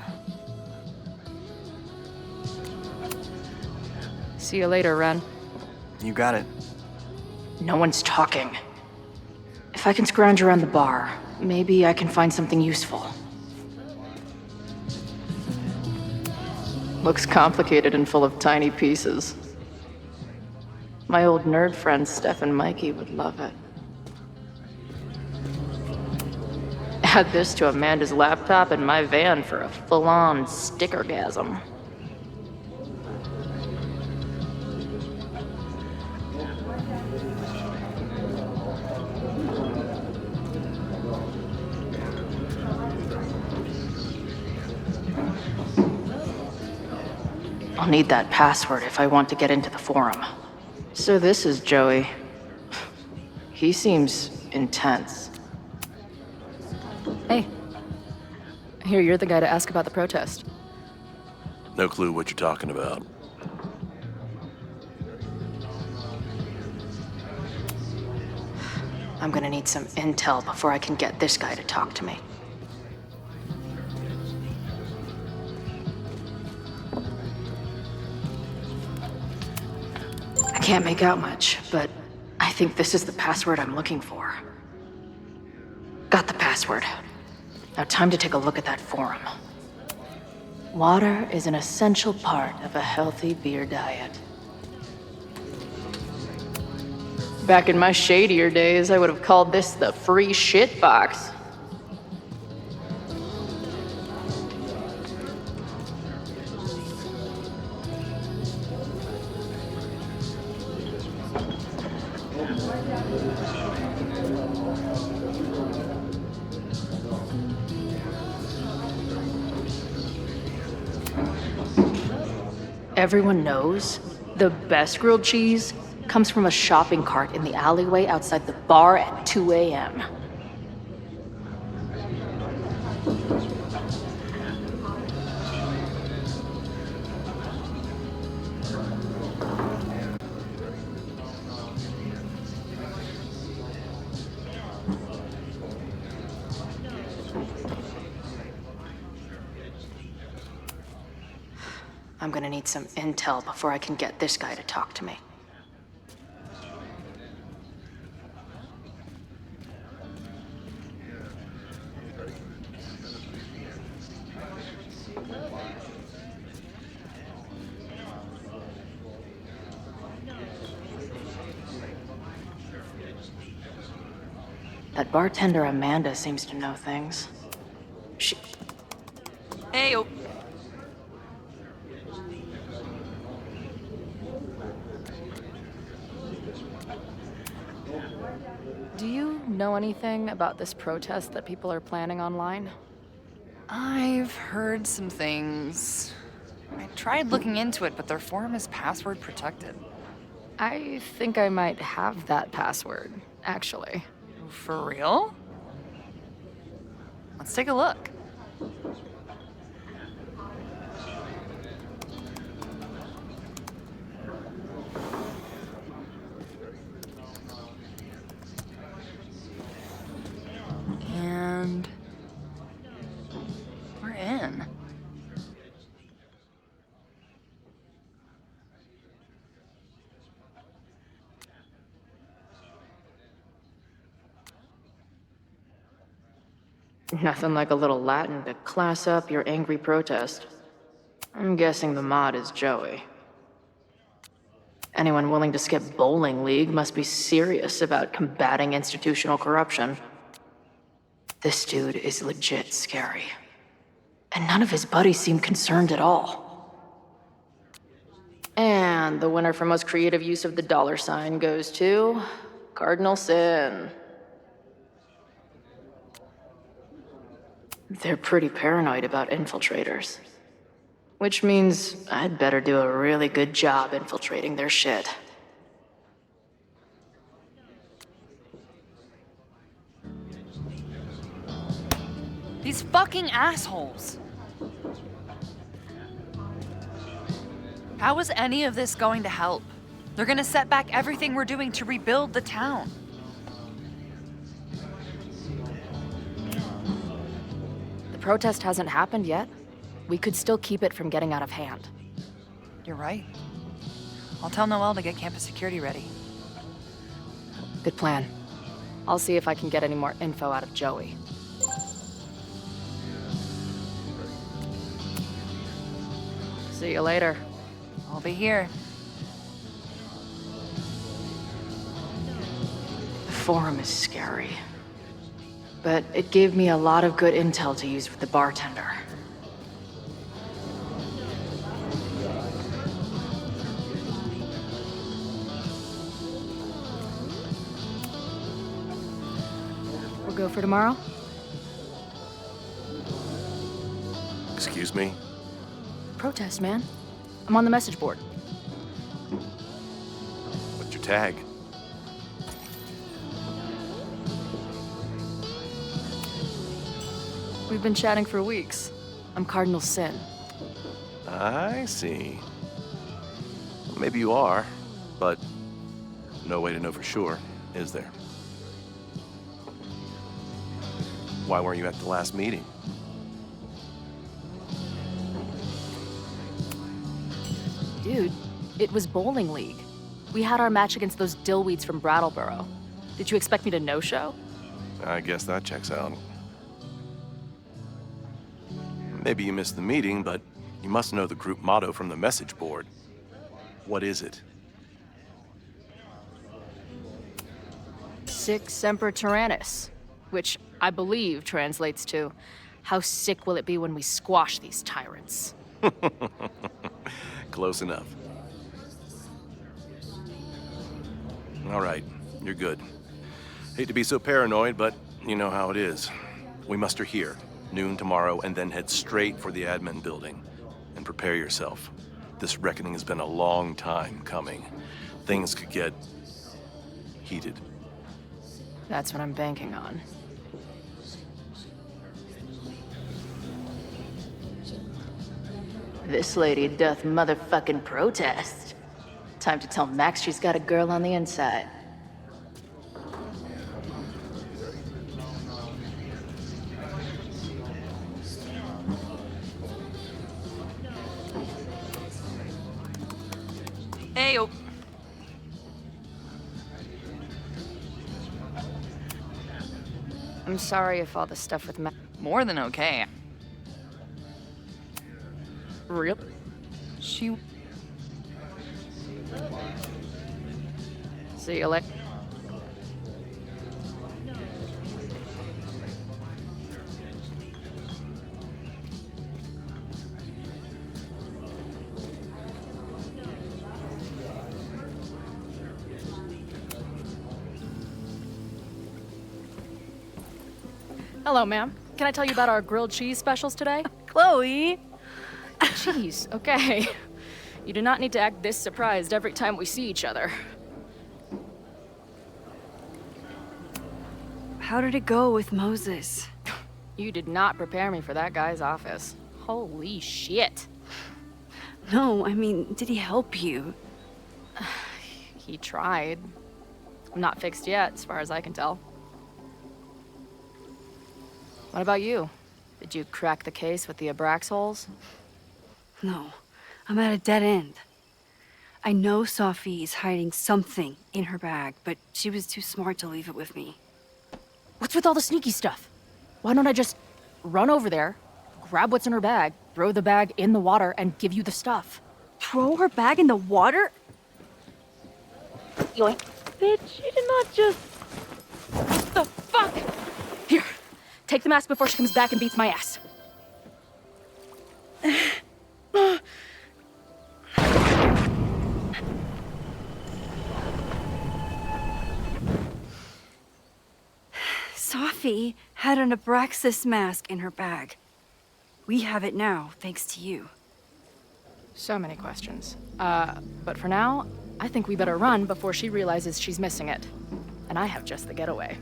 See you later, Ren. You got it. No one's talking. If I can scrounge around the bar, maybe I can find something useful. Looks complicated and full of tiny pieces. My old nerd friends Steph and Mikey would love it. Add this to Amanda's laptop and my van for a full-on stickergasm. I'll need that password if I want to get into the forum. So this is Joey. He seems intense. Hey. I hear you're the guy to ask about the protest. No clue what you're talking about. I'm gonna need some intel before I can get this guy to talk to me. I can't make out much, but I think this is the password I'm looking for. Got the password. Now time to take a look at that forum. Water is an essential part of a healthy beer diet. Back in my shadier days, I would have called this the free shit box. Everyone knows the best grilled cheese comes from a shopping cart in the alleyway outside the bar at 2 a.m. I'm gonna need some intel before I can get this guy to talk to me. That bartender Amanda seems to know things. Hey, oh. Do you know anything about this protest that people are planning online? I've heard some things. I tried looking into it, but their forum is password protected. I think I might have that password, actually. For real? Let's take a look. And we're in. Nothing like a little Latin to class up your angry protest. I'm guessing the mod is Joey. Anyone willing to skip bowling league must be serious about combating institutional corruption. This dude is legit scary. And none of his buddies seem concerned at all. And the winner for most creative use of the $sign goes to Cardinal Sin. They're pretty paranoid about infiltrators. Which means I'd better do a really good job infiltrating their shit. These fucking assholes. How is any of this going to help? They're gonna set back everything we're doing to rebuild the town. The protest hasn't happened yet. We could still keep it from getting out of hand. You're right. I'll tell Noelle to get campus security ready. Good plan. I'll see if I can get any more info out of Joey. See you later. I'll be here. The forum is scary. But it gave me a lot of good intel to use with the bartender. We'll go for tomorrow? Excuse me? Protest, man. I'm on the message board. What's your tag? We've been chatting for weeks. I'm Cardinal Sin. I see. Maybe you are, but no way to know for sure, is there? Why weren't you at the last meeting? Dude, it was bowling league. We had our match against those dillweeds from Brattleboro. Did you expect me to no-show? I guess that checks out. Maybe you missed the meeting, but you must know the group motto from the message board. What is it? Sic Semper Tyrannis, which I believe translates to, how sick will it be when we squash these tyrants? Close enough. All right, you're good. Hate to be so paranoid, but you know how it is. We muster here, noon tomorrow, and then head straight for the admin building. And prepare yourself. This reckoning has been a long time coming. Things could get heated. That's what I'm banking on. This lady doth motherfucking protest. Time to tell Max she's got a girl on the inside. Ayo. I'm sorry if all the stuff with Max... More than okay. Real? She... See you later. Hello, ma'am. Can I tell you about our grilled cheese specials today? Chloe! Jeez, okay. You do not need to act this surprised every time we see each other. How did it go with Moses? You did not prepare me for that guy's office. Holy shit. No, I mean, did he help you? He tried. Not fixed yet, as far as I can tell. What about you? Did you crack the case with the Abrax holes? No, I'm at a dead end. I know Sophie is hiding something in her bag, but she was too smart to leave it with me. What's with all the sneaky stuff? Why don't I just run over there, grab what's in her bag, throw the bag in the water, and give you the stuff? Throw her bag in the water? Yoink. Bitch, you did not just... The fuck? Here, take the mask before she comes back and beats my ass. Sophie had an Abraxas mask in her bag. We have it now, thanks to you. So many questions. But for now, I think we better run before she realizes she's missing it. And I have just the getaway.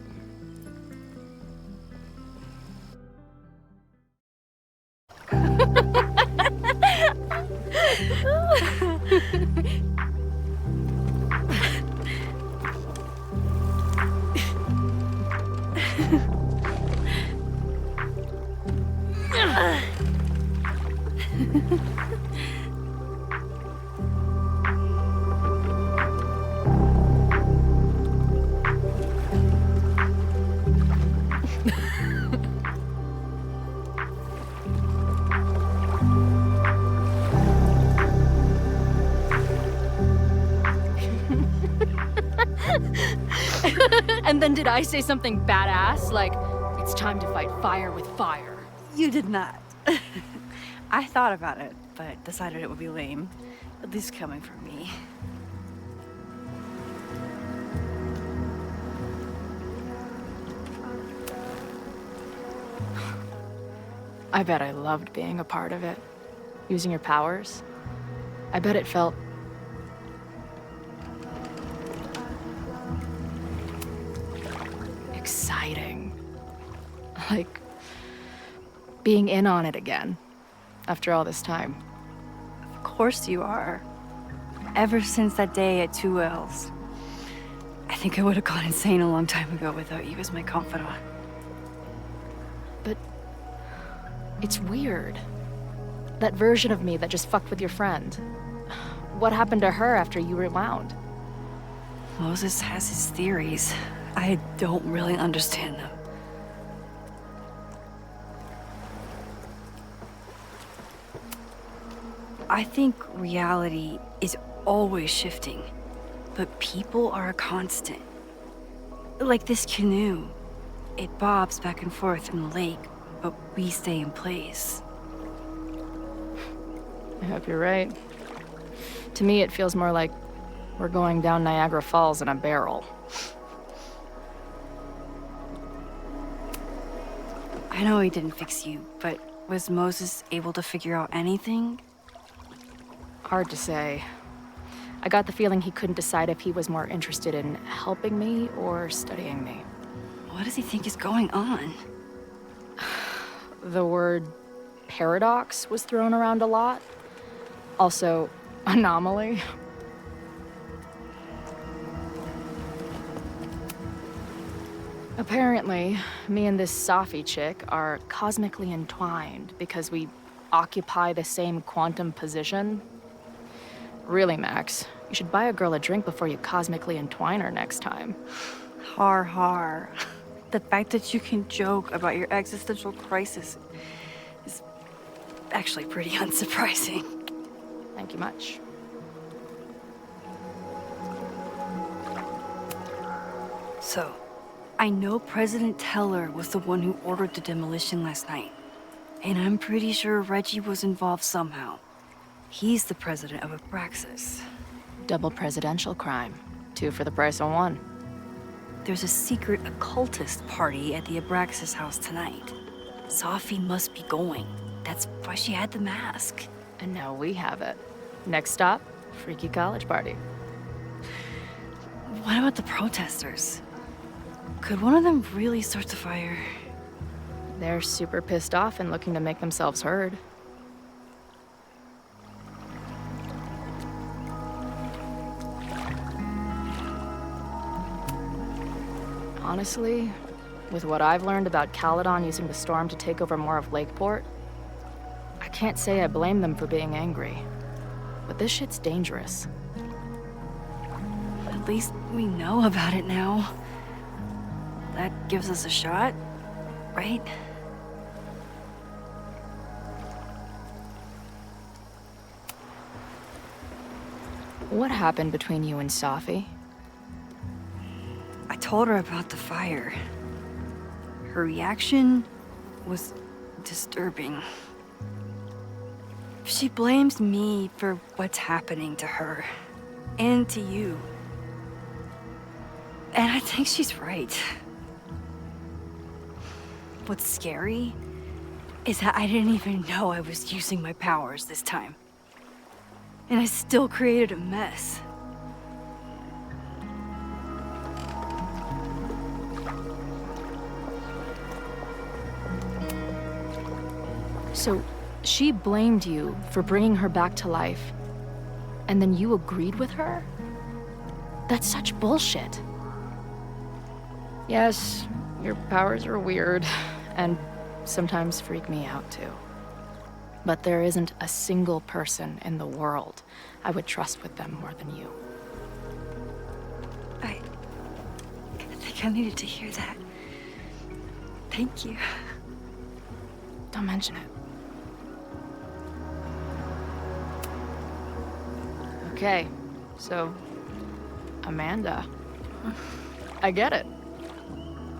And then did I say something badass? Like, it's time to fight fire with fire. You did not. I thought about it, but decided it would be lame. At least coming from me. I bet I loved being a part of it. Using your powers. I bet it felt... exciting. Like being in on it again after all this time. Of course you are. Ever since that day at 2Ls. I think I would have gone insane a long time ago without you as my confidant. But it's weird. That version of me that just fucked with your friend. What happened to her after you rewound? Moses has his theories. I don't really understand them. I think reality is always shifting, but people are a constant. Like this canoe. It bobs back and forth in the lake, but we stay in place. I hope you're right. To me, it feels more like we're going down Niagara Falls in a barrel. I know he didn't fix you, but was Moses able to figure out anything? Hard to say. I got the feeling he couldn't decide if he was more interested in helping me or studying me. What does he think is going on? The word paradox was thrown around a lot. Also, anomaly. Apparently, me and this Sophie chick are cosmically entwined because we occupy the same quantum position. Really, Max, you should buy a girl a drink before you cosmically entwine her next time. Har har. The fact that you can joke about your existential crisis is actually pretty unsurprising. Thank you much. So, I know President Teller was the one who ordered the demolition last night. And I'm pretty sure Reggie was involved somehow. He's the president of Abraxas. Double presidential crime. 2 for the price of 1. There's a secret occultist party at the Abraxas house tonight. Sophie must be going. That's why she had the mask. And now we have it. Next stop, freaky college party. What about the protesters? Could one of them really start the fire? They're super pissed off and looking to make themselves heard. Honestly, with what I've learned about Caledon using the storm to take over more of Lakeport, I can't say I blame them for being angry. But this shit's dangerous. At least we know about it now. That gives us a shot, right? What happened between you and Sophie? I told her about the fire. Her reaction was disturbing. She blames me for what's happening to her and to you. And I think she's right. What's scary is that I didn't even know I was using my powers this time. And I still created a mess. So, she blamed you for bringing her back to life, and then you agreed with her? That's such bullshit. Yes, your powers are weird, and sometimes freak me out too. But there isn't a single person in the world I would trust with them more than you. I think I needed to hear that. Thank you. Don't mention it. Okay, so Amanda. I get it.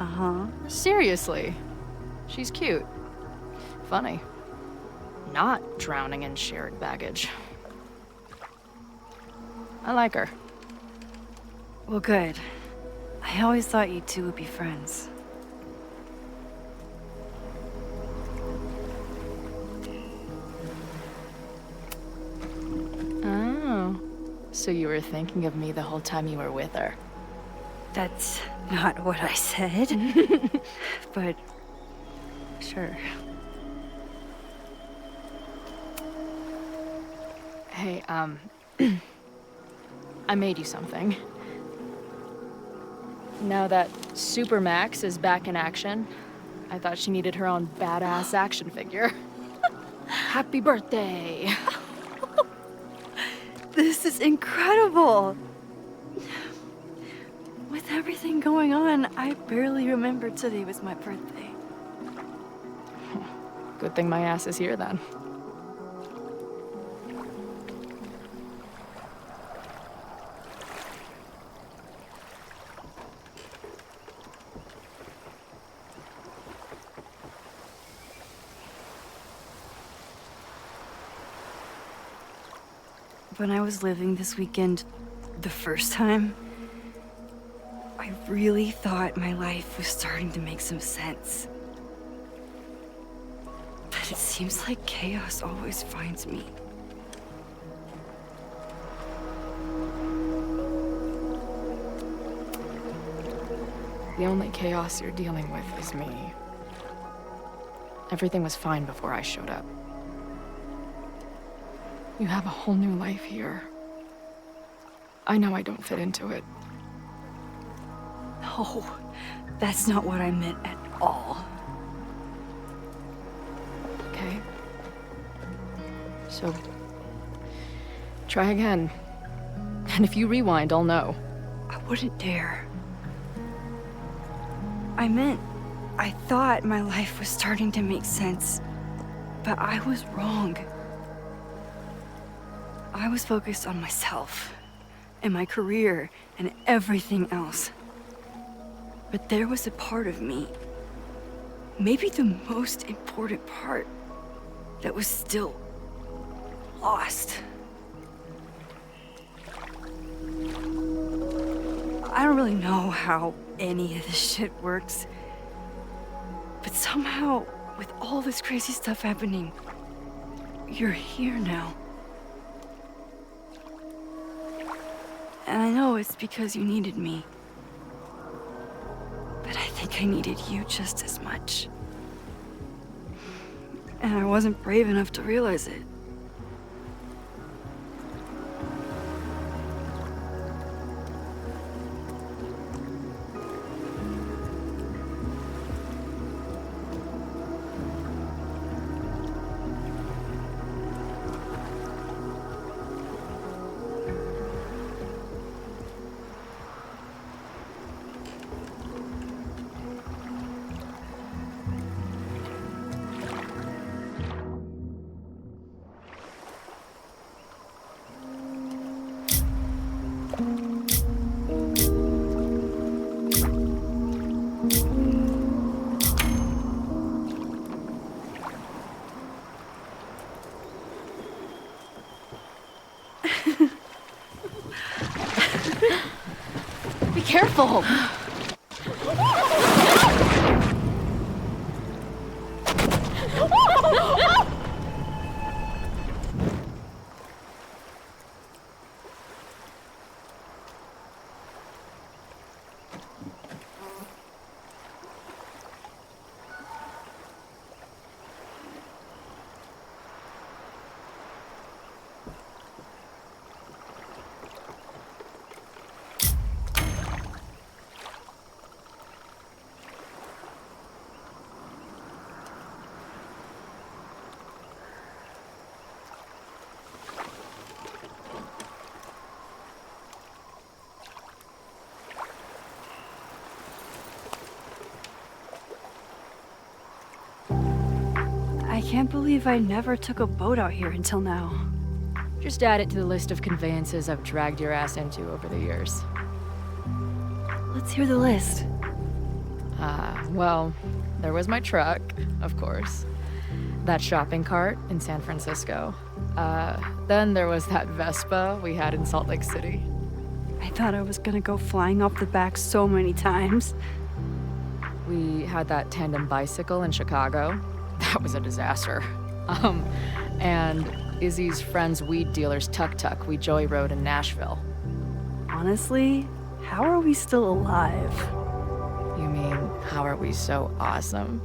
Uh-huh. Seriously. She's cute. Funny. Not drowning in shared baggage. I like her. Well, good. I always thought you two would be friends. Oh. So you were thinking of me the whole time you were with her? That's not what I said. But sure. Hey, I made you something. Now that Super Max is back in action, I thought she needed her own badass action figure. Happy birthday! This is incredible! With everything going on, I barely remembered today was my birthday. Good thing my ass is here then. When I was living this weekend the first time, I really thought my life was starting to make some sense. But it seems like chaos always finds me. The only chaos you're dealing with is me. Everything was fine before I showed up. You have a whole new life here. I know I don't fit into it. No, that's not what I meant at all. Okay. So, try again. And if you rewind, I'll know. I wouldn't dare. I thought my life was starting to make sense, but I was wrong. I was focused on myself, and my career, and everything else. But there was a part of me, maybe the most important part, that was still lost. I don't really know how any of this shit works, but somehow, with all this crazy stuff happening, you're here now. And I know it's because you needed me. But I think I needed you just as much. And I wasn't brave enough to realize it. Be careful! can't believe I never took a boat out here until now. Just add it to the list of conveyances I've dragged your ass into over the years. Let's hear the list. Well, there was my truck, of course. That shopping cart in San Francisco. Then there was that Vespa we had in Salt Lake City. I thought I was gonna go flying off the back so many times. We had that tandem bicycle in Chicago. That was a disaster. And Izzy's friend's weed dealer's tuk-tuk we joy rode in Nashville. Honestly, how are we still alive? You mean, how are we so awesome?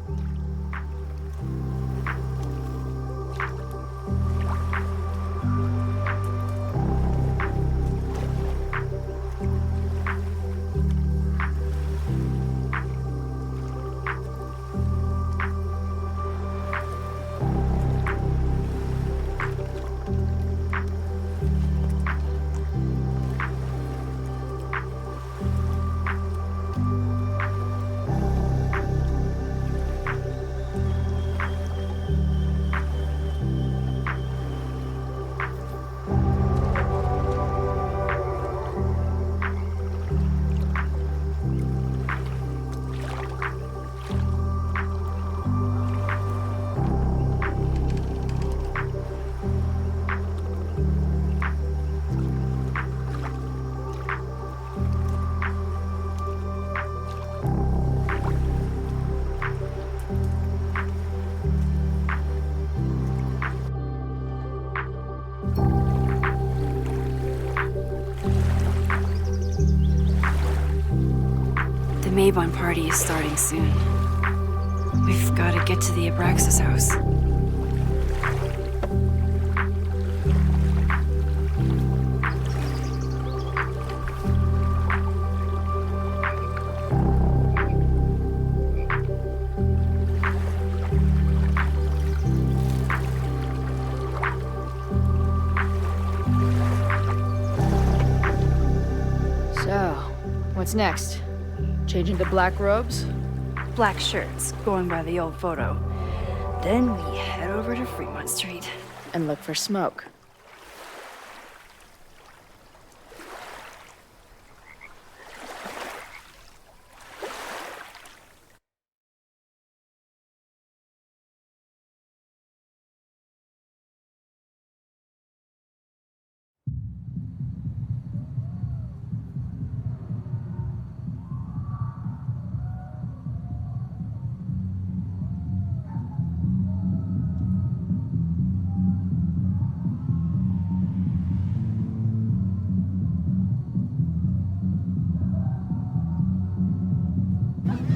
The Maybon party is starting soon. We've got to get to the Abraxas house. So, what's next? Change into black robes? Black shirts, going by the old photo. Then we head over to Fremont Street. And look for smoke.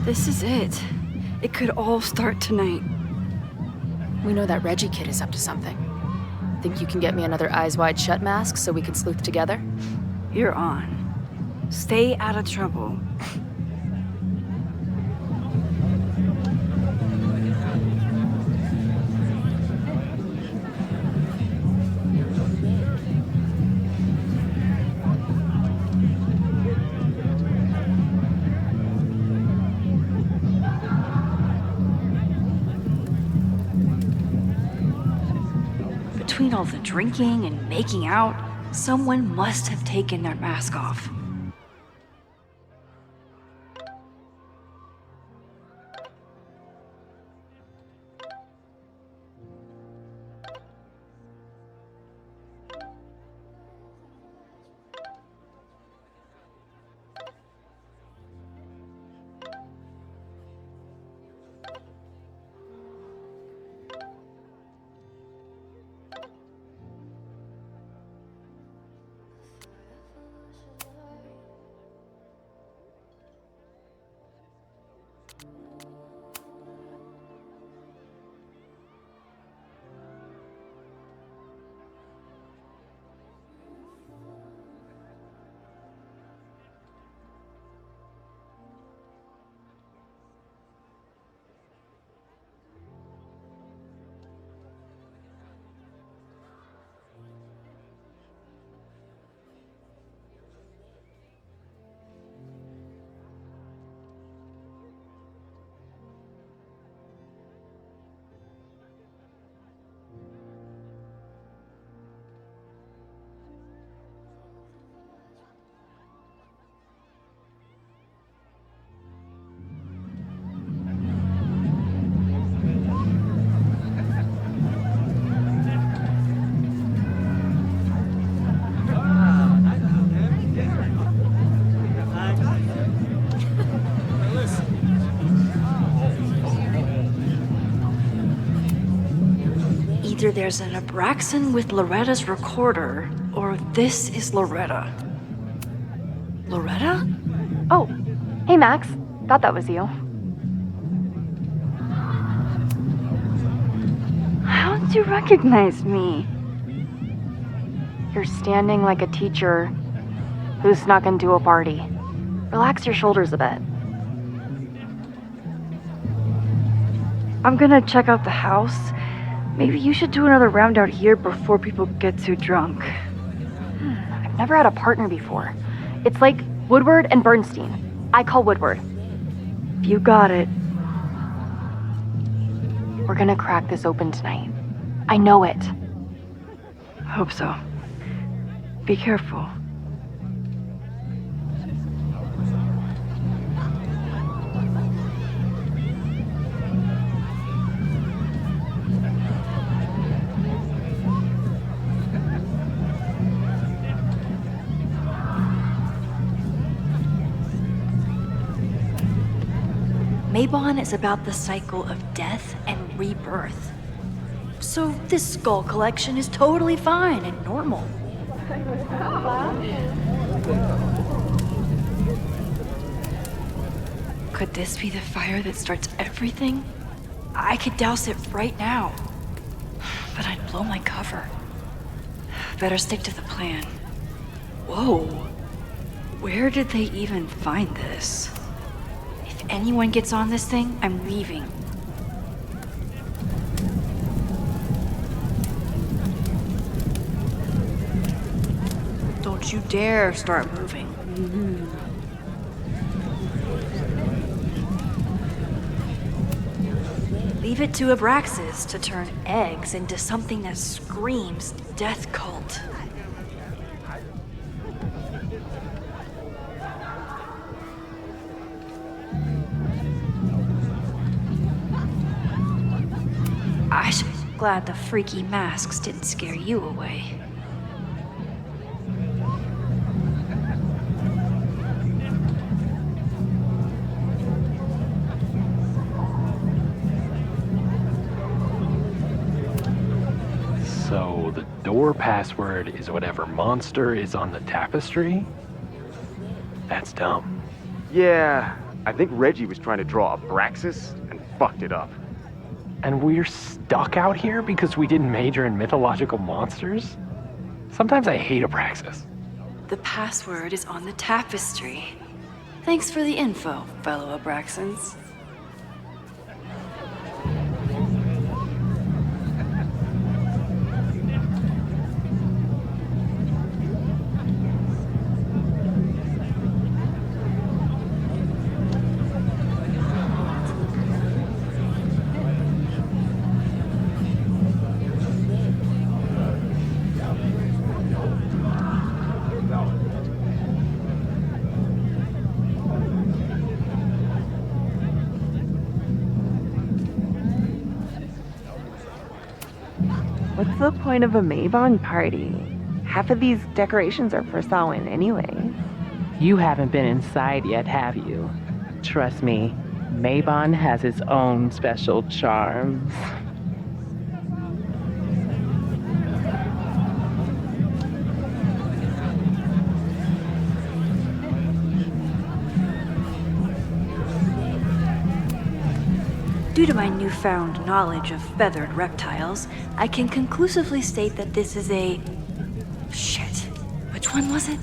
This is it. It could all start tonight. We know that Reggie kid is up to something. Think you can get me another Eyes Wide Shut mask so we can sleuth together? You're on. Stay out of trouble. Between all the drinking and making out, someone must have taken their mask off. either there's an Abraxan with Loretta's recorder, or this is Loretta. Loretta? Oh, hey Max. Thought that was you. How'd you recognize me? You're standing like a teacher who snuck into a party. Relax your shoulders a bit. I'm gonna check out the house. Maybe you should do another round out here before people get too drunk. I've never had a partner before. It's like Woodward and Bernstein. I call Woodward. You got it. We're gonna crack this open tonight. I know it. Hope so. Be careful. Mabon is about the cycle of death and rebirth. So this skull collection is totally fine and normal. Could this be the fire that starts everything? I could douse it right now. But I'd blow my cover. Better stick to the plan. Whoa. Where did they even find this? If anyone gets on this thing, I'm leaving. Don't you dare start moving. Leave it to Abraxas to turn eggs into something that screams death cult. I'm glad the freaky masks didn't scare you away. So the door password is whatever monster is on the tapestry? That's dumb. Yeah, I think Reggie was trying to draw Abraxas and fucked it up. And we're stuck out here because we didn't major in mythological monsters? Sometimes I hate Abraxas. The password is on the tapestry. Thanks for the info, fellow Abraxans. What's the point of a Mabon party? Half of these decorations are for Samhain anyway. You haven't been inside yet, have you? Trust me, Mabon has its own special charms. Due to my newfound knowledge of feathered reptiles, I can conclusively state that this is a... Shit. Which one was it?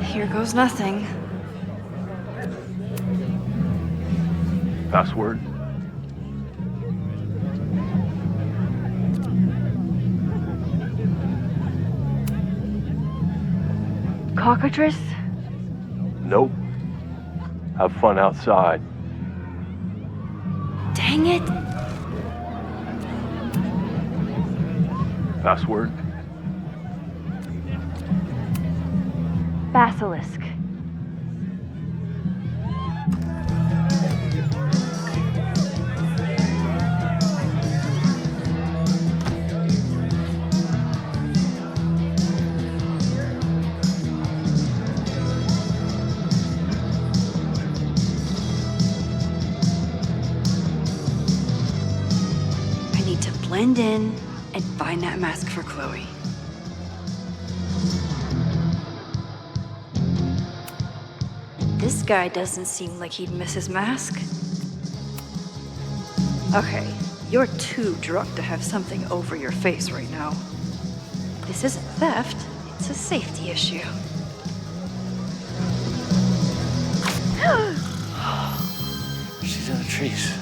Here goes nothing. Password? Cockatrice? Nope. Have fun outside. Dang it! Password? Basilisk. I need to blend in and find that mask for Chloe. This guy doesn't seem like he'd miss his mask. Okay, you're too drunk to have something over your face right now. This isn't theft, it's a safety issue. She's in the trees.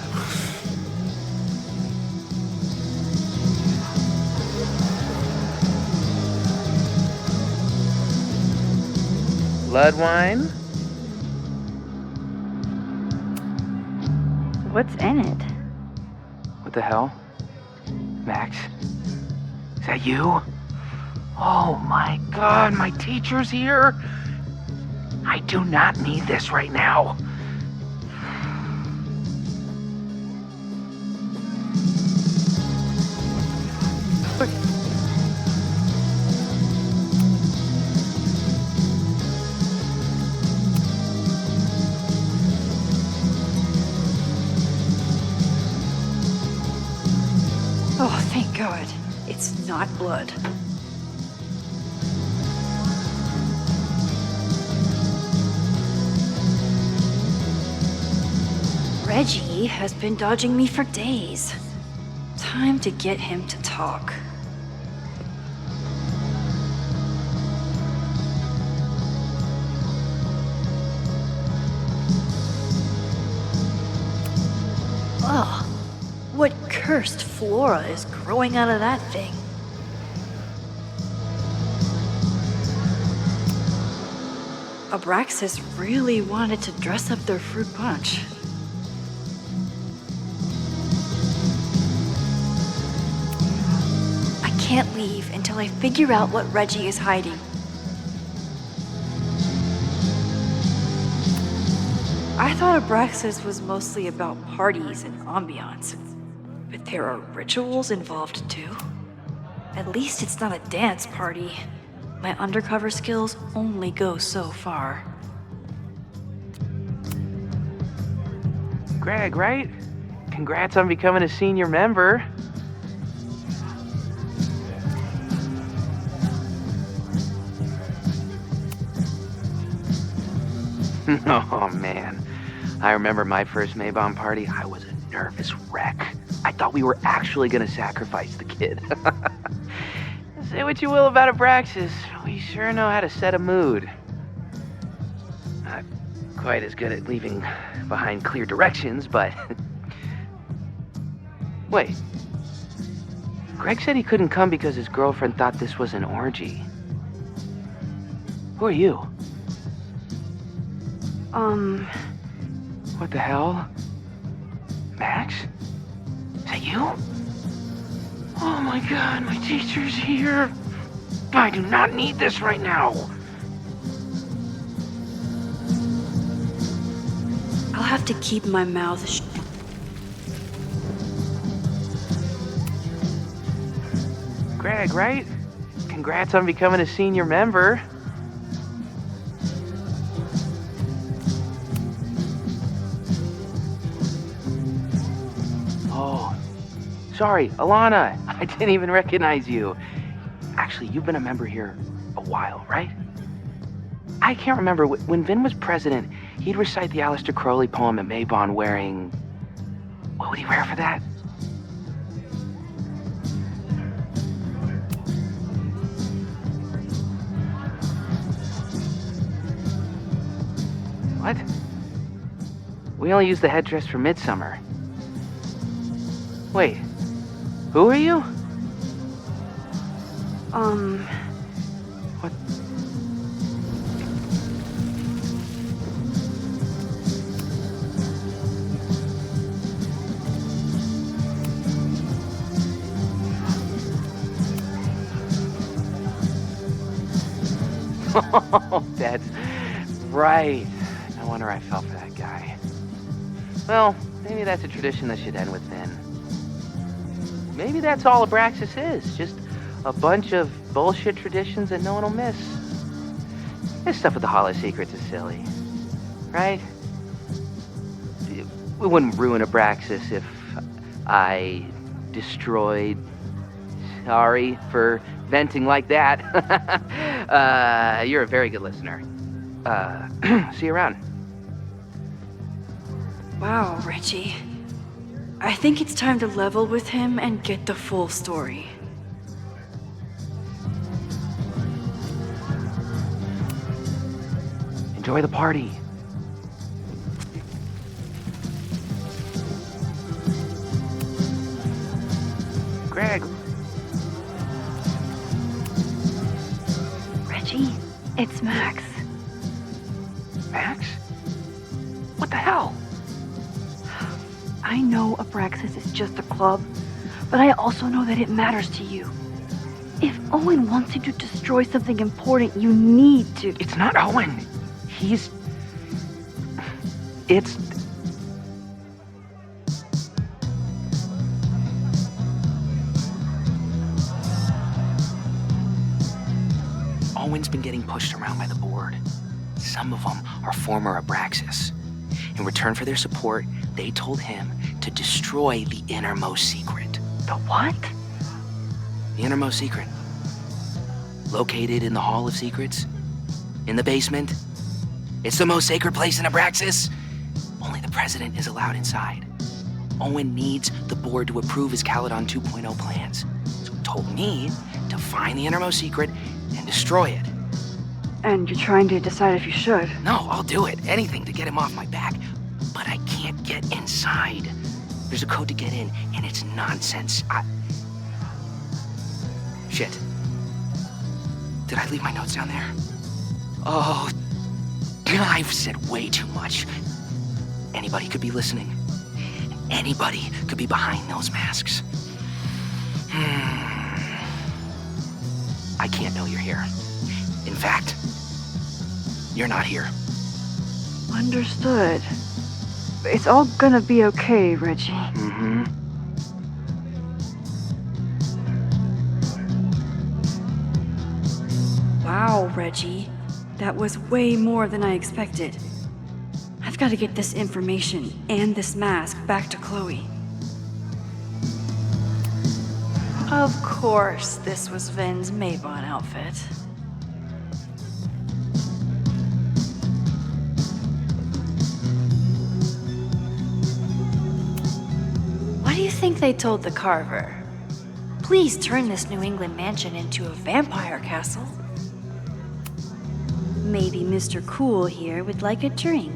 Blood wine? What's in it? What the hell? Max? Is that you? Oh my god, my teacher's here? I do not need this right now. Oh, thank God. It's not blood. Reggie has been dodging me for days. Time to get him to talk. Ugh. What cursed flora is growing out of that thing? Abraxas really wanted to dress up their fruit punch. I can't leave until I figure out what Reggie is hiding. I thought Abraxas was mostly about parties and ambiance, but there are rituals involved too. At least it's not a dance party. My undercover skills only go so far. Greg, right? Congrats on becoming a senior member. Oh man, I remember my first Maybon party. I was a nervous wreck. I thought we were actually gonna sacrifice the kid. Say what you will about Abraxas, we sure know how to set a mood. Not quite as good at leaving behind clear directions, but... Wait. Greg said he couldn't come because his girlfriend thought this was an orgy. Who are you? What the hell? Max? Is that you? Oh my god, my teacher's here. I do not need this right now. I'll have to keep my mouth shut. Greg, right? Congrats on becoming a senior member. Oh, sorry, Alana. I didn't even recognize you. Actually, you've been a member here a while, right? I can't remember. When Vin was president, he'd recite the Aleister Crowley poem at Maybon wearing... What would he wear for that? What? We only use the headdress for midsummer. Wait, who are you? What? Oh, that's right. No wonder I fell for that guy. Well, maybe that's a tradition that should end with Vin. Maybe that's all Abraxas is. Just a bunch of bullshit traditions that no one will miss. This stuff with the Holo Secrets is silly. Right? We wouldn't ruin Abraxas if I destroyed... Sorry for venting like that. You're a very good listener. See you around. Wow, Reggie. I think it's time to level with him and get the full story. Enjoy the party. Greg. Reggie, it's Max. Max? What the hell? I know Abraxas is just a club, but I also know that it matters to you. If Owen wants you to destroy something important, you need to... It's not Owen. It's... Owen's been getting pushed around by the board. Some of them are former Abraxas. In return for their support, they told him to destroy the innermost secret. The what? The innermost secret. Located in the Hall of Secrets. In the basement. It's the most sacred place in Abraxas. Only the president is allowed inside. Owen needs the board to approve his Caledon 2.0 plans. So he told me to find the innermost secret and destroy it. And you're trying to decide if you should. No, I'll do it. Anything to get him off my back. But I can't get inside. There's a code to get in, and it's nonsense. Shit. Did I leave my notes down there? Oh, I've said way too much. Anybody could be listening. Anybody could be behind those masks. I can't know you're here. In fact, you're not here. Understood. It's all gonna be okay, Reggie. Mm-hmm. Wow, Reggie. That was way more than I expected. I've got to get this information and this mask back to Chloe. Of course, this was Vin's Mabon outfit. What do you think they told the Carver? Please turn this New England mansion into a vampire castle. Maybe Mr. Cool here would like a drink.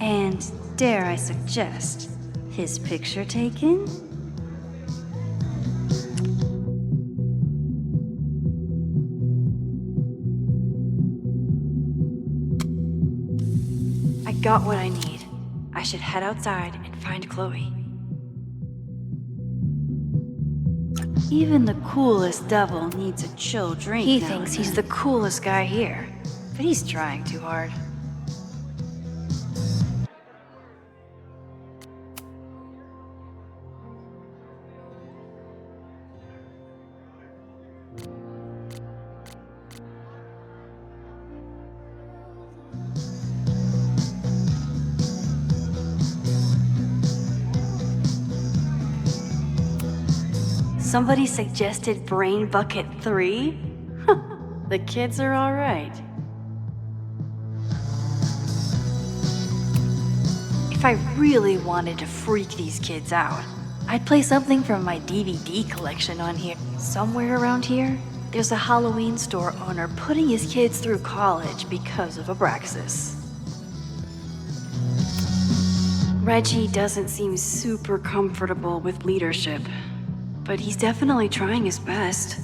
And dare I suggest, his picture taken? I got what I need. I should head outside and find Chloe. Even the coolest devil needs a chill drink. He thinks he's the coolest guy here, but he's trying too hard. Somebody suggested Brain Bucket 3? The kids are all right. If I really wanted to freak these kids out, I'd play something from my DVD collection on here. Somewhere around here, there's a Halloween store owner putting his kids through college because of Abraxas. Reggie doesn't seem super comfortable with leadership, but he's definitely trying his best.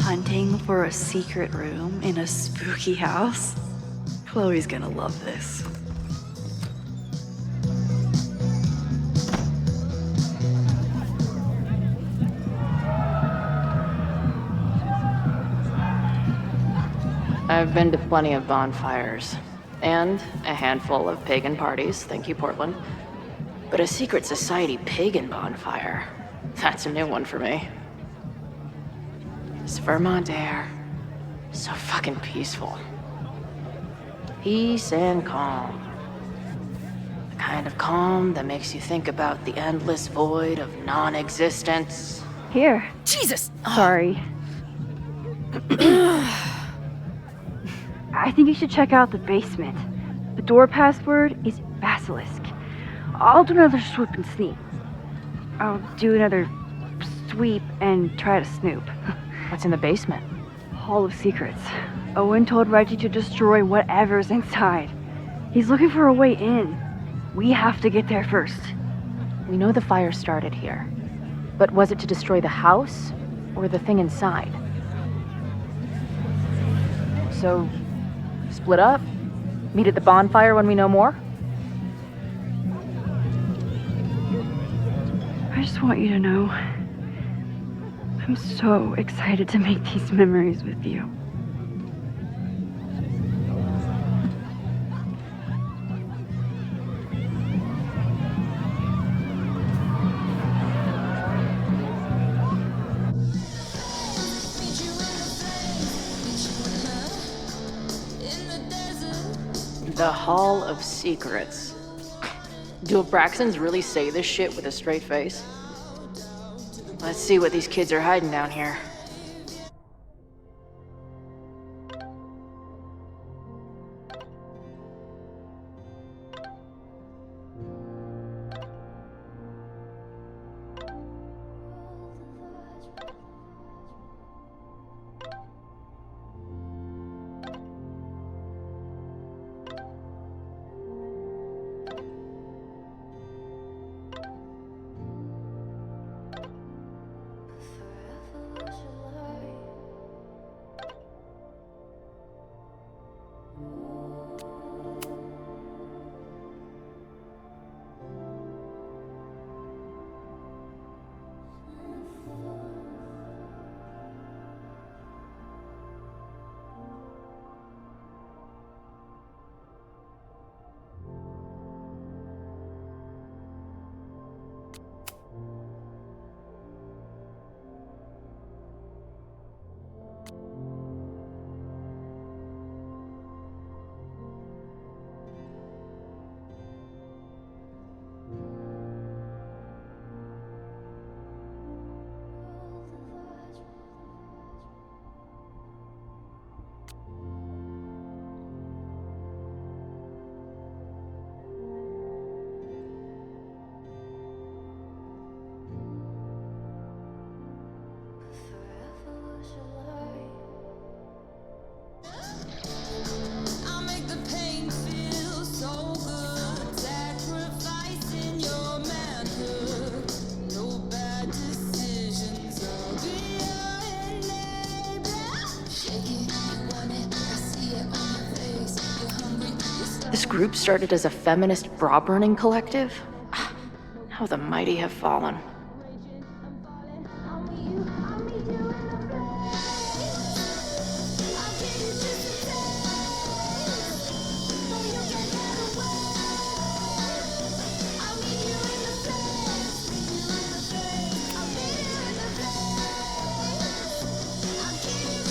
Hunting for a secret room in a spooky house? Chloe's gonna love this. I've been to plenty of bonfires, and a handful of pagan parties, thank you, Portland. But a secret society pagan bonfire, that's a new one for me. This Vermont air, so fucking peaceful. Peace and calm. The kind of calm that makes you think about the endless void of non-existence. Here. Jesus! Sorry. I think you should check out the basement. The door password is Basilisk. I'll do another swoop and sneak. I'll do another sweep and try to snoop. What's in the basement? Hall of Secrets. Owen told Reggie to destroy whatever's inside. He's looking for a way in. We have to get there first. We know the fire started here. But was it to destroy the house or the thing inside? So, split up? Meet at the bonfire when we know more? I just want you to know, I'm so excited to make these memories with you. The Hall of Secrets. Do Abraxans really say this shit with a straight face? Let's see what these kids are hiding down here. This group started as a feminist bra-burning collective? How the mighty have fallen.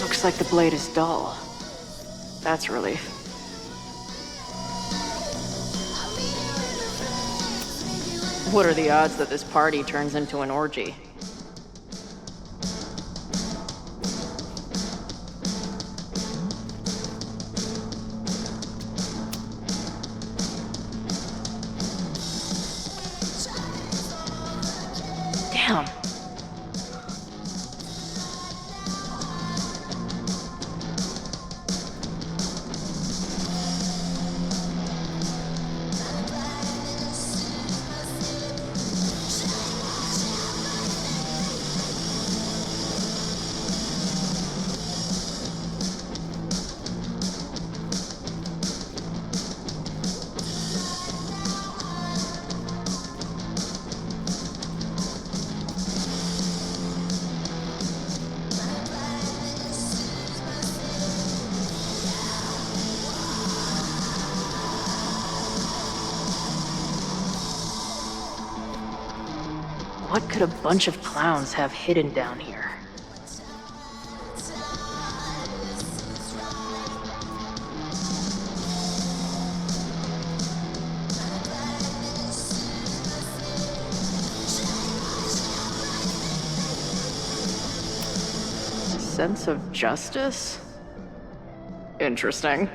Looks like the blade is dull. That's a relief. What are the odds that this party turns into an orgy? Damn. What could a bunch of clowns have hidden down here? Sense of justice? Interesting.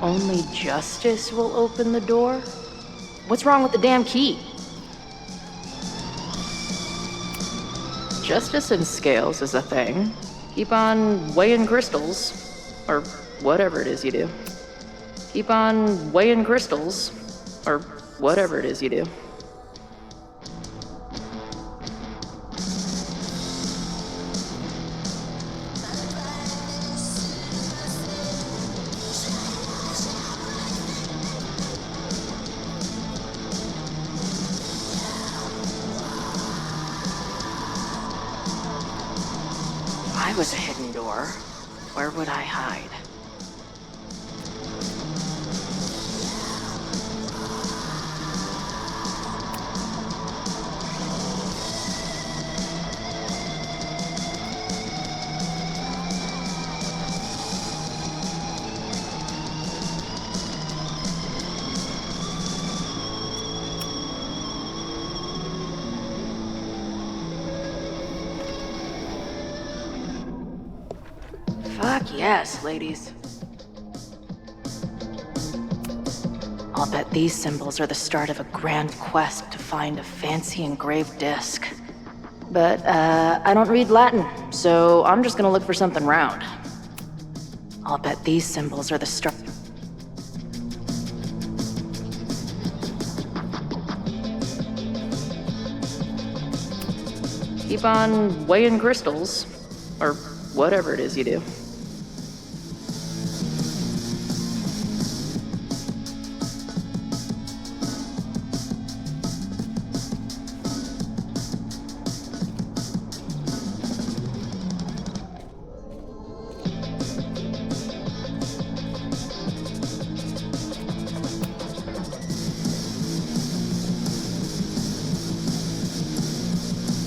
Only justice will open the door? What's wrong with the damn key? Justice in scales is a thing. Keep on weighing crystals. Or whatever it is you do. Keep on weighing crystals. Or whatever it is you do. If I was a hidden door, where would I hide? Fuck yes, ladies. I'll bet these symbols are the start of a grand quest to find a fancy engraved disc. But, I don't read Latin, so I'm just gonna look for something round. I'll bet these symbols are the start. Keep on weighing crystals, or whatever it is you do.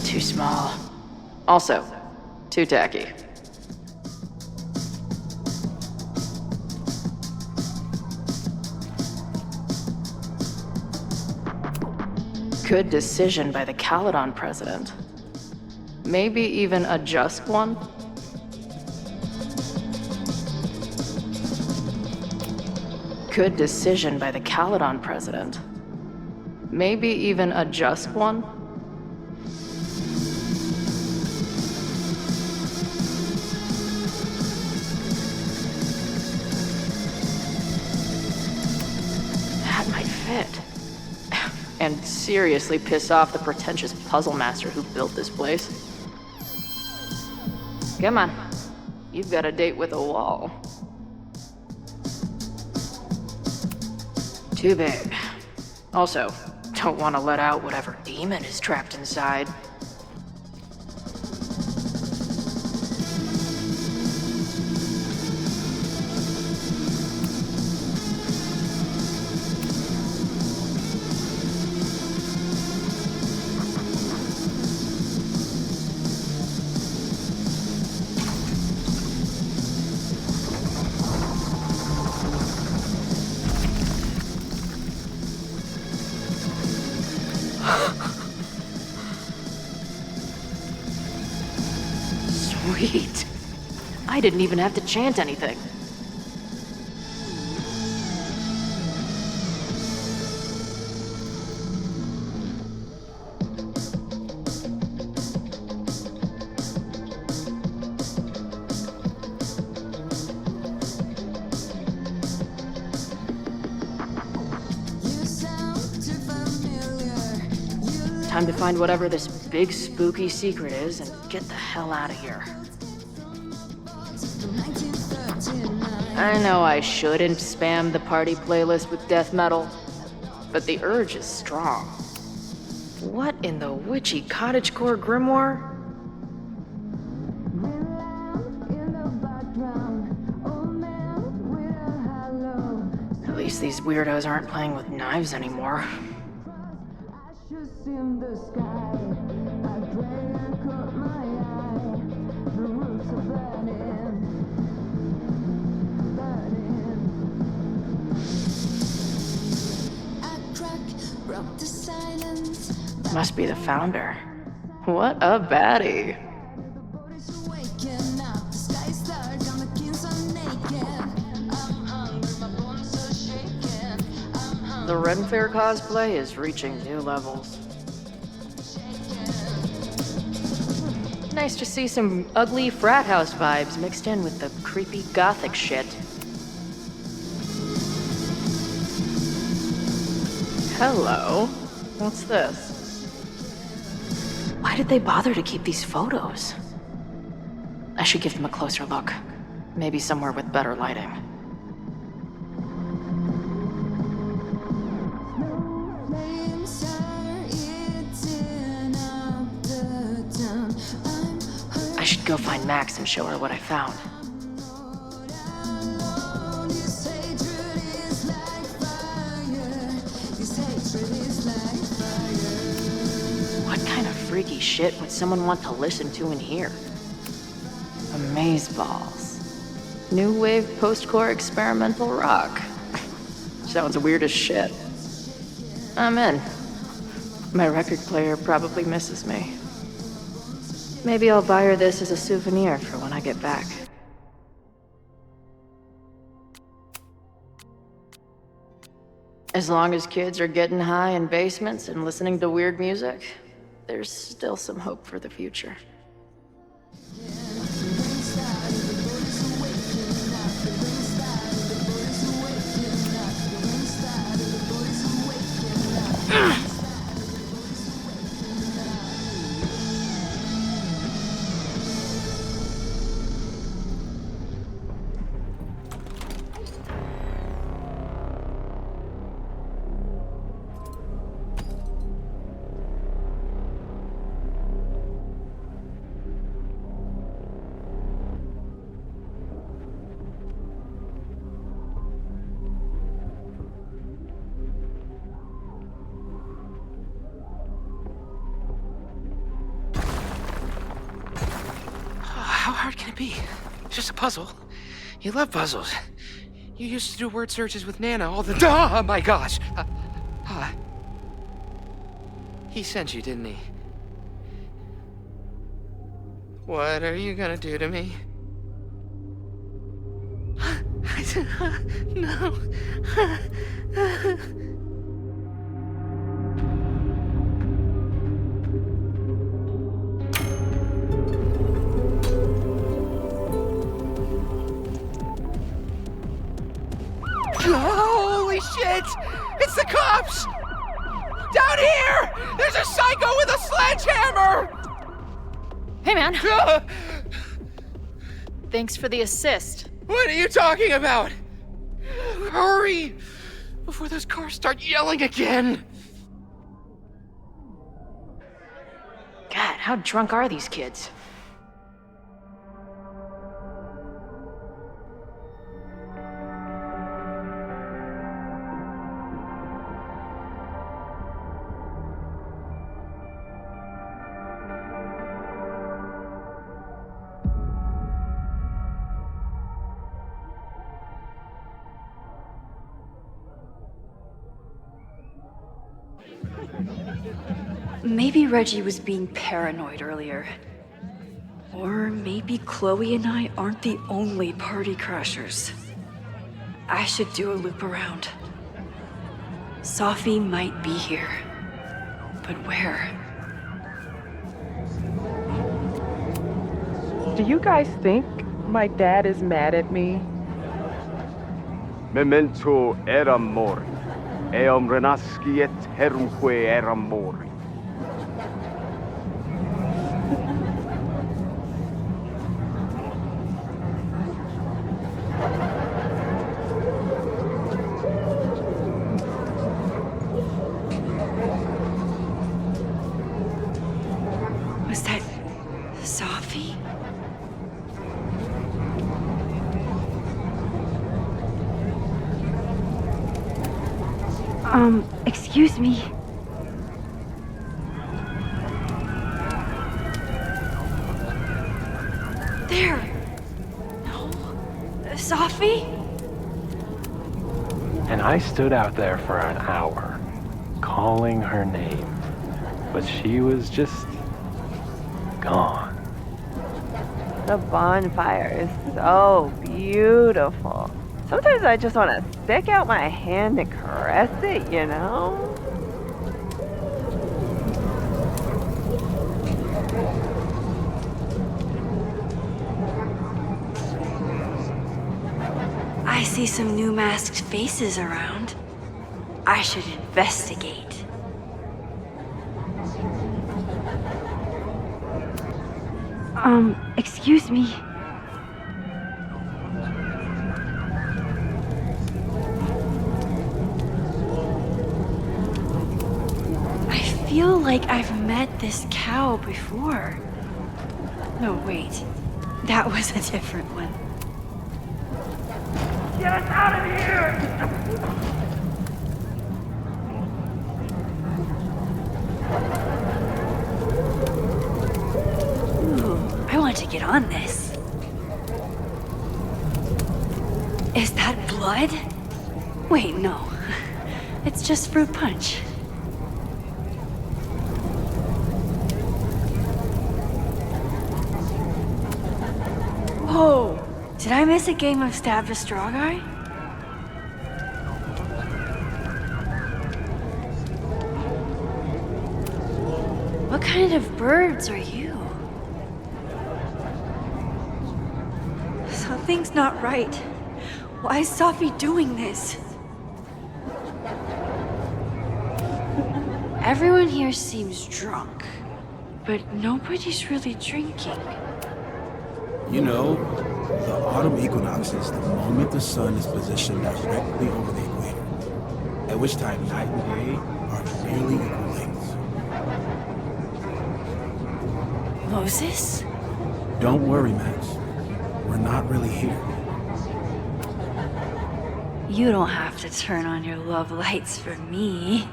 Too small. Also, too tacky. Good decision by the Caledon president. Maybe even a just one? Good decision by the Caledon president. Maybe even a just one? That might fit. And seriously piss off the pretentious puzzle master who built this place. Come on. You've got a date with a wall. Too big. Also, don't want to let out whatever demon is trapped inside. Sweet. I didn't even have to chant anything. Time to find whatever this big spooky secret is and get the hell out of here. I know I shouldn't spam the party playlist with death metal, but the urge is strong. What in the witchy cottagecore grimoire? these weirdos aren't playing with knives anymore. Must be the founder. What a baddie. The Ren Fair cosplay is reaching new levels. Nice to see some ugly frat house vibes mixed in with the creepy gothic shit. Hello. What's this? Why did they bother to keep these photos? I should give them a closer look. Maybe somewhere with better lighting. I should go find Max and show her what I found. What kind of freaky shit would someone want to listen to in here? Amazeballs. New wave post-core experimental rock. Sounds weird as shit. I'm in. My record player probably misses me. Maybe I'll buy her this as a souvenir for when I get back. As long as kids are getting high in basements and listening to weird music, there's still some hope for the future. How hard can it be? It's just a puzzle. You love puzzles. You used to do word searches with Nana all the time. Oh my gosh! He sent you, didn't he? What are you gonna do to me? No. Holy shit! It's the cops! Down here! There's a psycho with a sledgehammer! Hey, man. Thanks for the assist. What are you talking about? Hurry! Before those cars start yelling again! God, how drunk are these kids? Maybe Reggie was being paranoid earlier. Or maybe Chloe and I aren't the only party crashers. I should do a loop around. Sophie might be here. But where? Do you guys think my dad is mad at me? Memento eram mori. Eum renasciet herumque eram mori. Was that Sophie? Excuse me. There! No. Sophie? And I stood out there for an hour, calling her name. But she was just gone. The bonfire is so beautiful. Sometimes I just want to stick out my hand and caress it, you know? I see some new masked faces around. I should investigate. Excuse me. I feel like I've met this cow before. No, wait. That was a different one. Get us out of here! Ooh, I want to get on this. Is that blood? Wait, no. It's just fruit punch. Whoa! Did I miss a game of Stab the Straw Guy? What kind of birds are you? Something's not right. Why is Sophie doing this? Everyone here seems drunk, but nobody's really drinking. You know, the autumn equinox is the moment the sun is positioned directly over the equator, at which time night and day are nearly equal lengths. Moses? Don't worry, Max. We're not really here. You don't have to turn on your love lights for me.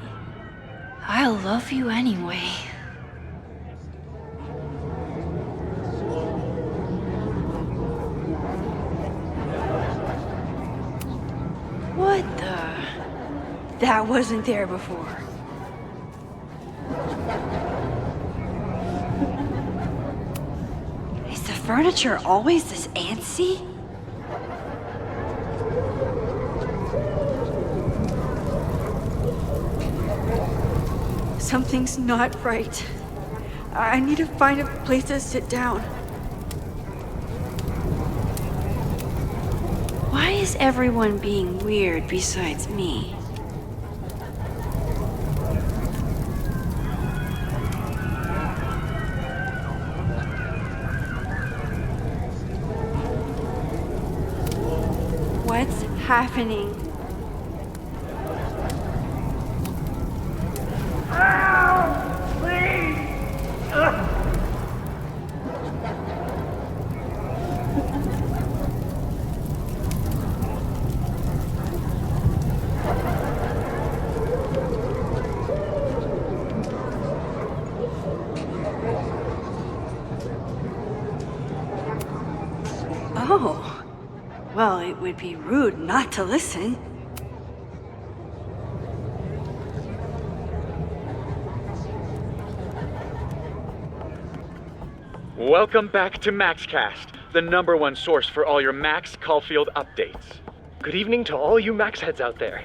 I'll love you anyway. What the? That wasn't there before. Is the furniture always this antsy? Something's not right. I need to find a place to sit down. Why is everyone being weird besides me? What's happening? Ow! Please! Ugh. Oh. Well, it would be rude not to listen. Welcome back to MaxCast, the #1 source for all your Max Caulfield updates. Good evening to all you Max heads out there.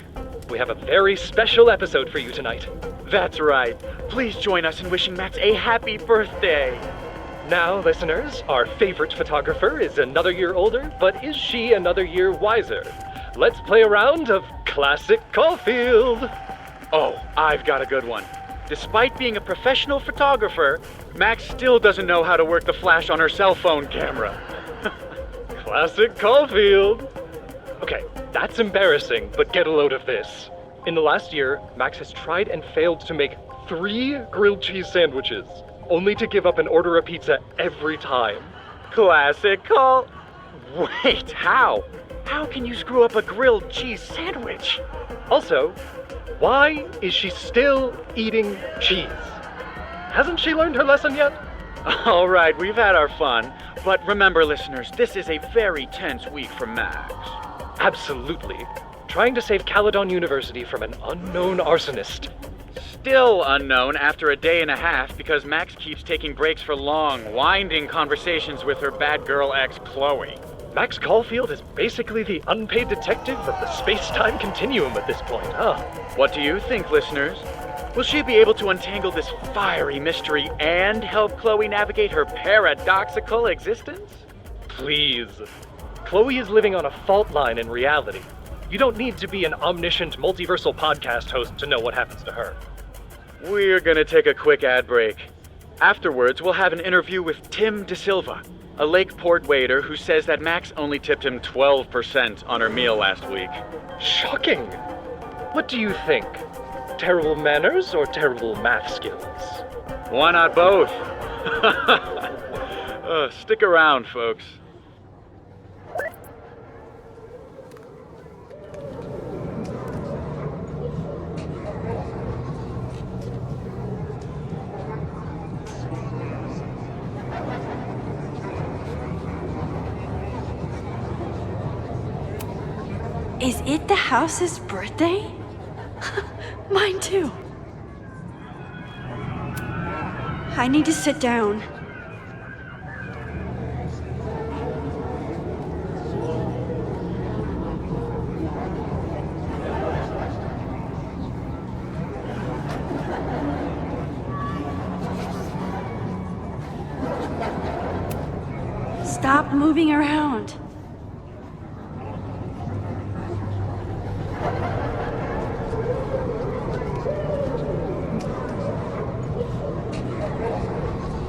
We have a very special episode for you tonight. That's right. Please join us in wishing Max a happy birthday. Now, listeners, our favorite photographer is another year older, but is she another year wiser? Let's play a round of Classic Caulfield. Oh, I've got a good one. Despite being a professional photographer, Max still doesn't know how to work the flash on her cell phone camera. Classic Caulfield. Okay, that's embarrassing, but get a load of this. In the last year, Max has tried and failed to make 3 grilled cheese sandwiches, only to give up and order a pizza every time. Classic Caul... Wait, how? How can you screw up a grilled cheese sandwich? Also, Why is she still eating cheese? Hasn't she learned her lesson yet? All right, we've had our fun. But remember, listeners, this is a very tense week for Max. Absolutely. Trying to save Caledon University from an unknown arsonist. Still unknown after a day and a half because Max keeps taking breaks for long, winding conversations with her bad girl ex, Chloe. Max Caulfield is basically the unpaid detective of the space-time continuum at this point, huh? What do you think, listeners? Will she be able to untangle this fiery mystery and help Chloe navigate her paradoxical existence? Please. Chloe is living on a fault line in reality. You don't need to be an omniscient multiversal podcast host to know what happens to her. We're gonna take a quick ad break. Afterwards, we'll have an interview with Tim DeSilva, a Lakeport waiter who says that Max only tipped him 12% on her meal last week. Shocking! What do you think? Terrible manners or terrible math skills? Why not both? Stick around, folks. Is it the house's birthday? Mine too. I need to sit down. Stop moving around.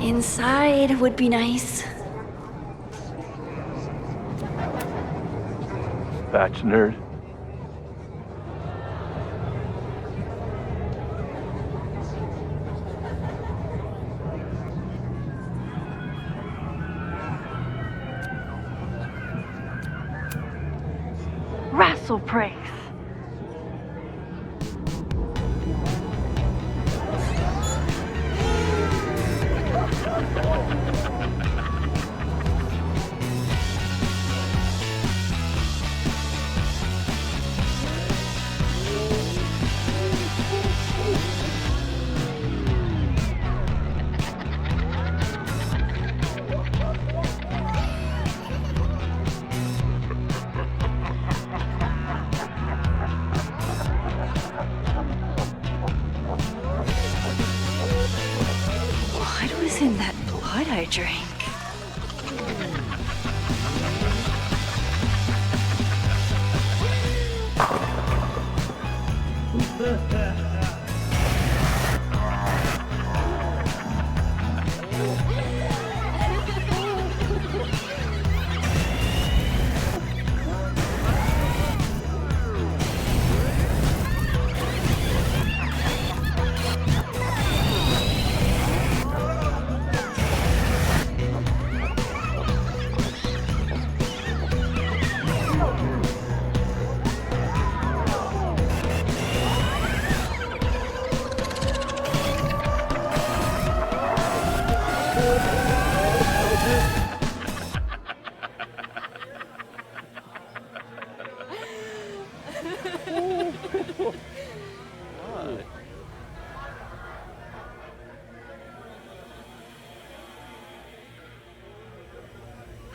Inside would be nice. Batch nerd. Wrestle praise. What was in that blood I drank?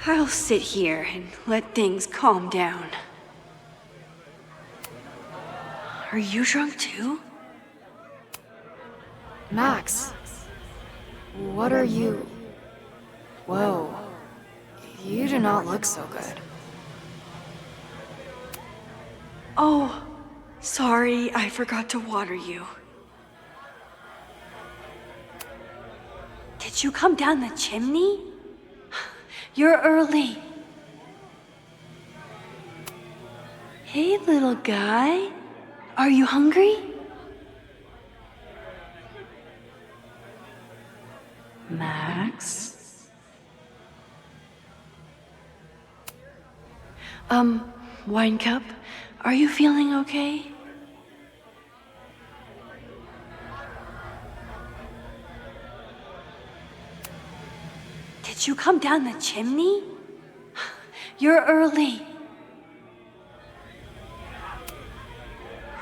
I'll sit here and let things calm down. Are you drunk too? Max, what are you? Whoa, you do not look so good. Oh, sorry, I forgot to water you. Did you come down the chimney? You're early. Hey, little guy. Are you hungry? Max? Wine cup, are you feeling okay? Did you come down the chimney? You're early.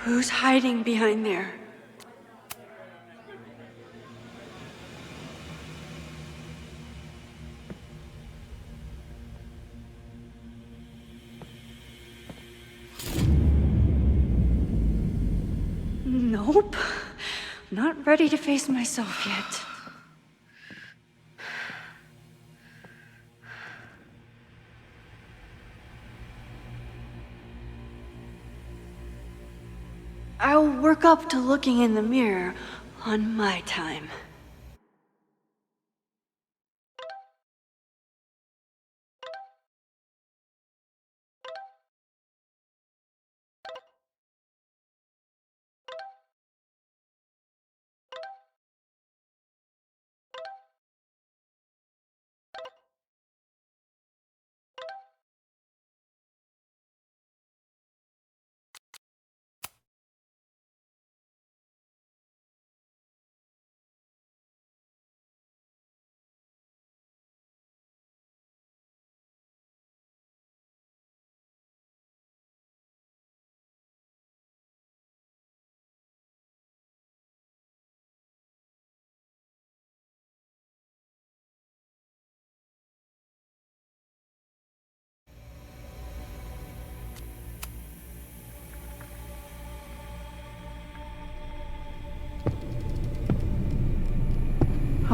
Who's hiding behind there? Nope. Not ready to face myself yet. I'll work up to looking in the mirror on my time.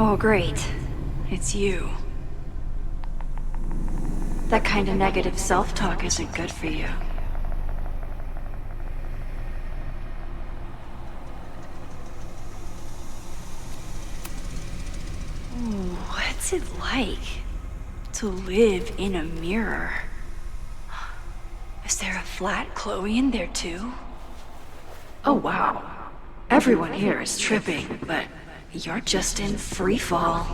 Oh, great. It's you. That kind of negative self-talk isn't good for you. Ooh, what's it like to live in a mirror? Is there a flat Chloe in there too? Oh wow. Everyone here is tripping, but you're just in free fall.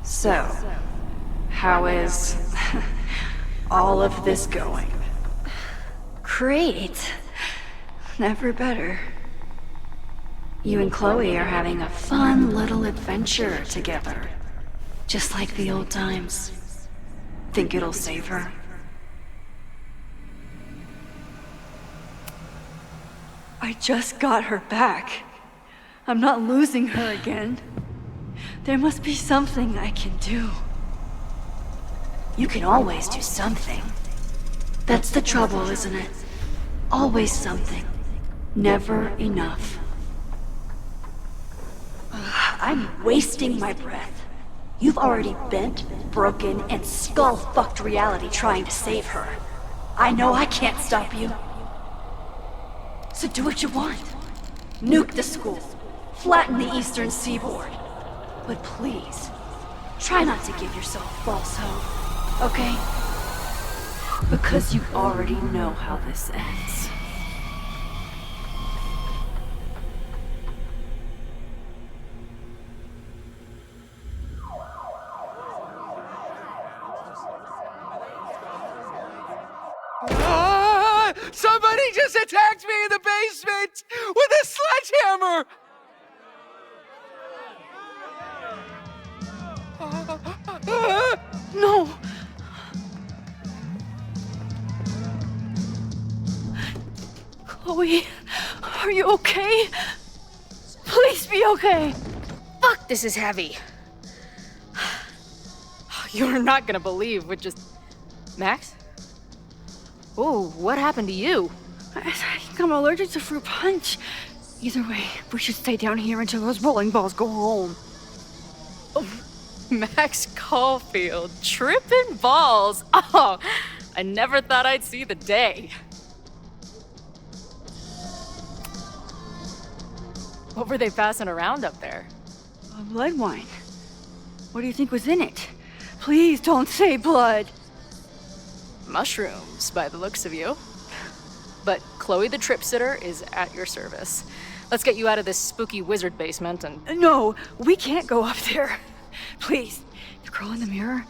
So, how is all of this going? Great. Never better. You and Chloe are having a fun little adventure together. Just like the old times. Think it'll save her? I just got her back. I'm not losing her again. There must be something I can do. You can always do something. That's the trouble, isn't it? Always something. Never enough. I'm wasting my breath. You've already bent, broken, and skull-fucked reality trying to save her. I know I can't stop you. So do what you want. Nuke the school. Flatten the eastern seaboard. But please, try not to give yourself false hope, okay? Because you already know how this ends. Somebody just attacked me in the basement with a sledgehammer! No! Chloe, are you okay? Please be okay! Fuck, this is heavy. You're not gonna believe what just... Max? Ooh, what happened to you? I think I'm allergic to fruit punch. Either way, we should stay down here until those bowling balls go home. Oh, Max Caulfield, tripping balls. Oh, I never thought I'd see the day. What were they passing around up there? A blood wine. What do you think was in it? Please don't say blood. Mushrooms, by the looks of you. But Chloe the Trip Sitter is at your service. Let's get you out of this spooky wizard basement and... No, we can't go up there. Please, the girl in the mirror,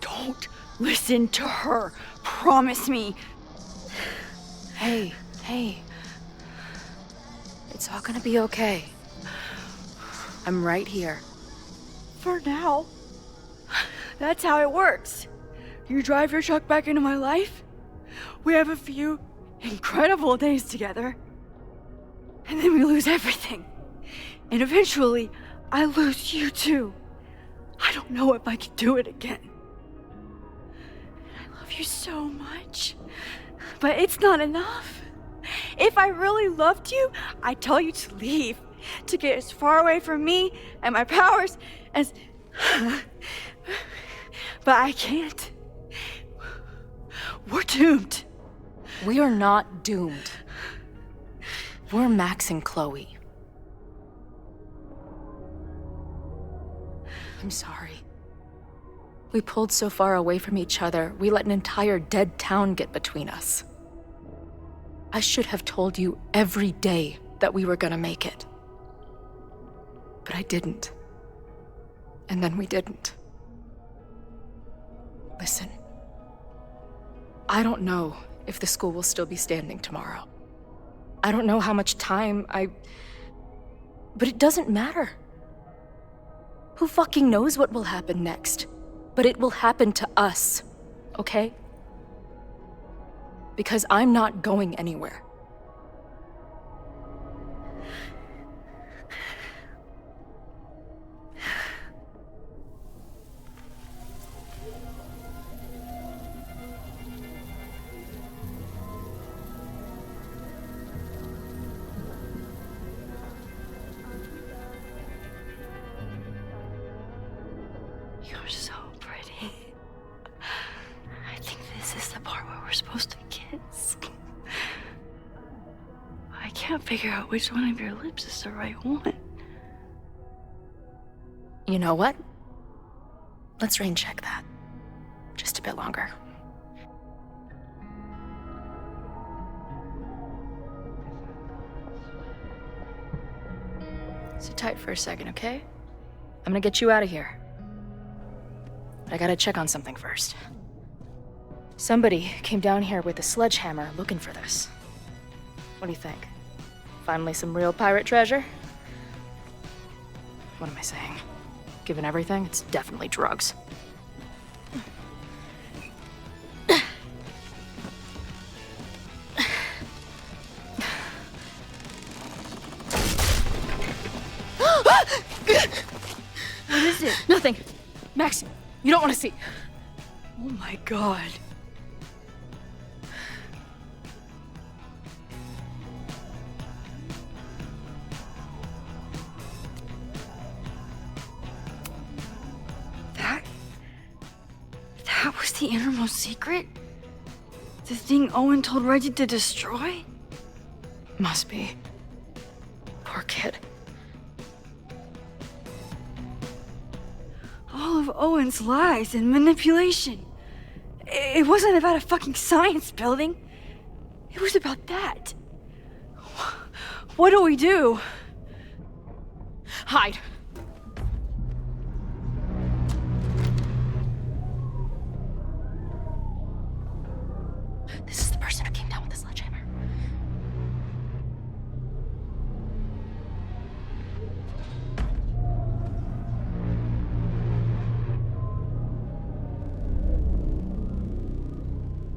don't listen to her. Promise me. Hey. It's all gonna be okay. I'm right here. For now. That's how it works. You drive your truck back into my life. We have a few incredible days together. And then we lose everything. And eventually, I lose you too. I don't know if I can do it again. I love you so much. But it's not enough. If I really loved you, I'd tell you to leave. To get as far away from me and my powers as... But I can't. We're doomed. We are not doomed. We're Max and Chloe. I'm sorry. We pulled so far away from each other, we let an entire dead town get between us. I should have told you every day that we were gonna make it. But I didn't. And then we didn't. Listen. I don't know if the school will still be standing tomorrow. I don't know how much time But it doesn't matter. Who fucking knows what will happen next? But it will happen to us, okay? Because I'm not going anywhere. You're so pretty. I think this is the part where we're supposed to kiss. I can't figure out which one of your lips is the right one. You know what? Let's rain check that. Just a bit longer. Sit tight for a second, okay? I'm gonna get you out of here. But I gotta check on something first. Somebody came down here with a sledgehammer looking for this. What do you think? Finally some real pirate treasure? What am I saying? Given everything, it's definitely drugs. What is it? Nothing. Max, you don't want to see. Oh my god. That was the innermost secret? The thing Owen told Reggie to destroy? Must be. Poor kid. All of Owen's lies and manipulation. It wasn't about a fucking science building. It was about that. What do we do? Hide. This is the person who came down with the sledgehammer.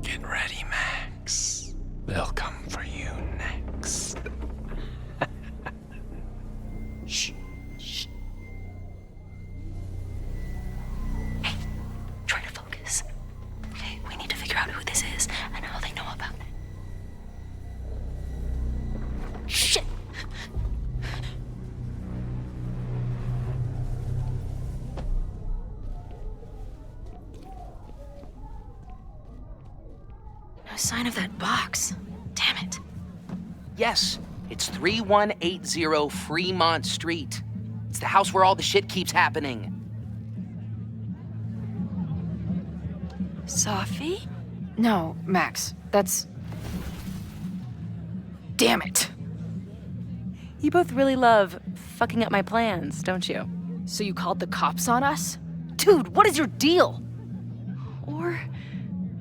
Get ready, Max. They'll come for you next. Shh. Shh. Hey, try to focus. Okay, we need to figure out who this is and how they know about it. Shit! No sign of that box. Damn it. Yes, it's 3180 Fremont Street. It's the house where all the shit keeps happening. Safi? No, Max. That's... Damn it. You both really love fucking up my plans, don't you? So you called the cops on us? Dude, what is your deal? Or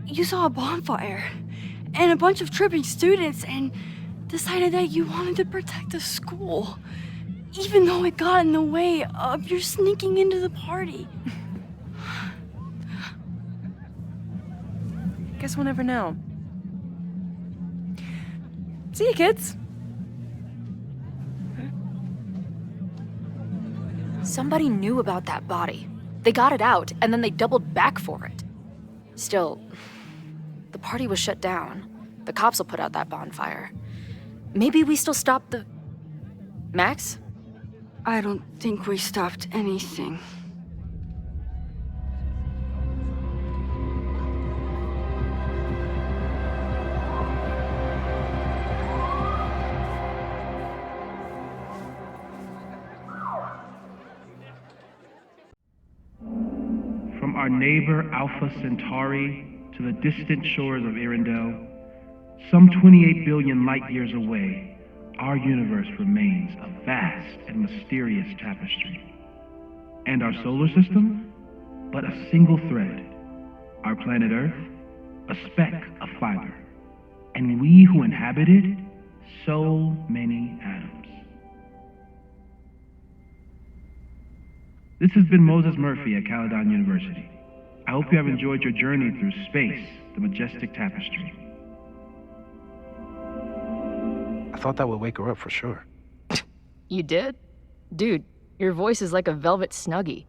you saw a bonfire and a bunch of tripping students and decided that you wanted to protect the school. Even though it got in the way of your sneaking into the party. Guess we'll never know. See you, kids. Somebody knew about that body. They got it out, and then they doubled back for it. Still, the party was shut down. The cops will put out that bonfire. Maybe we still stopped the... Max? I don't think we stopped anything. From our neighbor Alpha Centauri to the distant shores of Arendelle, some 28 billion light years away, our universe remains a vast and mysterious tapestry. And our solar system? But a single thread. Our planet Earth? A speck of fiber. And we who inhabit it? So many atoms. This has been Moses Murphy at Caledon University. I hope you have enjoyed your journey through space, the majestic tapestry. I thought that would wake her up for sure. You did? Dude, your voice is like a velvet snuggie.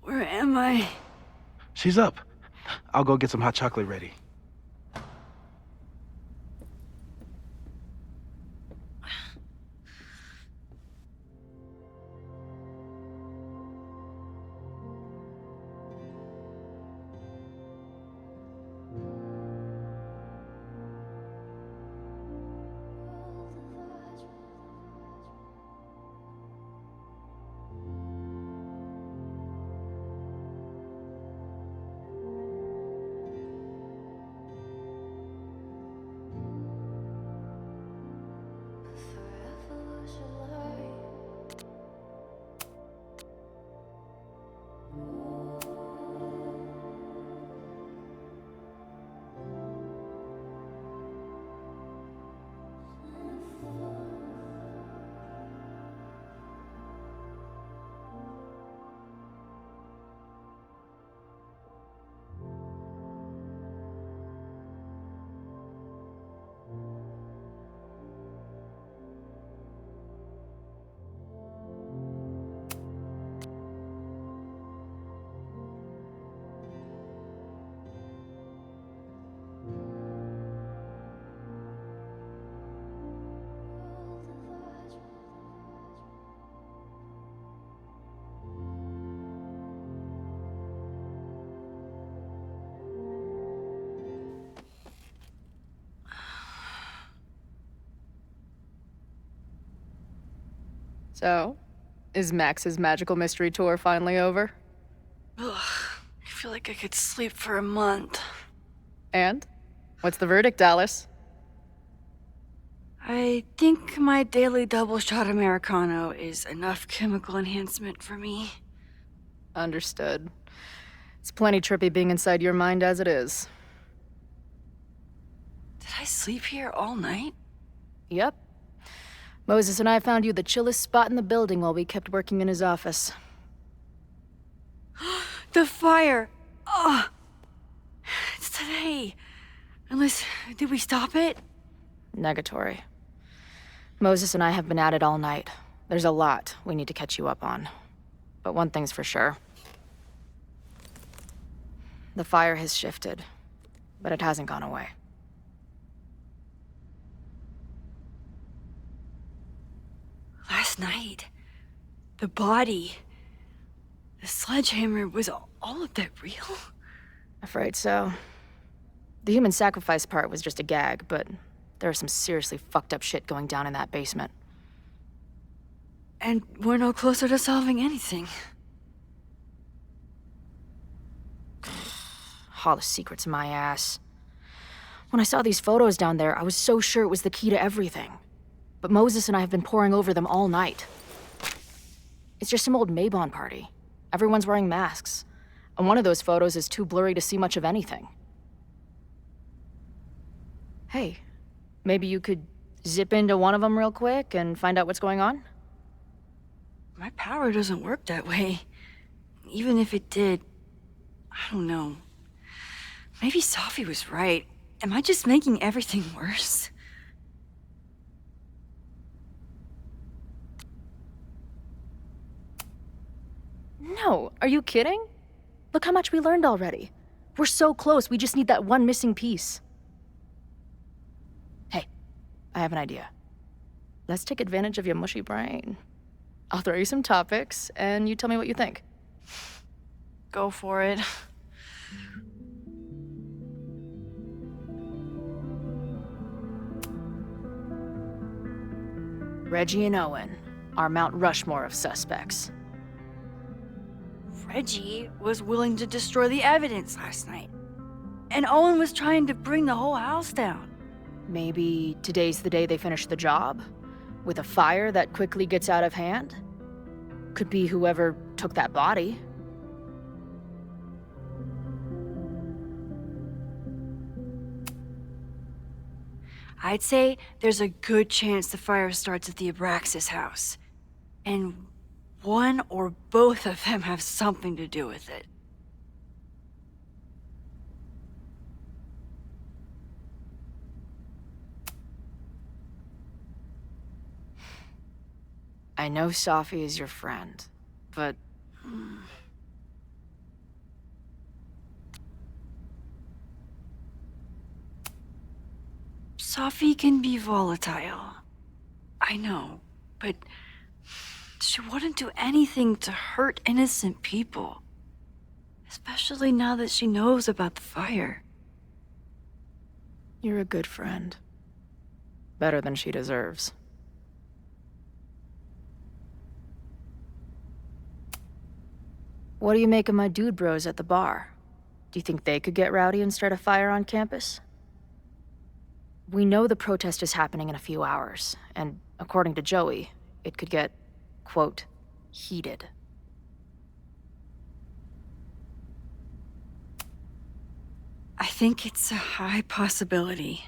Where am I? She's up. I'll go get some hot chocolate ready. So, is Max's magical mystery tour finally over? Ugh, I feel like I could sleep for a month. And? What's the verdict, Alice? I think my daily double shot Americano is enough chemical enhancement for me. Understood. It's plenty trippy being inside your mind as it is. Did I sleep here all night? Yep. Moses and I found you the chillest spot in the building while we kept working in his office. The fire! Ugh! It's today. Unless, did we stop it? Negatory. Moses and I have been at it all night. There's a lot we need to catch you up on. But one thing's for sure. The fire has shifted, but it hasn't gone away. Last night, the body, the sledgehammer, was all of that real? Afraid so. The human sacrifice part was just a gag, but there's some seriously fucked up shit going down in that basement. And we're no closer to solving anything. All the secrets in my ass. When I saw these photos down there, I was so sure it was the key to everything. But Moses and I have been poring over them all night. It's just some old Mabon party. Everyone's wearing masks. And one of those photos is too blurry to see much of anything. Hey, maybe you could zip into one of them real quick and find out what's going on? My power doesn't work that way. Even if it did, I don't know. Maybe Safi was right. Am I just making everything worse? No, are you kidding? Look how much we learned already. We're so close, we just need that one missing piece. Hey, I have an idea. Let's take advantage of your mushy brain. I'll throw you some topics, and you tell me what you think. Go for it. Reggie and Owen, our Mount Rushmore of suspects. Reggie was willing to destroy the evidence last night. And Owen was trying to bring the whole house down. Maybe today's the day they finish the job? With a fire that quickly gets out of hand? Could be whoever took that body. I'd say there's a good chance the fire starts at the Abraxas house. And one or both of them have something to do with it. I know Safi is your friend, but... Safi can be volatile. I know, but she wouldn't do anything to hurt innocent people. Especially now that she knows about the fire. You're a good friend. Better than she deserves. What do you make of my dude bros at the bar? Do you think they could get rowdy and start a fire on campus? We know the protest is happening in a few hours, and according to Joey, it could get, quote, heated. I think it's a high possibility.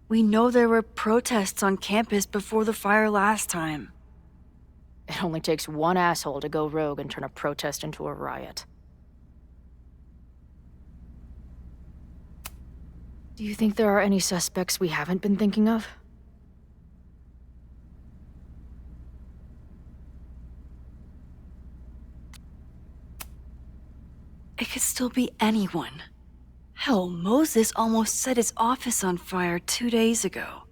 We know there were protests on campus before the fire last time. It only takes one asshole to go rogue and turn a protest into a riot. Do you think there are any suspects we haven't been thinking of? It could still be anyone. Hell, Moses almost set his office on fire 2 days ago.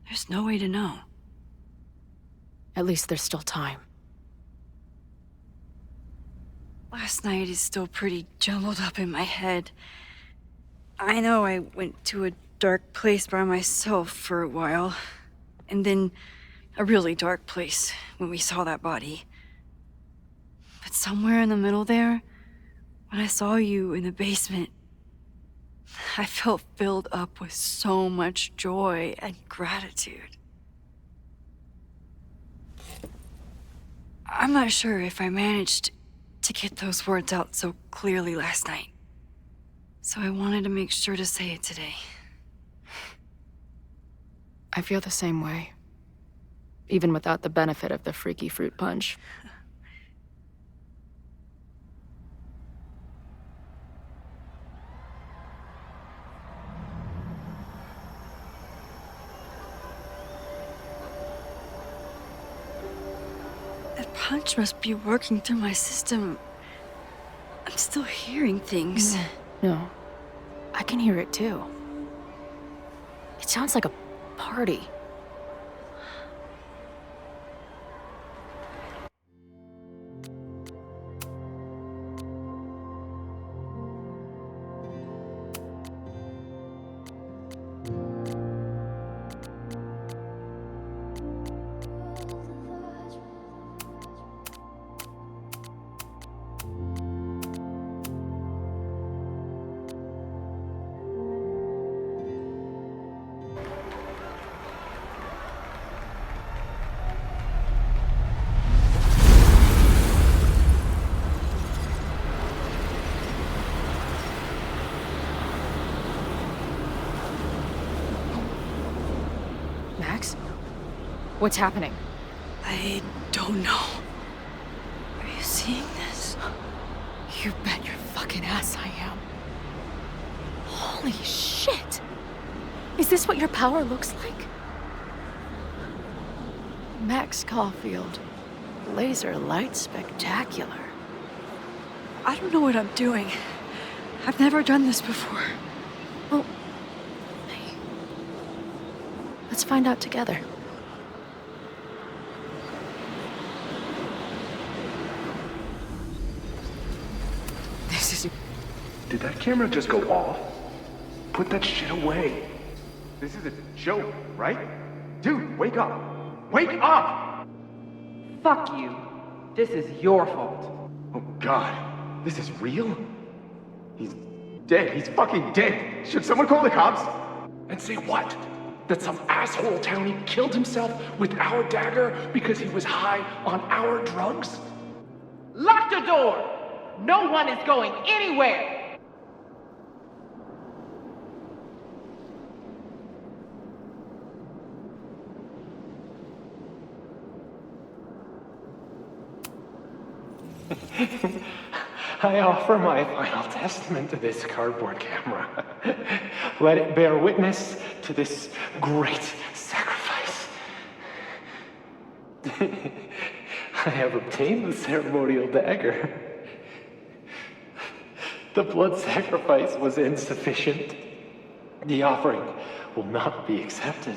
There's no way to know. At least there's still time. Last night is still pretty jumbled up in my head. I know I went to a dark place by myself for a while. And then a really dark place when we saw that body. But somewhere in the middle there, when I saw you in the basement, I felt filled up with so much joy and gratitude. I'm not sure if I managed to get those words out so clearly last night. So I wanted to make sure to say it today. I feel the same way. Even without the benefit of the freaky fruit punch. punch must be working through my system. I'm still hearing things. No, I can hear it too. It sounds like a party. Max? What's happening? I don't know. Are you seeing this? You bet your fucking ass I am. Holy shit! Is this what your power looks like? Max Caulfield. Laser light spectacular. I don't know what I'm doing. I've never done this before. Well, hey. Let's find out together. This is... Did that camera just go off? Put that shit away. This is a joke, right? Dude, wake up! Wake up! Fuck you. This is your fault. Oh god, this is real? He's dead. He's fucking dead. Should someone call the cops? And say what? That some asshole townie killed himself with our dagger because he was high on our drugs? Lock the door! No one is going anywhere! I offer my final testament to this cardboard camera. Let it bear witness to this great sacrifice. I have obtained the ceremonial dagger. The blood sacrifice was insufficient. The offering will not be accepted.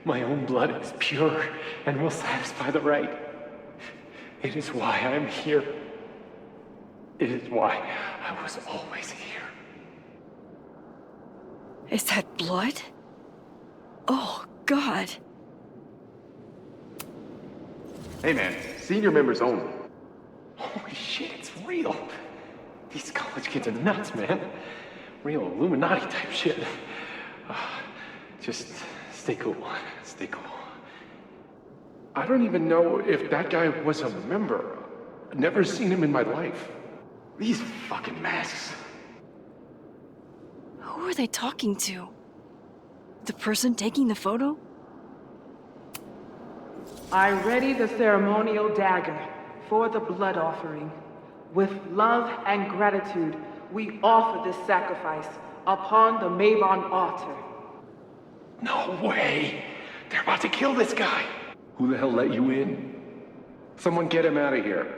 My own blood is pure and will satisfy the rite. It is why I'm here. It is why I was always here. Is that blood? Oh, God. Hey man, senior members only. Holy shit, it's real. These college kids are nuts, man. Real Illuminati type shit. Just stay cool. Stay cool. I don't even know if that guy was a member. Never seen him in my life. These fucking masks. Who are they talking to? The person taking the photo? I ready the ceremonial dagger for the blood offering. With love and gratitude, we offer this sacrifice upon the Mabon altar. No way! They're about to kill this guy! Who the hell let you in? Someone get him out of here.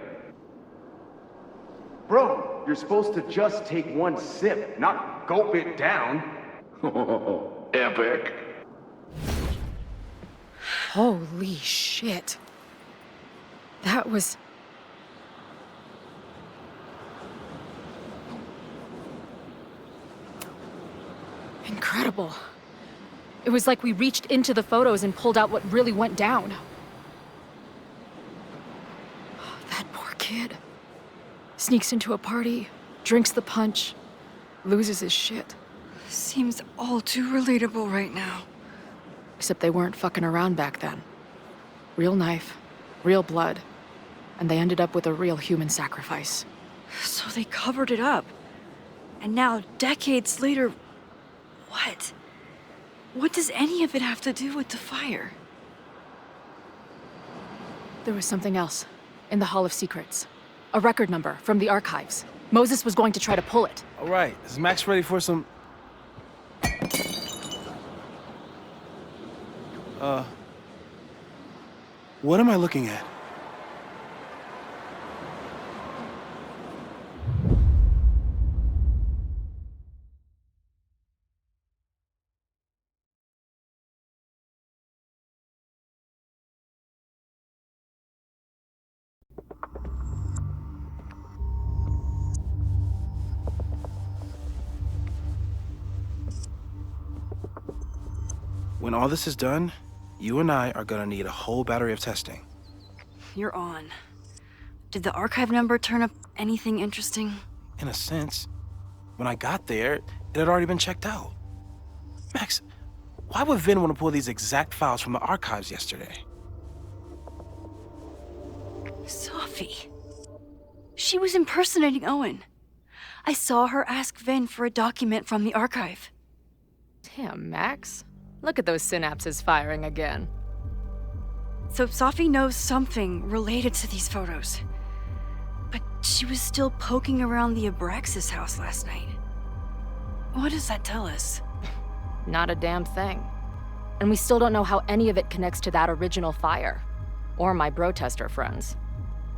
Bro, you're supposed to just take one sip, not gulp it down. Epic. Holy shit. That was... incredible. It was like we reached into the photos and pulled out what really went down. That poor kid. Sneaks into a party, drinks the punch, loses his shit. Seems all too relatable right now. Except they weren't fucking around back then. Real knife, real blood, and they ended up with a real human sacrifice. So they covered it up. And now, decades later, what? What does any of it have to do with the fire? There was something else. In the Hall of Secrets. A record number from the archives. Moses was going to try to pull it. All right, is Max ready for some... What am I looking at? When all this is done, you and I are gonna need a whole battery of testing. You're on. Did the archive number turn up anything interesting? In a sense, when I got there, it had already been checked out. Max, why would Vin want to pull these exact files from the archives yesterday? Sophie. She was impersonating Owen. I saw her ask Vin for a document from the archive. Damn, Max. Look at those synapses firing again. So Sophie knows something related to these photos. But she was still poking around the Abraxas house last night. What does that tell us? Not a damn thing. And we still don't know how any of it connects to that original fire. Or my bro-tester friends.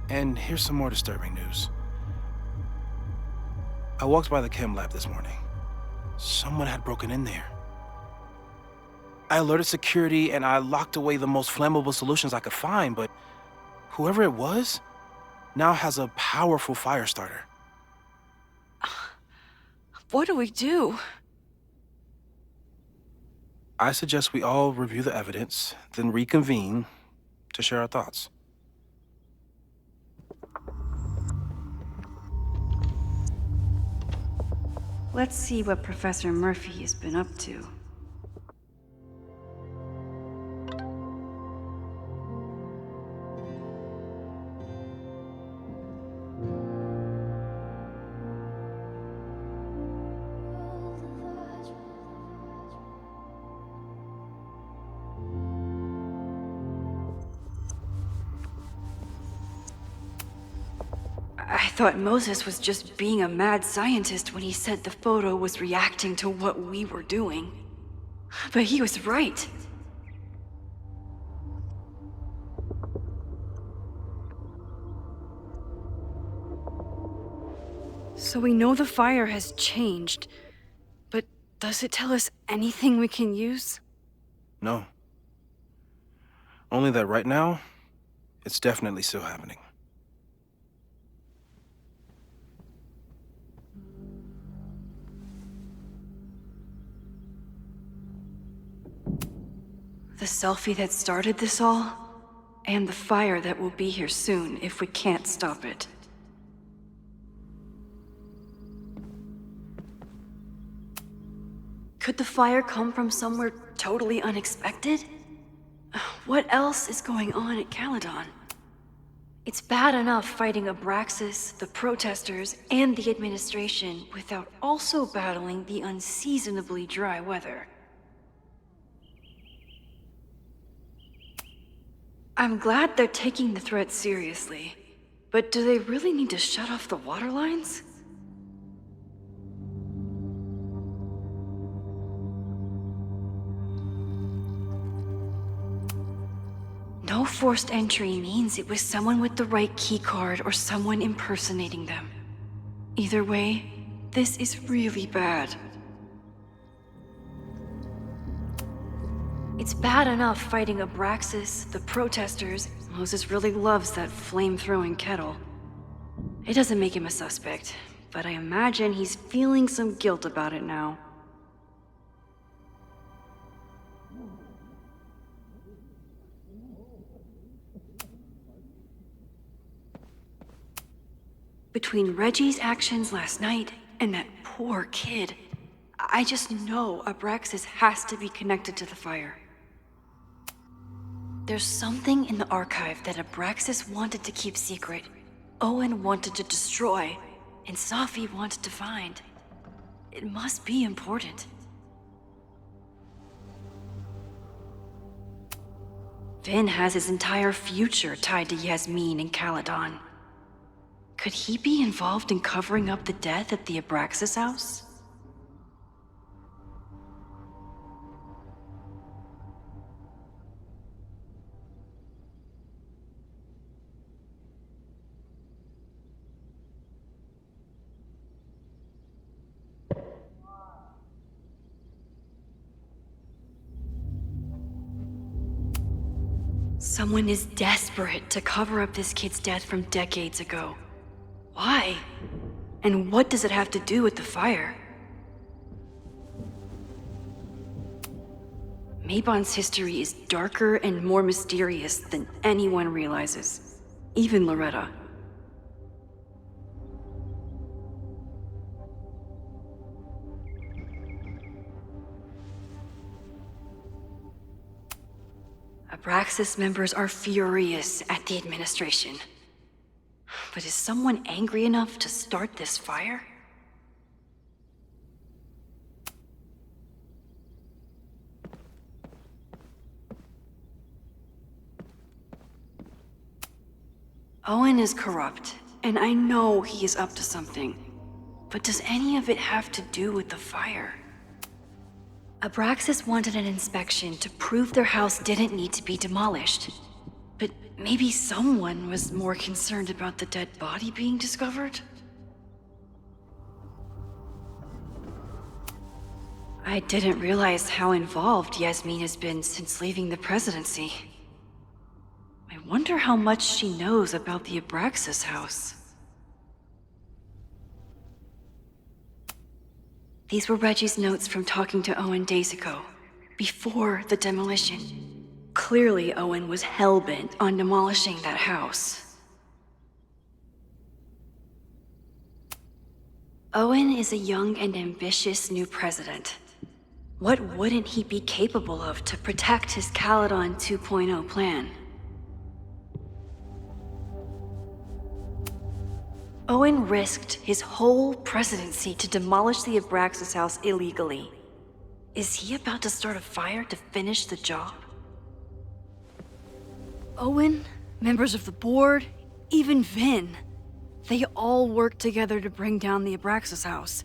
And here's some more disturbing news. I walked by the chem lab this morning. Someone had broken in there. I alerted security and I locked away the most flammable solutions I could find, but whoever it was now has a powerful fire starter. What do we do? I suggest we all review the evidence, then reconvene to share our thoughts. Let's see what Professor Murphy has been up to. I thought Moses was just being a mad scientist when he said the photo was reacting to what we were doing. But he was right. So we know the fire has changed, but does it tell us anything we can use? No. Only that right now, it's definitely still happening. The selfie that started this all, and the fire that will be here soon if we can't stop it. Could the fire come from somewhere totally unexpected? What else is going on at Caledon? It's bad enough fighting Abraxas, the protesters, and the administration without also battling the unseasonably dry weather. I'm glad they're taking the threat seriously, but do they really need to shut off the water lines? No forced entry means it was someone with the right keycard or someone impersonating them. Either way, this is really bad. It's bad enough fighting Abraxas, the protesters. Moses really loves that flame-throwing kettle. It doesn't make him a suspect, but I imagine he's feeling some guilt about it now. Between Reggie's actions last night and that poor kid, I just know Abraxas has to be connected to the fire. There's something in the archive that Abraxas wanted to keep secret, Owen wanted to destroy, and Safi wanted to find. It must be important. Vin has his entire future tied to Yasmin and Caledon. Could he be involved in covering up the death at the Abraxas house? Someone is desperate to cover up this kid's death from decades ago. Why? And what does it have to do with the fire? Mabon's history is darker and more mysterious than anyone realizes. Even Loretta. Abraxas members are furious at the administration. But is someone angry enough to start this fire? Owen is corrupt, and I know he is up to something. But does any of it have to do with the fire? Abraxas wanted an inspection to prove their house didn't need to be demolished. But maybe someone was more concerned about the dead body being discovered? I didn't realize how involved Yasmin has been since leaving the presidency. I wonder how much she knows about the Abraxas house. These were Reggie's notes from talking to Owen days ago, before the demolition. Clearly, Owen was hell-bent on demolishing that house. Owen is a young and ambitious new president. What wouldn't he be capable of to protect his Caledon 2.0 plan? Owen risked his whole presidency to demolish the Abraxas house illegally. Is he about to start a fire to finish the job? Owen, members of the board, even Vin. They all worked together to bring down the Abraxas house.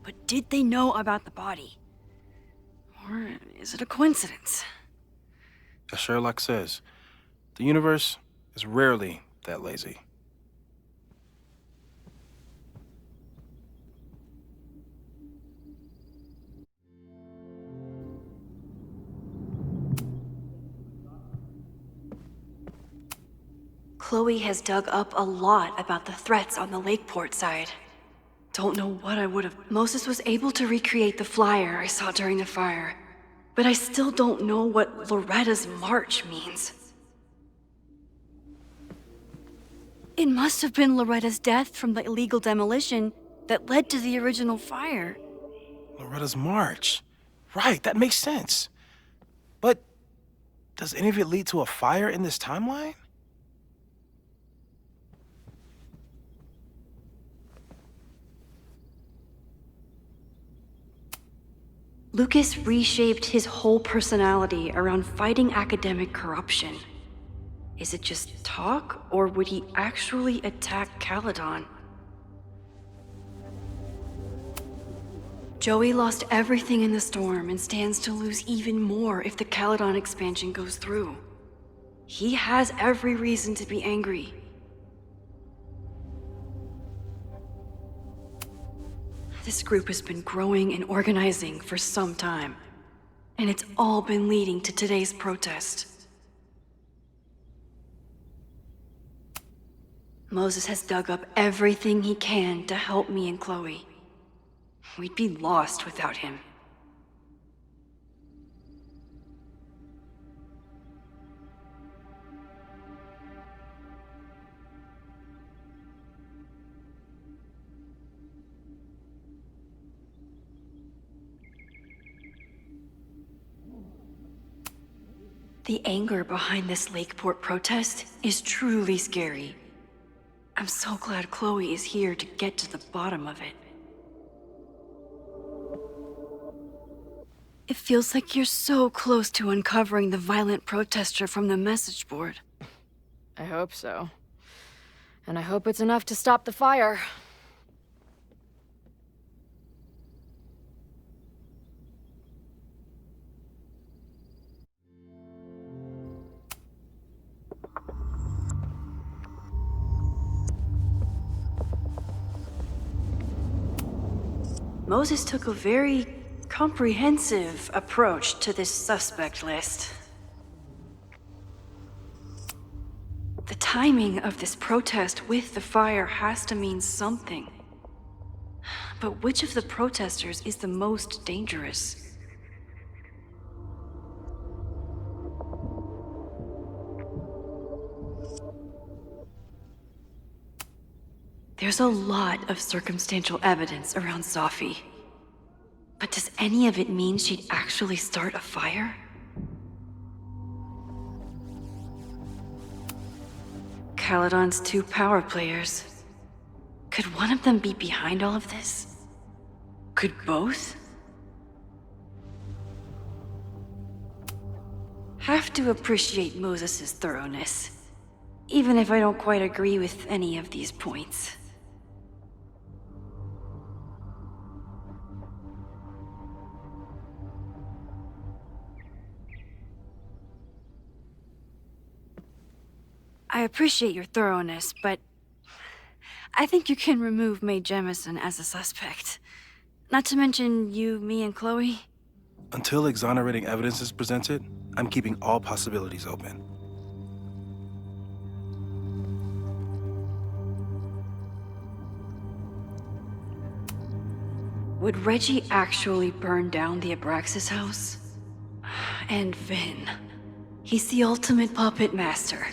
But did they know about the body? Or is it a coincidence? As Sherlock says, the universe is rarely that lazy. Chloe has dug up a lot about the threats on the Lakeport side. Don't know what I would have... Moses was able to recreate the flyer I saw during the fire, but I still don't know what Loretta's march means. It must have been Loretta's death from the illegal demolition that led to the original fire. Loretta's march. Right, that makes sense. But does any of it lead to a fire in this timeline? Lucas reshaped his whole personality around fighting academic corruption. Is it just talk, or would he actually attack Caledon? Joey lost everything in the storm and stands to lose even more if the Caledon expansion goes through. He has every reason to be angry. This group has been growing and organizing for some time, and it's all been leading to today's protest. Moses has dug up everything he can to help me and Chloe. We'd be lost without him. The anger behind this Lakeport protest is truly scary. I'm so glad Chloe is here to get to the bottom of it. It feels like you're so close to uncovering the violent protester from the message board. I hope so. And I hope it's enough to stop the fire. Moses took a very comprehensive approach to this suspect list. The timing of this protest with the fire has to mean something. But which of the protesters is the most dangerous? There's a lot of circumstantial evidence around Sophie. But does any of it mean she'd actually start a fire? Caledon's 2 power players. Could one of them be behind all of this? Could both? Have to appreciate Moses' thoroughness, even if I don't quite agree with any of these points. I appreciate your thoroughness, but I think you can remove Mae Jemison as a suspect. Not to mention you, me, and Chloe. Until exonerating evidence is presented, I'm keeping all possibilities open. Would Reggie actually burn down the Abraxas house? And Vin. He's the ultimate puppet master.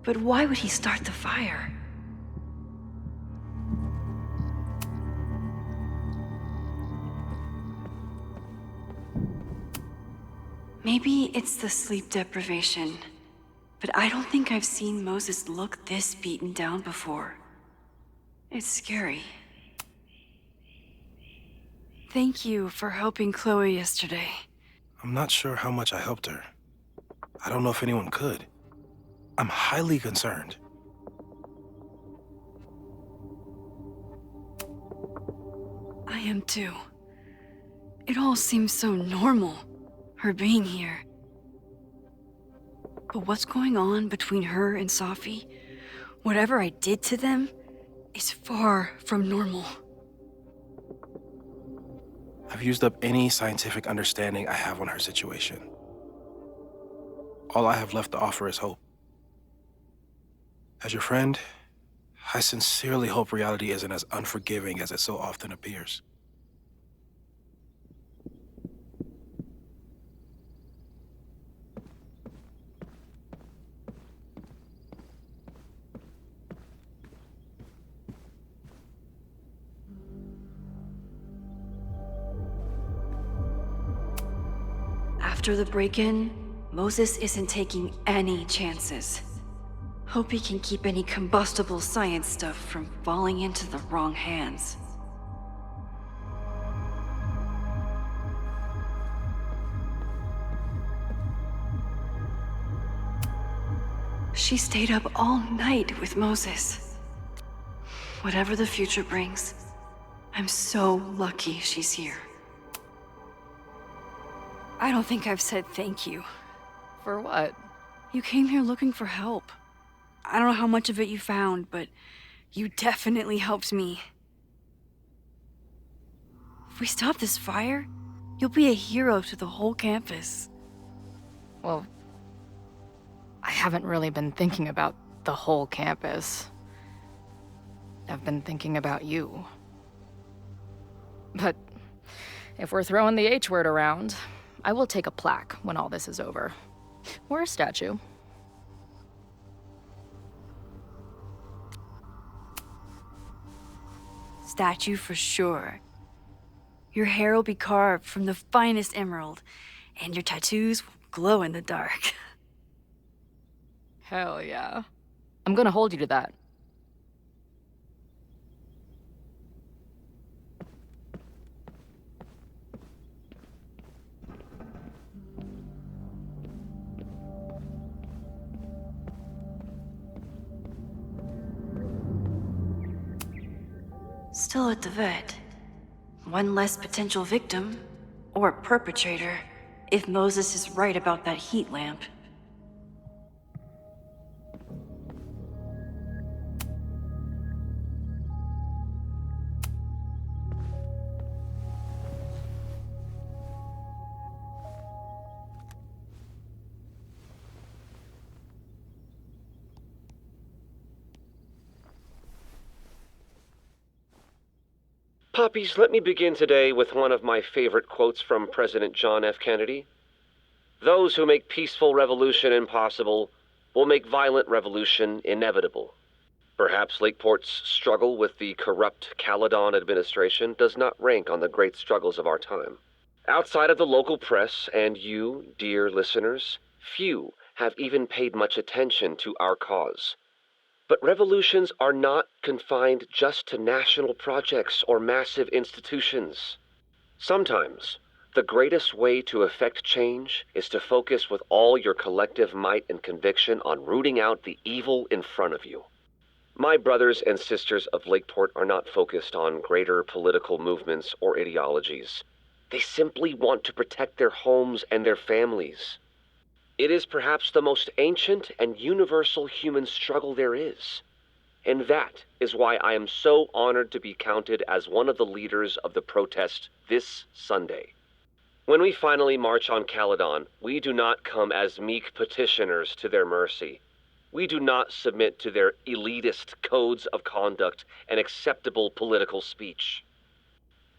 But why would he start the fire? Maybe it's the sleep deprivation, but I don't think I've seen Moses look this beaten down before. It's scary. Thank you for helping Chloe yesterday. I'm not sure how much I helped her. I don't know if anyone could. I'm highly concerned. I am too. It all seems so normal, her being here. But what's going on between her and Sophie, whatever I did to them, is far from normal. I've used up any scientific understanding I have on her situation. All I have left to offer is hope. As your friend, I sincerely hope reality isn't as unforgiving as it so often appears. After the break-in, Moses isn't taking any chances. Hope he can keep any combustible science stuff from falling into the wrong hands. She stayed up all night with Moses. Whatever the future brings, I'm so lucky she's here. I don't think I've said thank you. For what? You came here looking for help. I don't know how much of it you found, but you definitely helped me. If we stop this fire, you'll be a hero to the whole campus. Well, I haven't really been thinking about the whole campus. I've been thinking about you. But if we're throwing the H word around, I will take a plaque when all this is over. Or a statue. Statue for sure. Your hair will be carved from the finest emerald, and your tattoos will glow in the dark. Hell yeah. I'm gonna hold you to that. Still at the vet. One less potential victim, or perpetrator, if Moses is right about that heat lamp. Poppies, let me begin today with one of my favorite quotes from President John F. Kennedy. Those who make peaceful revolution impossible will make violent revolution inevitable. Perhaps Lakeport's struggle with the corrupt Caledon administration does not rank on the great struggles of our time. Outside of the local press and you, dear listeners, few have even paid much attention to our cause. But revolutions are not confined just to national projects or massive institutions. Sometimes, the greatest way to effect change is to focus with all your collective might and conviction on rooting out the evil in front of you. My brothers and sisters of Lakeport are not focused on greater political movements or ideologies. They simply want to protect their homes and their families. It is perhaps the most ancient and universal human struggle there is. And that is why I am so honored to be counted as one of the leaders of the protest this Sunday. When we finally march on Caledon, we do not come as meek petitioners to their mercy. We do not submit to their elitist codes of conduct and acceptable political speech.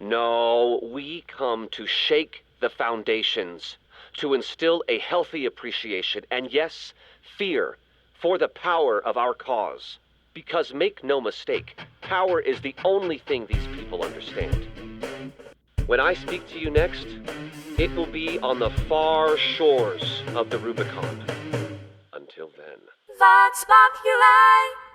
No, we come to shake the foundations, to instill a healthy appreciation, and yes, fear, for the power of our cause. Because make no mistake, power is the only thing these people understand. When I speak to you next, it will be on the far shores of the Rubicon. Until then. Vox Populi!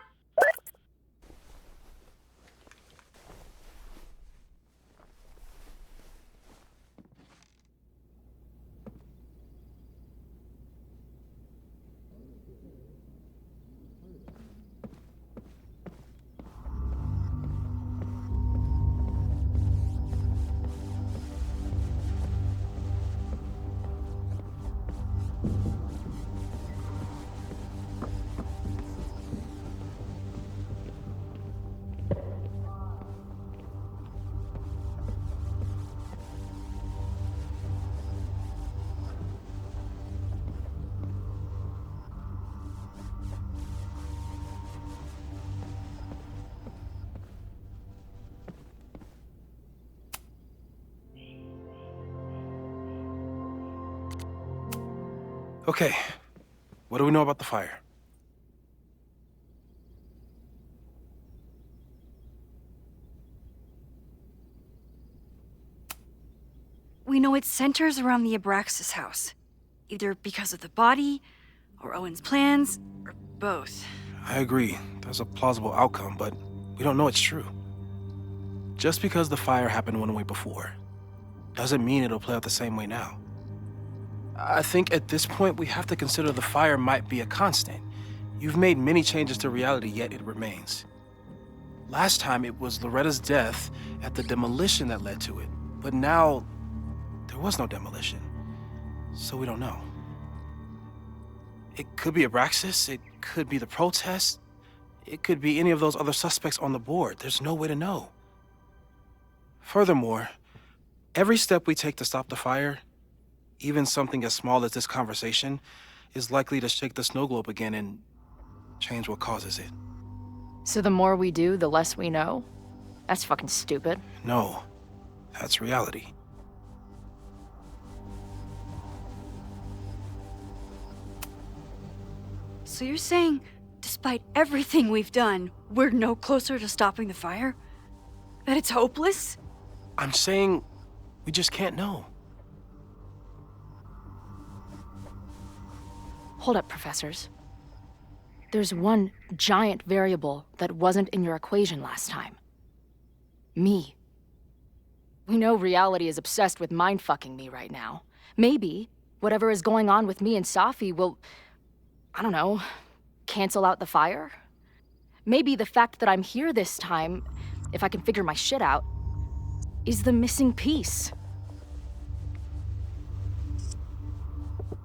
Okay, what do we know about the fire? We know it centers around the Abraxas house, either because of the body, or Owen's plans, or both. I agree. There's a plausible outcome, but we don't know it's true. Just because the fire happened one way before, doesn't mean it'll play out the same way now. I think at this point we have to consider the fire might be a constant. You've made many changes to reality, yet it remains. Last time it was Loretta's death at the demolition that led to it, but now there was no demolition, so we don't know. It could be Abraxas, it could be the protest, it could be any of those other suspects on the board. There's no way to know. Furthermore, every step we take to stop the fire, even something as small as this conversation, is likely to shake the snow globe again and change what causes it. So the more we do, the less we know? That's fucking stupid. No, that's reality. So you're saying, despite everything we've done, we're no closer to stopping the fire? That it's hopeless? I'm saying we just can't know. Hold up, professors. There's one giant variable that wasn't in your equation last time. Me. We know reality is obsessed with mind-fucking me right now. Maybe whatever is going on with me and Safi will, I don't know, cancel out the fire? Maybe the fact that I'm here this time, if I can figure my shit out, is the missing piece.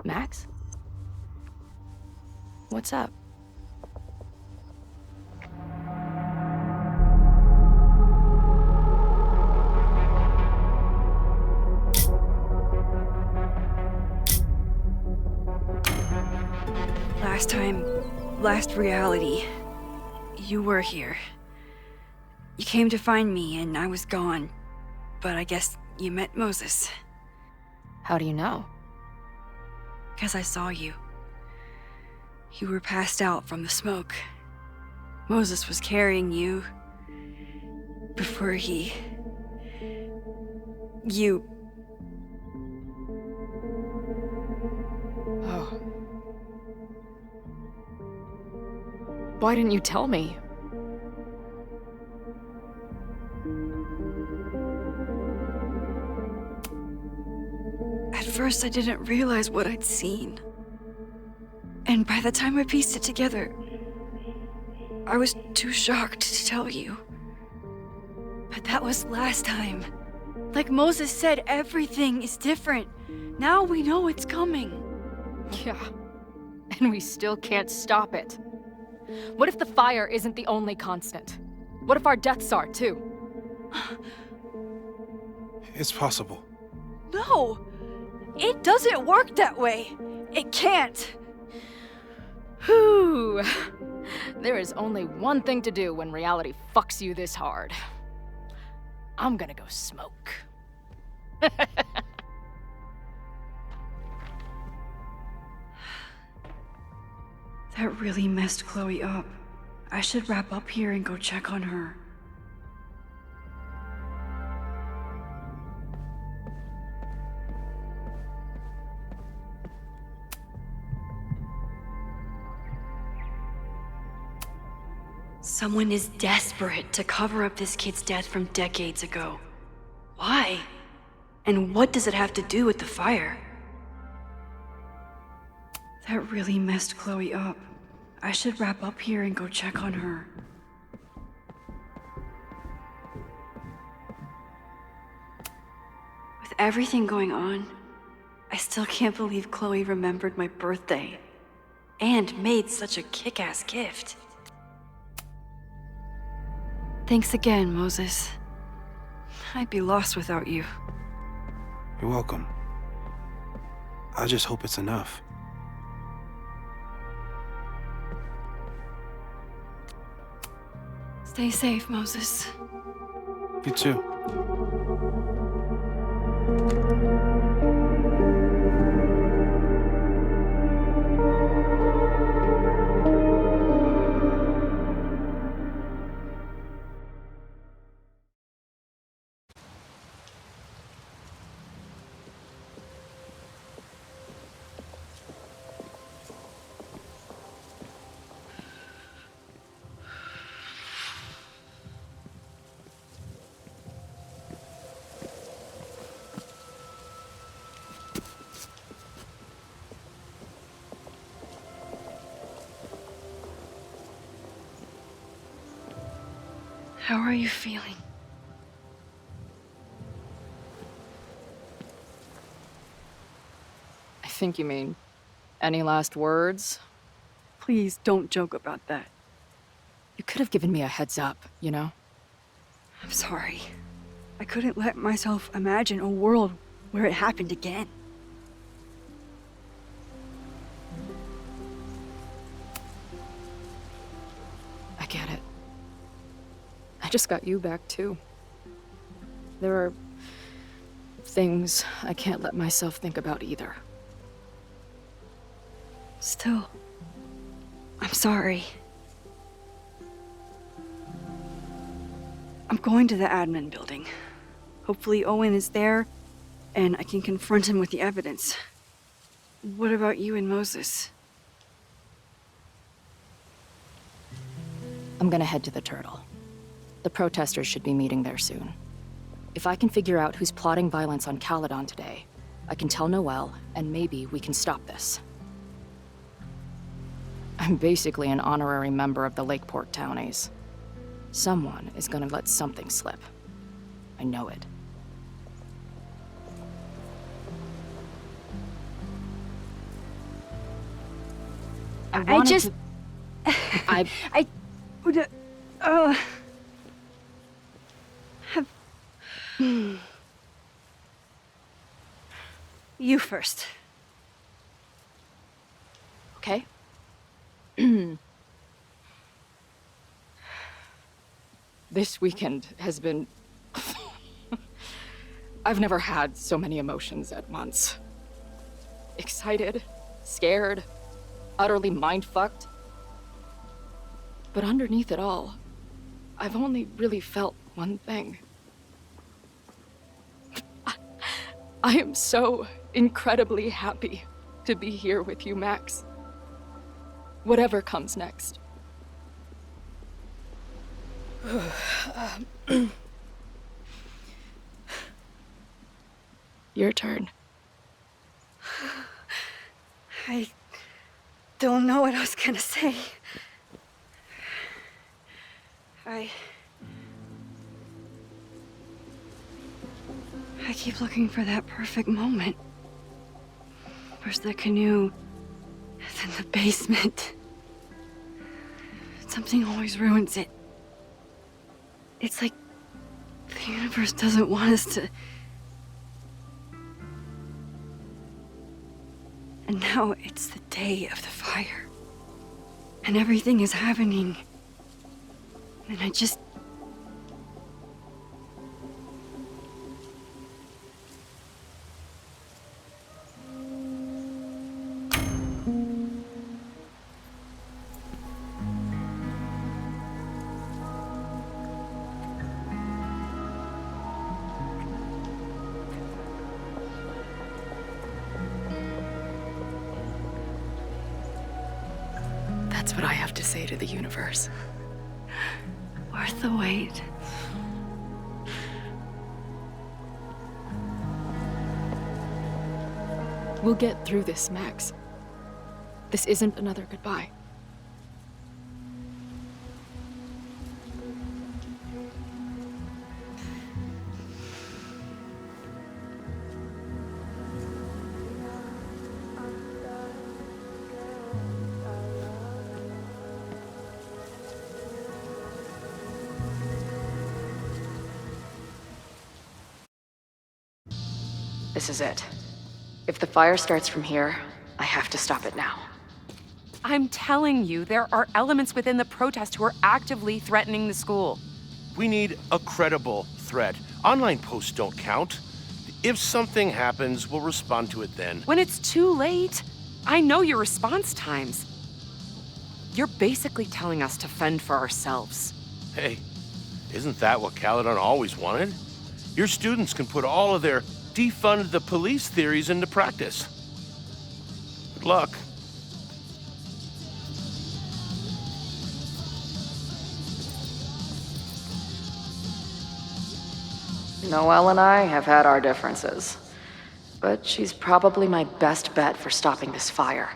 Max? What's up? Last reality, you were here. You came to find me and I was gone, but I guess you met Moses. How do you know? 'Cause I saw you. You were passed out from the smoke. Moses was carrying you before you... Oh. Why didn't you tell me? At first, I didn't realize what I'd seen. And by the time I pieced it together, I was too shocked to tell you. But that was last time. Like Moses said, everything is different. Now we know it's coming. Yeah. And we still can't stop it. What if the fire isn't the only constant? What if our deaths are, too? It's possible. No! It doesn't work that way. It can't. Whew. There is only one thing to do when reality fucks you this hard. I'm gonna go smoke. That really messed Chloe up. I should wrap up here and go check on her. Someone is desperate to cover up this kid's death from decades ago. Why? And what does it have to do with the fire? That really messed Chloe up. I should wrap up here and go check on her. With everything going on, I still can't believe Chloe remembered my birthday and made such a kick-ass gift. Thanks again, Moses. I'd be lost without you. You're welcome. I just hope it's enough. Stay safe, Moses. You too. How are you feeling? I think you mean, any last words? Please don't joke about that. You could have given me a heads up, you know? I'm sorry. I couldn't let myself imagine a world where it happened again. I get it. I just got you back, too. There are things I can't let myself think about either. Still, I'm sorry. I'm going to the admin building. Hopefully Owen is there, and I can confront him with the evidence. What about you and Moses? I'm gonna head to the Turtle. The protesters should be meeting there soon. If I can figure out who's plotting violence on Caledon today, I can tell Noelle, and maybe we can stop this. I'm basically an honorary member of the Lakeport Townies. Someone is gonna let something slip. I know it. I just... I would... have... You first. Okay. This weekend has been... I've never had so many emotions at once. Excited, scared, utterly mind-fucked. But underneath it all, I've only really felt one thing. I am so incredibly happy to be here with you, Max. Whatever comes next. Your turn. I don't know what I was gonna say. I keep looking for that perfect moment. Where's the canoe? Then the basement. Something always ruins it. It's like the universe doesn't want us to... And now it's the day of the fire. And everything is happening. And I just... That's what I have to say to the universe. Worth the wait. We'll get through this, Max. This isn't another goodbye. This is it. If the fire starts from here, I have to stop it now. I'm telling you, there are elements within the protest who are actively threatening the school. We need a credible threat. Online posts don't count. If something happens, we'll respond to it then. When it's too late, I know your response times. You're basically telling us to fend for ourselves. Hey, isn't that what Caledon always wanted? Your students can put all of their defund the police theories into practice. Good luck. Noelle and I have had our differences, but she's probably my best bet for stopping this fire.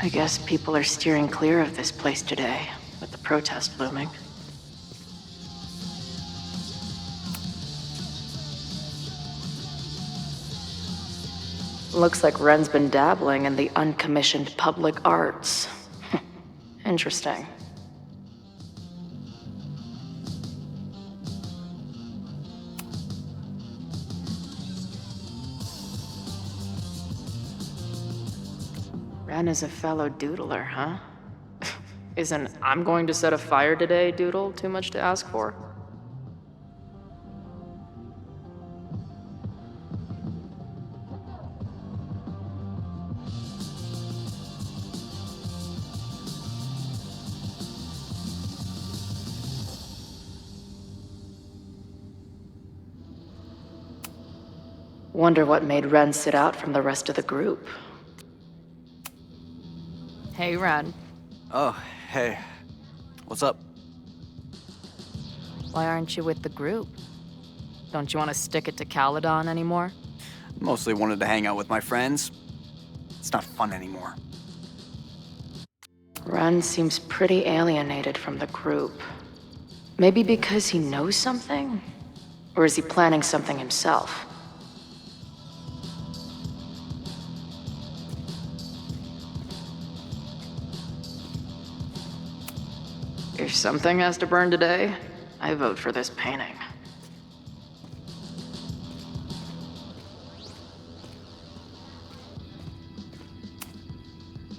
I guess people are steering clear of this place today, with the protest looming. Looks like Ren's been dabbling in the uncommissioned public arts. Interesting. Ren is a fellow doodler, huh? Isn't "I'm going to set a fire today" doodle too much to ask for? Wonder what made Ren sit out from the rest of the group. Hey, Ren. Oh, hey. What's up? Why aren't you with the group? Don't you want to stick it to Caledon anymore? Mostly wanted to hang out with my friends. It's not fun anymore. Ren seems pretty alienated from the group. Maybe because he knows something? Or is he planning something himself? If something has to burn today, I vote for this painting.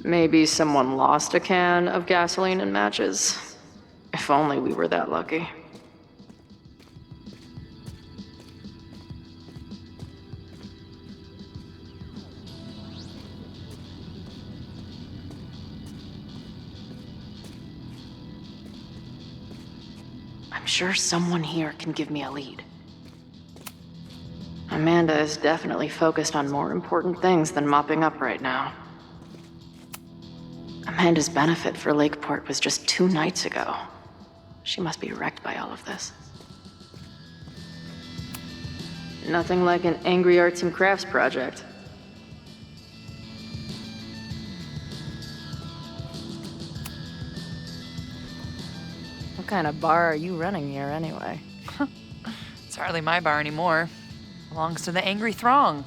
Maybe someone lost a can of gasoline and matches. If only we were that lucky. I'm sure someone here can give me a lead. Amanda is definitely focused on more important things than mopping up right now. Amanda's benefit for Lakeport was just 2 nights ago. She must be wrecked by all of this. Nothing like an angry arts and crafts project. What kind of bar are you running here anyway? It's hardly my bar anymore. Belongs to the angry throng.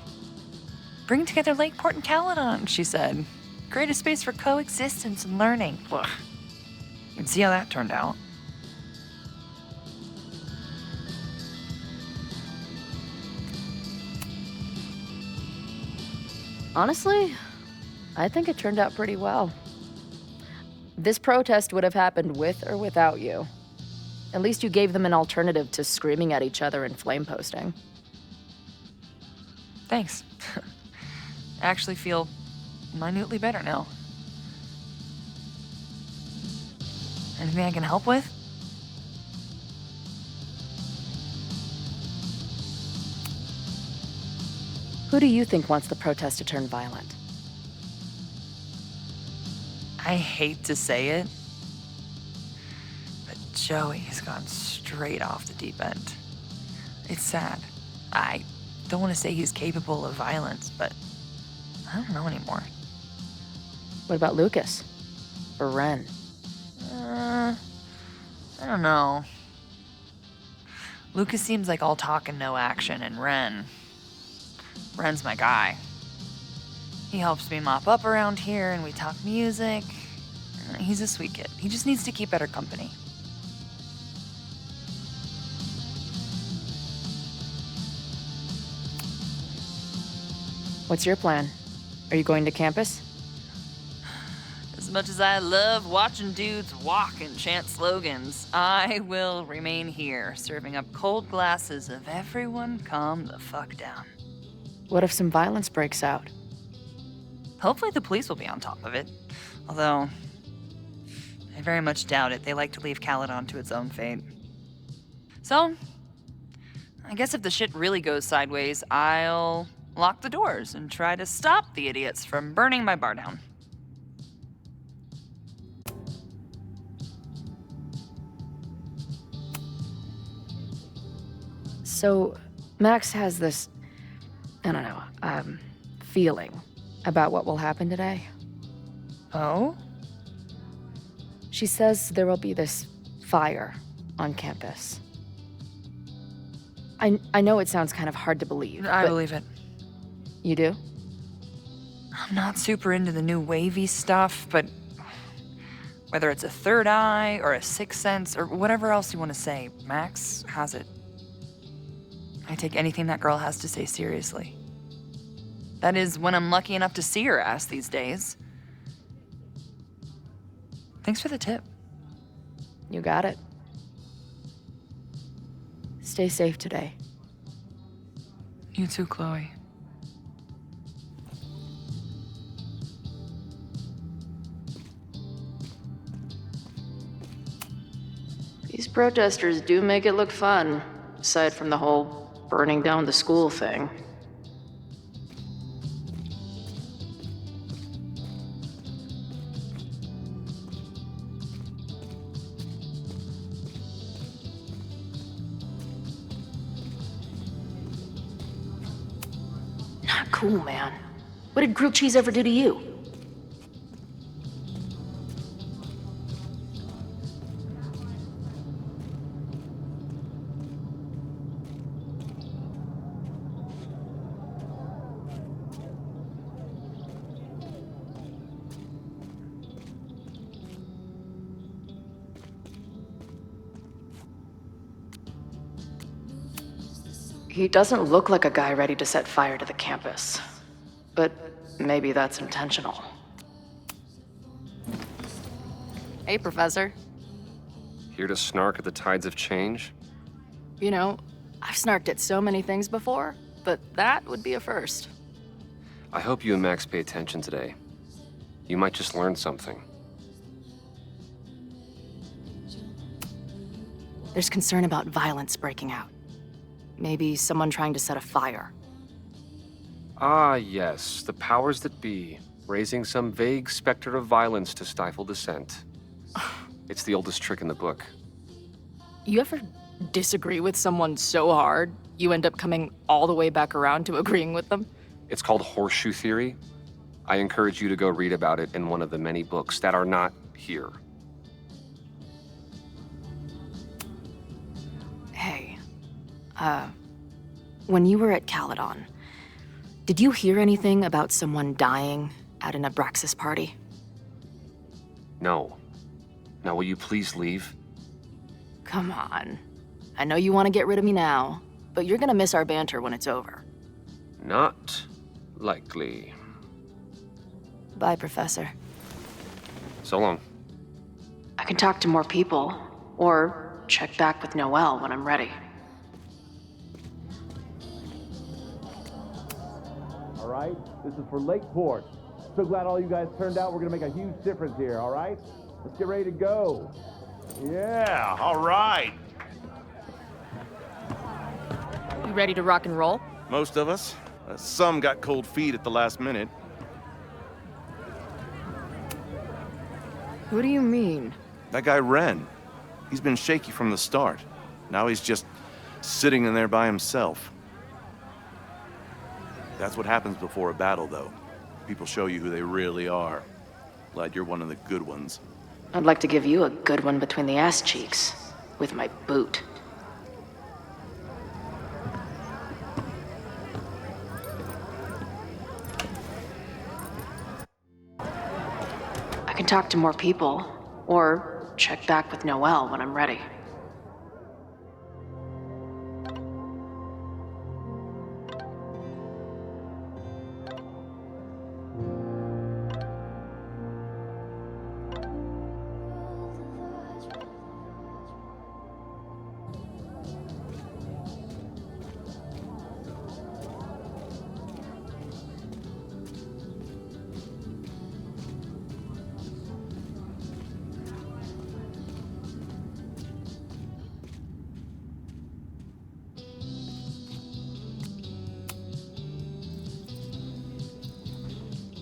Bring together Lakeport and Caledon, she said. Create a space for coexistence and learning. Ugh. You can see how that turned out. Honestly, I think it turned out pretty well. This protest would have happened with or without you. At least you gave them an alternative to screaming at each other and flame posting. Thanks. I actually feel minutely better now. Anything I can help with? Who do you think wants the protest to turn violent? I hate to say it, but Joey has gone straight off the deep end. It's sad. I don't want to say he's capable of violence, but I don't know anymore. What about Lucas? Or Ren? I don't know. Lucas seems like all talk and no action, and Ren's my guy. He helps me mop up around here, and we talk music. He's a sweet kid. He just needs to keep better company. What's your plan? Are you going to campus? As much as I love watching dudes walk and chant slogans, I will remain here, serving up cold glasses of everyone calm the fuck down. What if some violence breaks out? Hopefully the police will be on top of it. Although, I very much doubt it. They like to leave Caledon to its own fate. So, I guess if the shit really goes sideways, I'll lock the doors and try to stop the idiots from burning my bar down. So, Max has this, I don't know, feeling about what will happen today. Oh? She says there will be this fire on campus. I know it sounds kind of hard to believe. I believe it. You do? I'm not super into the new wavy stuff, but whether it's a third eye or a sixth sense or whatever else you want to say, Max has it. I take anything that girl has to say seriously. That is, when I'm lucky enough to see her ass these days. Thanks for the tip. You got it. Stay safe today. You too, Chloe. These protesters do make it look fun, aside from the whole burning down the school thing. Not cool, man. What did grilled cheese ever do to you? He doesn't look like a guy ready to set fire to the campus. But maybe that's intentional. Hey, Professor. Here to snark at the tides of change? You know, I've snarked at so many things before, but that would be a first. I hope you and Max pay attention today. You might just learn something. There's concern about violence breaking out. Maybe someone trying to set a fire. Ah, yes, the powers that be, raising some vague specter of violence to stifle dissent. It's the oldest trick in the book. You ever disagree with someone so hard, you end up coming all the way back around to agreeing with them? It's called horseshoe theory. I encourage you to go read about it in one of the many books that are not here. Hey, when you were at Caledon, did you hear anything about someone dying at an Abraxas party? No. Now, will you please leave? Come on. I know you want to get rid of me now, but you're gonna miss our banter when it's over. Not likely. Bye, Professor. So long. I can talk to more people, or check back with Noelle when I'm ready. All right, this is for Lakeport. So glad all you guys turned out. We're gonna make a huge difference here, all right? Let's get ready to go. Yeah, all right. You ready to rock and roll? Most of us. Some got cold feet at the last minute. What do you mean? That guy Ren. He's been shaky from the start. Now he's just sitting in there by himself. That's what happens before a battle, though. People show you who they really are. Glad you're one of the good ones. I'd like to give you a good one between the ass cheeks, with my boot. I can talk to more people, or check back with Noelle when I'm ready.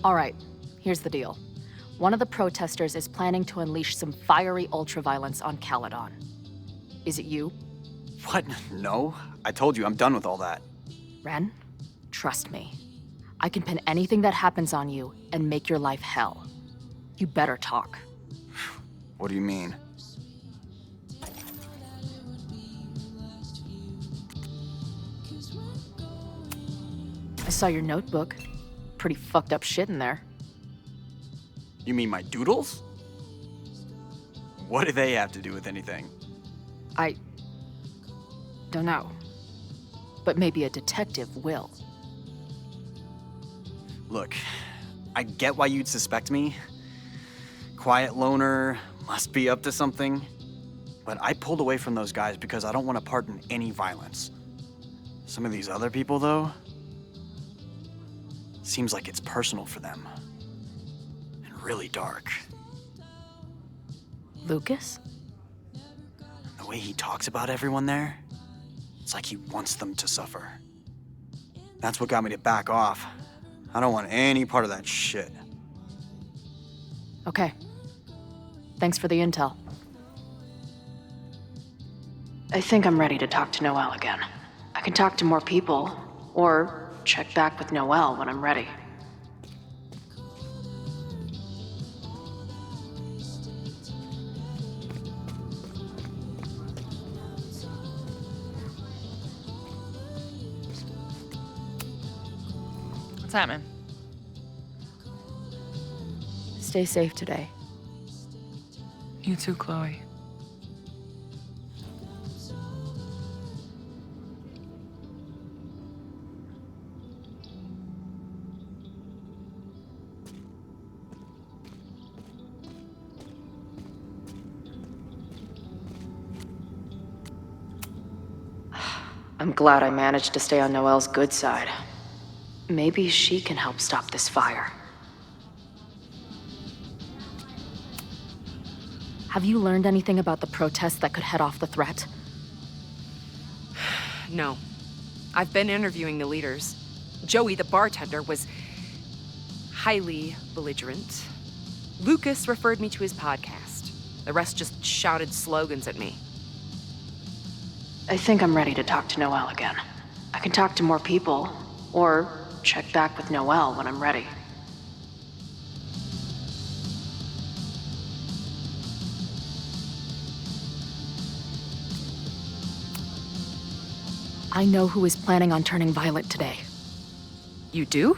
All right, here's the deal. One of the protesters is planning to unleash some fiery ultraviolence on Caledon. Is it you? What? No. I told you, I'm done with all that. Ren, trust me. I can pin anything that happens on you and make your life hell. You better talk. What do you mean? I saw your notebook. pretty fucked up shit in there. You mean my doodles? What do they have to do with anything? I don't know. But maybe a detective will. Look, I get why you'd suspect me. Quiet loner, must be up to something. But I pulled away from those guys because I don't want to part in any violence. Some of these other people, though, seems like it's personal for them. And really dark. Lucas? The way he talks about everyone there, it's like he wants them to suffer. That's what got me to back off. I don't want any part of that shit. Okay. Thanks for the intel. I think I'm ready to talk to Noelle again. I can talk to more people, or check back with Noelle when I'm ready. What's happening? Stay safe today. You too, Chloe. I'm glad I managed to stay on Noelle's good side. Maybe she can help stop this fire. Have you learned anything about the protest that could head off the threat? No. I've been interviewing the leaders. Joey, the bartender, was highly belligerent. Lucas referred me to his podcast. The rest just shouted slogans at me. I think I'm ready to talk to Noelle again. I can talk to more people, or check back with Noelle when I'm ready. I know who is planning on turning violent today. You do?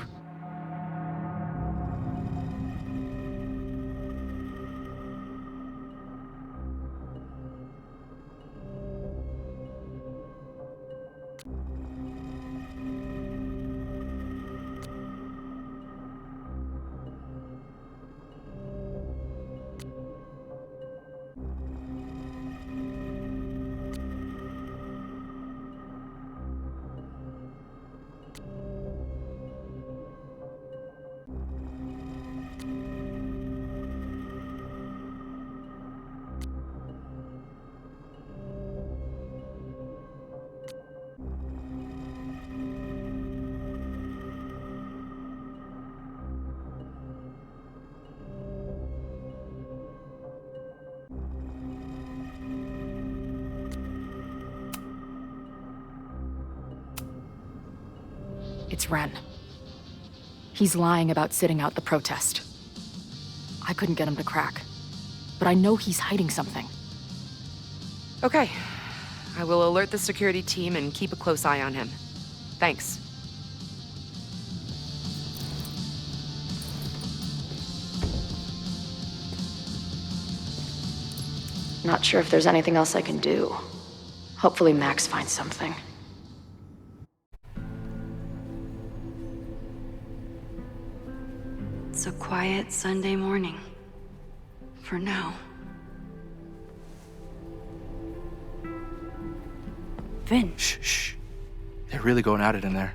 It's Ren. He's lying about sitting out the protest. I couldn't get him to crack, but I know he's hiding something. Okay. I will alert the security team and keep a close eye on him. Thanks. Not sure if there's anything else I can do. Hopefully Max finds something. It's a quiet Sunday morning. For now. Vin. Shh. They're really going at it in there.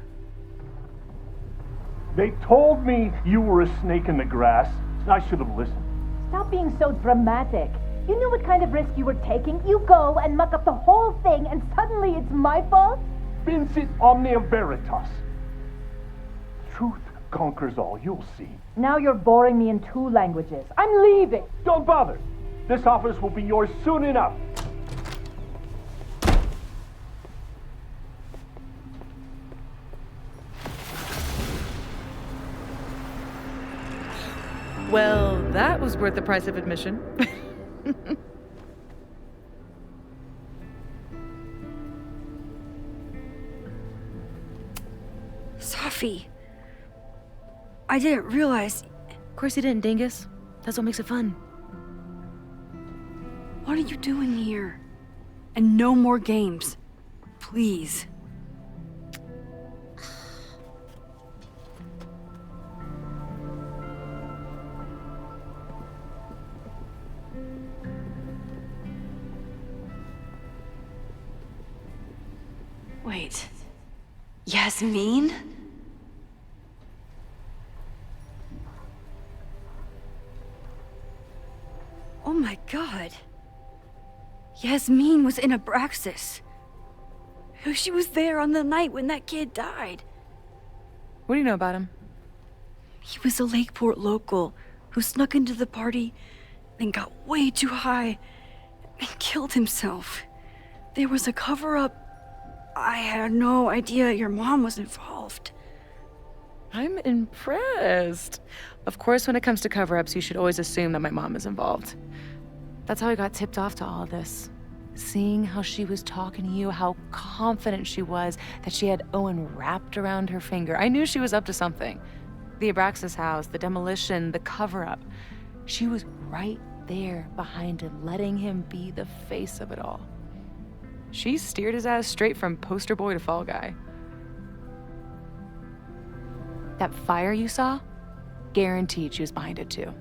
They told me you were a snake in the grass. I should have listened. Stop being so dramatic. You knew what kind of risk you were taking. You go and muck up the whole thing, and suddenly it's my fault? Vincit omnia veritas. Truth conquers all, you'll see. Now you're boring me in 2 languages. I'm leaving. Don't bother. This office will be yours soon enough. Well, that was worth the price of admission. Sophie. I didn't realize... Of course you didn't, dingus. That's what makes it fun. What are you doing here? And no more games. Please. Wait. Yasmin? Oh my god. Yasmin was in Abraxas. She was there on the night when that kid died. What do you know about him? He was a Lakeport local who snuck into the party, then got way too high and killed himself. There was a cover-up. I had no idea your mom was involved. I'm impressed. Of course, when it comes to cover-ups, you should always assume that my mom is involved. That's how I got tipped off to all of this. Seeing how she was talking to you, how confident she was that she had Owen wrapped around her finger. I knew she was up to something. The Abraxas house, the demolition, the cover-up. She was right there behind him, letting him be the face of it all. She steered his ass straight from poster boy to fall guy. That fire you saw? Guaranteed she was behind it too.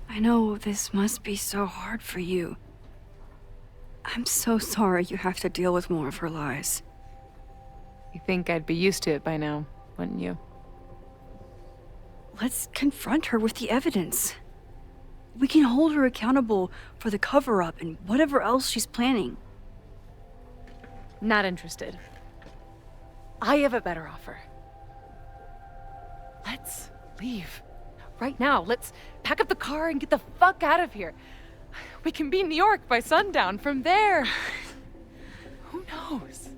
I know this must be so hard for you. I'm so sorry you have to deal with more of her lies. You think I'd be used to it by now, wouldn't you? Let's confront her with the evidence. We can hold her accountable for the cover-up and whatever else she's planning. Not interested. I have a better offer. Let's leave. Right now, let's pack up the car and get the fuck out of here. We can be in New York by sundown. From there, who knows?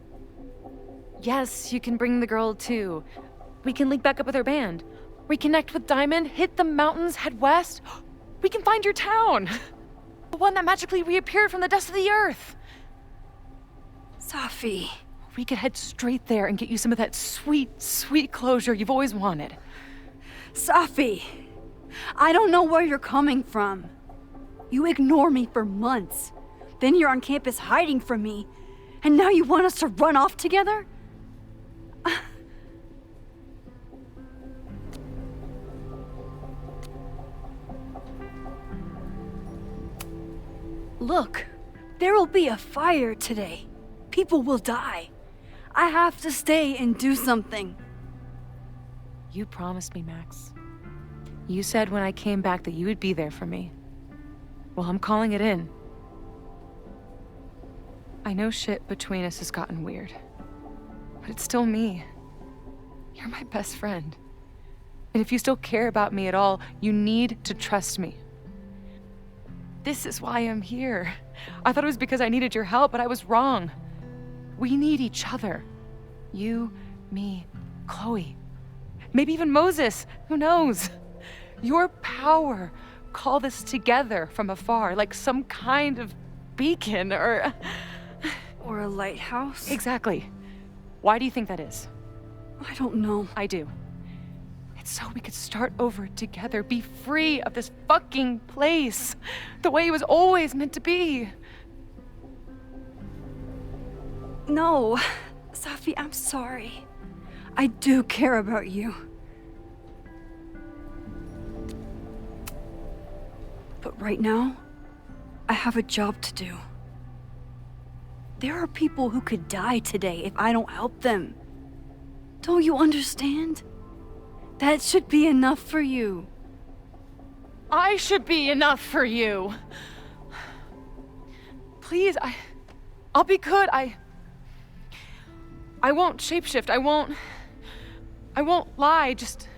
Yes, you can bring the girl too. We can link back up with her band. Reconnect with Diamond, hit the mountains, head west. We can find your town. The one that magically reappeared from the dust of the earth. Safi. We could head straight there and get you some of that sweet, sweet closure you've always wanted. Safi, I don't know where you're coming from. You ignore me for months. Then you're on campus hiding from me. And now you want us to run off together? Look, there will be a fire today. People will die. I have to stay and do something. You promised me, Max. You said when I came back that you would be there for me. Well, I'm calling it in. I know shit between us has gotten weird, but it's still me. You're my best friend. And if you still care about me at all, you need to trust me. This is why I'm here. I thought it was because I needed your help, but I was wrong. We need each other. You, me, Chloe. Maybe even Moses. Who knows? Your power called us together from afar, like some kind of beacon or a lighthouse? Exactly. Why do you think that is? I don't know. I do. It's so we could start over together, be free of this fucking place, the way it was always meant to be. No, Safi, I'm sorry. I do care about you. But right now, I have a job to do. There are people who could die today if I don't help them. Don't you understand? That should be enough for you. I should be enough for you. Please, I'll be good. I won't shapeshift. I won't lie. Just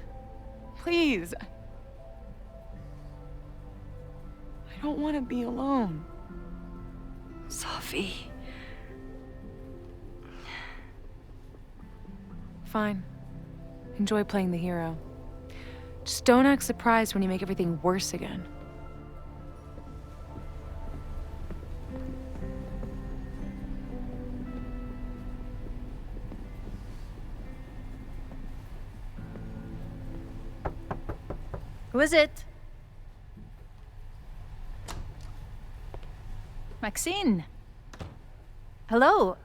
please. I don't want to be alone. Safi. Fine. Enjoy playing the hero. Just don't act surprised when you make everything worse again. Who is it? Maxine. Hello.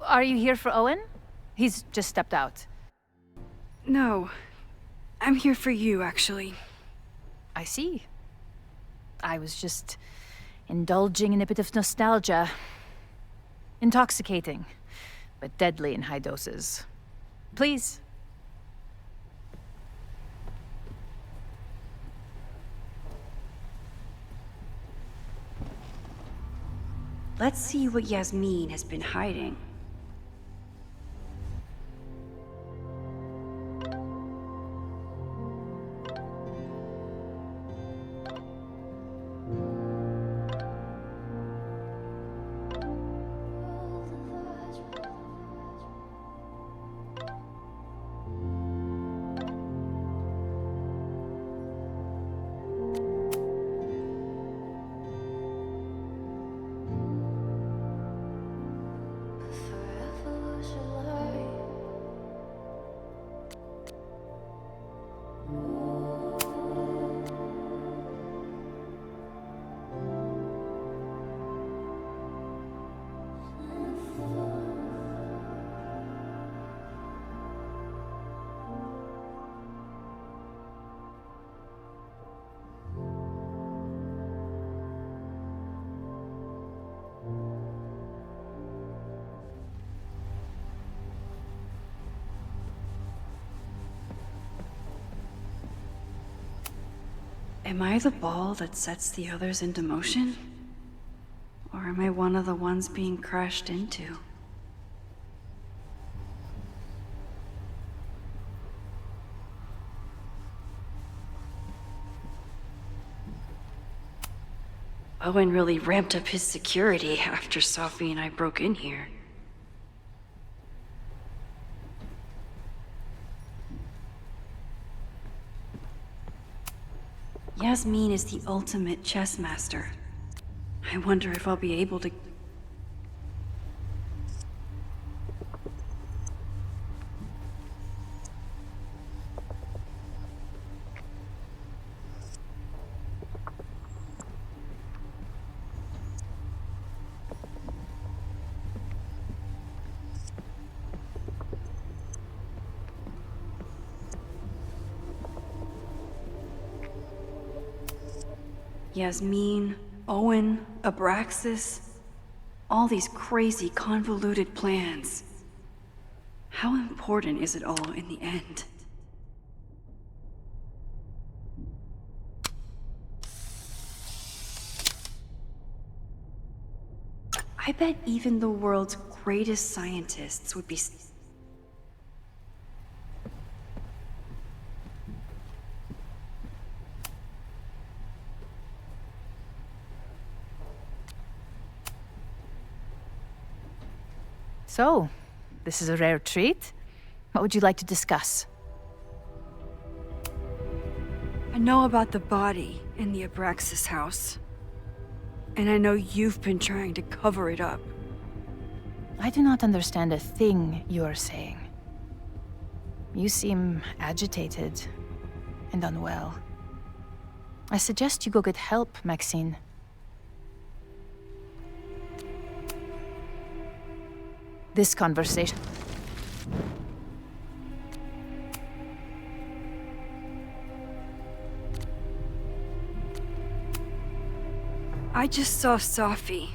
Are you here for Owen? He's just stepped out. No. I'm here for you, actually. I see. I was just indulging in a bit of nostalgia. Intoxicating, but deadly in high doses. Please. Let's see what Yasmin has been hiding. Am I the ball that sets the others into motion? Or am I one of the ones being crashed into? Owen really ramped up his security after Sophie and I broke in here. Yasmin is the ultimate chess master. I wonder if I'll be able to... Yasmin, Owen, Abraxas, all these crazy, convoluted plans. How important is it all in the end? I bet even the world's greatest scientists would be... So, this is a rare treat. What would you like to discuss? I know about the body in the Abraxas house. And I know you've been trying to cover it up. I do not understand a thing you are saying. You seem agitated and unwell. I suggest you go get help, Maxine. This conversation... I just saw Sophie.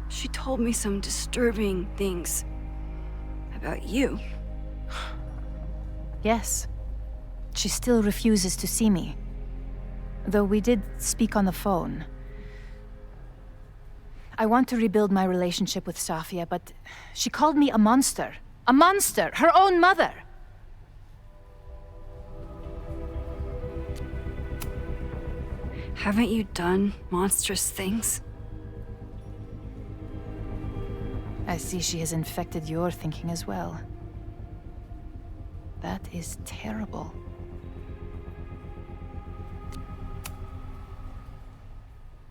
She told me some disturbing things about you. Yes. She still refuses to see me. Though we did speak on the phone. I want to rebuild my relationship with Safia, but she called me a monster. A monster! Her own mother! Haven't you done monstrous things? I see she has infected your thinking as well. That is terrible.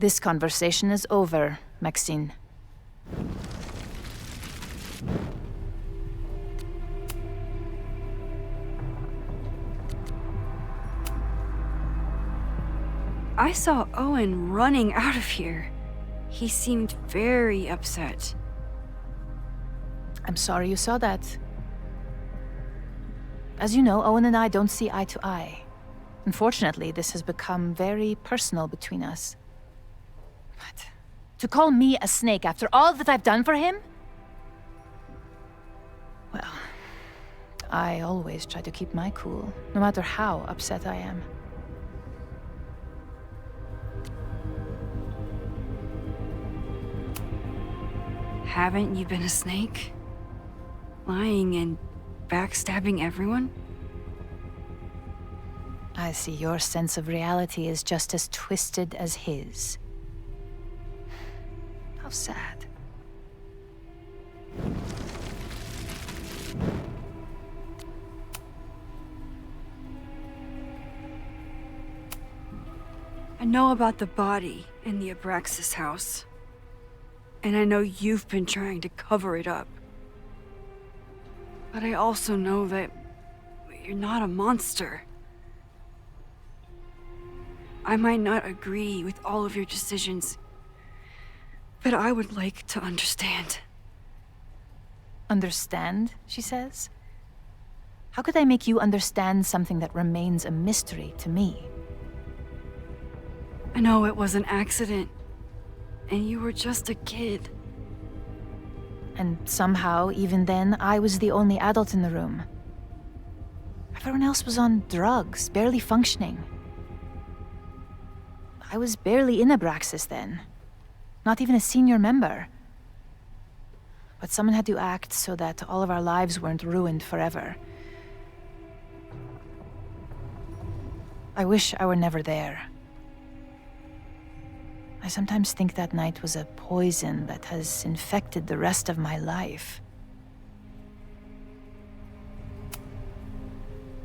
This conversation is over, Maxine. I saw Owen running out of here. He seemed very upset. I'm sorry you saw that. As you know, Owen and I don't see eye to eye. Unfortunately, this has become very personal between us. But to call me a snake after all that I've done for him? Well, I always try to keep my cool, no matter how upset I am. Haven't you been a snake? Lying and backstabbing everyone? I see your sense of reality is just as twisted as his. How sad. I know about the body in the Abraxas house. And I know you've been trying to cover it up. But I also know that you're not a monster. I might not agree with all of your decisions, but I would like to understand. Understand, she says? How could I make you understand something that remains a mystery to me? I know it was an accident, and you were just a kid. And somehow, even then, I was the only adult in the room. Everyone else was on drugs, barely functioning. I was barely in Abraxas then. Not even a senior member. But someone had to act so that all of our lives weren't ruined forever. I wish I were never there. I sometimes think that night was a poison that has infected the rest of my life.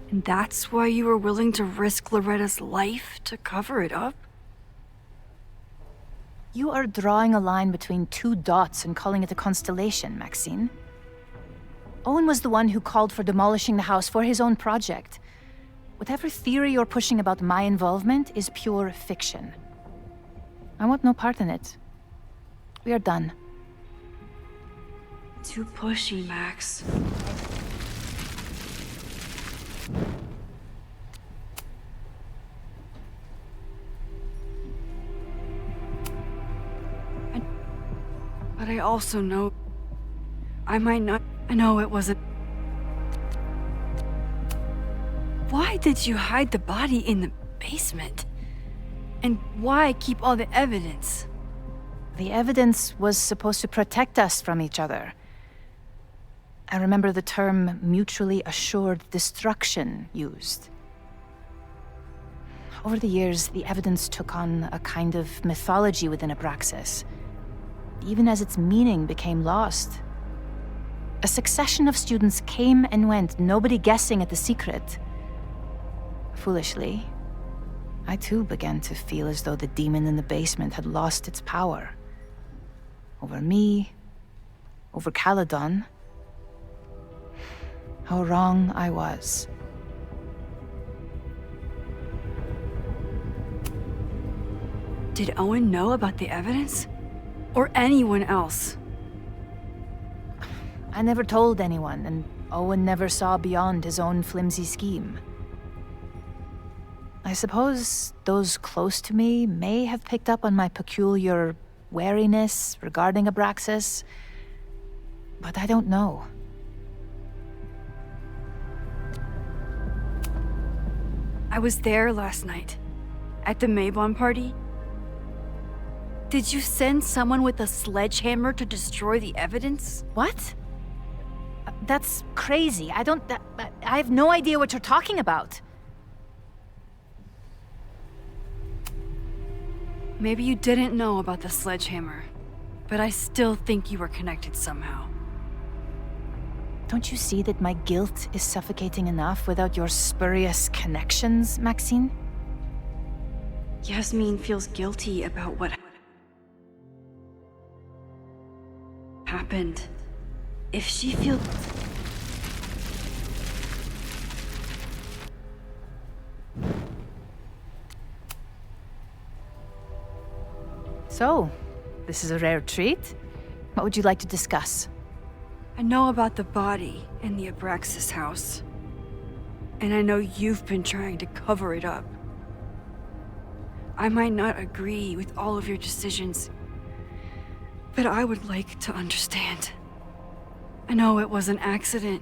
And that's why you were willing to risk Loretta's life to cover it up? You are drawing a line between two dots and calling it a constellation, Maxine. Owen was the one who called for demolishing the house for his own project. Whatever theory you're pushing about my involvement is pure fiction. I want no part in it. We are done. Too pushy, Max. But I also know I might not. I know it wasn't. Why did you hide the body in the basement? And why keep all the evidence? The evidence was supposed to protect us from each other. I remember the term mutually assured destruction used. Over the years, the evidence took on a kind of mythology within Abraxas, even as its meaning became lost. A succession of students came and went, nobody guessing at the secret. Foolishly, I too began to feel as though the demon in the basement had lost its power. Over me, over Caledon. How wrong I was. Did Owen know about the evidence? Or anyone else? I never told anyone, and Owen never saw beyond his own flimsy scheme. I suppose those close to me may have picked up on my peculiar wariness regarding Abraxas, but I don't know. I was there last night, at the Maybon party. Did you send someone with a sledgehammer to destroy the evidence? What? That's crazy. I have no idea what you're talking about. Maybe you didn't know about the sledgehammer, but I still think you were connected somehow. Don't you see that my guilt is suffocating enough without your spurious connections, Maxine? Yasmin feels guilty about what happened. If she feels... So, this is a rare treat. What would you like to discuss? I know about the body in the Abraxas house. And I know you've been trying to cover it up. I might not agree with all of your decisions, but I would like to understand. I know it was an accident.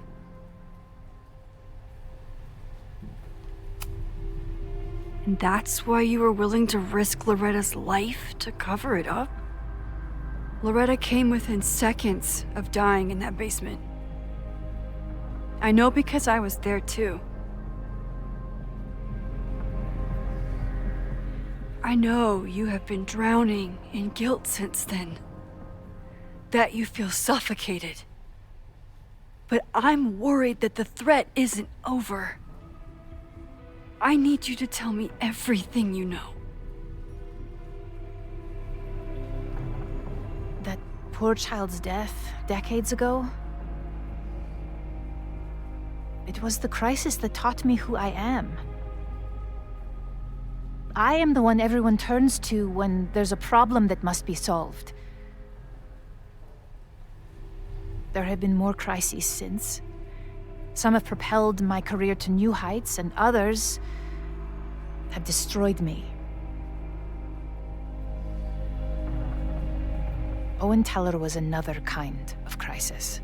And that's why you were willing to risk Loretta's life to cover it up? Loretta came within seconds of dying in that basement. I know because I was there too. I know you have been drowning in guilt since then. That you feel suffocated. But I'm worried that the threat isn't over. I need you to tell me everything you know. That poor child's death decades ago? It was the crisis that taught me who I am. I am the one everyone turns to when there's a problem that must be solved. There have been more crises since. Some have propelled my career to new heights, and others have destroyed me. Owen Teller was another kind of crisis.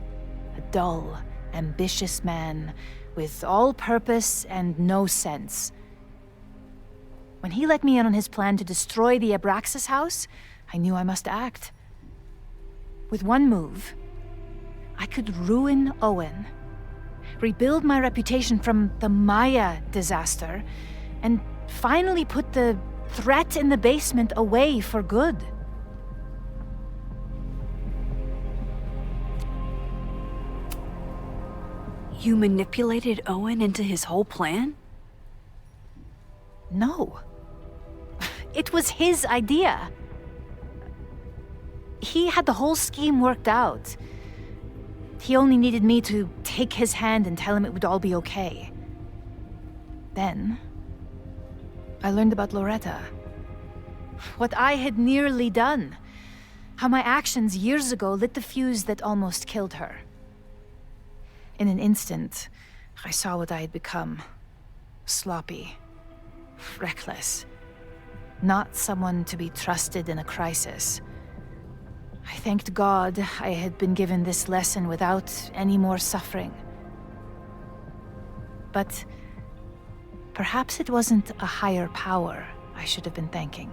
A dull, ambitious man with all purpose and no sense. When he let me in on his plan to destroy the Abraxas house, I knew I must act. With one move, I could ruin Owen, rebuild my reputation from the Maya disaster, and finally put the threat in the basement away for good. You manipulated Owen into his whole plan? No. It was his idea. He had the whole scheme worked out. He only needed me to take his hand and tell him it would all be okay. Then, I learned about Loretta. What I had nearly done. How my actions years ago lit the fuse that almost killed her. In an instant, I saw what I had become. Sloppy. Reckless. Not someone to be trusted in a crisis. I thanked God I had been given this lesson without any more suffering. But perhaps it wasn't a higher power I should have been thanking.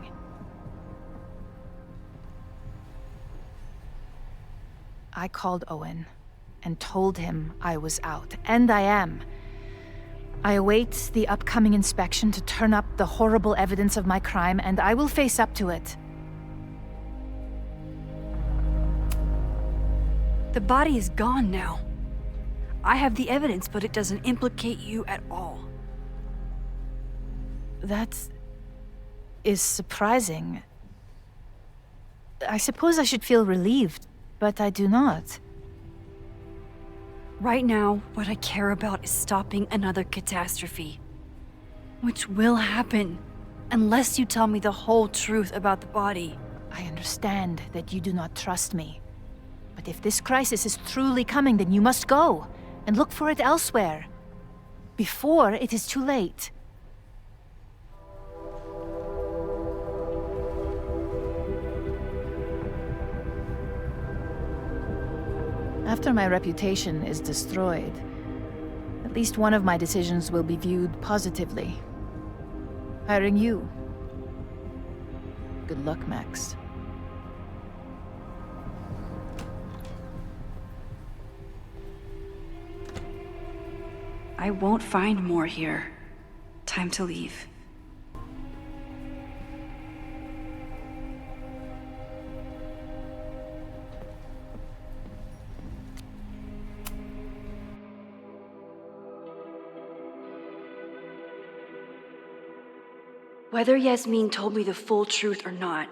I called Owen and told him I was out, and I am. I await the upcoming inspection to turn up the horrible evidence of my crime, and I will face up to it. The body is gone now. I have the evidence, but it doesn't implicate you at all. That is surprising. I suppose I should feel relieved, but I do not. Right now, what I care about is stopping another catastrophe. Which will happen, unless you tell me the whole truth about the body. I understand that you do not trust me. But if this crisis is truly coming, then you must go, and look for it elsewhere. Before it is too late. After my reputation is destroyed, at least one of my decisions will be viewed positively. Hiring you. Good luck, Max. I won't find more here. Time to leave. Whether Yasmin told me the full truth or not,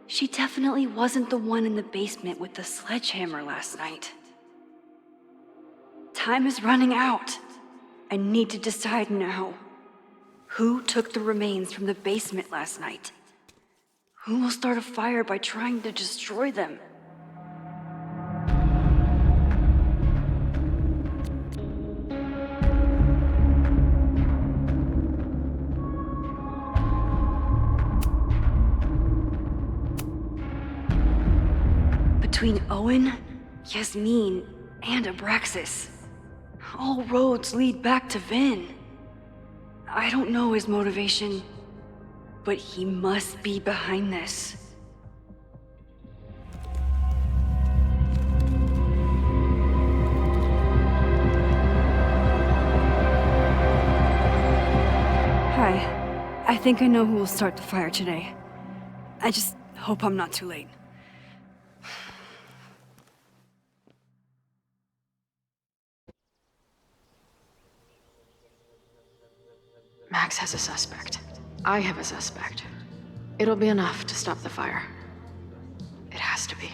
she definitely wasn't the one in the basement with the sledgehammer last night. Time is running out. I need to decide now. Who took the remains from the basement last night? Who will start a fire by trying to destroy them? Between Owen, Yasmin, and Abraxas, all roads lead back to Vin. I don't know his motivation, but he must be behind this. Hi. I think I know who will start the fire today. I just hope I'm not too late. Max has a suspect. I have a suspect. It'll be enough to stop the fire. It has to be.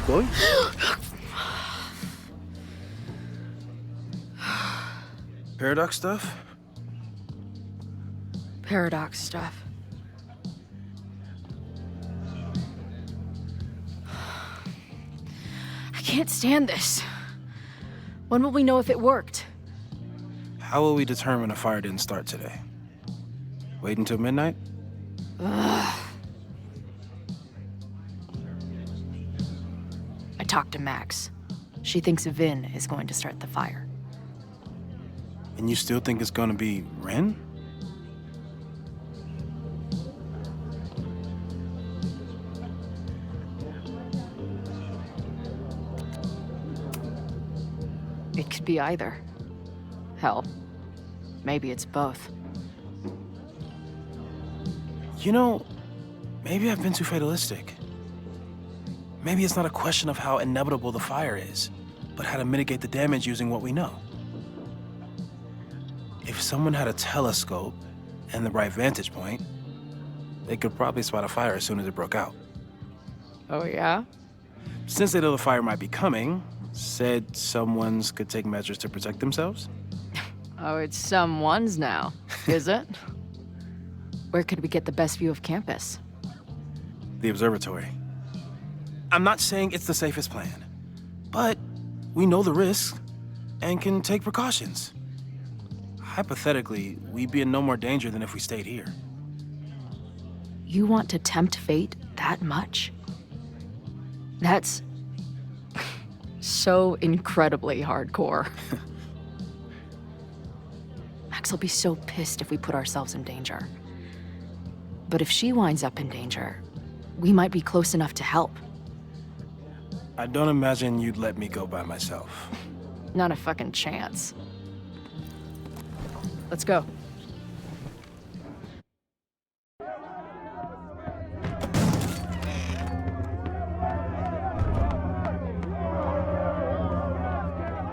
Chloe? Paradox stuff? Paradox stuff. I can't stand this. When will we know if it worked? How will we determine a fire didn't start today? Wait until midnight? Ugh. I talked to Max. She thinks Vin is going to start the fire. And you still think it's gonna be Ren? It could be either. Hell, maybe it's both. You know, maybe I've been too fatalistic. Maybe it's not a question of how inevitable the fire is, but how to mitigate the damage using what we know. If someone had a telescope and the right vantage point, they could probably spot a fire as soon as it broke out. Oh, yeah? Since they know the fire might be coming, said someone's could take measures to protect themselves? Oh, it's someone's now, is it? Where could we get the best view of campus? The observatory. I'm not saying it's the safest plan, but we know the risks and can take precautions. Hypothetically, we'd be in no more danger than if we stayed here. You want to tempt fate that much? That's so incredibly hardcore. Max will be so pissed if we put ourselves in danger. But if she winds up in danger, we might be close enough to help. I don't imagine you'd let me go by myself. Not a fucking chance. Let's go.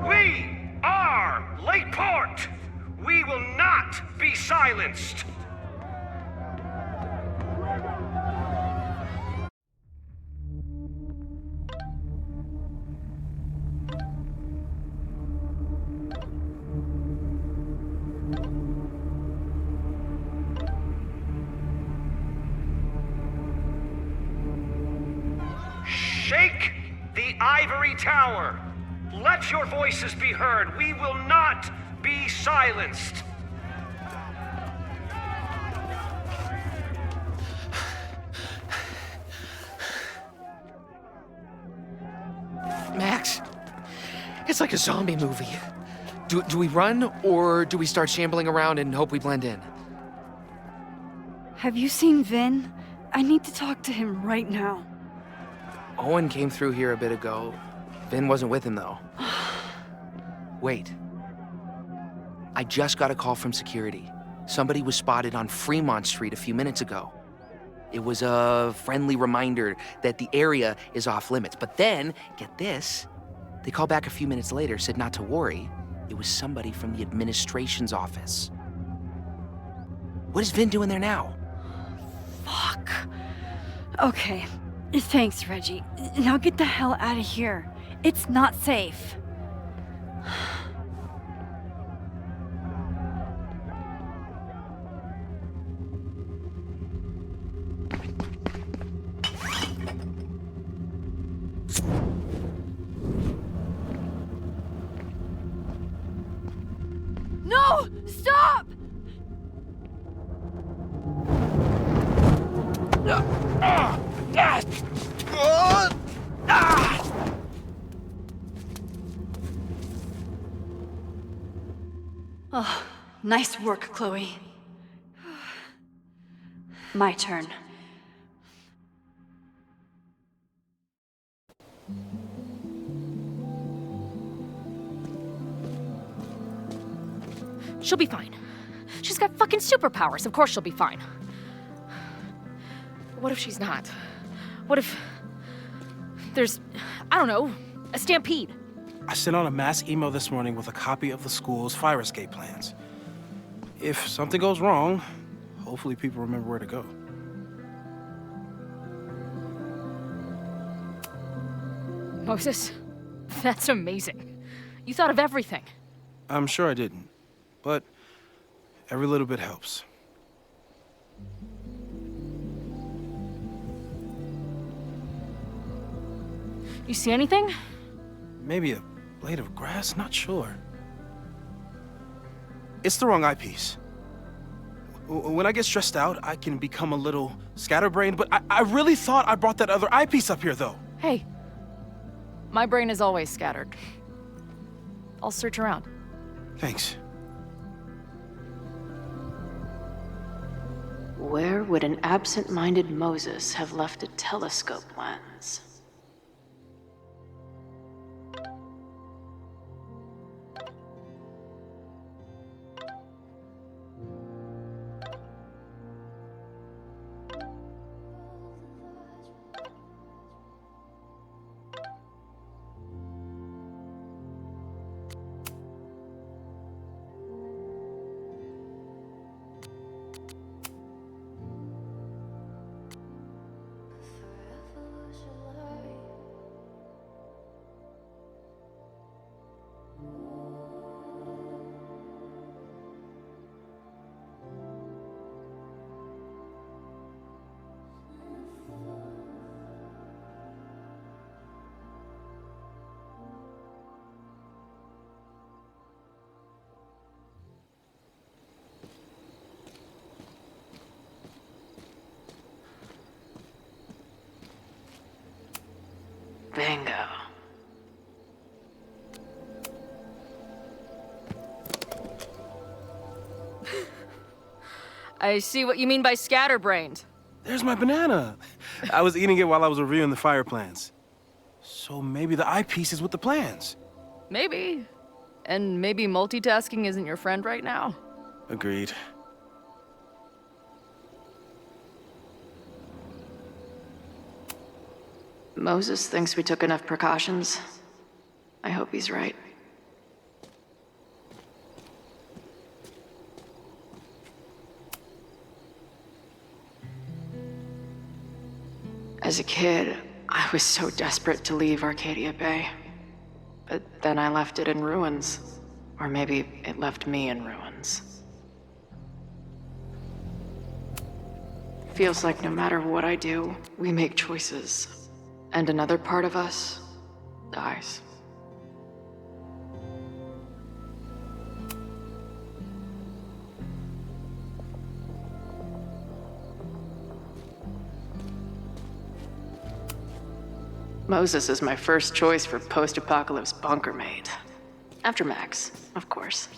We are Lakeport! We will not be silenced! Shake the ivory tower. Let your voices be heard. We will not be silenced. Max, it's like a zombie movie. Do we run, or do we start shambling around and hope we blend in? Have you seen Vin? I need to talk to him right now. Owen came through here a bit ago. Vin wasn't with him, though. Wait. I just got a call from security. Somebody was spotted on Fremont Street a few minutes ago. It was a friendly reminder that the area is off limits. But then, get this, They called back a few minutes later, said not to worry. It was somebody from the administration's office. What is Vin doing there now? Fuck. Okay. Thanks, Reggie. Now get the hell out of here. It's not safe. No! Stop! Oh, nice work, Chloe. My turn. She'll be fine. She's got fucking superpowers. Of course she'll be fine. What if she's not? What if there's, I don't know, a stampede? I sent out a mass email this morning with a copy of the school's fire escape plans. If something goes wrong, hopefully people remember where to go. Moses, that's amazing. You thought of everything. I'm sure I didn't, but every little bit helps. You see anything? Maybe a blade of grass, not sure. It's the wrong eyepiece. When I get stressed out, I can become a little scatterbrained, but I really thought I brought that other eyepiece up here, though. Hey, my brain is always scattered. I'll search around. Thanks. Where would an absent-minded Moses have left a telescope lens? Bingo. I see what you mean by scatterbrained. There's my banana. I was eating it while I was reviewing the fire plans. So maybe the eyepiece is with the plans. Maybe. And maybe multitasking isn't your friend right now. Agreed. Moses thinks we took enough precautions. I hope he's right. As a kid, I was so desperate to leave Arcadia Bay. But then I left it in ruins. Or maybe it left me in ruins. Feels like no matter what I do, we make choices. And another part of us dies. Moses is my first choice for post-apocalypse bunker mate. After Max, of course.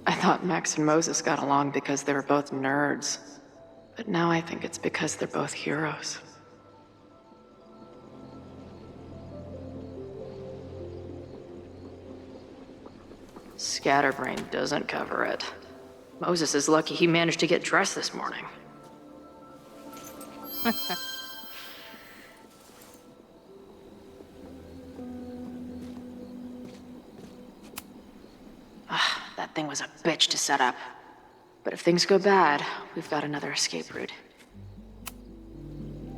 I thought Max and Moses got along because they were both nerds. But now I think it's because they're both heroes. Scatterbrain doesn't cover it. Moses is lucky he managed to get dressed this morning. That thing was a bitch to set up. But if things go bad, we've got another escape route.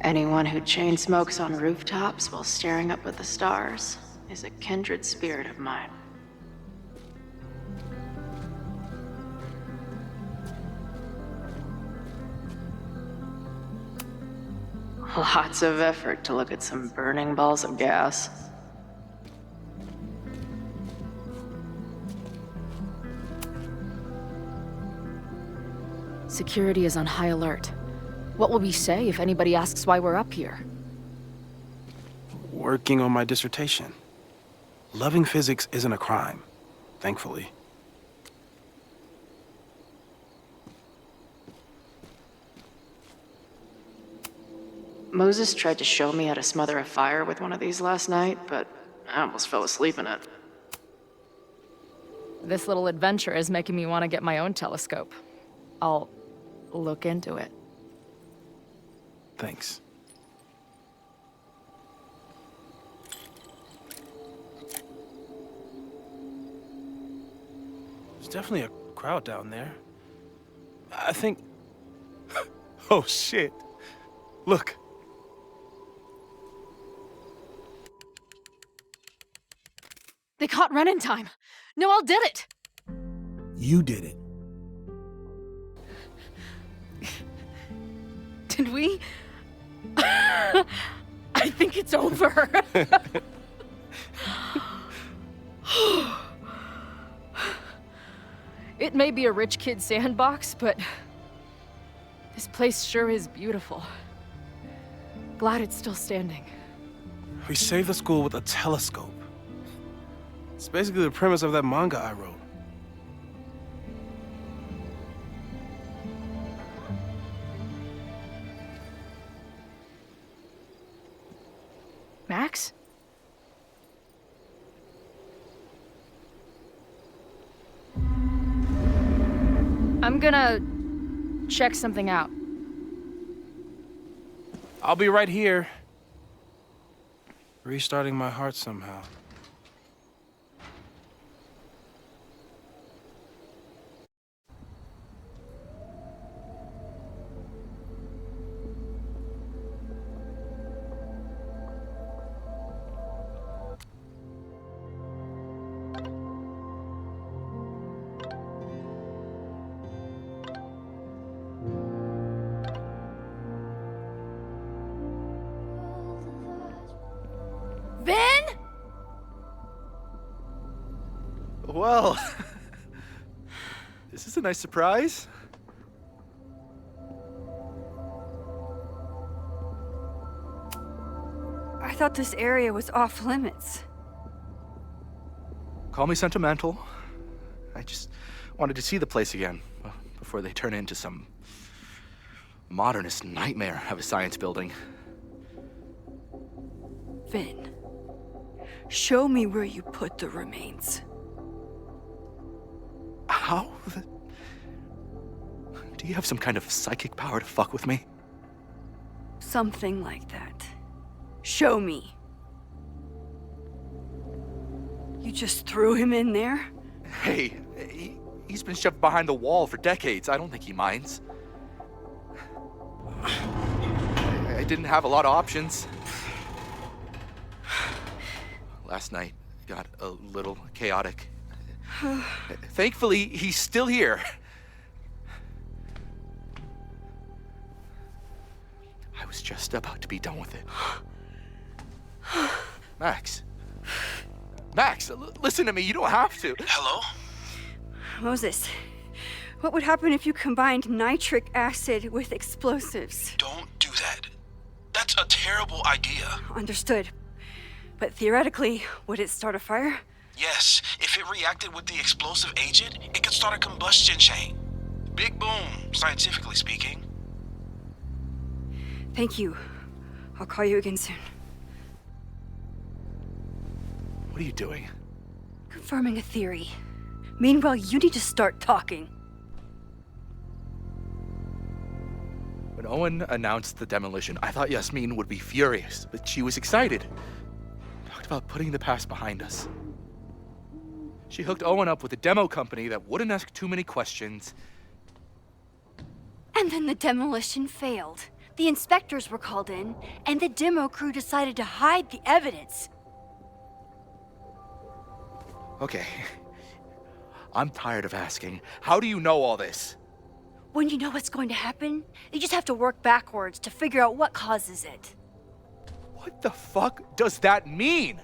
Anyone who chain smokes on rooftops while staring up at the stars is a kindred spirit of mine. Lots of effort to look at some burning balls of gas. Security is on high alert. What will we say if anybody asks why we're up here? Working on my dissertation. Loving physics isn't a crime, thankfully. Moses tried to show me how to smother a fire with one of these last night, but I almost fell asleep in it. This little adventure is making me want to get my own telescope. I'll look into it. Thanks. There's definitely a crowd down there. I think... Oh, shit. Look. They caught Ren in time. Noel did it. You did it. Did we? I think it's over. It may be a rich kid's sandbox, but this place sure is beautiful. Glad it's still standing. We saved the school with a telescope. It's basically the premise of that manga I wrote. Max? I'm gonna check something out. I'll be right here. Restarting my heart somehow. Well, is this a nice surprise? I thought this area was off limits. Call me sentimental. I just wanted to see the place again before they turn into some modernist nightmare of a science building. Vin, show me where you put the remains. How? Do you have some kind of psychic power to fuck with me? Something like that. Show me. You just threw him in there? Hey, he's been shoved behind the wall for decades. I don't think he minds. I didn't have a lot of options. Last night got a little chaotic. Thankfully, he's still here. I was just about to be done with it. Max. Max, listen to me. You don't have to. Hello? Moses, what would happen if you combined nitric acid with explosives? Don't do that. That's a terrible idea. Understood. But theoretically, would it start a fire? Yes, if it reacted with the explosive agent, it could start a combustion chain. Big boom, scientifically speaking. Thank you. I'll call you again soon. What are you doing? Confirming a theory. Meanwhile, you need to start talking. When Owen announced the demolition, I thought Yasmin would be furious, but she was excited. Talked about putting the past behind us. She hooked Owen up with a demo company that wouldn't ask too many questions. And then the demolition failed. The inspectors were called in, and the demo crew decided to hide the evidence. Okay. I'm tired of asking. How do you know all this? When you know what's going to happen, you just have to work backwards to figure out what causes it. What the fuck does that mean?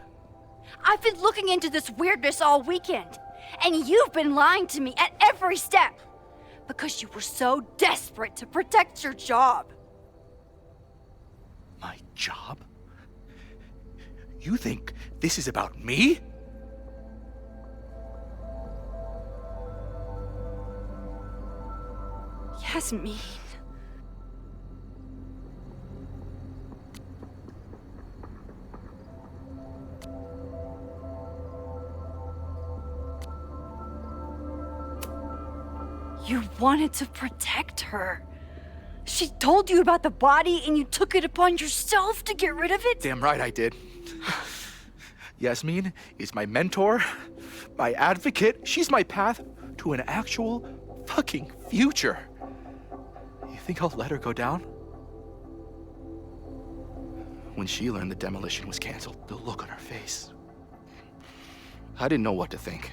I've been looking into this weirdness all weekend, and you've been lying to me at every step because you were so desperate to protect your job. My job? You think this is about me? Yasmin. You wanted to protect her. She told you about the body and you took it upon yourself to get rid of it? Damn right I did. Yasmin is my mentor, my advocate. She's my path to an actual fucking future. You think I'll let her go down? When she learned the demolition was canceled, the look on her face. I didn't know what to think.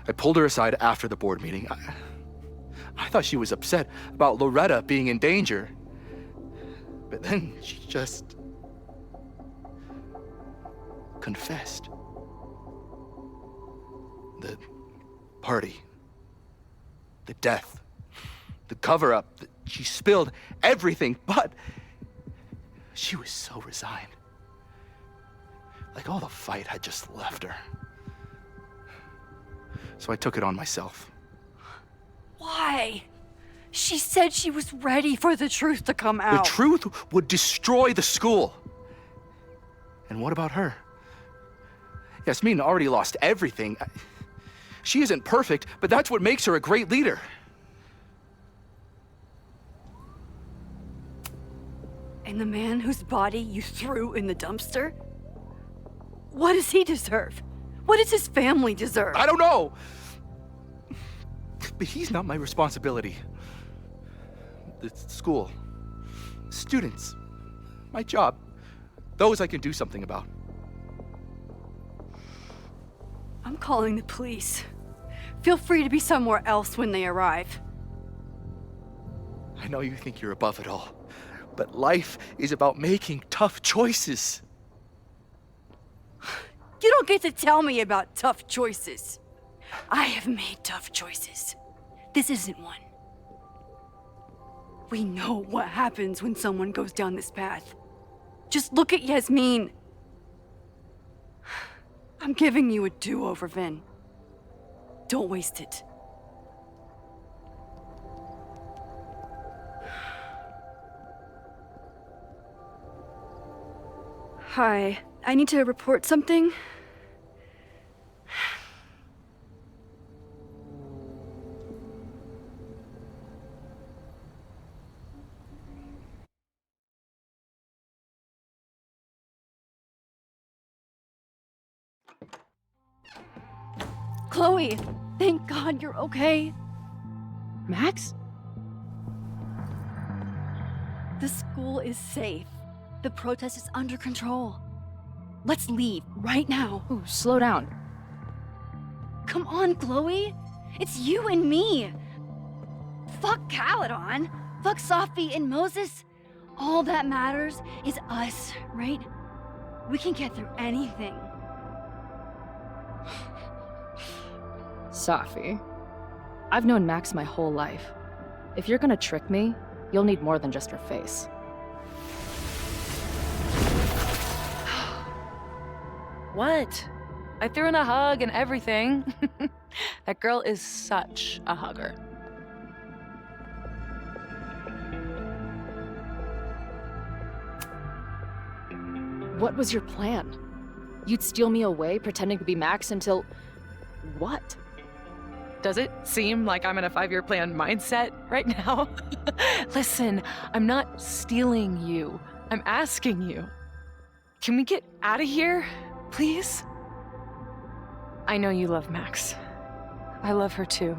I pulled her aside after the board meeting. I thought she was upset about Loretta being in danger. But then she just confessed. The party, the death, the cover-up, she spilled everything, but she was so resigned. Like all the fight had just left her. So I took it on myself. Why? She said she was ready for the truth to come out. The truth would destroy the school. And what about her? Yasmin already lost everything. She isn't perfect, but that's what makes her a great leader. And the man whose body you threw in the dumpster? What does he deserve? What does his family deserve? I don't know. But he's not my responsibility. The school, students, my job, those I can do something about. I'm calling the police. Feel free to be somewhere else when they arrive. I know you think you're above it all, but life is about making tough choices. You don't get to tell me about tough choices. I have made tough choices. This isn't one. We know what happens when someone goes down this path. Just look at Yasmin. I'm giving you a do-over, Vin. Don't waste it. Hi, I need to report something. Chloe, thank God you're okay. Max? The school is safe. The protest is under control. Let's leave right now. Ooh, slow down. Come on, Chloe. It's you and me. Fuck Caledon. Fuck Sophie and Moses. All that matters is us, right? We can get through anything. Sophie. I've known Max my whole life. If you're gonna trick me, you'll need more than just her face. What? I threw in a hug and everything. That girl is such a hugger. What was your plan? You'd steal me away, pretending to be Max until... what? Does it seem like I'm in a 5-year plan mindset right now? Listen, I'm not stealing you. I'm asking you. Can we get out of here, please? I know you love Max. I love her too.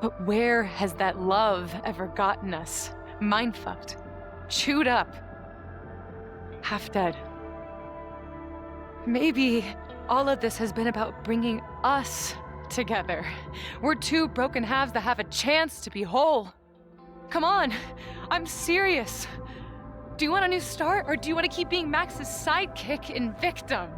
But where has that love ever gotten us? Mind-fucked, chewed up, half dead. Maybe all of this has been about bringing us together. We're two broken halves that have a chance to be whole. Come on, I'm serious. Do you want a new start, or do you want to keep being Max's sidekick and victim?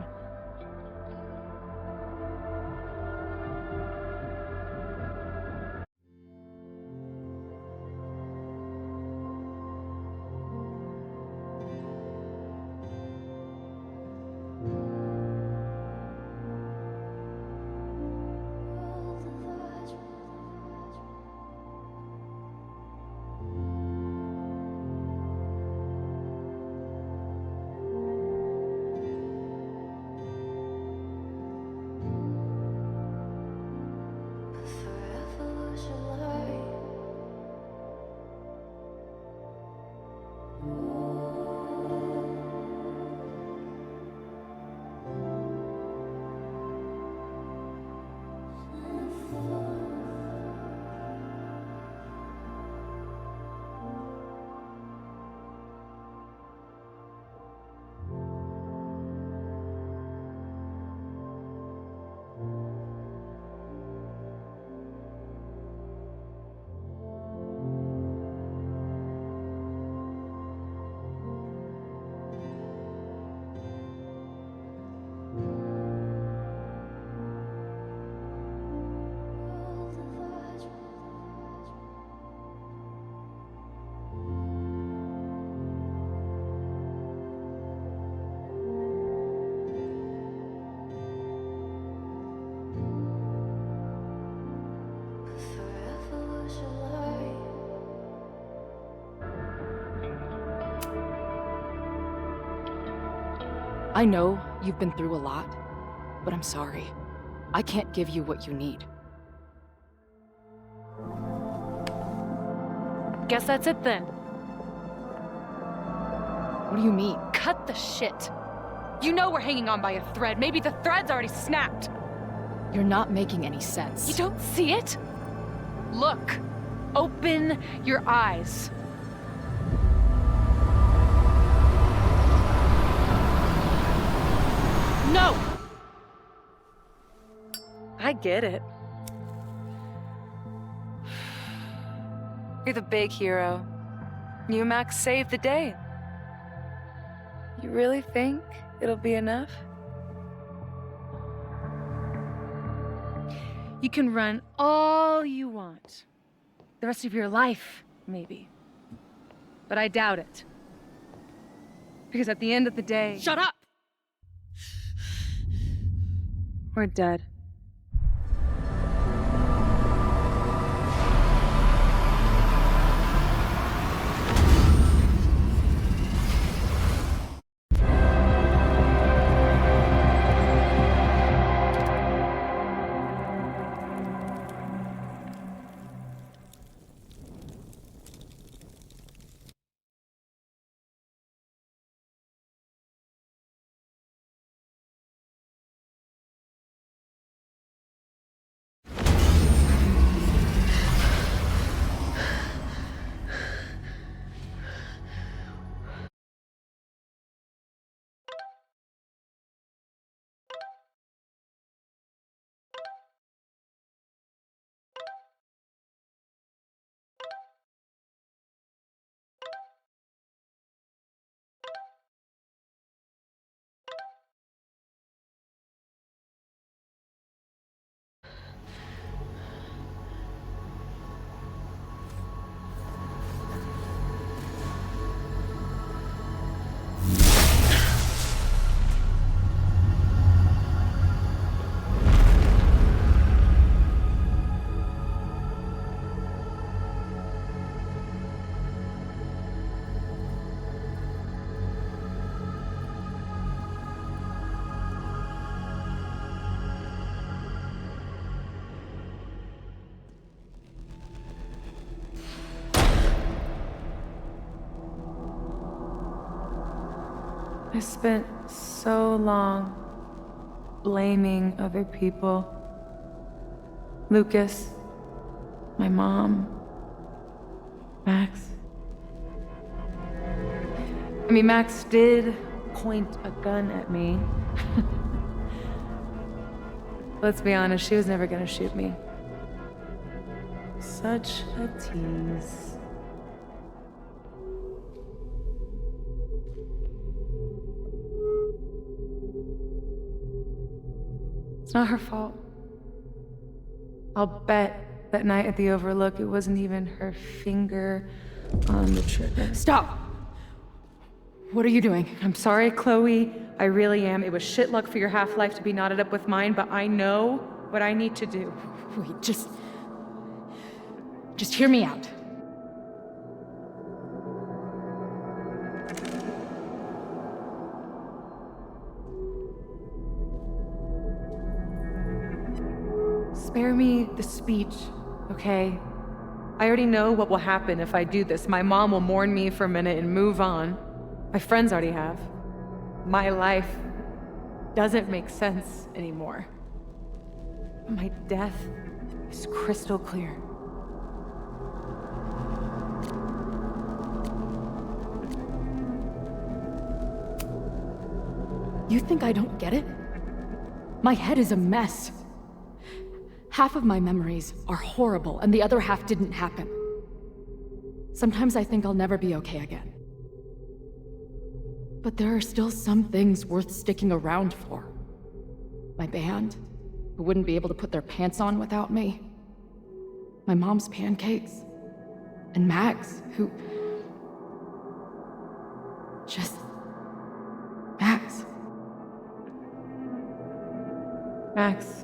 I know you've been through a lot, but I'm sorry. I can't give you what you need. Guess that's it then. What do you mean? Cut the shit. You know we're hanging on by a thread. Maybe the thread's already snapped. You're not making any sense. You don't see it? Look. Open your eyes. No! I get it. You're the big hero. You and Max saved the day. You really think it'll be enough? You can run all you want. The rest of your life, maybe. But I doubt it. Because at the end of the day... Shut up! We're dead. I spent so long blaming other people. Lucas, my mom, Max. I mean, Max did point a gun at me. Let's be honest, she was never gonna shoot me. Such a tease. It's not her fault. I'll bet that night at the Overlook it wasn't even her finger on the trigger. Stop! What are you doing? I'm sorry, Chloe. I really am. It was shit luck for your half-life to be knotted up with mine, but I know what I need to do. Wait, just hear me out. Spare me the speech, okay? I already know what will happen if I do this. My mom will mourn me for a minute and move on. My friends already have. My life doesn't make sense anymore. My death is crystal clear. You think I don't get it? My head is a mess. Half of my memories are horrible, and the other half didn't happen. Sometimes I think I'll never be okay again. But there are still some things worth sticking around for. My band, who wouldn't be able to put their pants on without me. My mom's pancakes. And Max, who... just... Max. Max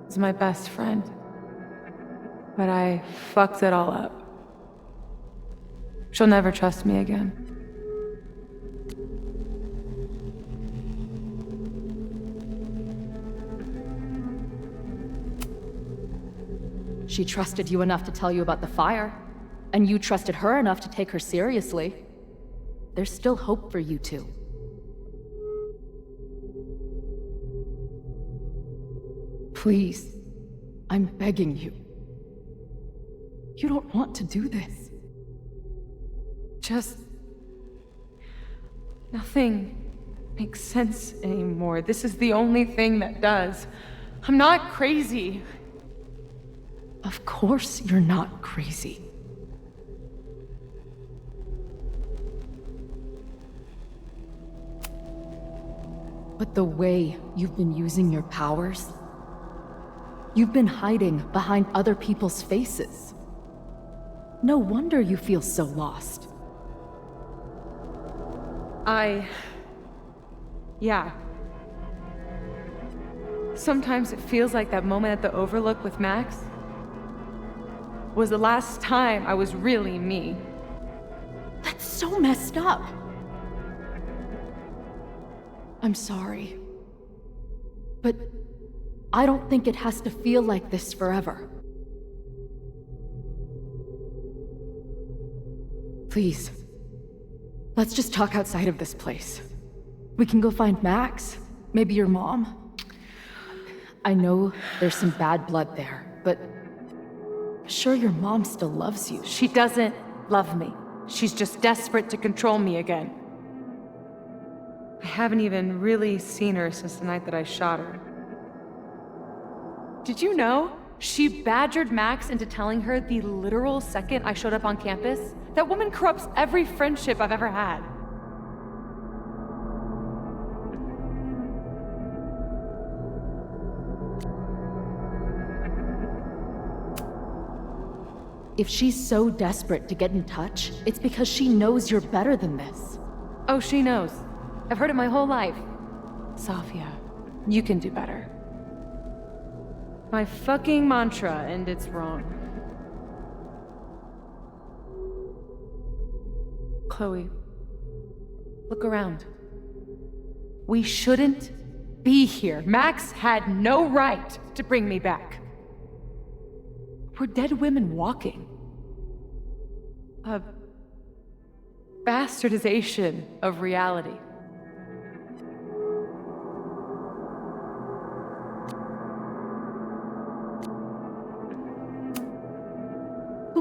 is my best friend. But I fucked it all up. She'll never trust me again. She trusted you enough to tell you about the fire, and you trusted her enough to take her seriously. There's still hope for you two. Please, I'm begging you. You don't want to do this. Just... nothing makes sense anymore. This is the only thing that does. I'm not crazy. Of course you're not crazy. But the way you've been using your powers, you've been hiding behind other people's faces. No wonder you feel so lost. Yeah. Sometimes it feels like that moment at the Overlook with Max was the last time I was really me. That's so messed up. I'm sorry. But I don't think it has to feel like this forever. Please, let's just talk outside of this place. We can go find Max, maybe your mom. I know there's some bad blood there, but I'm sure your mom still loves you. She doesn't love me. She's just desperate to control me again. I haven't even really seen her since the night that I shot her. Did you know? She badgered Max into telling her the literal second I showed up on campus. That woman corrupts every friendship I've ever had. If she's so desperate to get in touch, it's because she knows you're better than this. Oh, she knows. I've heard it my whole life. Safia, you can do better. My fucking mantra, and it's wrong. Chloe, look around. We shouldn't be here. Max had no right to bring me back. We're dead women walking. A bastardization of reality.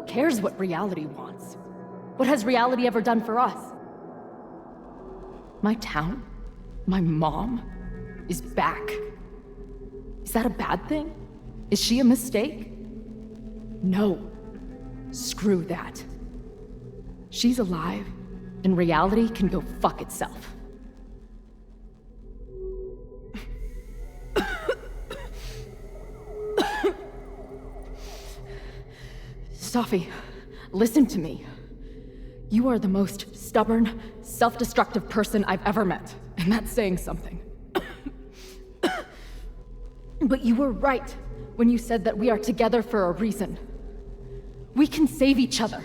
Who cares what reality wants? What has reality ever done for us? My town, my mom, is back. Is that a bad thing? Is she a mistake? No. Screw that. She's alive, and reality can go fuck itself. Safi, listen to me. You are the most stubborn, self-destructive person I've ever met, and that's saying something. But you were right when you said that we are together for a reason. We can save each other.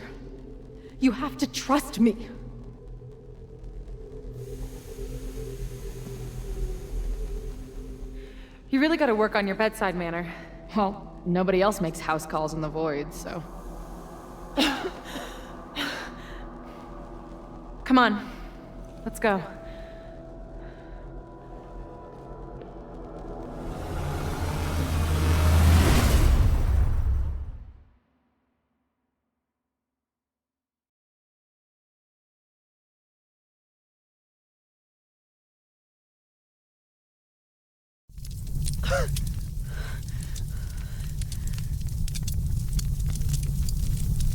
You have to trust me. You really gotta work on your bedside manner. Well, nobody else makes house calls in the void, so... Come on, let's go.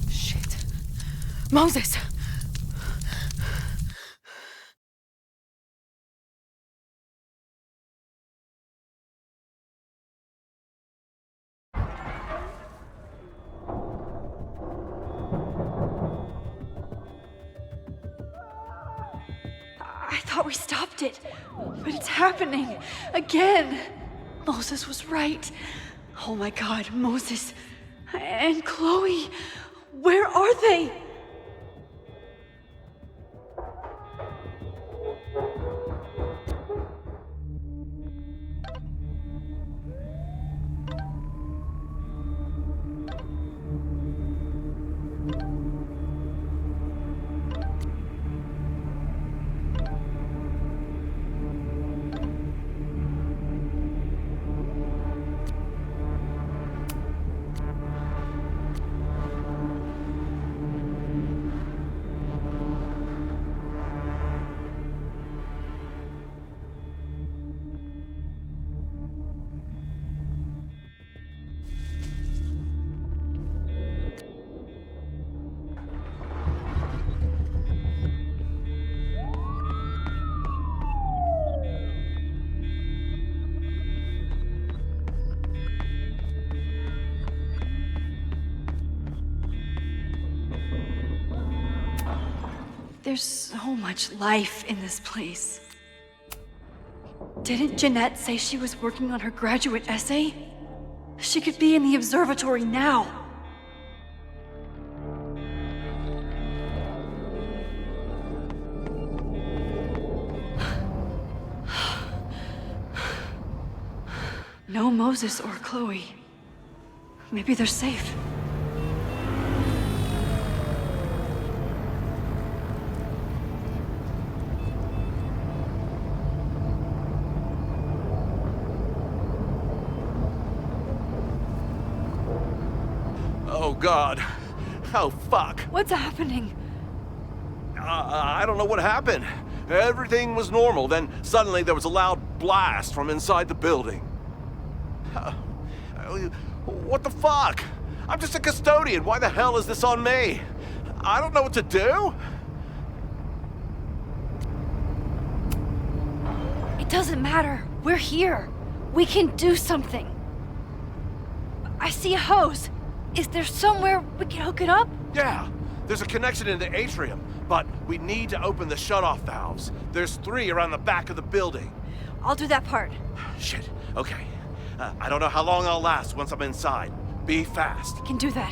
Shit. Moses! I thought we stopped it, but it's happening again. Moses was right. Oh my God, Moses and Chloe, where are they? There's so much life in this place. Didn't Jeanette say she was working on her graduate essay? She could be in the observatory now. No Moses or Chloe. Maybe they're safe. Oh, God. Oh, fuck. What's happening? I don't know what happened. Everything was normal, then suddenly there was a loud blast from inside the building. What the fuck? I'm just a custodian. Why the hell is this on me? I don't know what to do. It doesn't matter. We're here. We can do something. I see a hose. Is there somewhere we can hook it up? Yeah, there's a connection in the atrium, but we need to open the shutoff valves. There's 3 around the back of the building. I'll do that part. Shit, okay. I don't know how long I'll last once I'm inside. Be fast. I can do that.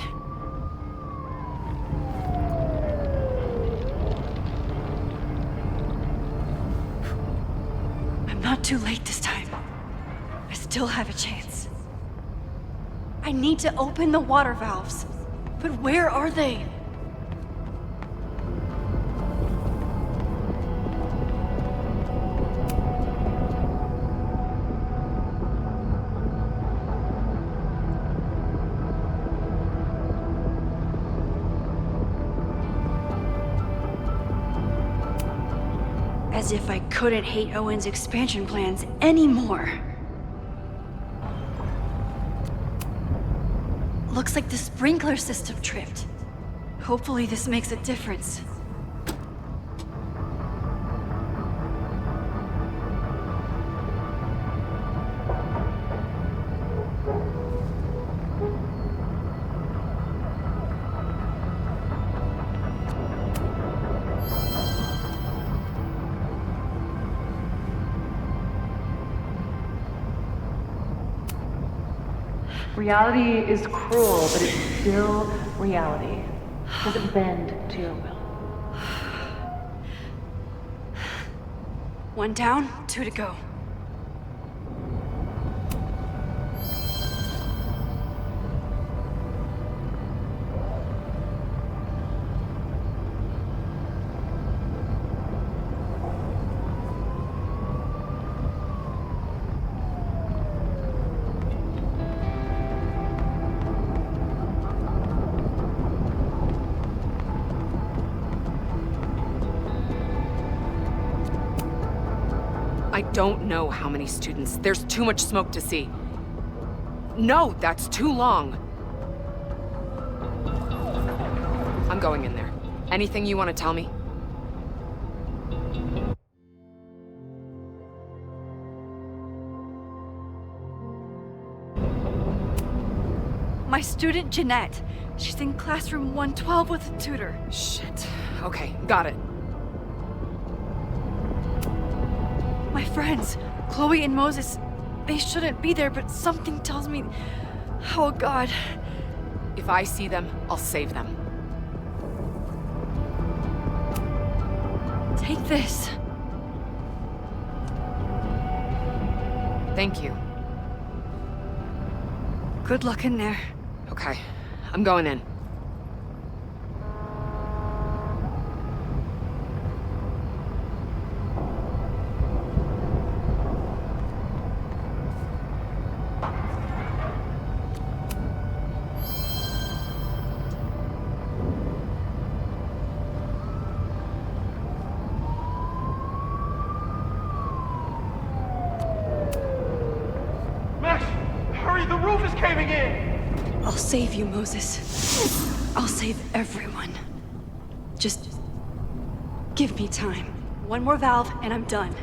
I'm not too late this time. I still have a chance. I need to open the water valves. But where are they? As if I couldn't hate Owen's expansion plans anymore. Looks like the sprinkler system tripped. Hopefully this makes a difference. Reality is cruel, but it's still reality. Doesn't bend to your will. 1 down, 2 to go. I don't know how many students. There's too much smoke to see. No, that's too long. I'm going in there. Anything you want to tell me? My student Jeanette. She's in classroom 112 with a tutor. Shit. Okay, got it. My friends, Chloe and Moses, they shouldn't be there, but something tells me... Oh God. If I see them, I'll save them. Take this. Thank you. Good luck in there. Okay, I'm going in. The roof is caving in! I'll save you, Moses. I'll save everyone. Just give me time. 1 more valve and I'm done.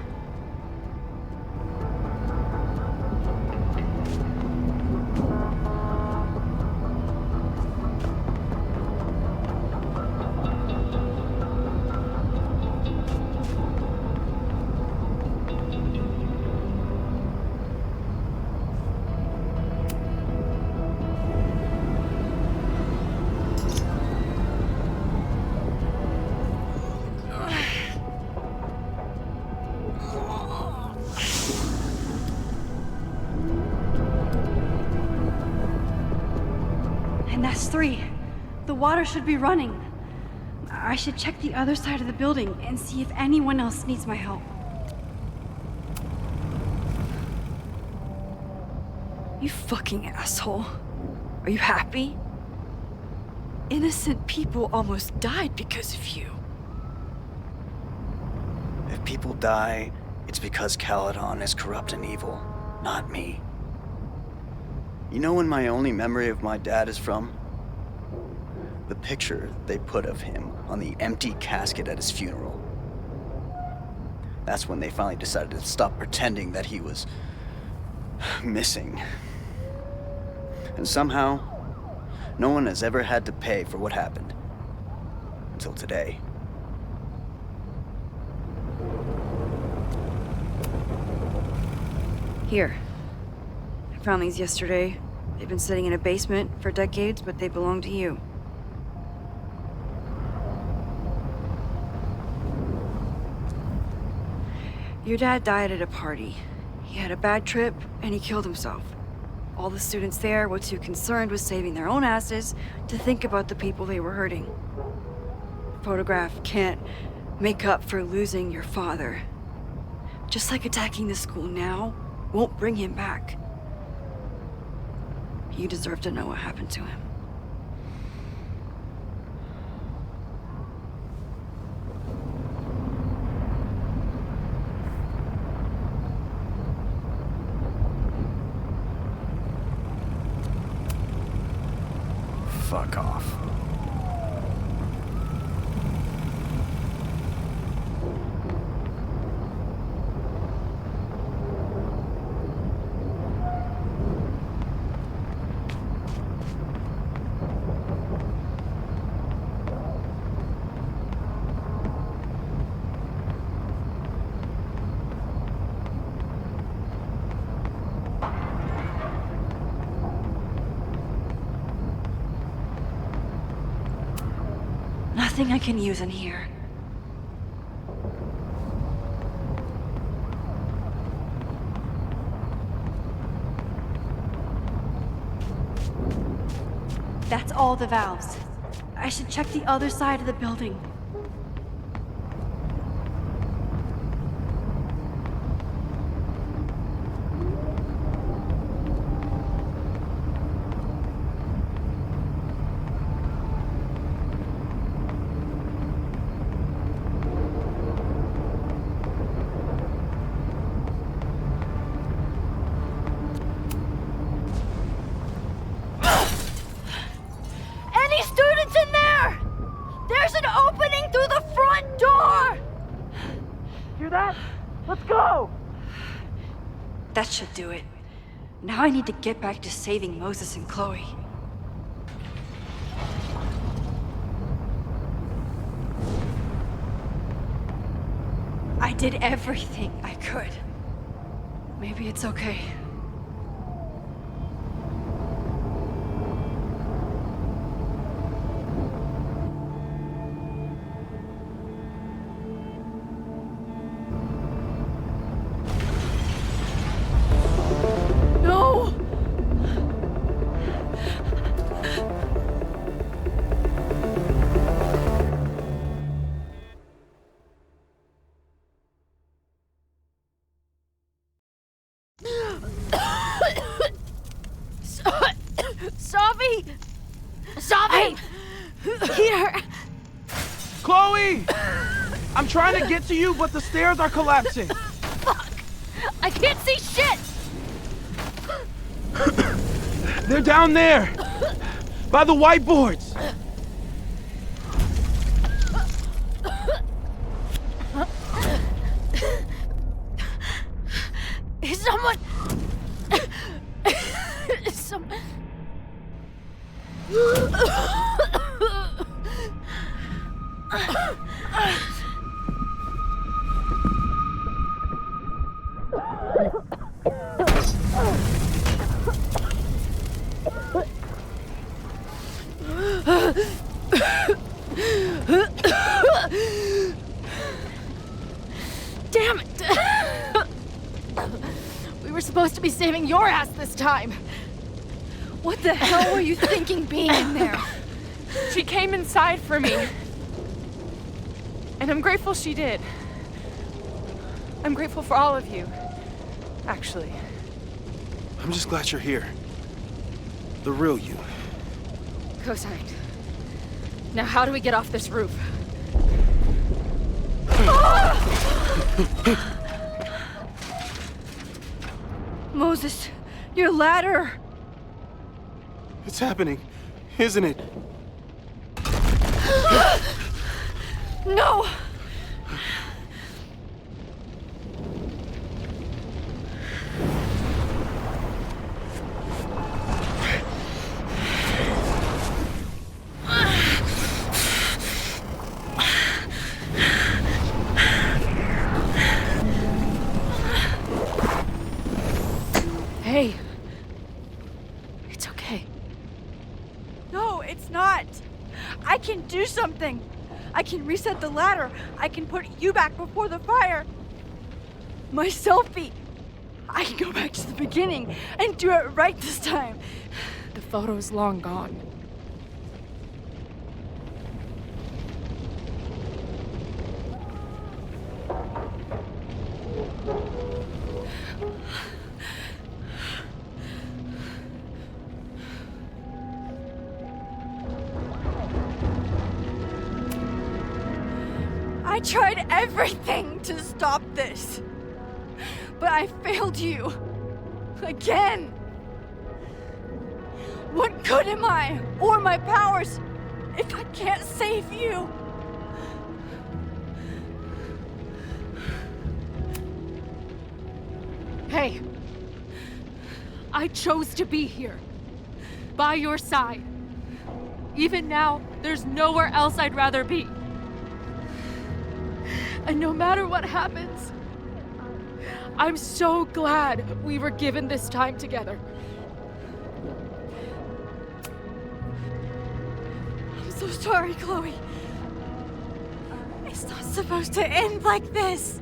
And that's 3. The water should be running. I should check the other side of the building and see if anyone else needs my help. You fucking asshole. Are you happy? Innocent people almost died because of you. If people die, it's because Caledon is corrupt and evil, not me. You know when my only memory of my dad is from? The picture they put of him on the empty casket at his funeral. That's when they finally decided to stop pretending that he was missing. And somehow, no one has ever had to pay for what happened. Until today. Here. I found these yesterday. They've been sitting in a basement for decades, but they belong to you. Your dad died at a party. He had a bad trip, and he killed himself. All the students there were too concerned with saving their own asses to think about the people they were hurting. The photograph can't make up for losing your father. Just like attacking the school now won't bring him back. You deserve to know what happened to him. fuck off. Nothing I can use in here. That's all the valves. I should check the other side of the building. Any students in there? There's an opening through the front door! Hear that? Let's go! That should do it. Now I need to get back to saving Moses and Chloe. I did everything I could. Maybe it's okay. No! Sophie! Sophie! Here! Chloe! I'm trying to get to you, but the stairs are collapsing. Fuck! I can't see shit! They're down there! By the whiteboards! Is someone... Damn it! We were supposed to be saving your ass this time. What the hell were you thinking being in there? She came inside for me. And I'm grateful she did. I'm grateful for all of you, actually. I'm just glad you're here. The real you. Co-signed. Now how do we get off this roof? Moses, your ladder! It's happening, isn't it? No! Hey. It's okay. No, it's not. I can do something. I can reset the ladder. I can put you back before the fire. My selfie. I can go back to the beginning and do it right this time. The photo's long gone. I tried everything to stop this. But I failed you. Again. What good am I, or my powers, if I can't save you? Hey, I chose to be here, by your side. Even now, there's nowhere else I'd rather be. And no matter what happens, I'm so glad we were given this time together. I'm so sorry, Chloe. It's not supposed to end like this.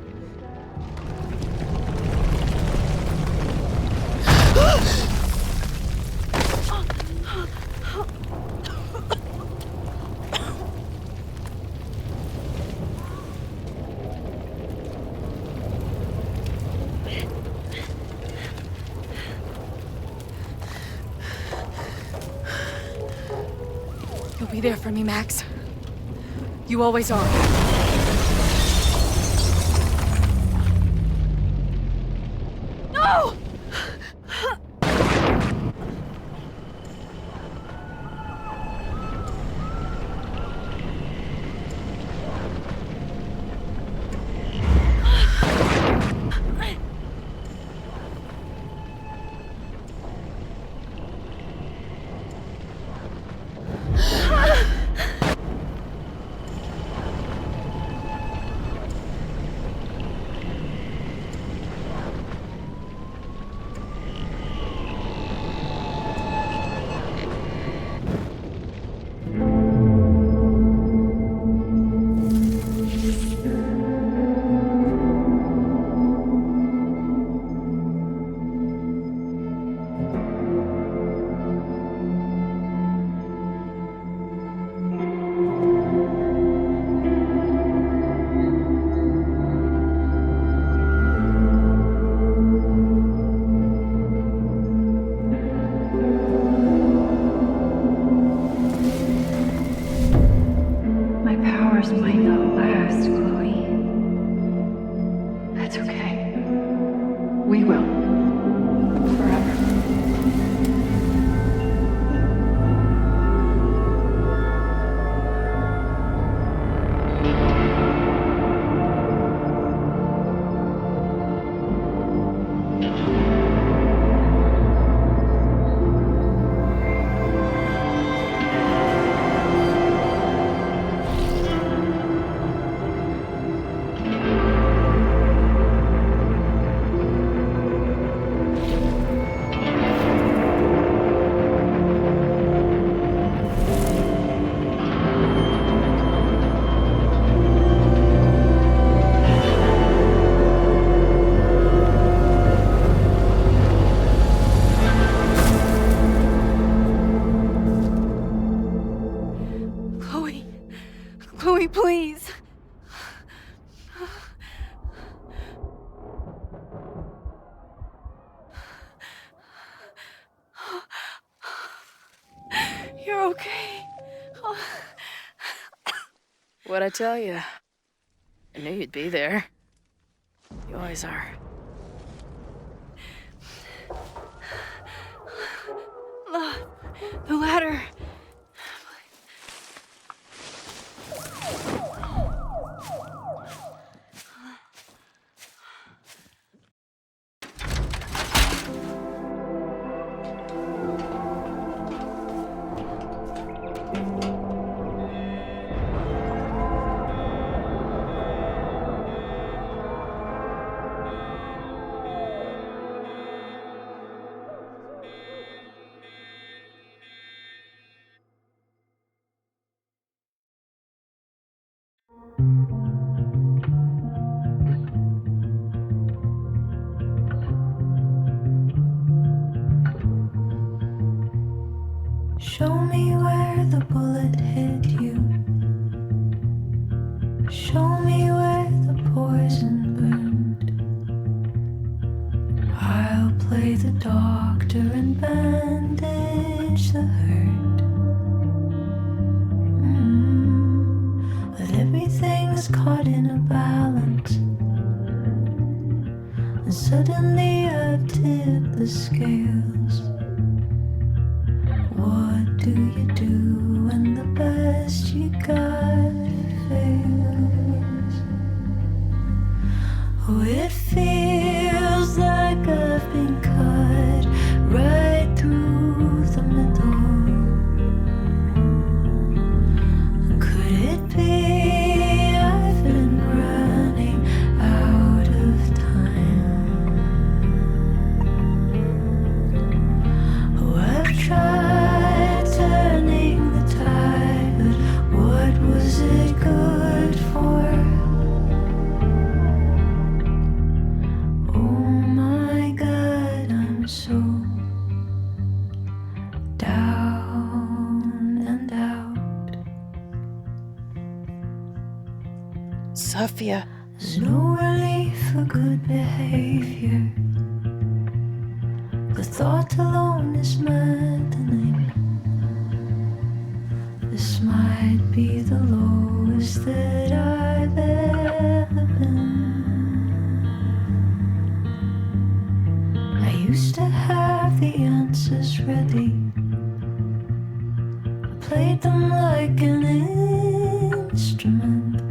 You'll be there for me, Max. You always are. No! My powers might not last, Chloe. That's okay. We will. Forever. Chloe, please. You're okay. What'd I tell you? I knew you'd be there. You always are. The ladder. Show me where the bullet hit you. Show me where the poison burned. I'll play the doctor and bandage the hurt. But everything's caught in a balance. And suddenly I've tipped the scales. do you do when the best you got fails? Oh, it feels like I've been cut right through the middle. Could it be I've been running out of time? Oh, I've tried turning the tide, but what was it good for? Oh my God, I'm so down and out. Sophia. There's no relief for good behavior. The thought alone is maddening. This might be the lowest that I've ever been. I used to have the answers ready. I played them like an instrument.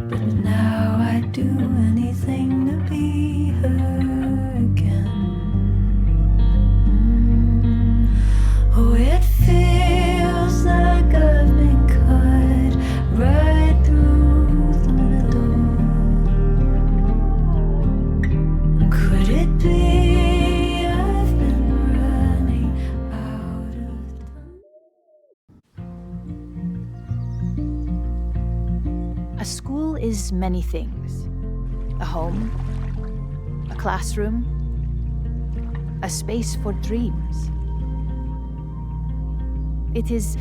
But now I'd do anything to be her again. Oh, it feels like I've been cut right through the middle. Could it be I've been running out of A school is many things. A home, a classroom, a space for dreams. It is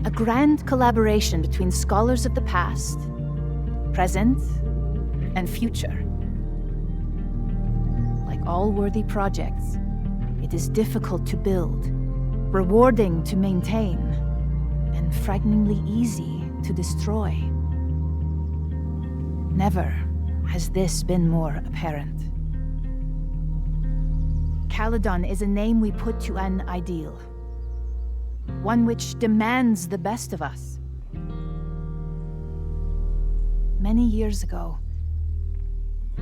a grand collaboration between scholars of the past, present, and future. Like all worthy projects, it is difficult to build, rewarding to maintain, and frighteningly easy to destroy. Never has this been more apparent. Caledon is a name we put to an ideal, one which demands the best of us. Many years ago,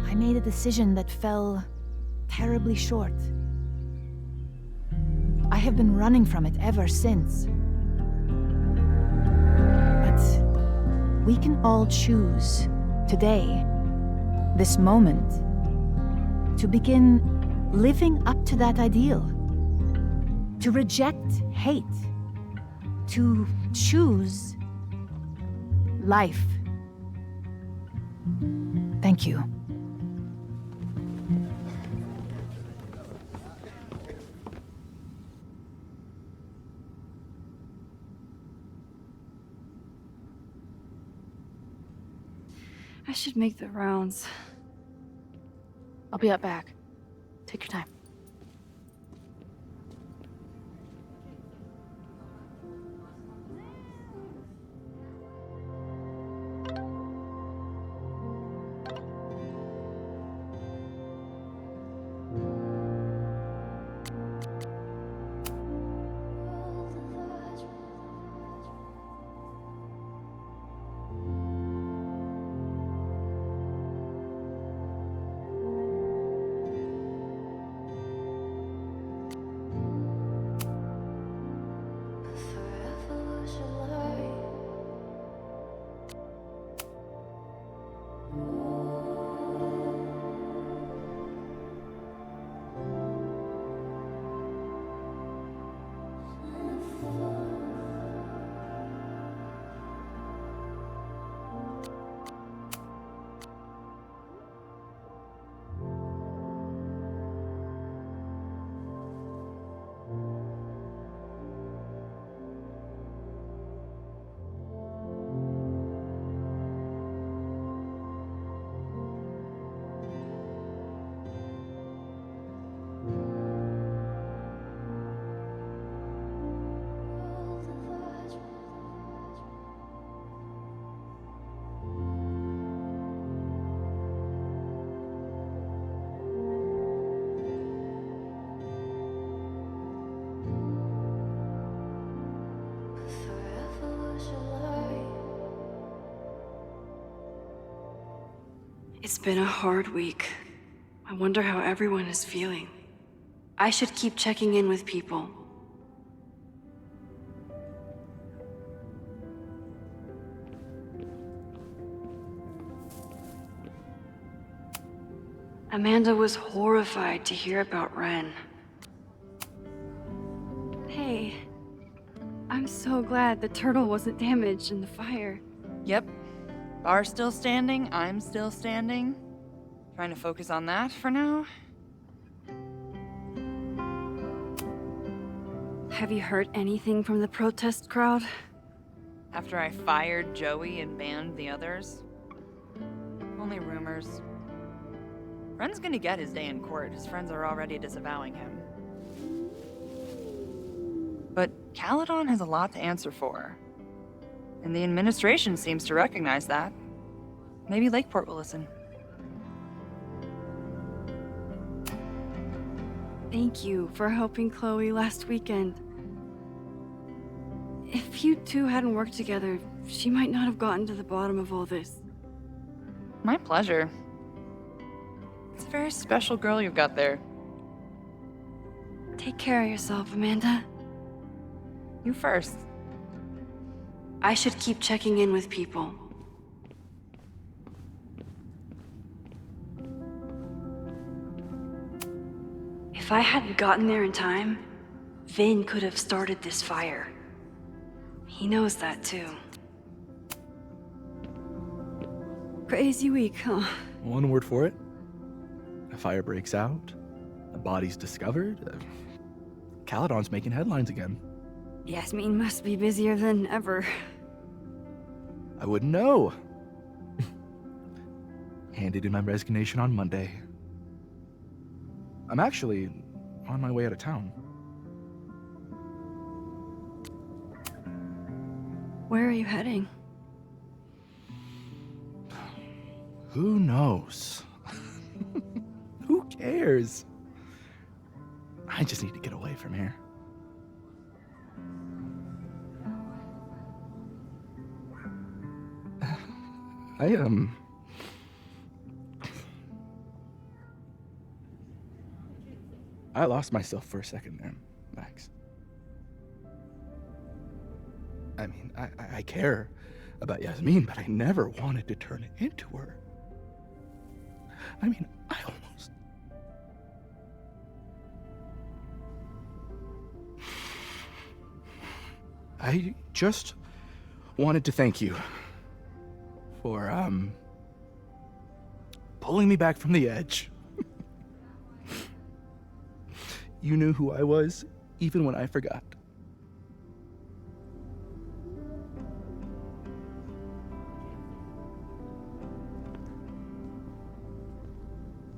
I made a decision that fell terribly short. I have been running from it ever since. But we can all choose today, this moment, to begin living up to that ideal, to reject hate, to choose life. Thank you. I should make the rounds. I'll be up back. Take your time. It's been a hard week. I wonder how everyone is feeling. I should keep checking in with people. Amanda was horrified to hear about Ren. Hey, I'm so glad the turtle wasn't damaged in the fire. Yep. Bar's still standing, I'm still standing. Trying to focus on that for now. Have you heard anything from the protest crowd? After I fired Joey and banned the others? Only rumors. Ren's gonna get his day in court. His friends are already disavowing him. But Caledon has a lot to answer for. And the administration seems to recognize that. Maybe Lakeport will listen. Thank you for helping Chloe last weekend. If you two hadn't worked together, she might not have gotten to the bottom of all this. My pleasure. It's a very special girl you've got there. Take care of yourself, Amanda. You first. I should keep checking in with people. If I hadn't gotten there in time, Vin could have started this fire. He knows that too. Crazy week, huh? One word for it. A fire breaks out. A body's discovered. Caledon's making headlines again. Yasmin must be busier than ever. I wouldn't know. Handed in my resignation on Monday. I'm actually on my way out of town. Where are you heading? Who knows? Who cares? I just need to get away from here. I lost myself for a second there, Max. I mean, I care about Yasmin, but I never wanted to turn it into her. I mean, I just wanted to thank you for, pulling me back from the edge. You knew who I was, even when I forgot.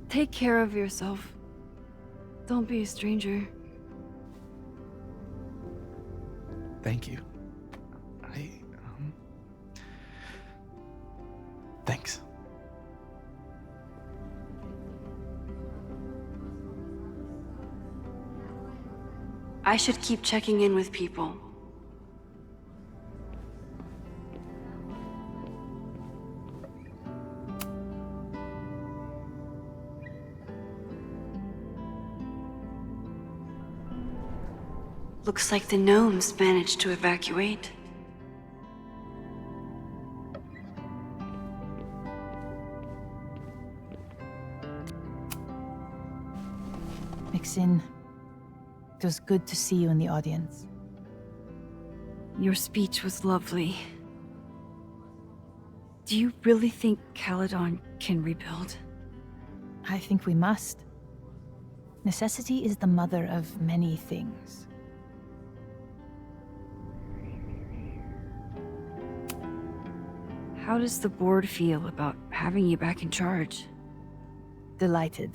Take care of yourself. Don't be a stranger. Thank you. Thanks. I should keep checking in with people. Looks like the gnomes managed to evacuate. Mixin, it was good to see you in the audience. Your speech was lovely. Do you really think Caledon can rebuild? I think we must. Necessity is the mother of many things. How does the board feel about having you back in charge? Delighted.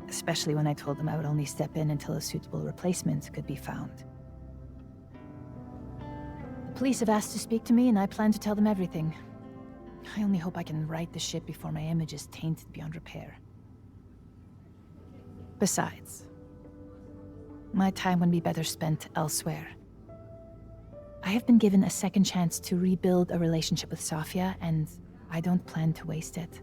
Especially when I told them I would only step in until a suitable replacement could be found. The police have asked to speak to me, and I plan to tell them everything. I only hope I can right the ship before my image is tainted beyond repair. Besides, my time would be better spent elsewhere. I have been given a second chance to rebuild a relationship with Safia, and I don't plan to waste it.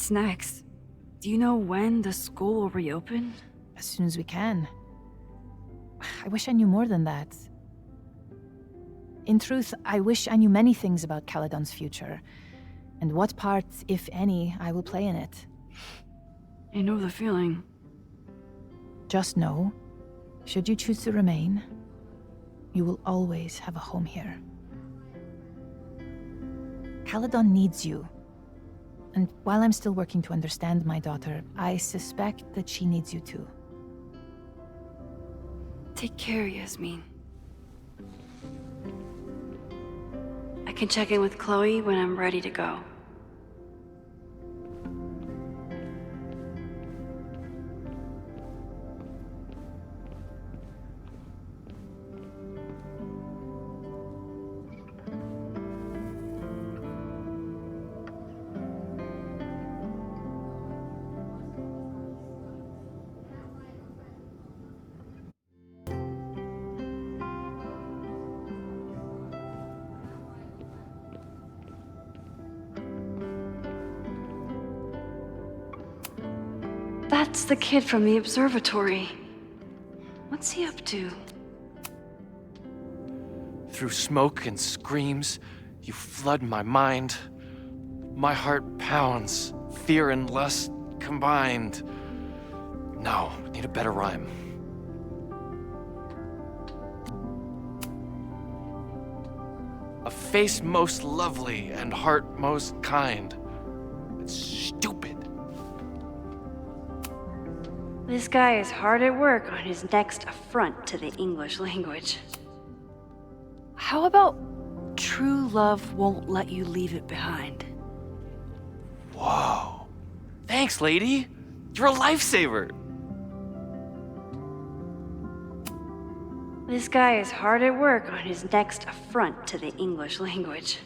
What's next? Do you know when the school will reopen? As soon as we can. I wish I knew more than that. In truth, I wish I knew many things about Caledon's future, and what part, if any, I will play in it. I know the feeling. Just know, should you choose to remain, you will always have a home here. Caledon needs you. And while I'm still working to understand my daughter, I suspect that she needs you too. Take care, Yasmin. I can check in with Chloe when I'm ready to go. That's the kid from the observatory. What's he up to? Through smoke and screams, you flood my mind. My heart pounds, fear and lust combined. No, need a better rhyme. A face most lovely and heart most kind. It's stupid. This guy is hard at work on his next affront to the English language. How about true love won't let you leave it behind? Whoa. Thanks, lady. You're a lifesaver. This guy is hard at work on his next affront to the English language.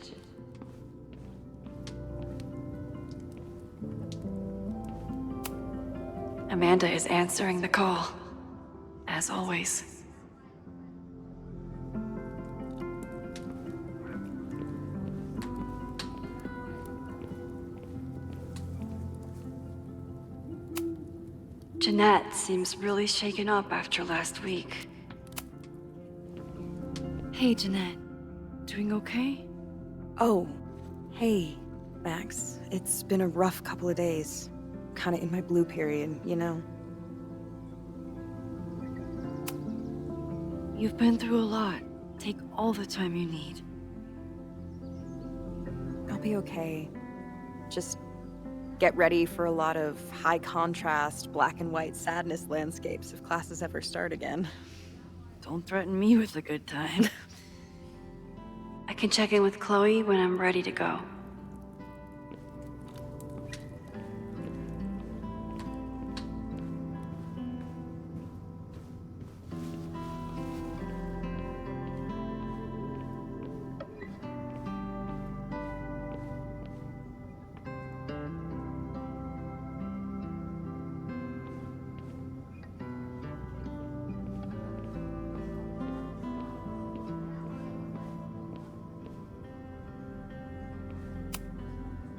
Amanda is answering the call, as always. Jeanette seems really shaken up after last week. Hey, Jeanette. Doing okay? Oh, hey, Max. It's been a rough couple of days. Kinda in my blue period, you know? You've been through a lot. Take all the time you need. I'll be okay. Just get ready for a lot of high contrast, black and white sadness landscapes if classes ever start again. Don't threaten me with a good time. I can check in with Chloe when I'm ready to go.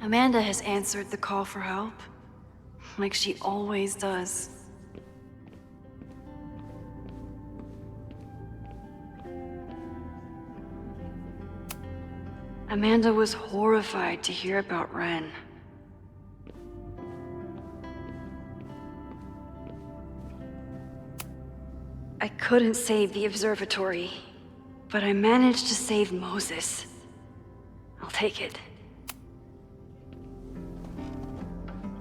Amanda has answered the call for help, like she always does. Amanda was horrified to hear about Ren. I couldn't save the observatory, but I managed to save Moses. I'll take it.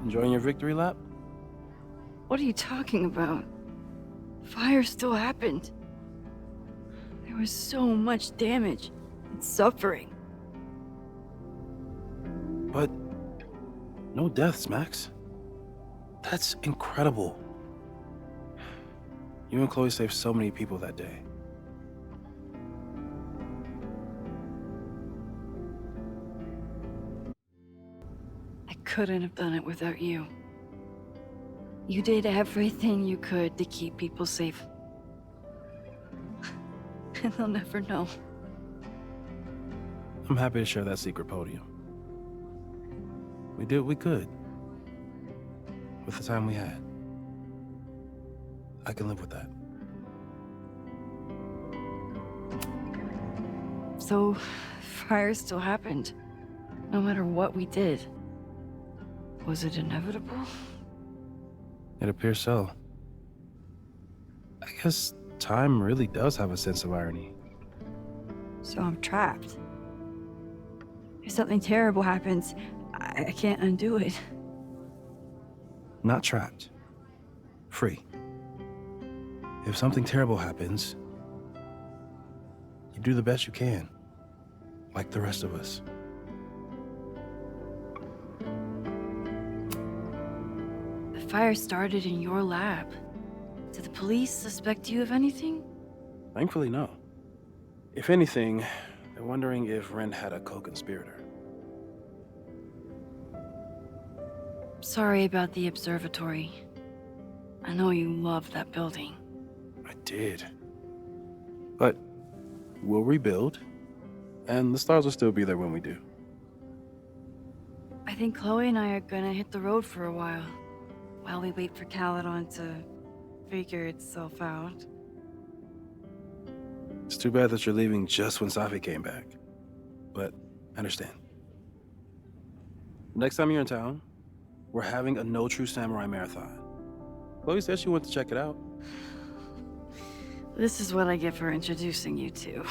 Enjoying your victory lap? What are you talking about? Fire still happened. There was so much damage and suffering. But no deaths, Max. That's incredible. You and Chloe saved so many people that day. I couldn't have done it without you. You did everything you could to keep people safe. And they'll never know. I'm happy to share that secret podium. We did what we could. with the time we had. I can live with that. So, fire still happened, no matter what we did. Was it inevitable? It appears so. I guess time really does have a sense of irony. So I'm trapped. If something terrible happens, I can't undo it. Not trapped. Free. If something terrible happens, you do the best you can, like the rest of us. The fire started in your lab. Did the police suspect you of anything? Thankfully, no. If anything, they're wondering if Ren had a co-conspirator. Sorry about the observatory. I know you love that building. I did. But we'll rebuild, and the stars will still be there when we do. I think Chloe and I are gonna hit the road for a while we wait for Caledon to figure itself out. It's too bad that you're leaving just when Safi came back. But I understand. Next time you're in town, we're having a No True Samurai marathon. Chloe said she went to check it out. This is what I get for introducing you to.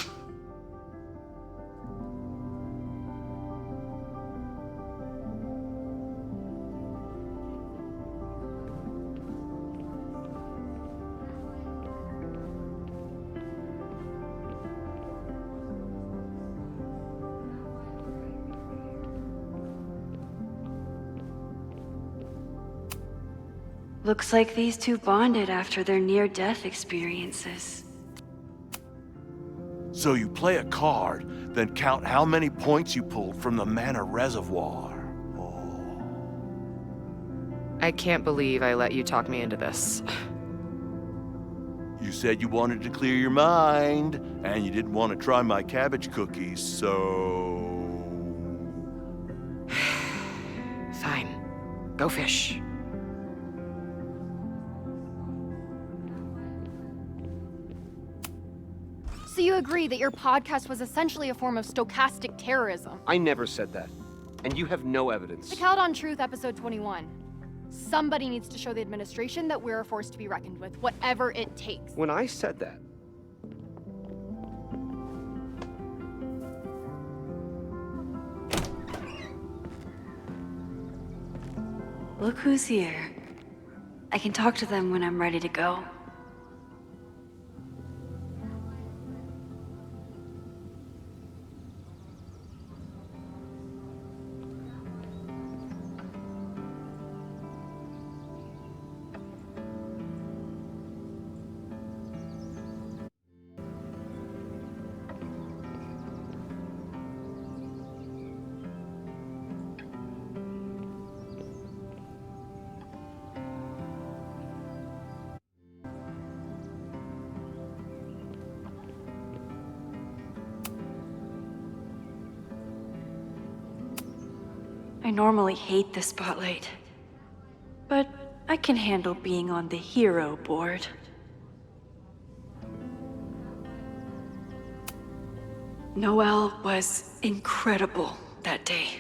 Looks like these two bonded after their near-death experiences. So you play a card, then count how many points you pulled from the mana reservoir. I can't believe I let you talk me into this. You said you wanted to clear your mind, and you didn't want to try my cabbage cookies, so... Fine. Go fish. So you agree that your podcast was essentially a form of stochastic terrorism? I never said that. And you have no evidence. The Caledon Truth, episode 21. Somebody needs to show the administration that we're a force to be reckoned with, whatever it takes. When I said that, Look who's here. I can talk to them when I'm ready to go. I normally hate the spotlight, but I can handle being on the hero board. Noelle was incredible that day.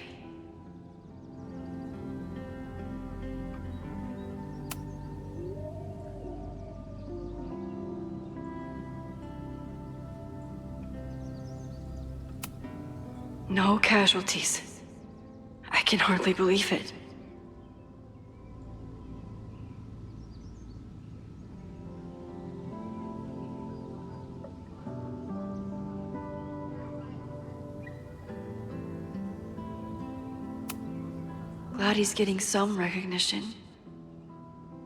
No casualties. I can hardly believe it. Glad he's getting some recognition.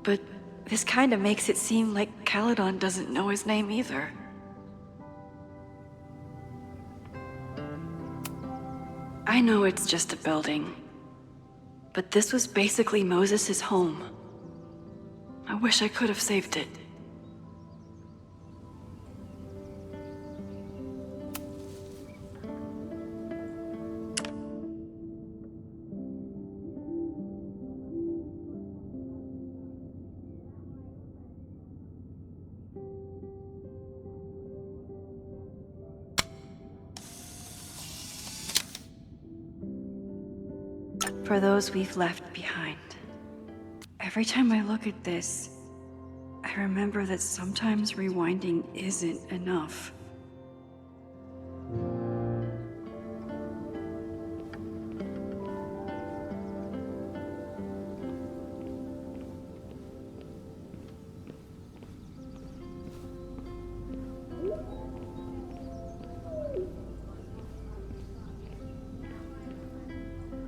But this kind of makes it seem like Caledon doesn't know his name either. I know it's just a building, but this was basically Moses' home. I wish I could have saved it. for those we've left behind. Every time I look at this, I remember that sometimes rewinding isn't enough.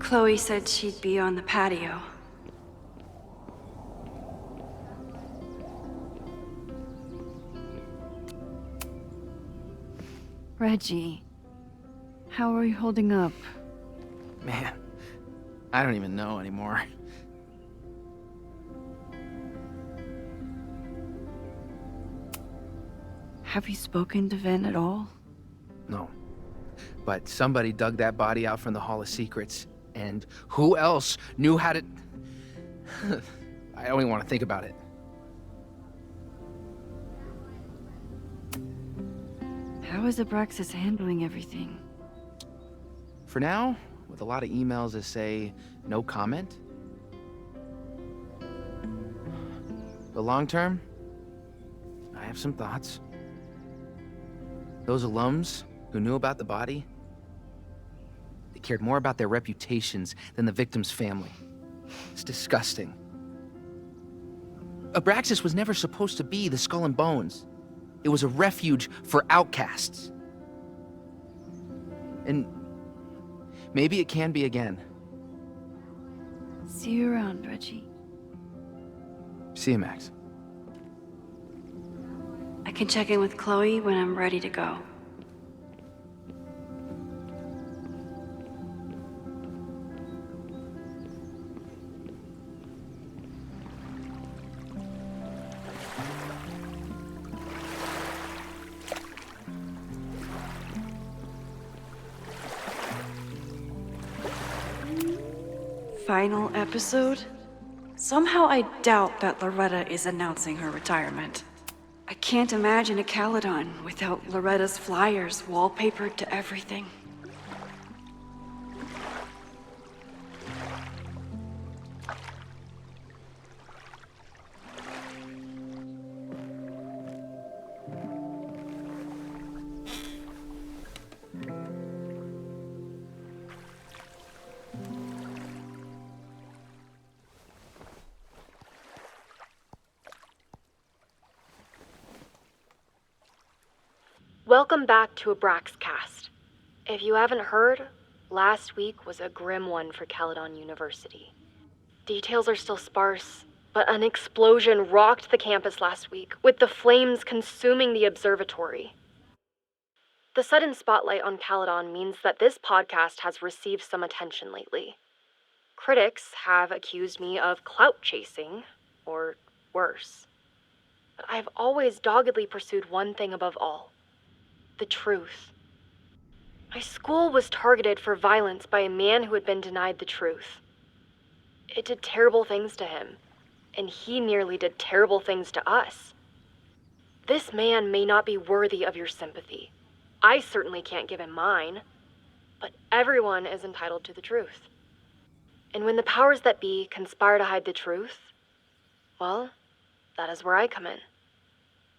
Chloe said she'd be on the patio. Reggie, how are you holding up? Man, I don't even know anymore. Have you spoken to Vin at all? No. But somebody dug that body out from the Hall of Secrets, and who else knew how to... I don't even want to think about it. How is Abraxas handling everything? For now, with a lot of emails that say no comment. But long term, I have some thoughts. Those alums who knew about the body, they cared more about their reputations than the victim's family. It's disgusting. Abraxas was never supposed to be the Skull and Bones. It was a refuge for outcasts. And maybe it can be again. See you around, Reggie. See you, Max. I can check in with Chloe when I'm ready to go. Final episode? Somehow I doubt that Loretta is announcing her retirement. I can't imagine a Caledon without Loretta's flyers wallpapered to everything. Welcome back to Abraxcast. If you haven't heard, last week was a grim one for Caledon University. Details are still sparse, but an explosion rocked the campus last week, with the flames consuming the observatory. The sudden spotlight on Caledon means that this podcast has received some attention lately. Critics have accused me of clout chasing, or worse. But I've always doggedly pursued one thing above all: the truth. My school was targeted for violence by a man who had been denied the truth. It did terrible things to him, and he nearly did terrible things to us. This man may not be worthy of your sympathy. I certainly can't give him mine, but everyone is entitled to the truth. And when the powers that be conspire to hide the truth, well, that is where I come in.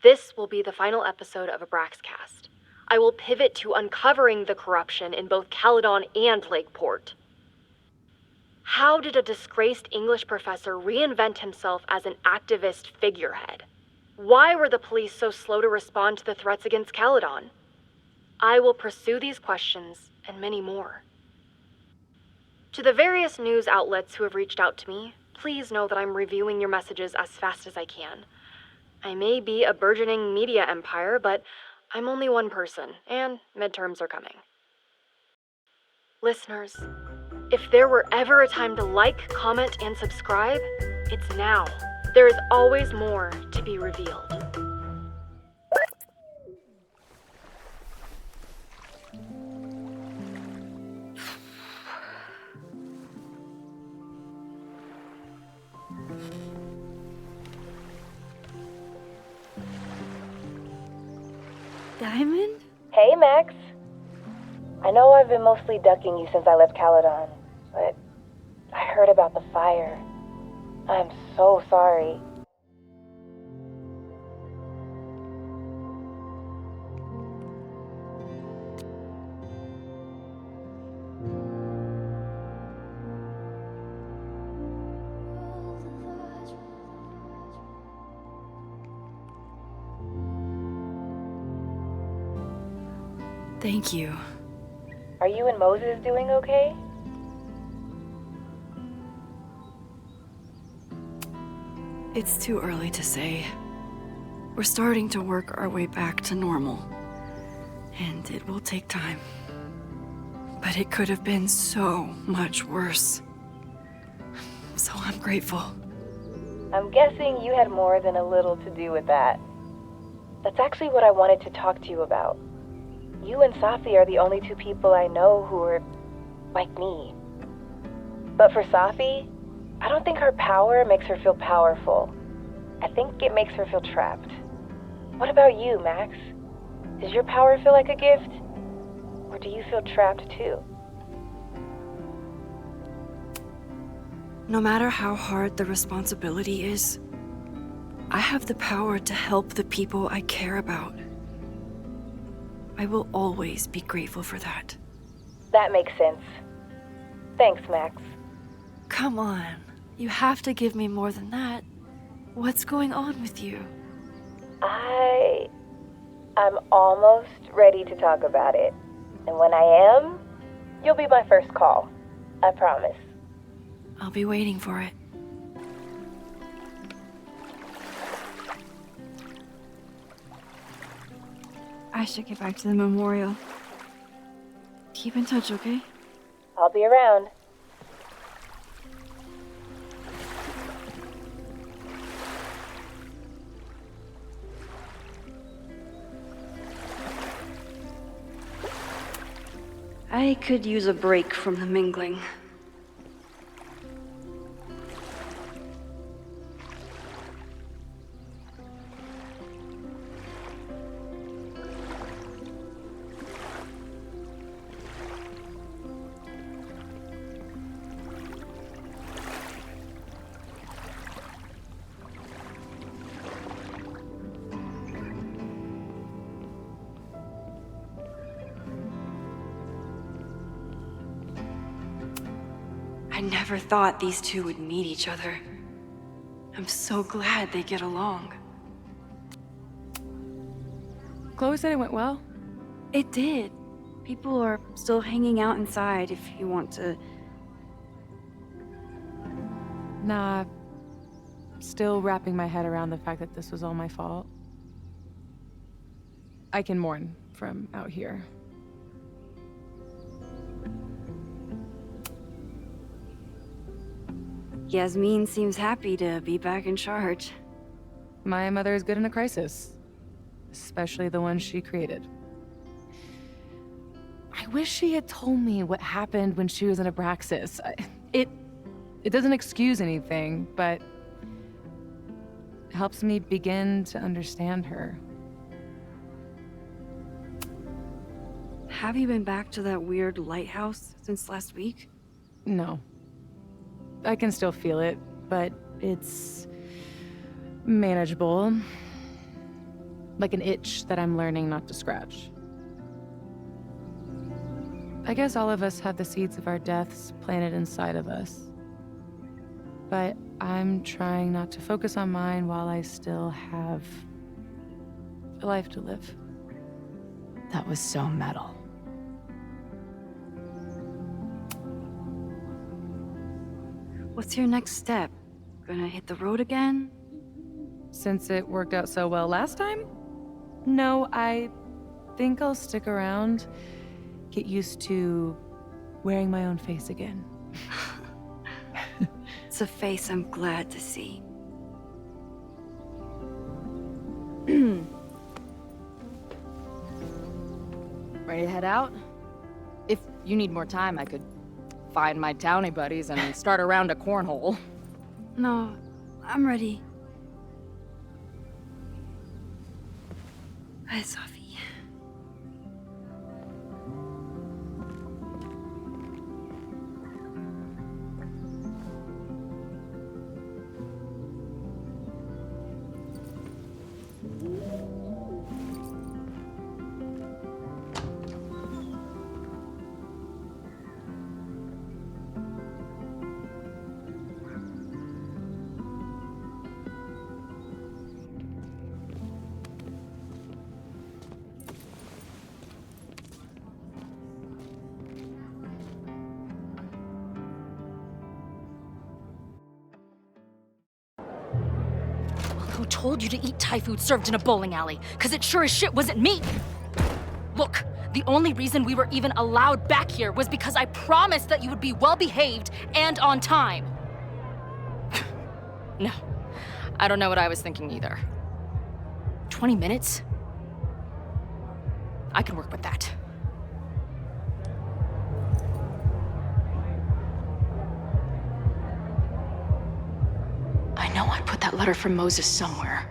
This will be the final episode of Abraxcast. I will pivot to uncovering the corruption in both Caledon and Lakeport. How did a disgraced English professor reinvent himself as an activist figurehead? Why were the police so slow to respond to the threats against Caledon? I will pursue these questions and many more. To the various news outlets who have reached out to me, please know that I'm reviewing your messages as fast as I can. I may be a burgeoning media empire, but I'm only one person, and midterms are coming. Listeners, if there were ever a time to like, comment, and subscribe, it's now. There is always more to be revealed. Diamond? Hey, Max. I know I've been mostly ducking you since I left Caledon, but I heard about the fire. I'm so sorry. Thank you. Are you and Moses doing okay? It's too early to say. We're starting to work our way back to normal. And it will take time. But it could have been so much worse. So I'm grateful. I'm guessing you had more than a little to do with that. That's actually what I wanted to talk to you about. You and Safi are the only two people I know who are like me. But for Safi, I don't think her power makes her feel powerful. I think it makes her feel trapped. What about you, Max? Does your power feel like a gift? Or do you feel trapped too? No matter how hard the responsibility is, I have the power to help the people I care about. I will always be grateful for that. That makes sense. Thanks, Max. Come on. You have to give me more than that. What's going on with you? I'm almost ready to talk about it. And when I am, you'll be my first call. I promise. I'll be waiting for it. I should get back to the memorial. Keep in touch, okay? I'll be around. I could use a break from the mingling. I never thought these two would meet each other. I'm so glad they get along. Chloe said it went well. It did. People are still hanging out inside if you want to. Nah, still wrapping my head around the fact that this was all my fault. I can mourn from out here. Yasmin seems happy to be back in charge. My mother is good in a crisis, especially the one she created. I wish she had told me what happened when she was in Abraxas. It doesn't excuse anything, but helps me begin to understand her. Have you been back to that weird lighthouse since last week? No. I can still feel it, but it's manageable. Like an itch that I'm learning not to scratch. I guess all of us have the seeds of our deaths planted inside of us. But I'm trying not to focus on mine while I still have a life to live. That was so metal. What's your next step? Gonna hit the road again? Since it worked out so well last time? No, I think I'll stick around, get used to wearing my own face again. It's a face I'm glad to see. Ready to head out? If you need more time, I could find my townie buddies and start a round of cornhole. No, I'm ready. Hi, Safi. Who told you to eat Thai food served in a bowling alley? Because it sure as shit wasn't me! Look, the only reason we were even allowed back here was because I promised that you would be well-behaved and on time. No, I don't know what I was thinking either. 20 minutes? I can work with that. I know I put that letter from Moses somewhere.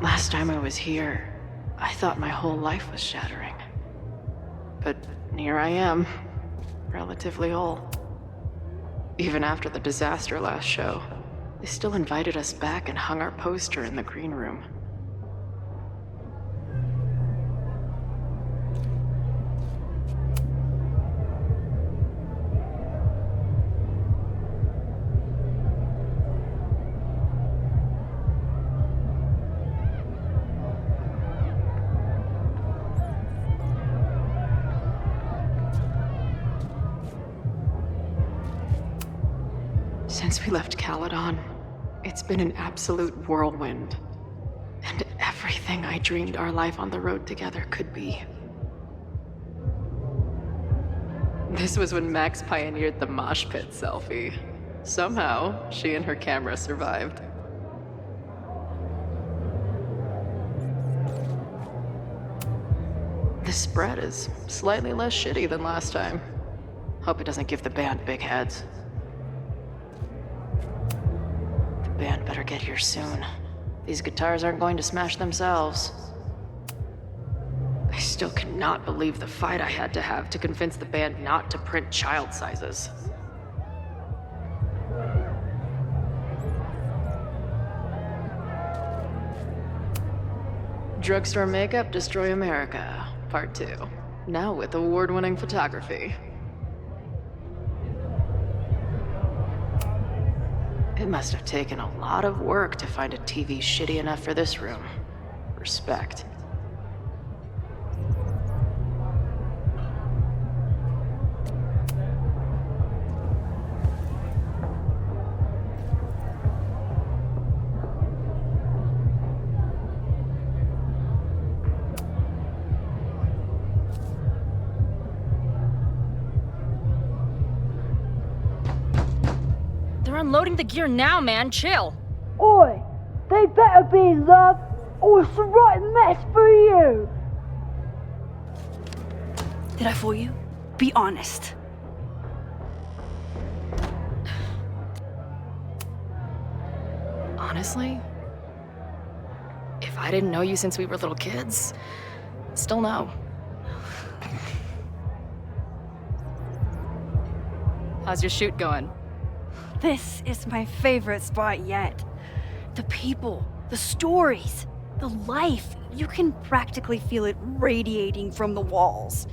Last time I was here, I thought my whole life was shattering. But here I am, relatively whole. Even after the disaster last show, they still invited us back and hung our poster in the green room. Since we left Caledon, it's been an absolute whirlwind. And everything I dreamed our life on the road together could be. This was when Max pioneered the mosh pit selfie. Somehow, she and her camera survived. This spread is slightly less shitty than last time. Hope it doesn't give the band big heads. The band better get here soon. These guitars aren't going to smash themselves. I still cannot believe the fight I had to have to convince the band not to print child sizes. Drugstore Makeup Destroy America, Part 2. Now with award-winning photography. It must have taken a lot of work to find a TV shitty enough for this room. Respect. unloading the gear now, man. Chill. Oi! They better be in love, or it's a right mess for you! Did I fool you? Be honest. Honestly, if I didn't know you since we were little kids, still no. How's your shoot going? This is my favorite spot yet. The people, the stories, the life. You can practically feel it radiating from the walls.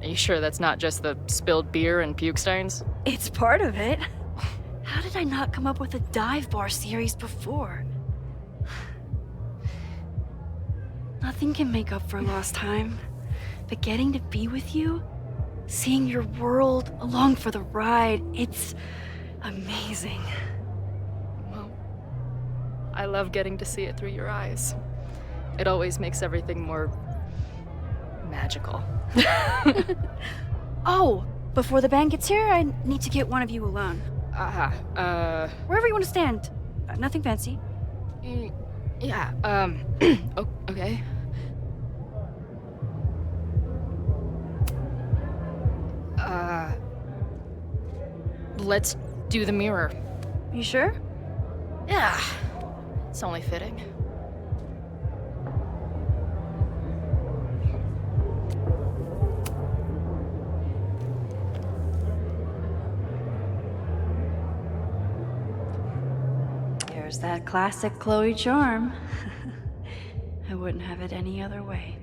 Are you sure that's not just the spilled beer and puke stains? It's part of it. How did I not come up with a dive bar series before? Nothing can make up for lost time, but getting to be with you, seeing your world along for the ride, it's amazing. Well, I love getting to see it through your eyes. It always makes everything more magical. Oh, before the band gets here, I need to get one of you alone. Wherever you want to stand. Nothing fancy. Yeah, okay. Let's do the mirror. You sure? Yeah, it's only fitting. There's that classic Chloe charm. I wouldn't have it any other way.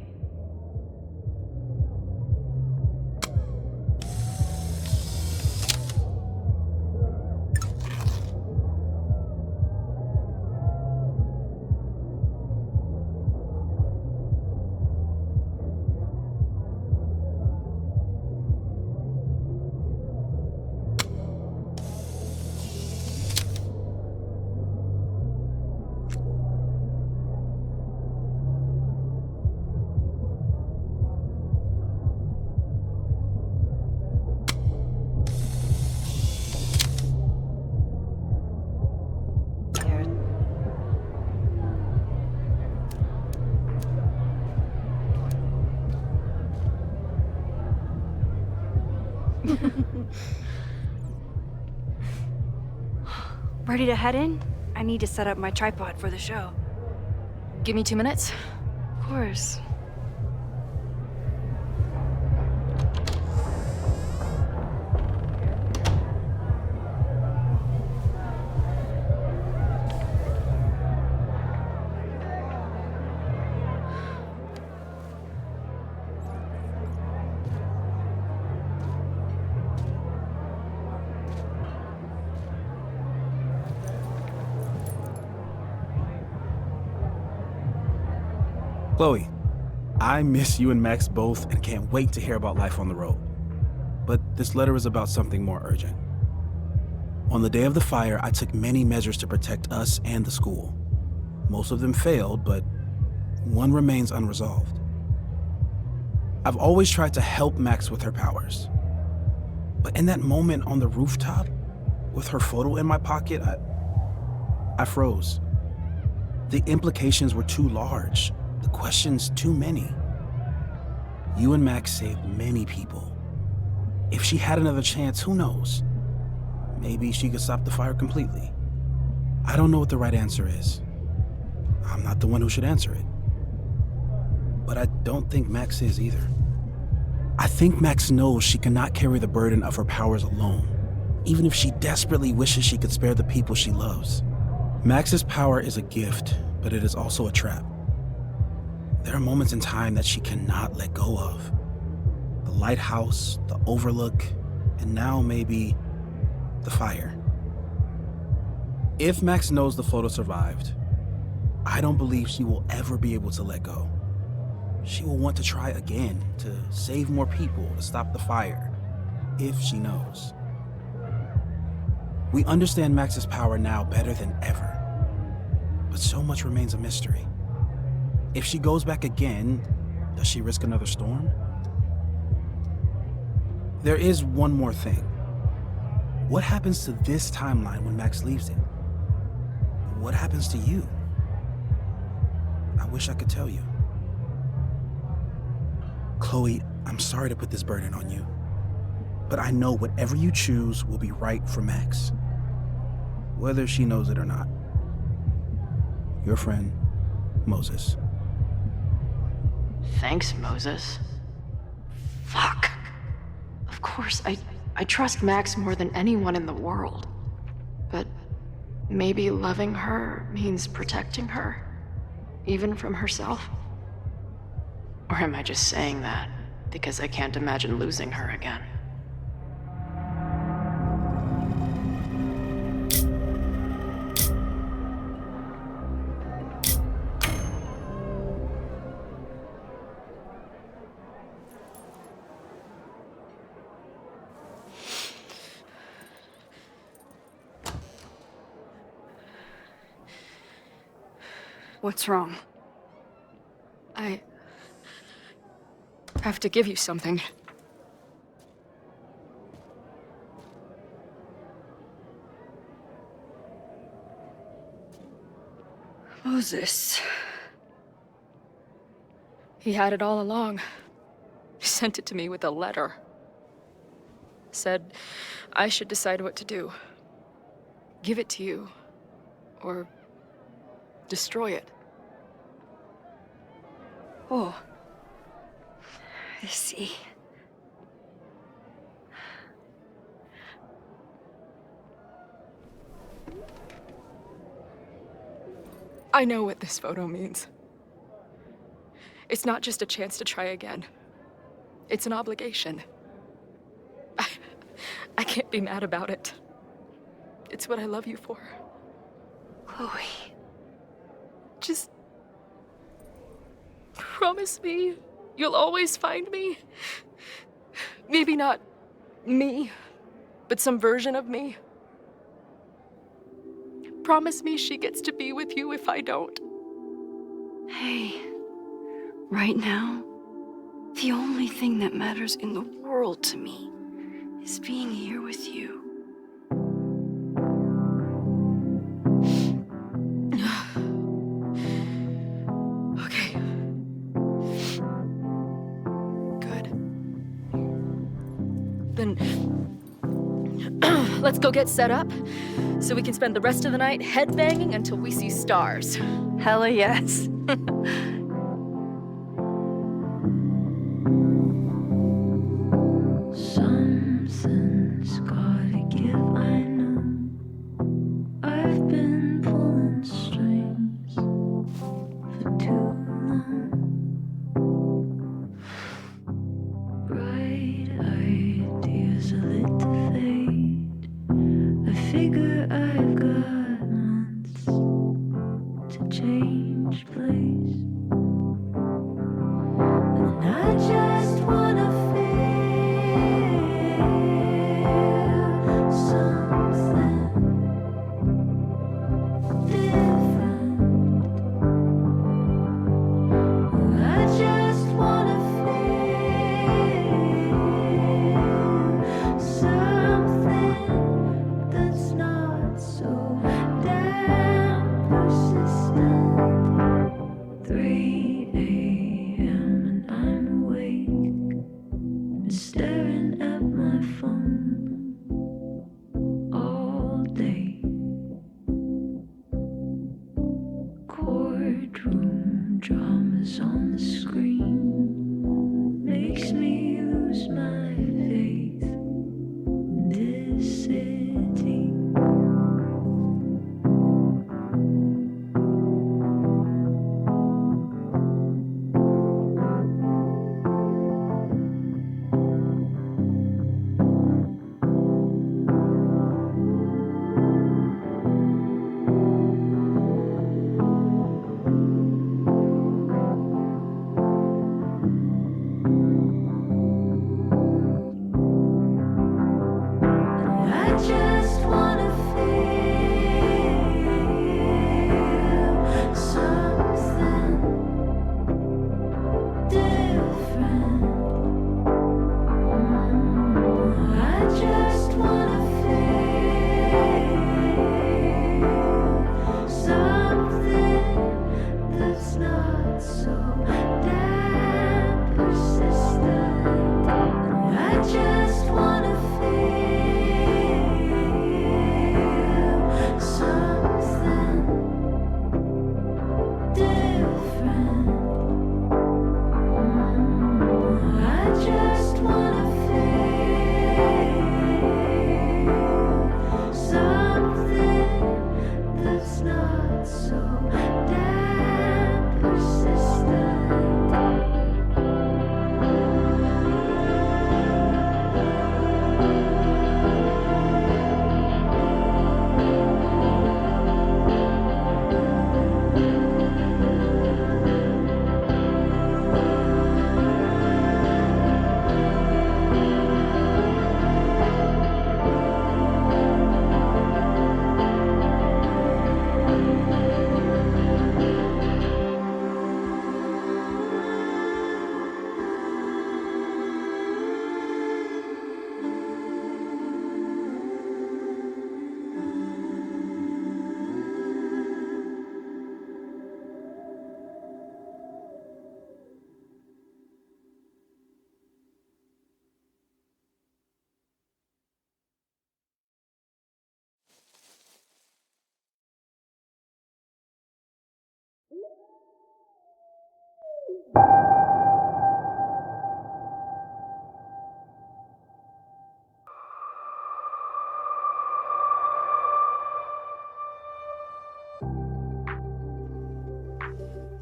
Ready to head in? I need to set up my tripod for the show. Give me 2 minutes. Of course. Chloe, I miss you and Max both and can't wait to hear about life on the road. But this letter is about something more urgent. On the day of the fire, I took many measures to protect us and the school. Most of them failed, but one remains unresolved. I've always tried to help Max with her powers. But in that moment on the rooftop, with her photo in my pocket, I froze. The implications were too large. The questions too many. You and Max saved many people. If she had another chance, who knows? Maybe she could stop the fire completely. I don't know what the right answer is. I'm not the one who should answer it. But I don't think Max is either. I think Max knows she cannot carry the burden of her powers alone, even if she desperately wishes she could spare the people she loves. Max's power is a gift, but it is also a trap. There are moments in time that she cannot let go of. The lighthouse, the overlook, and now maybe the fire. If Max knows the photo survived, I don't believe she will ever be able to let go. She will want to try again, to save more people, to stop the fire, if she knows. We understand Max's power now better than ever, but so much remains a mystery. If she goes back again, does she risk another storm? There is one more thing. What happens to this timeline when Max leaves it? What happens to you? I wish I could tell you. Chloe, I'm sorry to put this burden on you, but I know whatever you choose will be right for Max, whether she knows it or not. Your friend, Moses. Thanks, Moses. Fuck. Of course, I trust Max more than anyone in the world. But maybe loving her means protecting her, even from herself? Or am I just saying that because I can't imagine losing her again? What's wrong? I have to give you something. Moses. He had it all along. He sent it to me with a letter. Said I should decide what to do. Give it to you, or destroy it. Oh. I see. I know what this photo means. It's not just a chance to try again. It's an obligation. I can't be mad about it. It's what I love you for. Chloe. Just promise me you'll always find me. Maybe not me, but some version of me. Promise me she gets to be with you if I don't. Hey, right now, the only thing that matters in the world to me is being here with you. Okay. Good. Then let's go get set up so we can spend the rest of the night headbanging until we see stars. Hella yes. Something's gotta give, I know. I've been pulling strings for too long. Bright ideas are lit to fade. I figure I've got months to change place.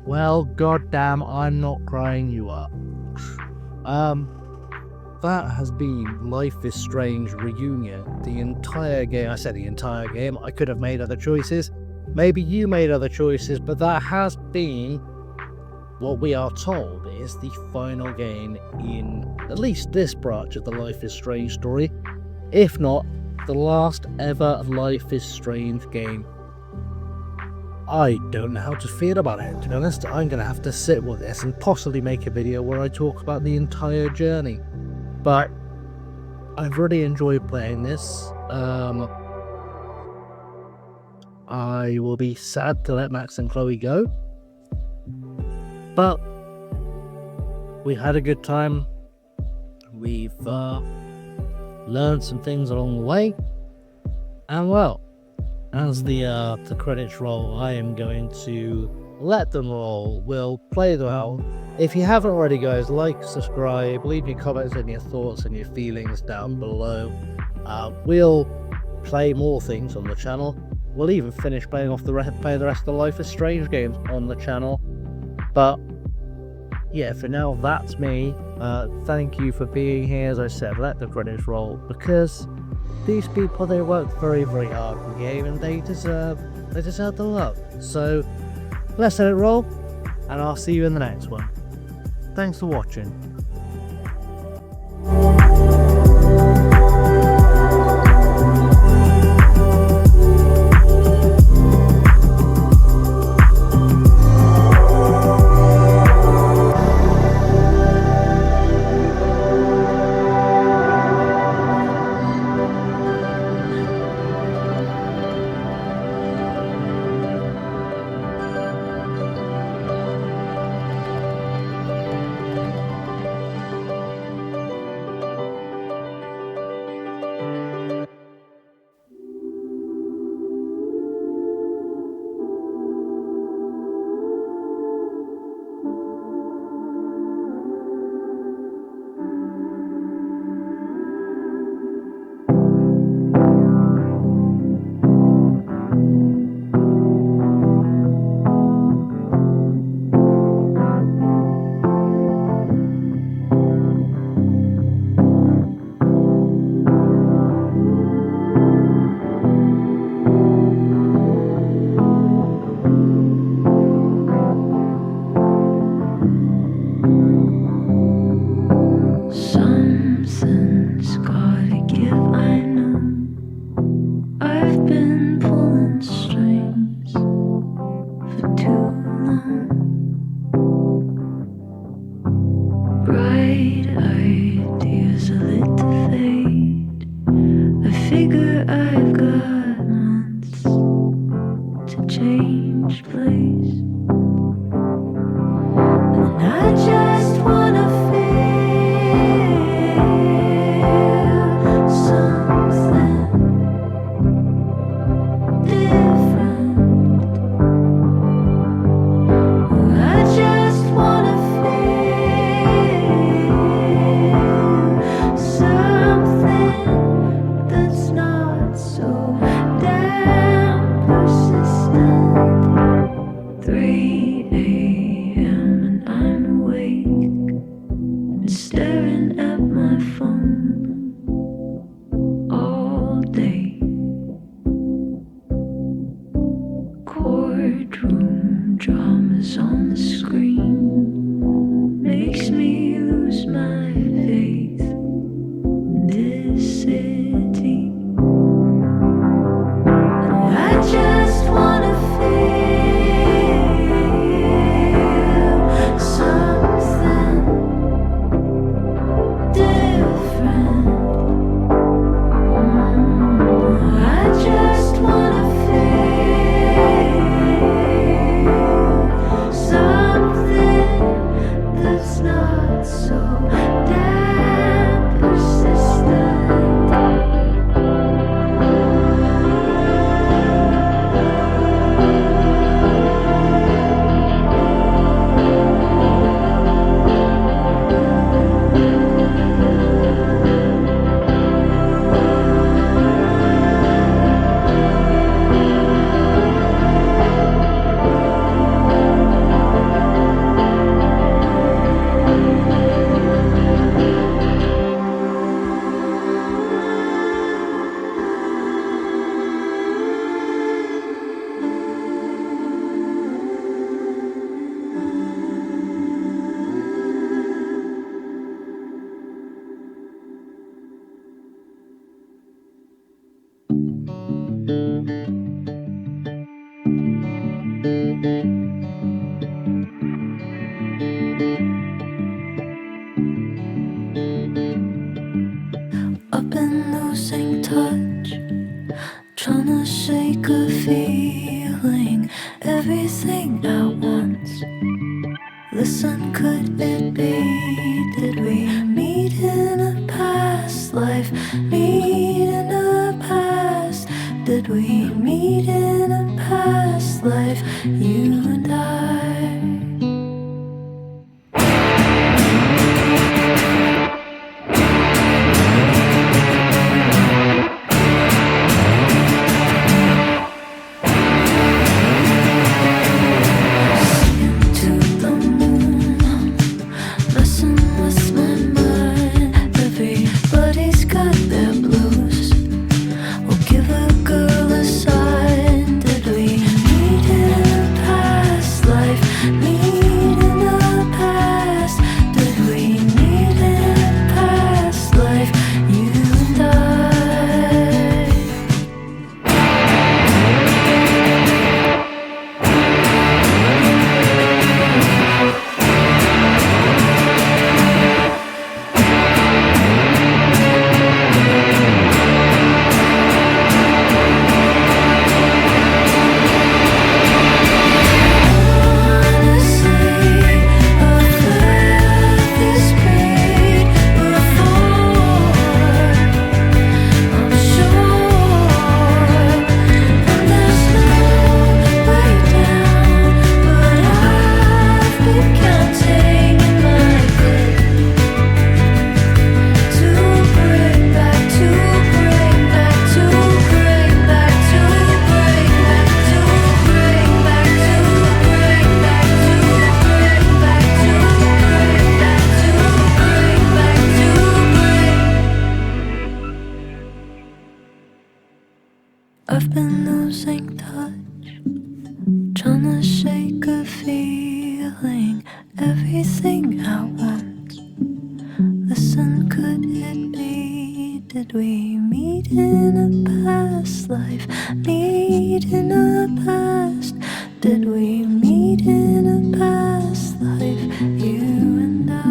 Well, goddamn, I'm not crying you up. That has been Life is Strange Reunion. The entire game, I said the entire game, I could have made other choices. Maybe you made other choices, but that has been what we are told is the final game in at least this branch of the Life is Strange story, if not the last ever Life is Strange game. I don't know how to feel about it, to be honest. I'm going to have to sit with this and possibly make a video where I talk about the entire journey. But I've really enjoyed playing this. I will be sad to let Max and Chloe go. But we had a good time. We've learned some things along the way. And well, as the credits roll, I am going to let them roll. We'll play them out. If you haven't already, guys, like, subscribe, leave your comments and your thoughts and your feelings down below. We'll play more things on the channel. We'll even finish playing the rest of the Life is Strange games on the channel. But yeah, for now, that's me. Thank you for being here. As I said, let the credits roll, because these people, they work very, very hard in the game, and they deserve the love. So let's let it roll, and I'll see you in the next one. Thanks for watching. Something's gotta give, I know. I've been pulling strings for too long. Bright ideas are lit to fade. I figure I've got months to change place. And I just wanna feel something different. I just wanna feel something that's not so losing touch, trying to shake a feeling, everything at once. Listen, could it be? Did we meet in a past life? Meet in a past? Did we meet in a past life? You and I. I've been losing touch, trying to shake a feeling, everything at once. Listen, could it be? Did we meet in a past life? Meet in a past? Did we meet in a past life? You and I.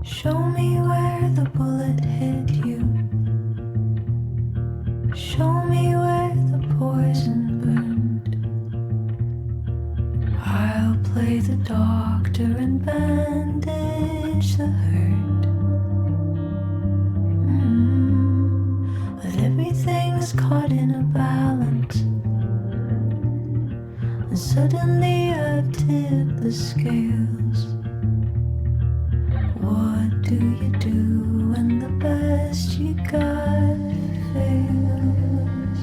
Show me where the bullet hit you. Show me where the poison burned. I'll play the doctor and bandage the hurt. But everything's caught in a balance. And suddenly I've tipped the scales. What do you do when the best you got fails?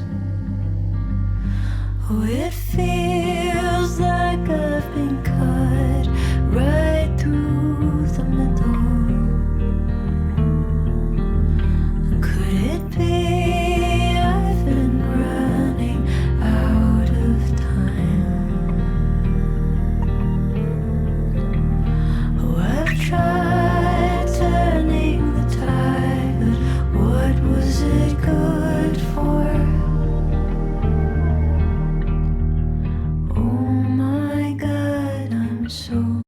Oh, it feels like I've been cut right through the middle. Could it be I've been running out of time? Oh, I've tried turning the tide, but what was it good for? Oh my God, I'm so